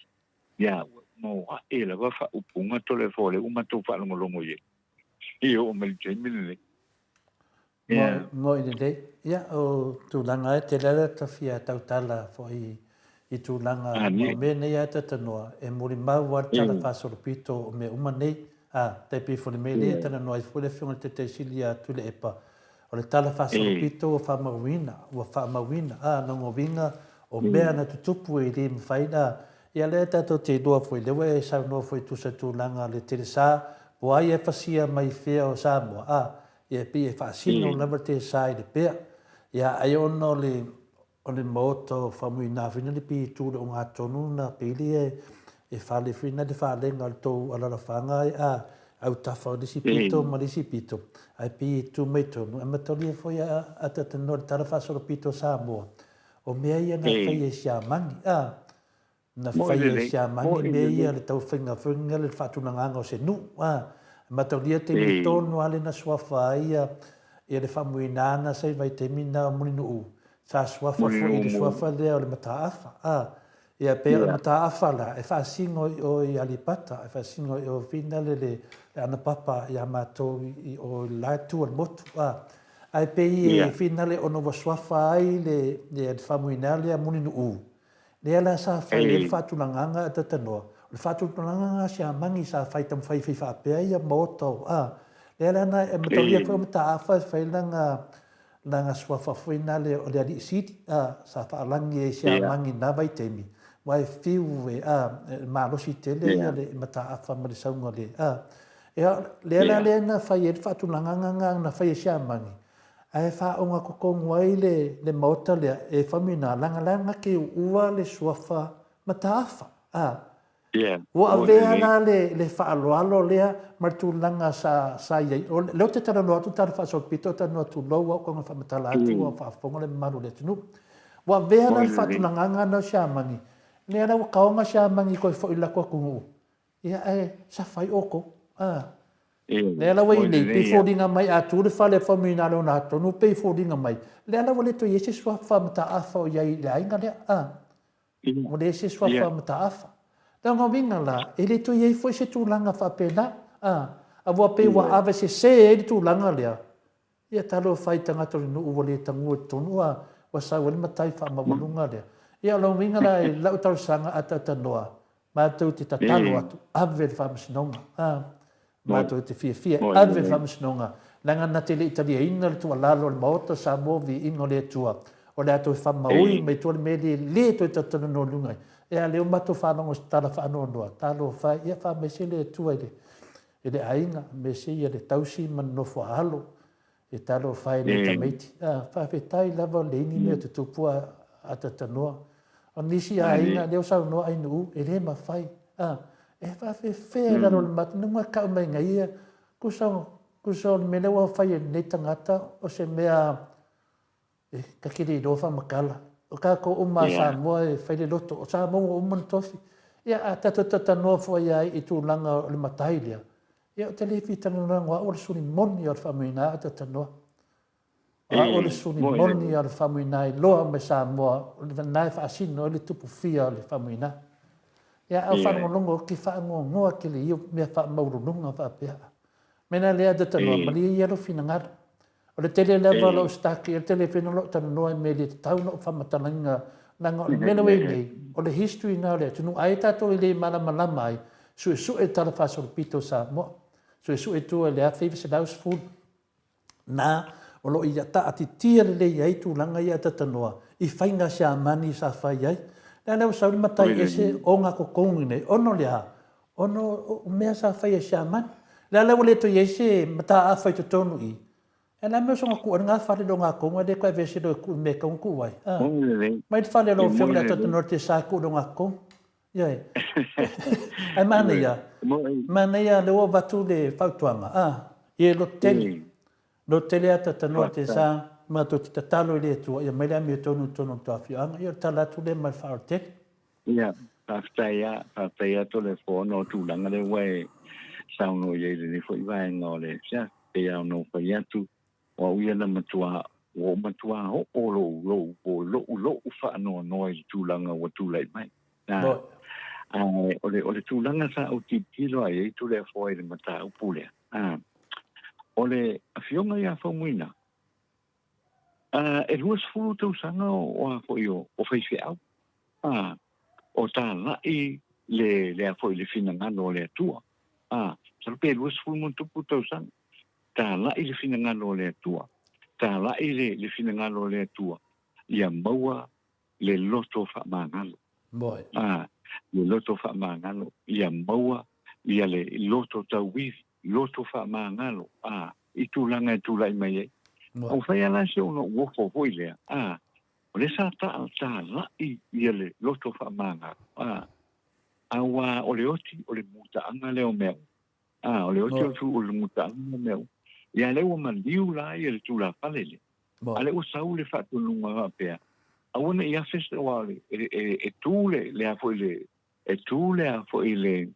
Ia mo e la va fa upunga to le fole o matou fa longo ye. Io me le mille. Mo i le ia o tulanga e te lera tawhia tautala fo i tulanga me nei a tatanoa e mori mau ar tala whasoro pito me uma nei te pifo le mele e tana noa i fule whiunga te sili a tule epa o le tala whasoro pito o whamawina nongo winga o mea na tutupu e li mwhaina ia le tato te doa fwoi lewe e sau noa fwoi tusa tulanga le tere sa po ai e whasia mai whea o Samoa ia pi e whaasino lama te sa i le pea ia ai ono le moto whamuina whina le pi tūre o ngā tonu na pili e whale whina le whalenga le tau alala whanga au tawha o lisi pito ma lisi pito ai pi tū mai tonu e matoli e whoi a tatano le tara whasoro pito Samoa o mea ia na whai e siamangi na whai e siamangi mea ia le tau whinga le whatunanganga o se nu matoli e te mi tonu ale na swafa ia le whamuina ana sei vai te mina mulinu u sa swafa foi le swafa le o le mataafa ia pe o mataafa la e fa singo o i alipata e fa singo o fina le ana papa ia mato o la tu al motu ai pe i fina le ono swafa ai le famuina le mulinu u le ala sa fa le fatulanganga tatanoa le fatulanganga sia mangi sa fai tam fai fa pe ia moto le ala na e matolia fo mataafa fa langa swafa fuina le o le ali siti sa fa langi e sia mangi na vai temi wai fiu e ma lo si tele le mata afa ma le saunga le le le na fa ye fa tu langa na fa ye sia mangi ai fa onga ko ko wai le mota le e famina langa ke ua le swafa mata afa wa avea na le whaaloalo lea martulanga sa iei. O leo te tara noa tu tara whasopito ta noa tu loa ko ngā whamatala atu o whaafonga le maru le tunu. Wa avea na le whatulanganga na siamangi. Nea na wakaonga siamangi koe fo ila kua kungu. Ia sa whai oko. Nea la wei nei, pe fōringa mai atu le whale whamina leo na tonu, pe fōringa mai. Lea la wale to yese swa whamata afa o iei le ainga lea. O le yese swa whamata afa. Tanga winga la, e le tu iei foi se tūlanga whapena. A wua pe wa awe se e le tūlanga lea. Ia talo whai tangata rinu uwa le tangua tonu wa sa wale matai whamawalunga lea. Ia lau winga la e lau tau sanga ata noa. Mātou te tatalo atu, awe le whamasinonga. Mātou te fia, awe le whamasinonga. Langa na te le italia ina le tua lalo le maota sa movi ingo le tua. O le ato whamaui mai tua le mele le to tatana no lungai. Ea leo mato whanongo tala whanongo noa. Talo whai, ia wha me se le tua ele ainga, me se ia le tausi man nofo alo. E talo whai le tamaiti. Whawhetai lava le ingi mea te tupua atatanoa. O nisi ainga, leo sau noa ainu e le ma whai. E whawhewhea laro le matu, nunga kau mai ngai ia. Kusau me lewa whai e nei tangata, o se mea kakiri i rofa makala. O ka ko uma Samoa e whaile loto, o Samoa o man tofi. ia a tata no fo ia I tu langa o le matai lea ia o te lefi tana rangwa o le suni moni o le whamuina a tata no o le suni moni o le whamuina I loa me sa moa o le vanai whaasino o le tupu fia o le whamuina ia au whanongonongo ki whaangongoa ki le iu mea whaamaurununga whaapea mena lea tata no mali ia lo fina ngara o le tele leva lo staki o le tele fina lo tana noa me le tau no whamatalanga nanga o le mena wei nei o le history nga le tunu ai tato I le malama ai su e tala whasol pito sa mo su e tua le a whewis laus ful na o lo ia ta ati tia le iai tu langa ia tatanoa I whainga sia mani sa whai ai na leo sauri matai ese o ngā kokongi nei ono lea ono mea sa whai sia mani la leo le to ese mata a whai to tonu I e la mea songa kua ngā whare lo ngā konga le koe vese lo ku me kaun ku wai mai te whare lo whionga tatanoa te sa ku lo ngā konga Iai. Ai mana ia le o watu le whautuanga. Ie lo tele. Lo tele ata tanoa te sa ma to te tatalo I le tua. Ia mai lea mi tonu toa whianga. Ia tala tu le mai whao tele. Ia, whawhia to le whono tūlanga le wai sauno iei le fo I vai ngā le sia. Te au no whai atu. O uia na matua o matua o lo whaanoa noa I tūlanga wa tūlai mai. O le tūlanga sa o tilo ai tu le foi le mata o pule. O le afionga ia whaumuina. E luas fulu tau sanga o a foi o whaisi au. O tā lai le a foi le fina ngano o le atua. Sarpe luas fulu mun tupu tau sanga. Tā lai le fina ngano o le atua. Tā lai le fina ngano o le atua. Ia maua le loto whamangalo. Boy. Le loto whamangalo. Ia maua, ia le loto tauwiri, loto whamangalo. I tūlanga I tūlai mai ei. O whai ala se ono wofo hoi lea. O le sa tā lai ia le loto whamangalo. Awa o le oti, o le mutaanga leo meu. O le oti o tu o le mutaanga meu. Ia leo maliu la ia le tūla palele. A leo sau le whatununga wapea. Awana ia festa wale e tule le a foi le e tule a foi le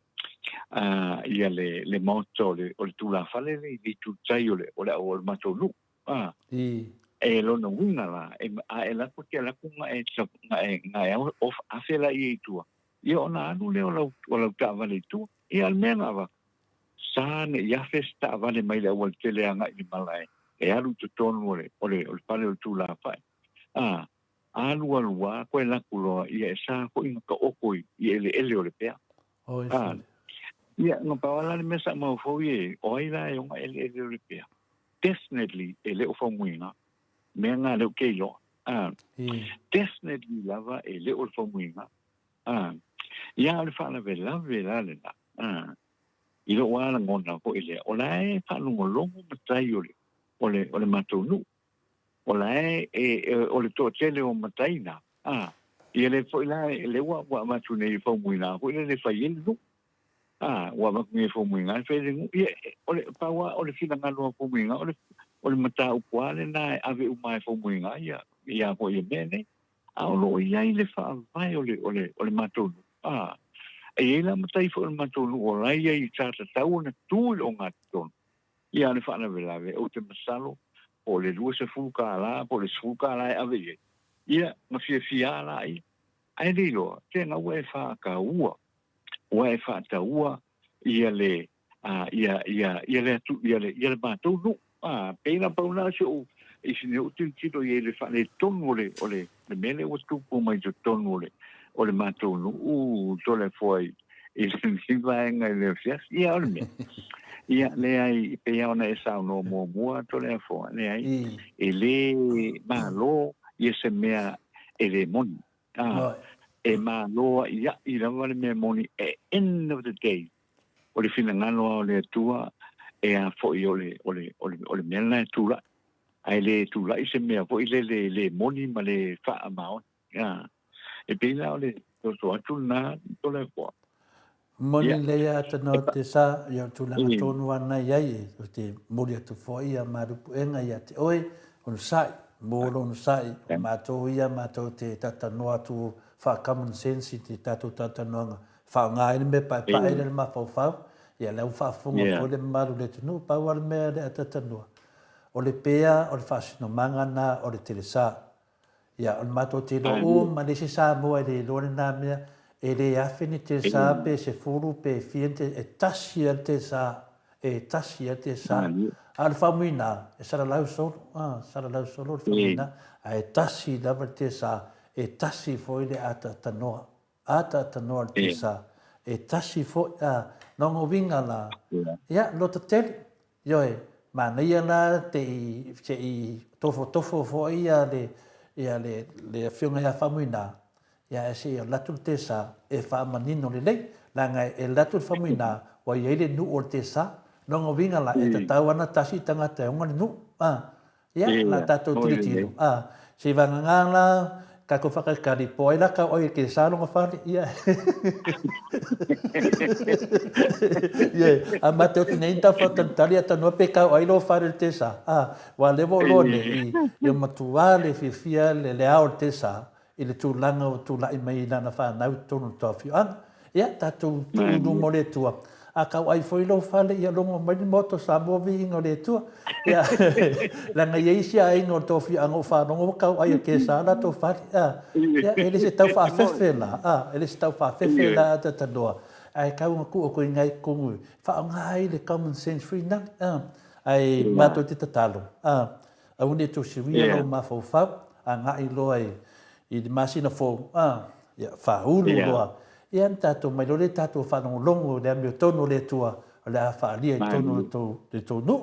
ia le moto le o le tula fale le di tu taiole o le matolu e lo no una la e la porque la kuma e nga of afela I tua ia ona anu le o la ta vale tu e almena va sa ne ia festa vale mai le o tele anga I malai e alu tu tonu o le fale o tula fai alua koe lakuloa ia e sa ko inga ka okoi I ele o le pea. Ia ngā pawala le mesa mau fau I o aila e onga ele o le pea. Definitely ele o whamuinga mea ngā leo keilo. Definitely lava ele o le whamuinga. Ia o le whaala ve lave lale na. I lo wala ngona ko ele. O la e whanungo longo matai o le matonu. O la o le to tele o mataina ia le foi la le wa matu nei fo muina ko le fai lu wa ma me fo muina fe le o le pa wa o le fina ngalo fo muina o le mata o kwale na ave u mai fo muina ia ko ia bene o lo ia le fa vai o le matu e la mata fo le matu o la ia I tata tau na tu o ngaton ia le fa na velave o te masalo o le lua se fuka la, po le fuka la ave ye. Ia, ma fia la ai. Ai lilo, tena ua e wha ka ua. Ua e wha ta ua, ia le mātou nu. Peina pauna se o, I sine o tilo ia le wha le tonu o le mele o tupu mai to tonu o le mātou nu. Tole foi, I sinvaenga I le fias, ia o le mea. Ia le ai pe ona e sa no mo to le fo le ai e le malo ia se mea e le moni e malo ia I la vale me moni e end of the day o le fina ngalo o le tua e a fo I o le mena tua ai le tua I se mea fo I le moni ma le fa amao e pe la o le to atu na to le fo Moni lea tano te sa ia tūlanga tonu ana iai o te mori atu fōi a marupu enga ia te oe onu sai, mōro onu sai, mātou ia mātou te tatanoa tu wha common sense te tātou tatanoanga whaonga ele me pai ele ma whau ia leu whaafunga fo le maru le tunu pau ale mea le atatanua o le pea o le whaasino mangana o le telesa ia o le mato te lo ma le se sa mua le lore nā mea e le afe ni telesa pe se furu pe fiente e tasi al telesa a le whamuina e sara lau solo le whamuina a e tasi lava le telesa e tasi fo ile atatanoa le telesa e tasi fo nongo winga la ia lota tele yoe mana ia la te i tofo fo ia le fiunga ia whamuina ia e se latu te sa e whaamanino le lei langa e latu whamuina wa ia le nu o te sa nongo winga la e te tau ana tasi tangata unga le nu ia la tatou tiro se vangangala ka ko whakakari po ila ka oi ke salonga whare ia ia a mateo ki nei ta whakantari ata no pe ka oi lo whare te sa wa levo lone i matuale fia le ao te sa i le tūlanga o tūlai mai nana whanau tonu tofiu ia tatou tūnu mo le tua a kau ai foi lo fale ia longo mai moto sa mo vi ingo le tua ia la nga isi ai no tofi ango fa no kau ai ke sa la to fa ia ele se tau fa fefela ele se tau fa fefela ta doa ai kau ku ko ngai ku fa ngai le common sense free na ai mato te talo a uni to si wi lo ma fo fa a ngai lo ai i masina fo ia fa ulu lo ia tatou mai lo le tatou whanongolongo le amio tono le tua o le a whaalia i tono le tonu.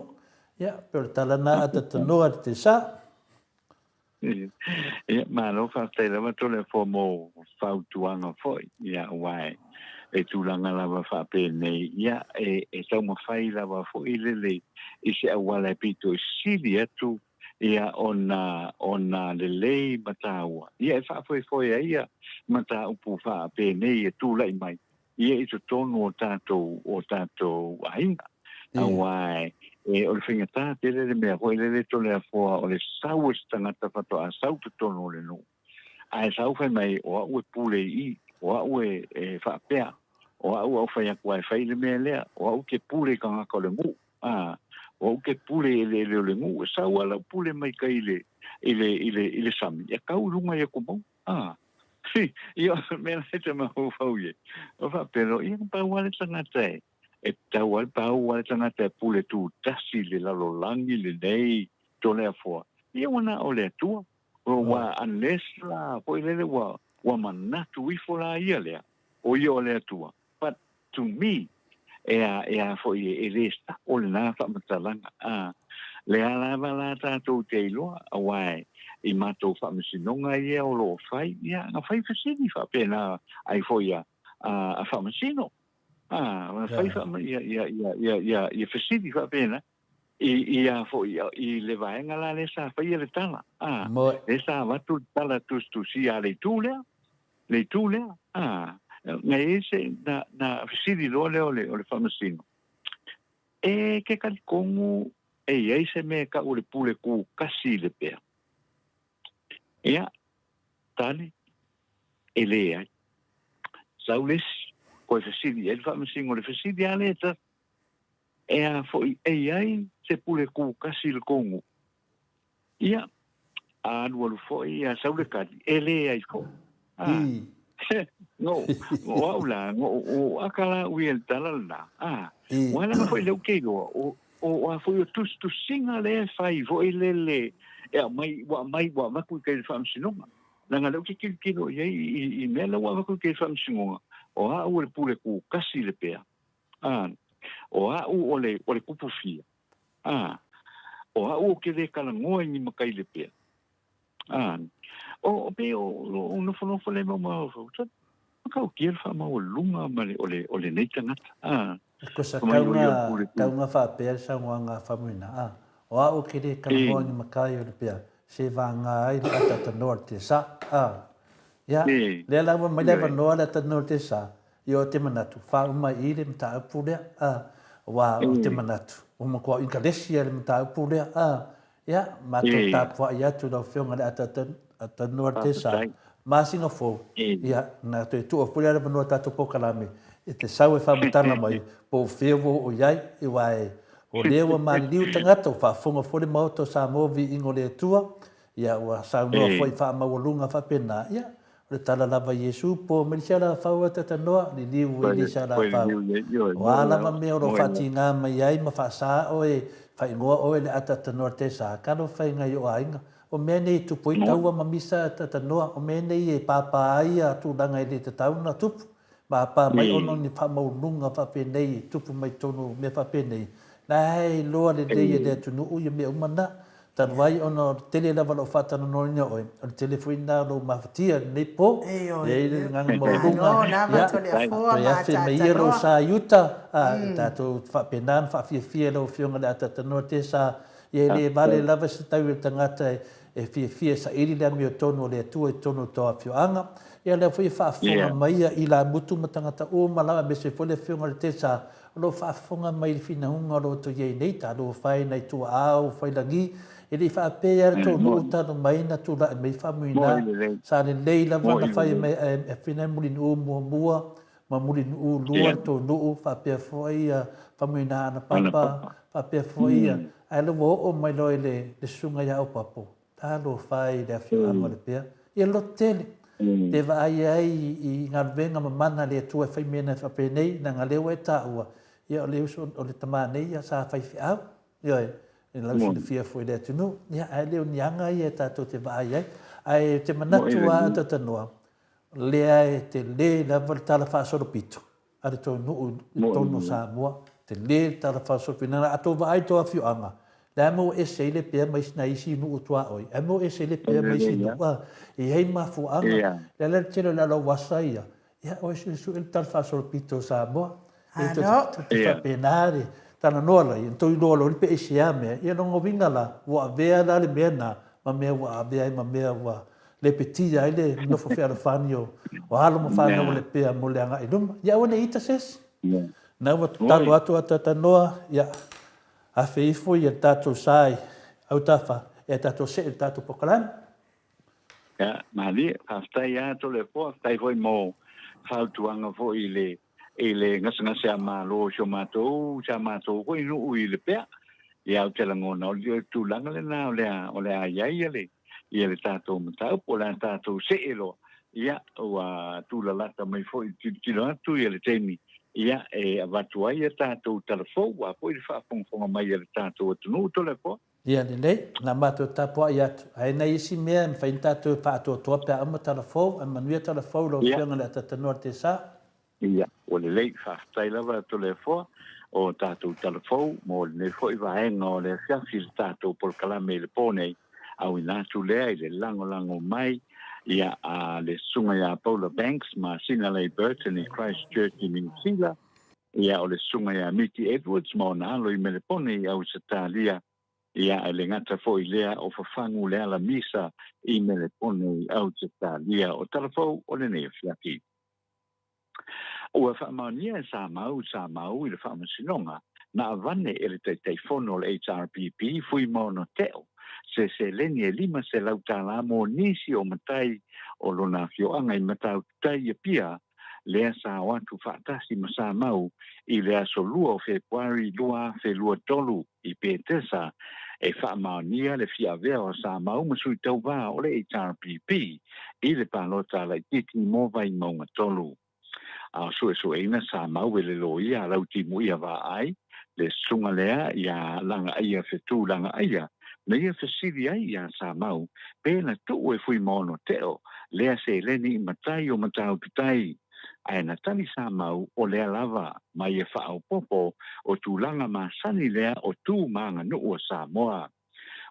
Ia, pero talana ata tanoa te sa. Ia, malo whaatei lawa tole fo mo whautuanga foi. Ia, wai, e tūlanga lawa whape nei. Ia, e tau mawhai lawa fo ilele i se awala pito sili atu ia ona le lei mataua. Ia e whaafoi foi a ia mata upu whaape nei e tūlai mai. Ia i to tonu o tātou ainga. Awai, e o le whingata tere le mea hoi le tole a fōa o le sau e tangata whato a sau te tonu o le no. Ai sau whai mai o au e pūle i, o au e whaapea, o au whai aku ai whai le mea lea, o au ke pūle ka ngaka le ngu. O ke pule ele le ngu sa wala pule mai ka ile sami ya ka urunga ya ko mo si yo me la hete ma ho fauye o fa pero i pa wala tangata e ta wala pa wala tangata pule tu tasi le la lo langi le nei tole fo i ona ole tu o wa unless la po ile wa manatu i fo la ia le o yo le tu but to me ea foi ele sta o le na fa matalanga le ala la tatou te iloa awai i matou fa masinonga ia o lo fai ia na fai fasini fa pena ai foi a fa masino fai fa ia fasini fa pena ia foi i le vaenga la le sa fai le tala le sa va tu tala tu si ale tule ngai se na fasini lo le famasino e ke kalikongu e se me ka o le pule ku kasi le pea ia tali ele ai saules ko fasini el famasino le fasini ale ta e foi ai se pule ku kasi le kongu ia alu foi a saule kali ele ai ko no wala o akala wiel talala wala no foi lo que o foi tu singa le fai foi lele e mai wa ku ke fam sinoma langa lo que kilo i mela wa ku ke fam sinoma o o le pule ku kasi le pea o le kupu fia o ke de kala ngoi ni makai le pea o pe o no fo le mo ka o kiel fa mo lunga male o le nei tangata ko sa kaunga fa pe sa nga fa muina o ke de kala ngoi ni makai le pea se vanga ai ata norte sa ya le la mo le va no ata norte sa yo te manatu fa uma i le mta pule wa o te manatu o mo ko inkadesia le mta pule ya ma to ta po ya tu do fionga ata norte sa masinga fo ia na te tu o pule no tatu pokalame e te sau e whamatana mai po whiewo o iai e wae o lewa mali liu tangata o whafonga fore mauto sa movi ingo le tua ia ua sau noa foi whamawalunga whapena ia o le tala lava Yesu po merisara whaua tata noa ni liu e lisa la whau o alama mea o whati ngā mai ai ma whaasa o e whaingoa o e le atata noa te sa kano whainga i o ainga o mea nei tupu i taua mamisa tata noa o mea nei e pāpā ai a tūranga i le te tauna tupu ma pa mai ono ni whamaununga whapenei tupu mai tonu me whapenei nei loa le dei le tunu uia me umana tan vai ono tele lava lo fatana no nya oi o telefoina lo mafatia nei po e ngang maununga ya fe me iro sa yuta ta to whapenan whafia lo fionga le atata no te sa ye le vale lava se tau tangata e fia sa iri le mi tonu le tu e tonu to fioanga ia le foi whaafonga mai i la mutu matangata o malawa me se fole fionga le te sa lo whaafonga mai le finahunga lo to ye nei ta lo whai nei tu au whai langi e li whaapea to no tano mai na tu la mai whamuina sa le lei lava na whai mai e whina mulin u mua ma mulin u lua to no whaapea foi whamuina ana papa whaapea foi ai lo o mai lo le sunga ya o papo ta lo whai le fionga le pea ia lo tele te vai ai i ngā venga mamana le tua whai mena whapenei na ngā lewa e tāua. Ia o leo o le tamanei a sa whai whiau. Ia e lausu le fia fwoi le tunu. Ia ai leo nianga i e tātou te vai ai. Ai te manatu a tatanoa. Lea e te le lava le tala whaasoro pito. Are tō nuu tono sa mua. Te le tala whaasoro pito. Nana ato vai toa whiuanga. La mo e se le pe mai na isi nu tua oi. E mo e se le pe mai si nu. E hei mafu anga. La le tele la lo wasaia. Ia o se su el tal fa sol pito sa mo. E to fa penare. Tana nola i to no lo pe isi ame. Ia no ngovinga la. Wa vea la le mena. Ma me wa vea ma me wa le petia ile no fo fer fanio. Wa halo mo fa no le pe mo le anga i dum. Ia o ne ita ses. Na wa talo atu ata noa. Ia a feifo i tatou sai au tafa e tatou se e tatou pokalan ya mali aftai ya to le po aftai foi mo fautuanga fo ile ngasa se amalo so mato ko inu ile pe ya o tela ngona o le tu langa le na o le ai ile ile tatou mata po la tatou se elo ya wa tu la lata mai fo ti lo tu ile temi ia e avatua ia tātou telefo wa po i whaafonga mai ia tātou atunu telefo. Ia nei, nā mātou tāpua i atu. Ai nei isi mea, me whain tātou whaatua toa pia ama telefo, a manuia telefo lo whianga le atatanua te sā. Ia, o le lei whaatai lava telefo o tātou telefo, mo le nei fo i waenga o le whiawhi le tātou polkalame le pōnei, au i nātu lea i le lango mai, ia a le sunga ia Paula Banks ma Sinalei Burton i Christchurch i New Zealand ia o le sunga ia Mitty Edwards ma ona alo i Melepone i au Satalia ia le ngata fo i lea o fafangu lea la misa i Melepone i au Satalia o talafou o le nei fiaki. O e whaamania sa mau i le whaamasinonga na avane e le teifono le HRPP fui maono teo. Se leni e lima se lautala mo nisi o matai o lona fioanga i matau tai e pia lea sa watu whaatasi ma sa mau i lea so lua o Februari lua fe lua tolu i Petesa e whaamaunia le fia vea o sa mau masui tau wā o le HRPP i le palota lai titi mo vai maunga tolu. A so eina sa mau e le loia lauti muia wā ai le sunga lea ia langa aia fetu langa aia na ia fasili ai ia sa mau, pēna tu e fui mono teo, lea se leni i matai o matau pitai. Ai na tani sa mau o lea lava, mai e whaau popo o tūlanga masani lea o tū manga nuu o Samoa.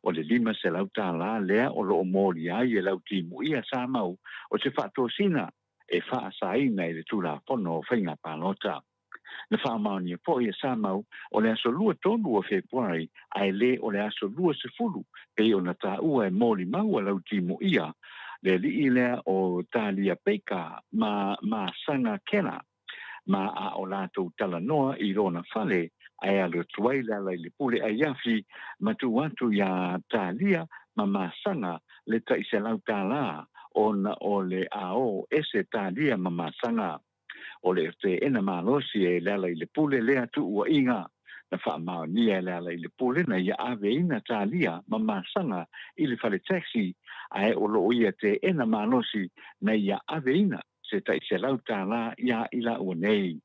O le lima se lauta la lea o lo o mori ai e lauti muia sa mau, o se whaatosina e wha saina i le tūla pono o whainga pālota. Na whaamaunia po i a Samau o le aso lua tonu o Februari ai le o le aso lua se fulu e o na tā ua e mōli maua lau timo ia le li i lea o Talia Peka ma sanga kena ma a o lātou talanoa i rona whale ai a le tuai la le pule a iafi ma tu watu ia Talia ma sanga le taise lau tā la ona o le ao ese talia mamasanga o le te ena malosi e lala i le pule lea tu ua inga na whaamao ni e lala i le pule na ia ave ina talia mamasanga i le whale taxi ai o lo ia te ena malosi na ia ave ina se tai se lau tāla ia ila ua nei.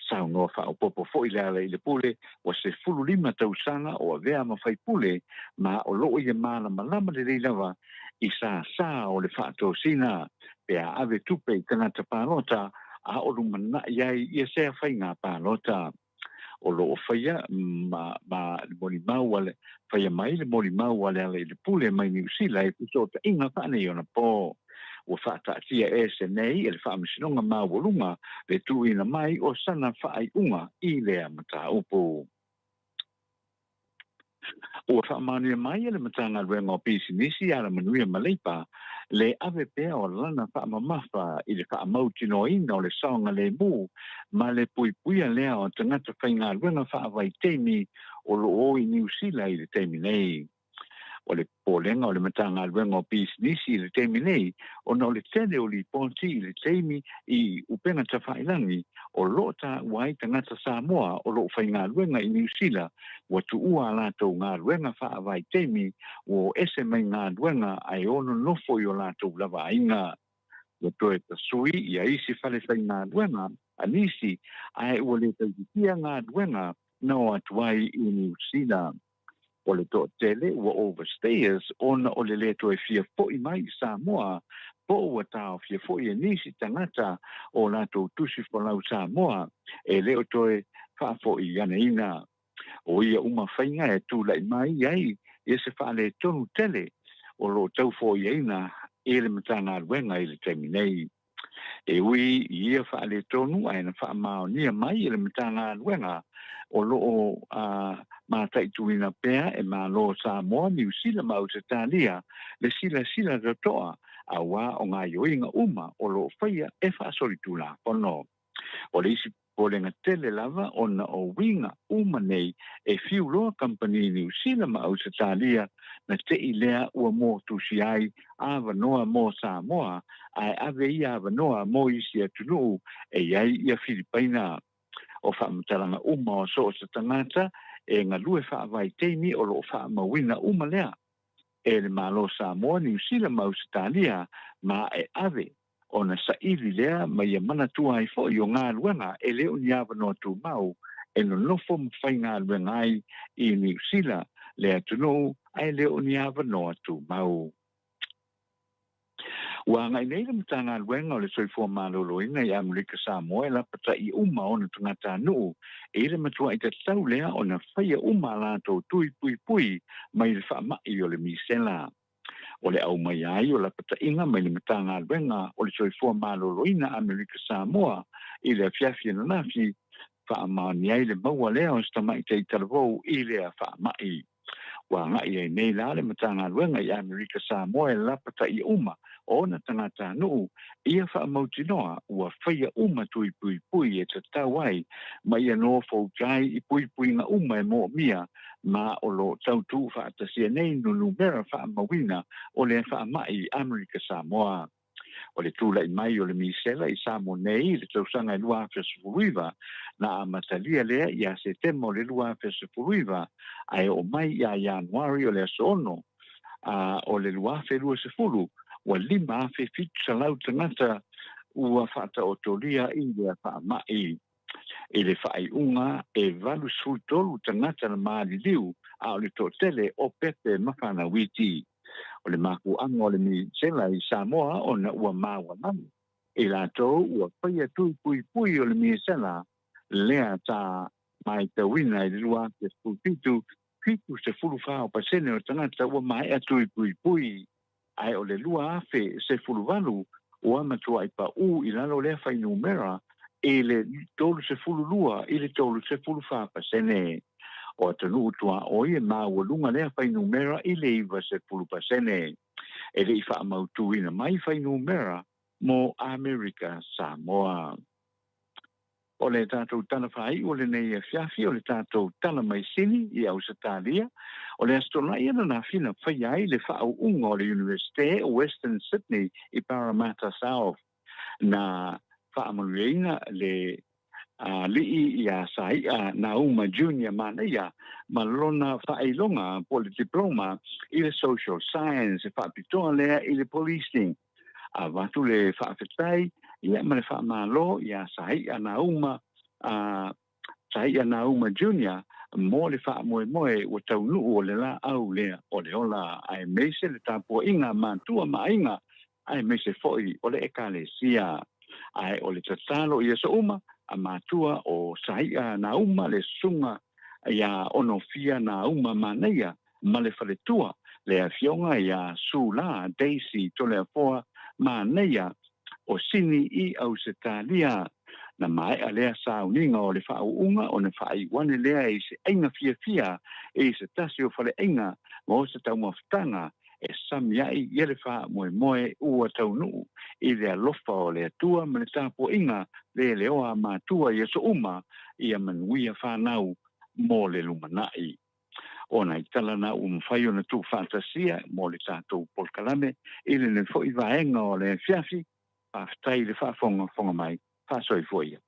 Sao ngoa wha o popo fo i lala i le pule wa se fulu lima tausanga o avea mawhai pule ma o lo ia mana malama le reilawa i sa o le whaato sina pea ave tupe i kanata pālota a o lumana iai ia sea whai ngā pālota. O lo whaia ma mori mau ale, whaia mai le mori mau ale ale i le pule mai ni usila i puso ta inga whaane i ona po. O whaata atia e se nei e le whaamisinonga mau walunga le tuina mai o sana whaai unga i lea mata upo. O whaamania mai e le matanga ruenga o pisi nisi ala manuia maleipa le ave pea o lana whaamamafa i le whaamauti no ina o le saonga le mu ma le puipuia lea o tangata whainga ruenga whaavai teimi o lo o i New Zealand i le teimi nei. O le pōlenga o le matanga ruenga o pisinisi i le teimi nei, o na o le tele o li ponti i le teimi i upenga ta whailangi, o lo ta wai tangata Samoa o lo whainga ruenga i New Zealand, wa tu ua lātou ngā ruenga whaavai teimi, o ese mai ngā ruenga ai ono nofo i o lātou lava ainga. Wa toe ta sui i a isi whale whainga ruenga, anisi ai ua le tautia ngā ruenga no atuai i New Zealand. O le to tele ua overstayers ona o le leto e fia fo'i mai Samoa po ua tau fia fo'i e nisi tangata o lato tusi folau Samoa e leo toe wha fo'i ana ina. O ia uma whainga e tū lai mai ai e se wha le tonu tele o lo tau fo'i ina e le matanga ruenga i le temi nei. E ui ia wha le tonu ai na wha mao nia mai e le matanga ruenga o loo mātai tuina pea e mā lo Samoa New Zealand mau te tālia le sila ratoa a wā o ngā yoinga uma o lo whaia e whaasori tūla pono. O le isi pōlenga tele lava o na o winga uma nei e whiu loa company New Zealand mau te tālia na te i lea ua mō tusi ai a wanoa mō Samoa ai ave ia wanoa mō isi atunu e iai ia Filipaina. O whaamatalanga uma o so sa tangata e ngā lue whaavai teimi o lo whaamawina uma lea. E le malo Samoa New Zealand mau sa tālia ma e ave o na sa ili lea ma ia mana tua ai fo i o ngā luenga e leo ni awa no tu mau e no nofo mwhai ngā luenga ai i New Zealand lea tunu ai leo ni awa no tu mau. Wa ngai nei le mtanga luenga o le soifua maloloina i Amerika Samoa e la pata i uma o na tangata nuu e le matua i te tau lea o na whaia uma lato tui pui mai le wha mai o le misela. O le au mai ai o la pata inga mai le mtanga luenga o le soifua maloloina Amerika Samoa i le fiafi na nafi wha maani ai le maua lea o sta mai te i talavou i lea wha mai. Wa ngai e nei la le matanga luenga i Amerika Samoa e la pata i uma o na tangata nuu ia wha mauti noa ua whaia uma tui pui e te tawai ma ia no fau jai i pui nga uma e mo mia ma o lo tautu wha atasia nei nunu mera wha mawina o le wha mai Amerika Samoa. O le tūla i mai o le misela i Samoa nei le tausanga i lua Fesfuruiva na amatalia lea i a setemo le lua Fesfuruiva ai o mai i a Januari o le asono o le lua Lua Sefuru wa lima fe fitu lau tangata ua whata o tolia i lea wha mai. E le whai unga e valu sultolu tangata na maali liu a o le totele o pepe mawhana witi. O le maku anga o le misela i Samoa o na ua mawa mami. E la tau ua whaia tui pui o le misela lea ta mai ta wina i lua te fupitu pitu se fulu whao pasene o tangata ua mai a tui pui. Ai o le lua afe se fulu walu ua matua i pa u i lalo lea whai numera e le tolu se fulu lua i le tolu se fulu wha pasene. O tanu utua oi e maa walunga lea whai numera i le iwa se fulu pasene. E le i wha mautu ina mai whai numera mo Amerika Samoa. o le tātou tana whai o le nei e whiawhi o le tātou tana mai sini i Ausitalia. O le astona ia na whina whai ai le whaau unga o le University o Western Sydney i Parramatta South. Na whaamanueina le li'i ia saia Nauma Junior mana ia malona whaeilonga po le diploma i le social science e whaapitoa lea i le policing. A watu le whaafetai ia ma le whaamalo ia saia Nauma Junior mo le whaamoe o taunu o le la au lea o le ola ai meise le tāpua inga mātua mainga ai meise foi o le ekalesia ai o le tatalo ia so uma a mātua o saia Nauma le sunga ia onofia Nauma maneia ma le whaletua le awhionga ia Sula Daisy to le afoa maneia o sini i Ausitalia na mai a lea sauninga o le whaauunga o ne whaaiwane lea i se ainga fia e se tasi o whale ainga mo se taumawhtanga e samiai i le wha moe ua taunu i le alofa o le atua ma le tāpo inga le leoa mātua i so uma i a manuia whanau mo le lumanai. Ona i tala na mwhai o na tū fantasia mo le tātou polkalame i le ne fo i vaenga o le fiafi whaftai le whafonga mai whasoi fo ia.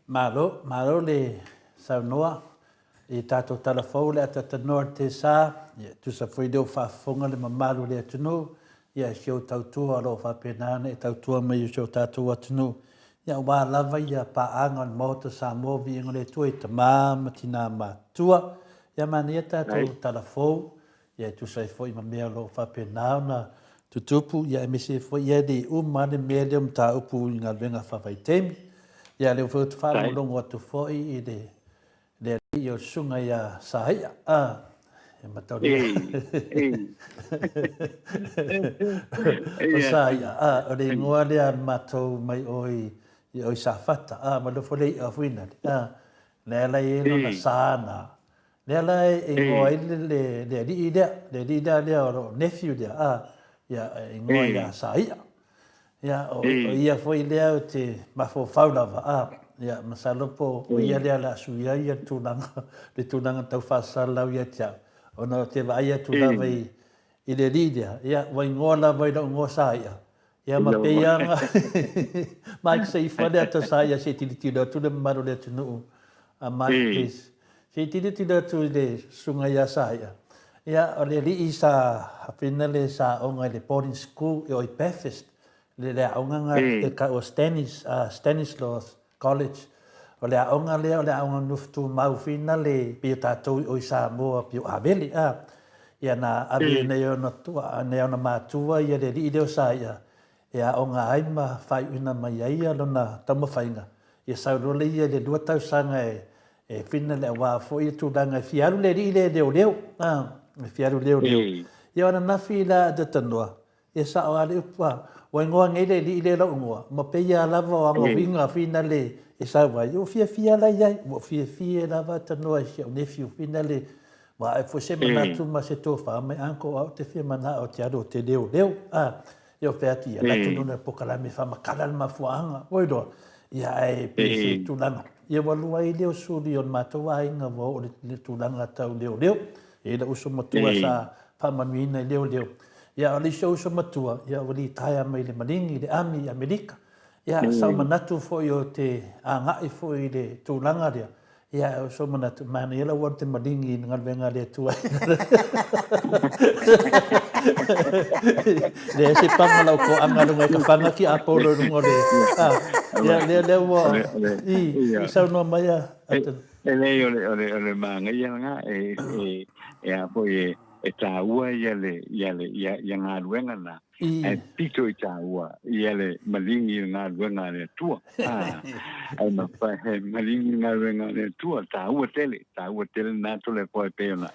Malo le saunoa i tātou talafou le atatanoa te sā, tu sa whaideo whafonga le mamalu le atunu, ia sio tautua alo whapenane e tautua mai o sio tātou atunu. Ia wā lava ia paanga o mauta sa movi ingo le tua i ta māma tina mātua. Ia mania tātou talafou, ia tu sa i fo i mamea lo whapenao na tutupu, ia emese fo ia de umane mea leo mta upu i ngā venga whawhaitemi. Ia leo fo tu whamolongo atu fo i le i o sunga ia sahia. E matauri. O sahia. O le ngoa lea matou mai oi sa fata. Ma lo fo le i afuina. Lea lai e no na sana. Lea lai e ngoa i le li i lea o nephew lea. Ia e ngoa ia sahia. Ia o ia foi lea o te mafo faulawa. Ia masalopo o ia lea la suia ia tūnanga. Le tūnanga tau whasalau ia tia. Ona te waia tūnawa i le lidia. Ia wai ngoa la wai na ngoa sa ia. Ia ma peianga. Mike se i whanea ta sa ia se tiritira. Tūne maru le tunu. A Mike please. Se tiritira tu le sunga ia sa ia. Ia o le li i sa hapina le sa onga le boarding school i oi Bathurst. Le aonga e ka o Stanislaus College. O le aonga lea o le aonga nuftu maufina le pia tātou o i Samoa pio Abeli. Ia na abi nei o na mātua ia le li leo sa ia. E aonga aima whai una mai aia lona tamawhainga. Ia saurole ia le 2000 e whina le wā fo ia tūranga fiaru le li leo leo. Fiaru leo leo. Ia ona nafi la de tanoa. Ia sa o ale upa. Wa ngoa ngele li le lo ngoa. Ma pe ia lava o ngo winga fina le e sa wa yo fia la ia. Mo fia lava tanoa se o nephew fina le. Wa e fo se mana tu ma se to fa me anko au te fia mana o te ado te leo leo. Yo pe ati la tu no pokala me fa makala ma fuanga. Oido. Ia e pe se tu langa. Ia wa lua i leo suri on matoa inga wo le tu langa tau leo leo. E la uso matua sa pa manuina leo leo. Ia o li show so matua, ia o li taia mai le maringi, le ami i Amerika. Ia sau manatu fo i o te ngai fo i le tūlanga rea. Ia o so manatu, mana ila wan te maringi i ngalwenga le tua. Le se pangala ko angalunga ka whanga ki Apollo rungo le. Ia le ua, i sau noa mai a. E lei o le manga ia nga e a po e tāua ia ngā ruenga na. E pito i tāua ia le malingi ngā ruenga le tua. Ai mawhai malingi ngā ruenga le tua. Tāua tele nā tole koe peona.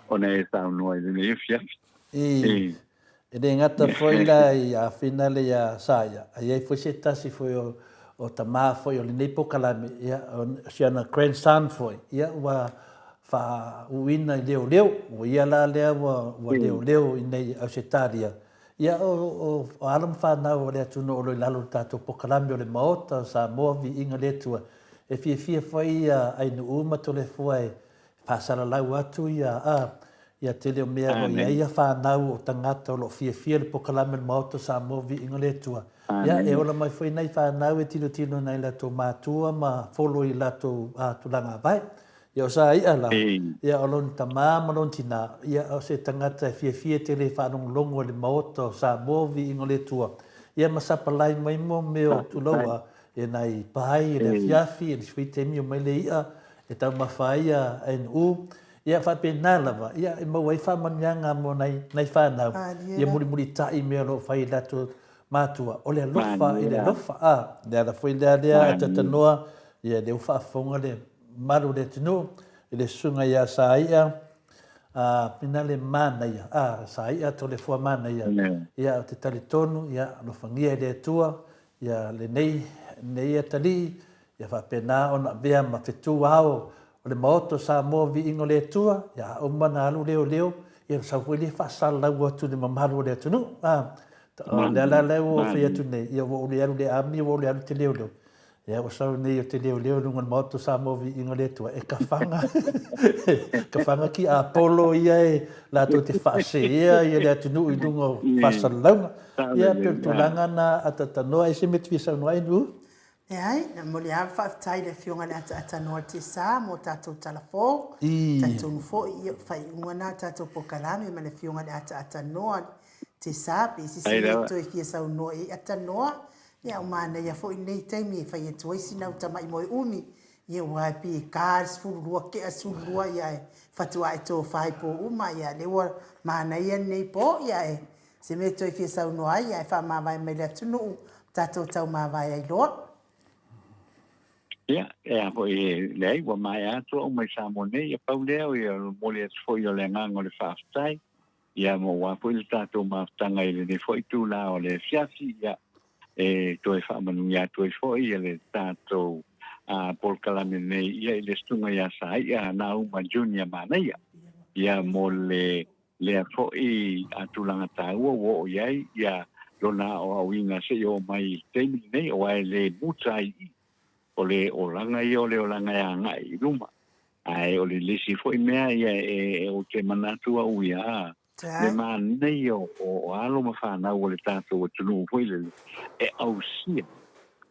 Ona e tāu noa i le fiafi. E le ngata foi la i a finale ia saia. Ai foi se tasi foi o tamā foi o le nei pokalame. Ia siana grandson foi. Ia wa fa uina leo o ia la lea wa leo i nei Ausitalia ia o alam whanau o le atunu o le lalo tātou pokalami o le maota sa moa vi inga le tua e fia whai ai nu uma to le fuai whasara lau atu ia te leo mea o ia whanau o tangata o lo fia le pokalami le maota sa moa vi inga le tua ia e ola mai whai nei whanau e tino nei lato mātua ma folo i lato tulanga vai ia o sa ia la ia o lon tamā ma lon tina ia o se tangata e fia te le whanonglongo le maota sa movi ingo le tua ia masapa lai mai mo meo tuloa e nai pai e le fiafi e le switemi o mai le ia e tau mawhai a NU ia whapena lava ia e mawai whamanyanga mo nei whanau ia muri tai mea lo whai lato mātua o le alofa i le alofa le ala fwoi lea tatanoa ia le uwhaafonga le maru le tino le sunga ia saia pina le mana ia saia to le fua mana ia te tali tonu ia no fangia le tua ia le nei atali ia fa pena ona bea ma fetu ao o le moto sa mo vi ingo le tua ia o mana alu leo ia sa fo le fa sala wa tu de mamaru le tunu le la o fe tu nei ia o le alu le ami o le alu te leo ia o sau nei o te leo lunga moto sa mo vi ingo le tua e ka fanga ki Apollo ia e la to te fase ia le tunu i lunga fasalanga ia pe tulanga na atatanoa e se metu sa no ai nu ai na mo le ava tai le fionga le atanoa te sa mo tatou talafo tatou fo ia fai una tatou pokalame ma le fionga le atanoa te sa pe si to e fia sa no e atanoa ia umana ia fo nei taimi fai e toisi na utama i moi umi ia wa pi cars furua ke asulua ia fatua e to fai po uma ia le wa mana ia nei po ia se me to fia sa no ai ia fa ma vai me le tunu tatou tau ma vai ai lo ia e po e lei wa mai ato o mai sa mo nei e pau leo ia mo le fo ia le ngango le faftai ia mo wa po le tatou ma tanga ile ne foi tu la o le fiafi ia e to e whamanu ia to e foi le tatou por kalame nei ia i le stunga ia sai ia na uma junior mana ia mo le foi atulanga taua wo ia lona o awinga se o mai temi nei o ai le mutai o le olanga ia o le olanga ia ngai luma ai o le lesi foi mea ia o te manatua uia le man nei o alo ma fana o le tatou o tunu foi le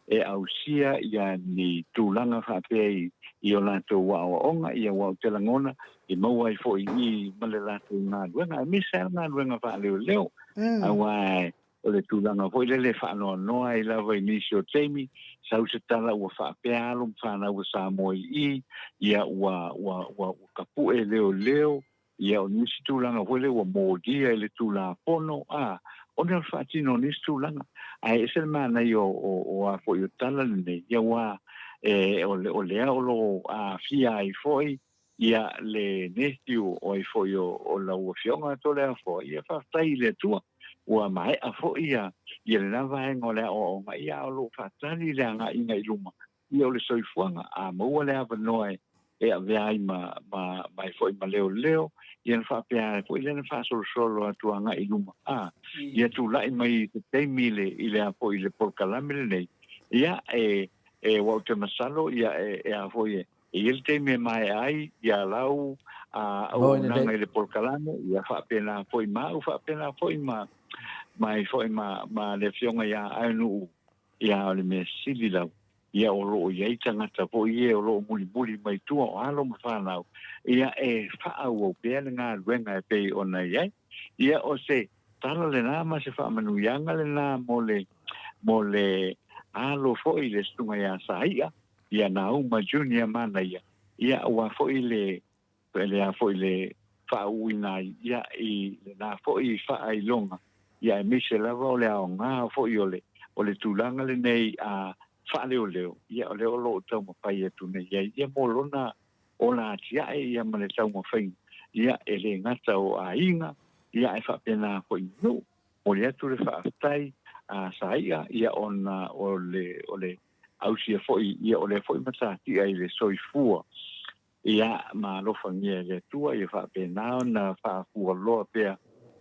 e ausia ia ni tulanga whapei i o lato wa o onga ia wa o te langona i maua i fo i ma le lato ngā ruenga e misa ngā ruenga wha leo awai o le tulanga fo i le whanoa noa i lawa i nisi o teimi sau se tala ua whapea alo mwhana ua Samoa i ia ua kapu e leo ia o nisi tulanga fo i le ua mōdia i le tula pono o ne whaatino nisi tulanga ai ese mana i o a fo i o tala nei ia wa o lea o lo fia i foi ia le nestiu o i foi o la ua fionga to lea foi ia whaftai le tua ua mai a foi ia le lava e ngole o ma ia o lo whatani le anga inga i luma ia o le soifuanga a maua lea vanoe e a veai ma i foi ma leo ia na whapea foi le na whasolo atuanga i luma ia tu lai mai te teimile i le apo i le porkalamile nei ia wau te masalo ia a foi il teime mai ai ia lau au nanga i le porkalame ia whapena foi whapena foi mai foi ma le fionga ia ainu ia o le me sili lau ia o loo ia i tangata po ia o loo muli mai tua o alo ma whanau ia whaau o pēr ngā ruenga e pei o nei ia o se tala le nā ma se whaamanu ianga le nā mo le alo fo i le stunga ia saia ia nā uma junior mana ia ua fo i le fo i le whaau ina ia i le nā fo i wha i longa ia e mise lava o le ao ngā fo i o le tūlanga le nei wha leo ia o leo lo tau ma pai atu nei ia mo lona o la tia ia ma le tau ma whain ia e le ngata o a inga ia e whapena fo i no o le atu le whaaftai saia ia ona o le ausia fo ia o le fo i matati ai le soifua ia ma lofa ngia le tua ia whapena na whaafua loa pea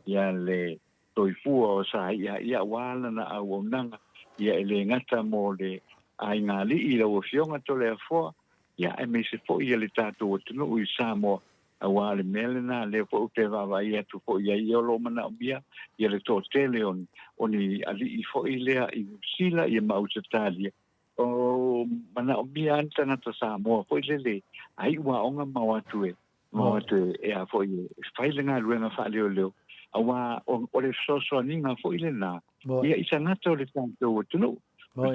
ia le soifua o sa ia wala na au nanga ia ele ngata mo le ai ngali i lo fionga to le fo ia e me se fo ia le tato o tunu i sa mo awale melena le fo te va ia tu fo ia i lo mana bia ia le to tele oni ali i fo ile i sila i ma utatalia o mana bia anta na to sa mo fo ile ai wa onga mawatu e a fo i failenga luenga fa leo awa o le soso ninga fo ile na ia isa ngata o le tato o tunu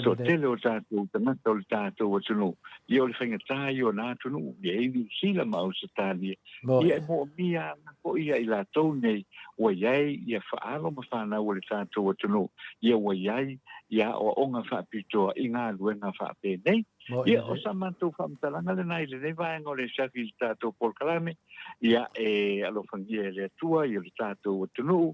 to tele o tato ngata o le tato o tunu ia o le whainga tai o nā tunu ia i sila ma utatalia ia mo mia ko ia i la tau nei o iai ia whaalo ma whanau o le tato o tunu ia o iai ia o onga whapitoa i ngā luenga whape nei ia o sa mantou whamtalanga le nai le nei vaenga o le shafi le tato Paul Kalame ia e alofangia le atua i o le tato o tunu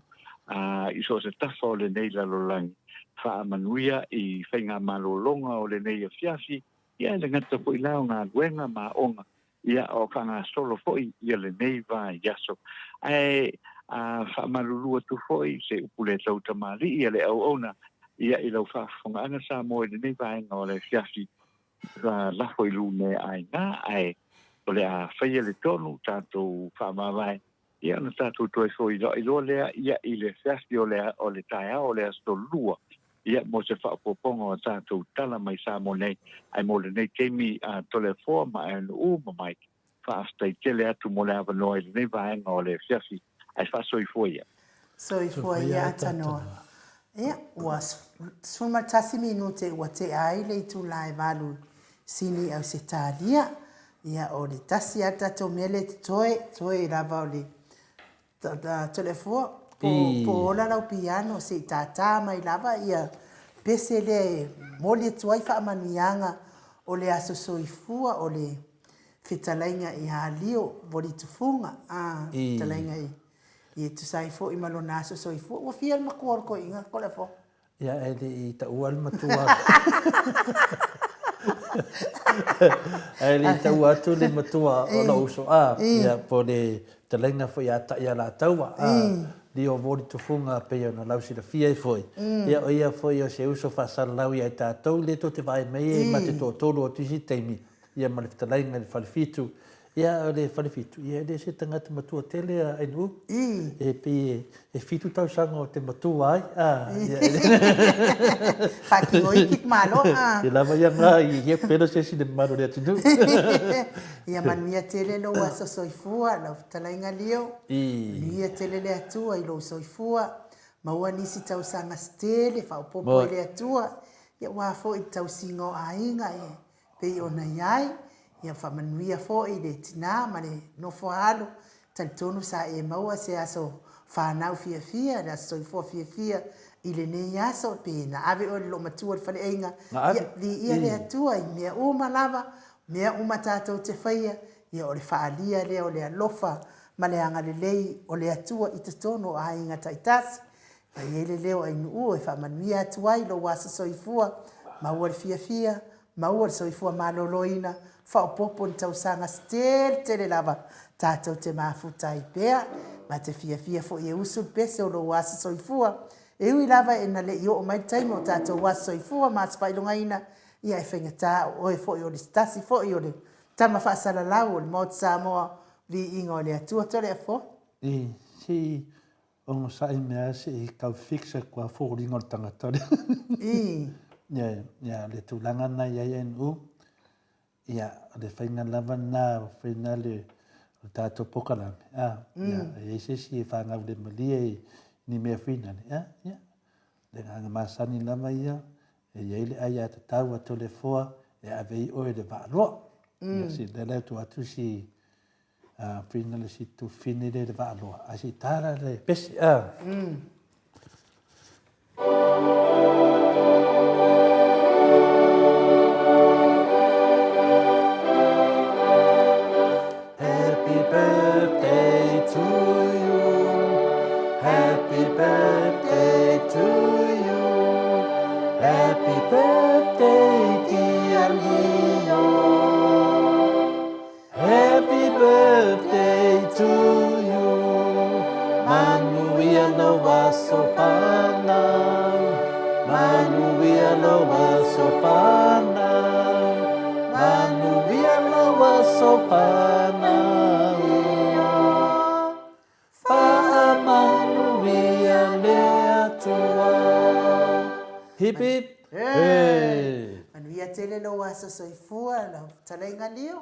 i so se tafa o le nei lalolangi whaamanuia i whainga malolonga o le nei a fiafi ia le ngata po i lao ngā luenga ma onga ia o kanga solo foi ia le nei vai yaso ai fa malulu tu foi se upule tau tamari ia le au ona ia i lo fa fonga ana sa mo le nei vai ngole fiafi la foi lu ne ai na ai o le a faia le tonu tato fa mai ia na tato to foi lo le ia i le fiafi o le taia o le astolua ia mo se fa poponga o tato tala mai sa mo nei ai mo le nei kemi to le forma and mai fa stai tele atu mo le ava noi nei vaenga o le fiafi ai fa soifoia soifoia tanoa ia was suma tasi minute wa te ai le tu lai valu sini au se talia ia o le tasi ata to mele toe lava o le telefo po la la piano se tata mai lava ia pese le moli tuai fa manianga o le aso soifua o le fitalainga i halio voli tufunga talainga i tu sai fo i malona aso soifua o fiel makor ko inga ko le fo ia e ta ual matua ele ta uatu le matua o la uso ia po le talainga fo ia ta ia la taua di o voli tufunga pe ona lausi la fia foi ia foi o se uso fa salau ia ta tau le to te vai mai ma te to tolo o tisi teimi ia ma le talainga le falfitu ia le falfitu ia le se tangata matua tele ai nu e pe e fitu tau sanga o te matua ai fa ki oi ki malo ia lava ia nga ia pelo se si de maro le tu ia mania tele lo aso soifua la talainga lio ia tele le atua i lo soifua ma ua nisi tau sanga stele fa popo le atua ia wa fo i tau singo ainga e pe ona iai ia fa manuia fo i le tina ma le no fo alo tantonu sa e maua se aso fa nau fia la soifua fia i le nei aso pe na ave o lo matua le fale ainga ia le atua i mea uma lava mea uma tātou te whaia ia o le whaalia lea o le alofa ma le anga le lei o le atua i te tono a inga taitasi pa i ele leo ai nuu e whamanuia atuai lo wasa soifua ma ua le fia ma ua le soifua maloloina whaopopo ni tausanga tele lava tātou te mafuta i pea ma te fia fo i usu pese o lo wasa soifua e ui lava e na le i o mai taimo o tātou wasa soifua ma spailonga ina ia e whengata o e fo i o le stasi fo i o le tama whaasala lau o le maut Samoa vi ingo le atua tole a fo si ongo sa i mea se i kau fixa kua fōringo le tangatore ia le tūlanga na ia NU ia le whainga lava na whaina le tātou Pokalame ia e se si e whangau le malia ni mea whina ia le nganga masani lava ia e iei le ai a te tau ato le foa e avei oe le vāloa si le leo tu atu si whina le si tu whine le vāloa a si tāra le pesi Happy birthday to you. Happy birthday to you. Happy birthday, dear Leo. Happy birthday to you. Manuel ia loa sofana, manuia loa sofana, manuia loa sofana. Fa manuia lea tua. Hip hip. Hey. Manuia tele lo asa soifua la talenga lio.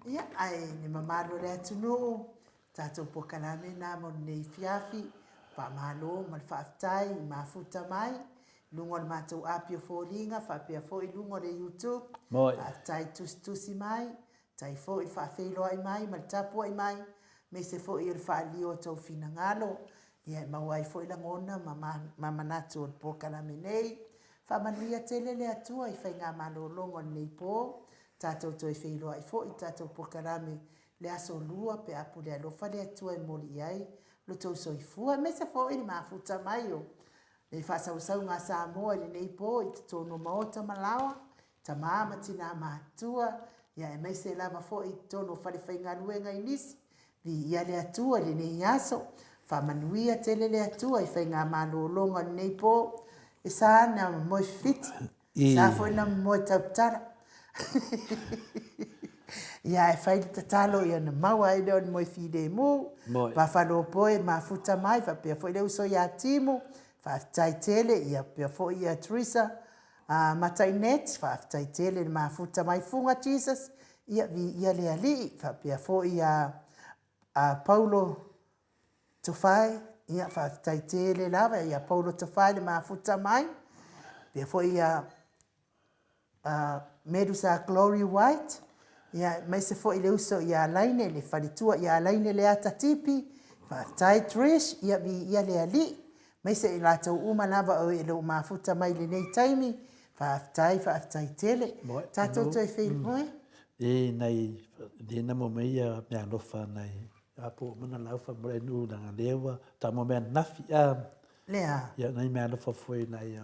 Ia ai ni mamalo le atunu. Tato po kalame na mo nei fiafi. Pa malo mal faftai mafuta mai. Lungo le matou apio folinga fa pia fo i lungo le YouTube. Moi. Tai tusi mai. Tai fo i fa felo ai mai mal tapu ai mai. Me se fo i fa lio to fina ngalo. Ia mawai fo i langona mama natu po kalame nei. Fa manuia tele le atua i whainga malolongo nei po. Tātou toi whailoa i fo i tātou pokarame le aso lua pe apu le alofa le atua i moli ai. Lo tau soifua me se fo i ni mafuta mai o. Le whasau ngā Samoa le nei po i te tono maota malawa. Ta maama tina maatua. Ia e mai se lava fo i tono whare whainga luenga i nisi. Vi ia le atua le nei aso. Fa manuia tele le atua i whainga malolongo nei po. E sa na moi fit. Sa foi na moi tautara. Ia e whai tatalo ia na maua e leo ni moi fide mu. Wa whalo poe ma futa mai. Wa pia foi leo so ia timu. Wa tai tele ia pia foi ia Teresa. Matai net. Wa tai tele ma futa mai funga Jesus. Ia vi ia le ali. Wa pia foi ia Paulo Tofai. Ia whaftai tele lava, ia Paulo Tawhai le mafuta mai. Pia fo ia Medusa Glory White. Ia mai se fo i le uso ia alaine le wharitua, ia alaine le ata tipi. Whaftai Trish, ia le ali. Mai se i lātou uma lava o i leo mafuta mai le nei taimi. Whaftai tele. Tātou toi whil moe? E nei, dina mo meia mea lofa nei. Apo mana laufa mora nu danga lewa ta mo men nafi lea ya nei me lo foi nei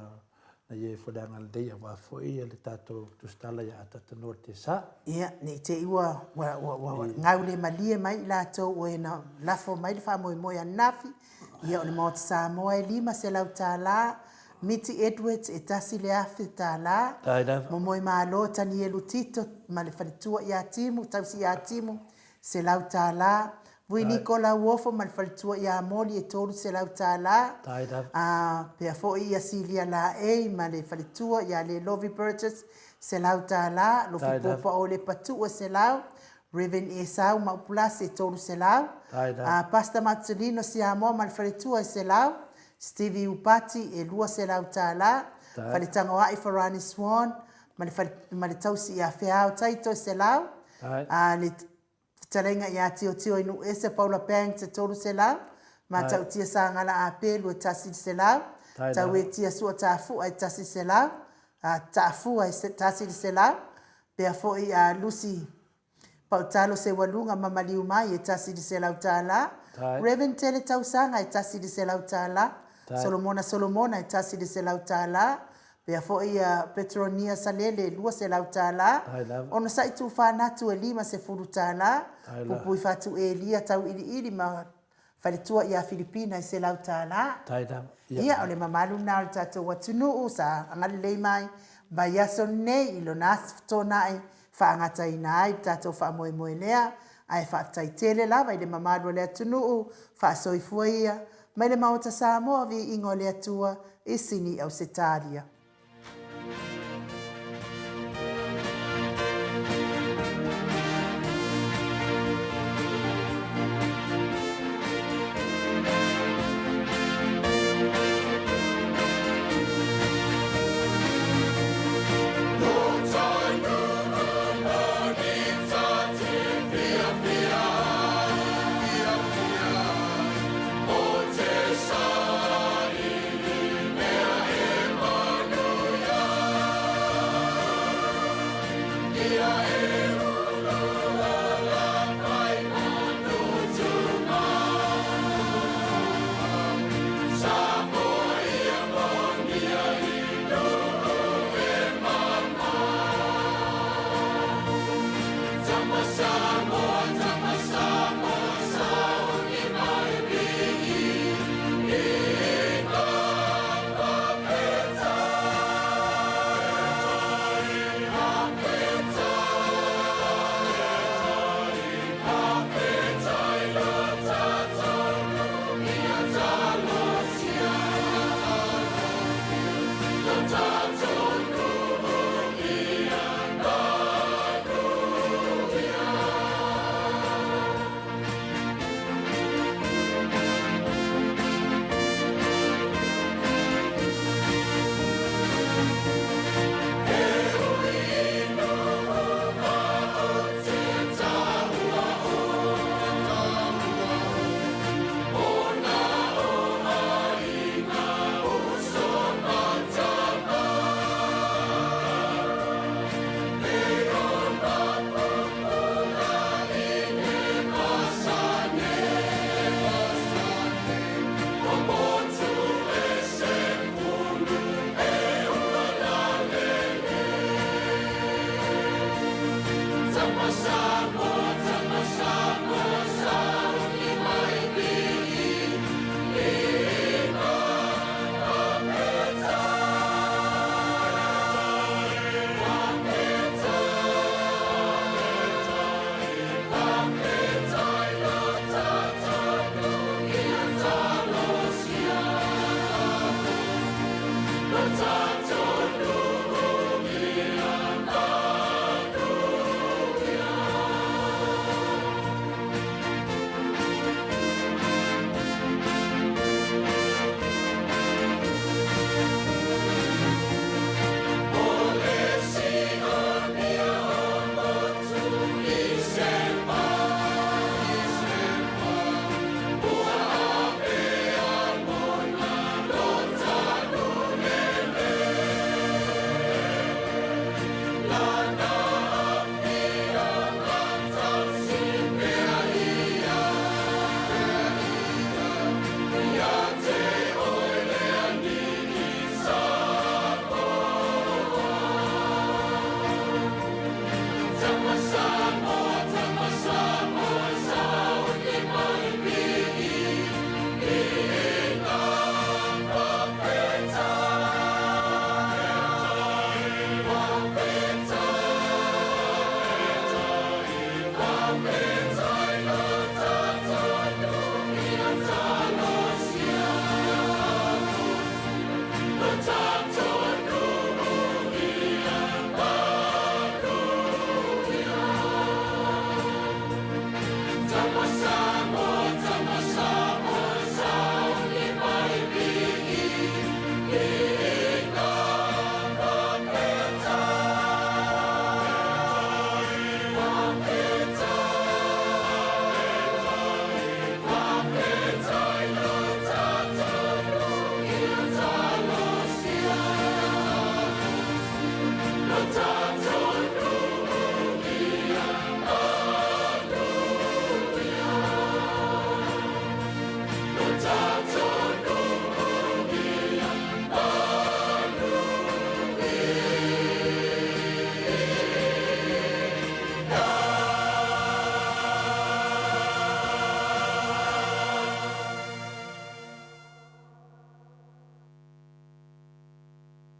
nei fo danga le wa foi le tato tu stala ya tata norte sa ia nei te iwa wa ngaule malie mai la to o na la fo mai fa mo nafi ia o mo sa mo e lima se lau tala Miti Edwards e tasi le afi tala mo malo tani e lutito ma le falitua ia timu tausi ia timu se lau tala Vui Nicola Wofo malfaltua ia moli e tolu se lau tala. Pea fo ia Silia la e ma le falitua ia le Lovi Burgess se lau tala. Lofi popa o le patu se lau. Reverend Esau maupulasi e tolu se lau. Pastor Mazzolino si amo malfalitua se lau. Stevie Upati e lua se lau tala. Falitanga wa i Farani Swan. Ma le tausi ia feao taito se lau. Le tarenga ia tio inu ese Paula Pang te tolu se lau. Ma tau tia sa ngala a pelu e tasi se lau. Tau e tia sua tafu ai tasi se lau. Tafu ai tasi se lau. Pea fo i a Lucy Pautalo se walunga mamaliu mai e tasi se lau tala. Reverend Tele tau sanga e tasi se lau tala. Solomona e tasi se lau tala. Pea fo i a Petronia Salele lua se lau tala. Ono sa i tu whanatu e lima se furu tala. Pupui fatu e lia tau ili ma whalitua i a Filipina i se lau tala. Ia o le mamalu nao tato watunu sa angali lei mai. Vai aso nei ilo nas tona ai whaangata i nai tato whaamoe moe lea. Ai whaatai tele lava i le mamalu lea tunu whaasoi fuaia. Mai le maota Samoa vi ingo lea tua i sini au setaria.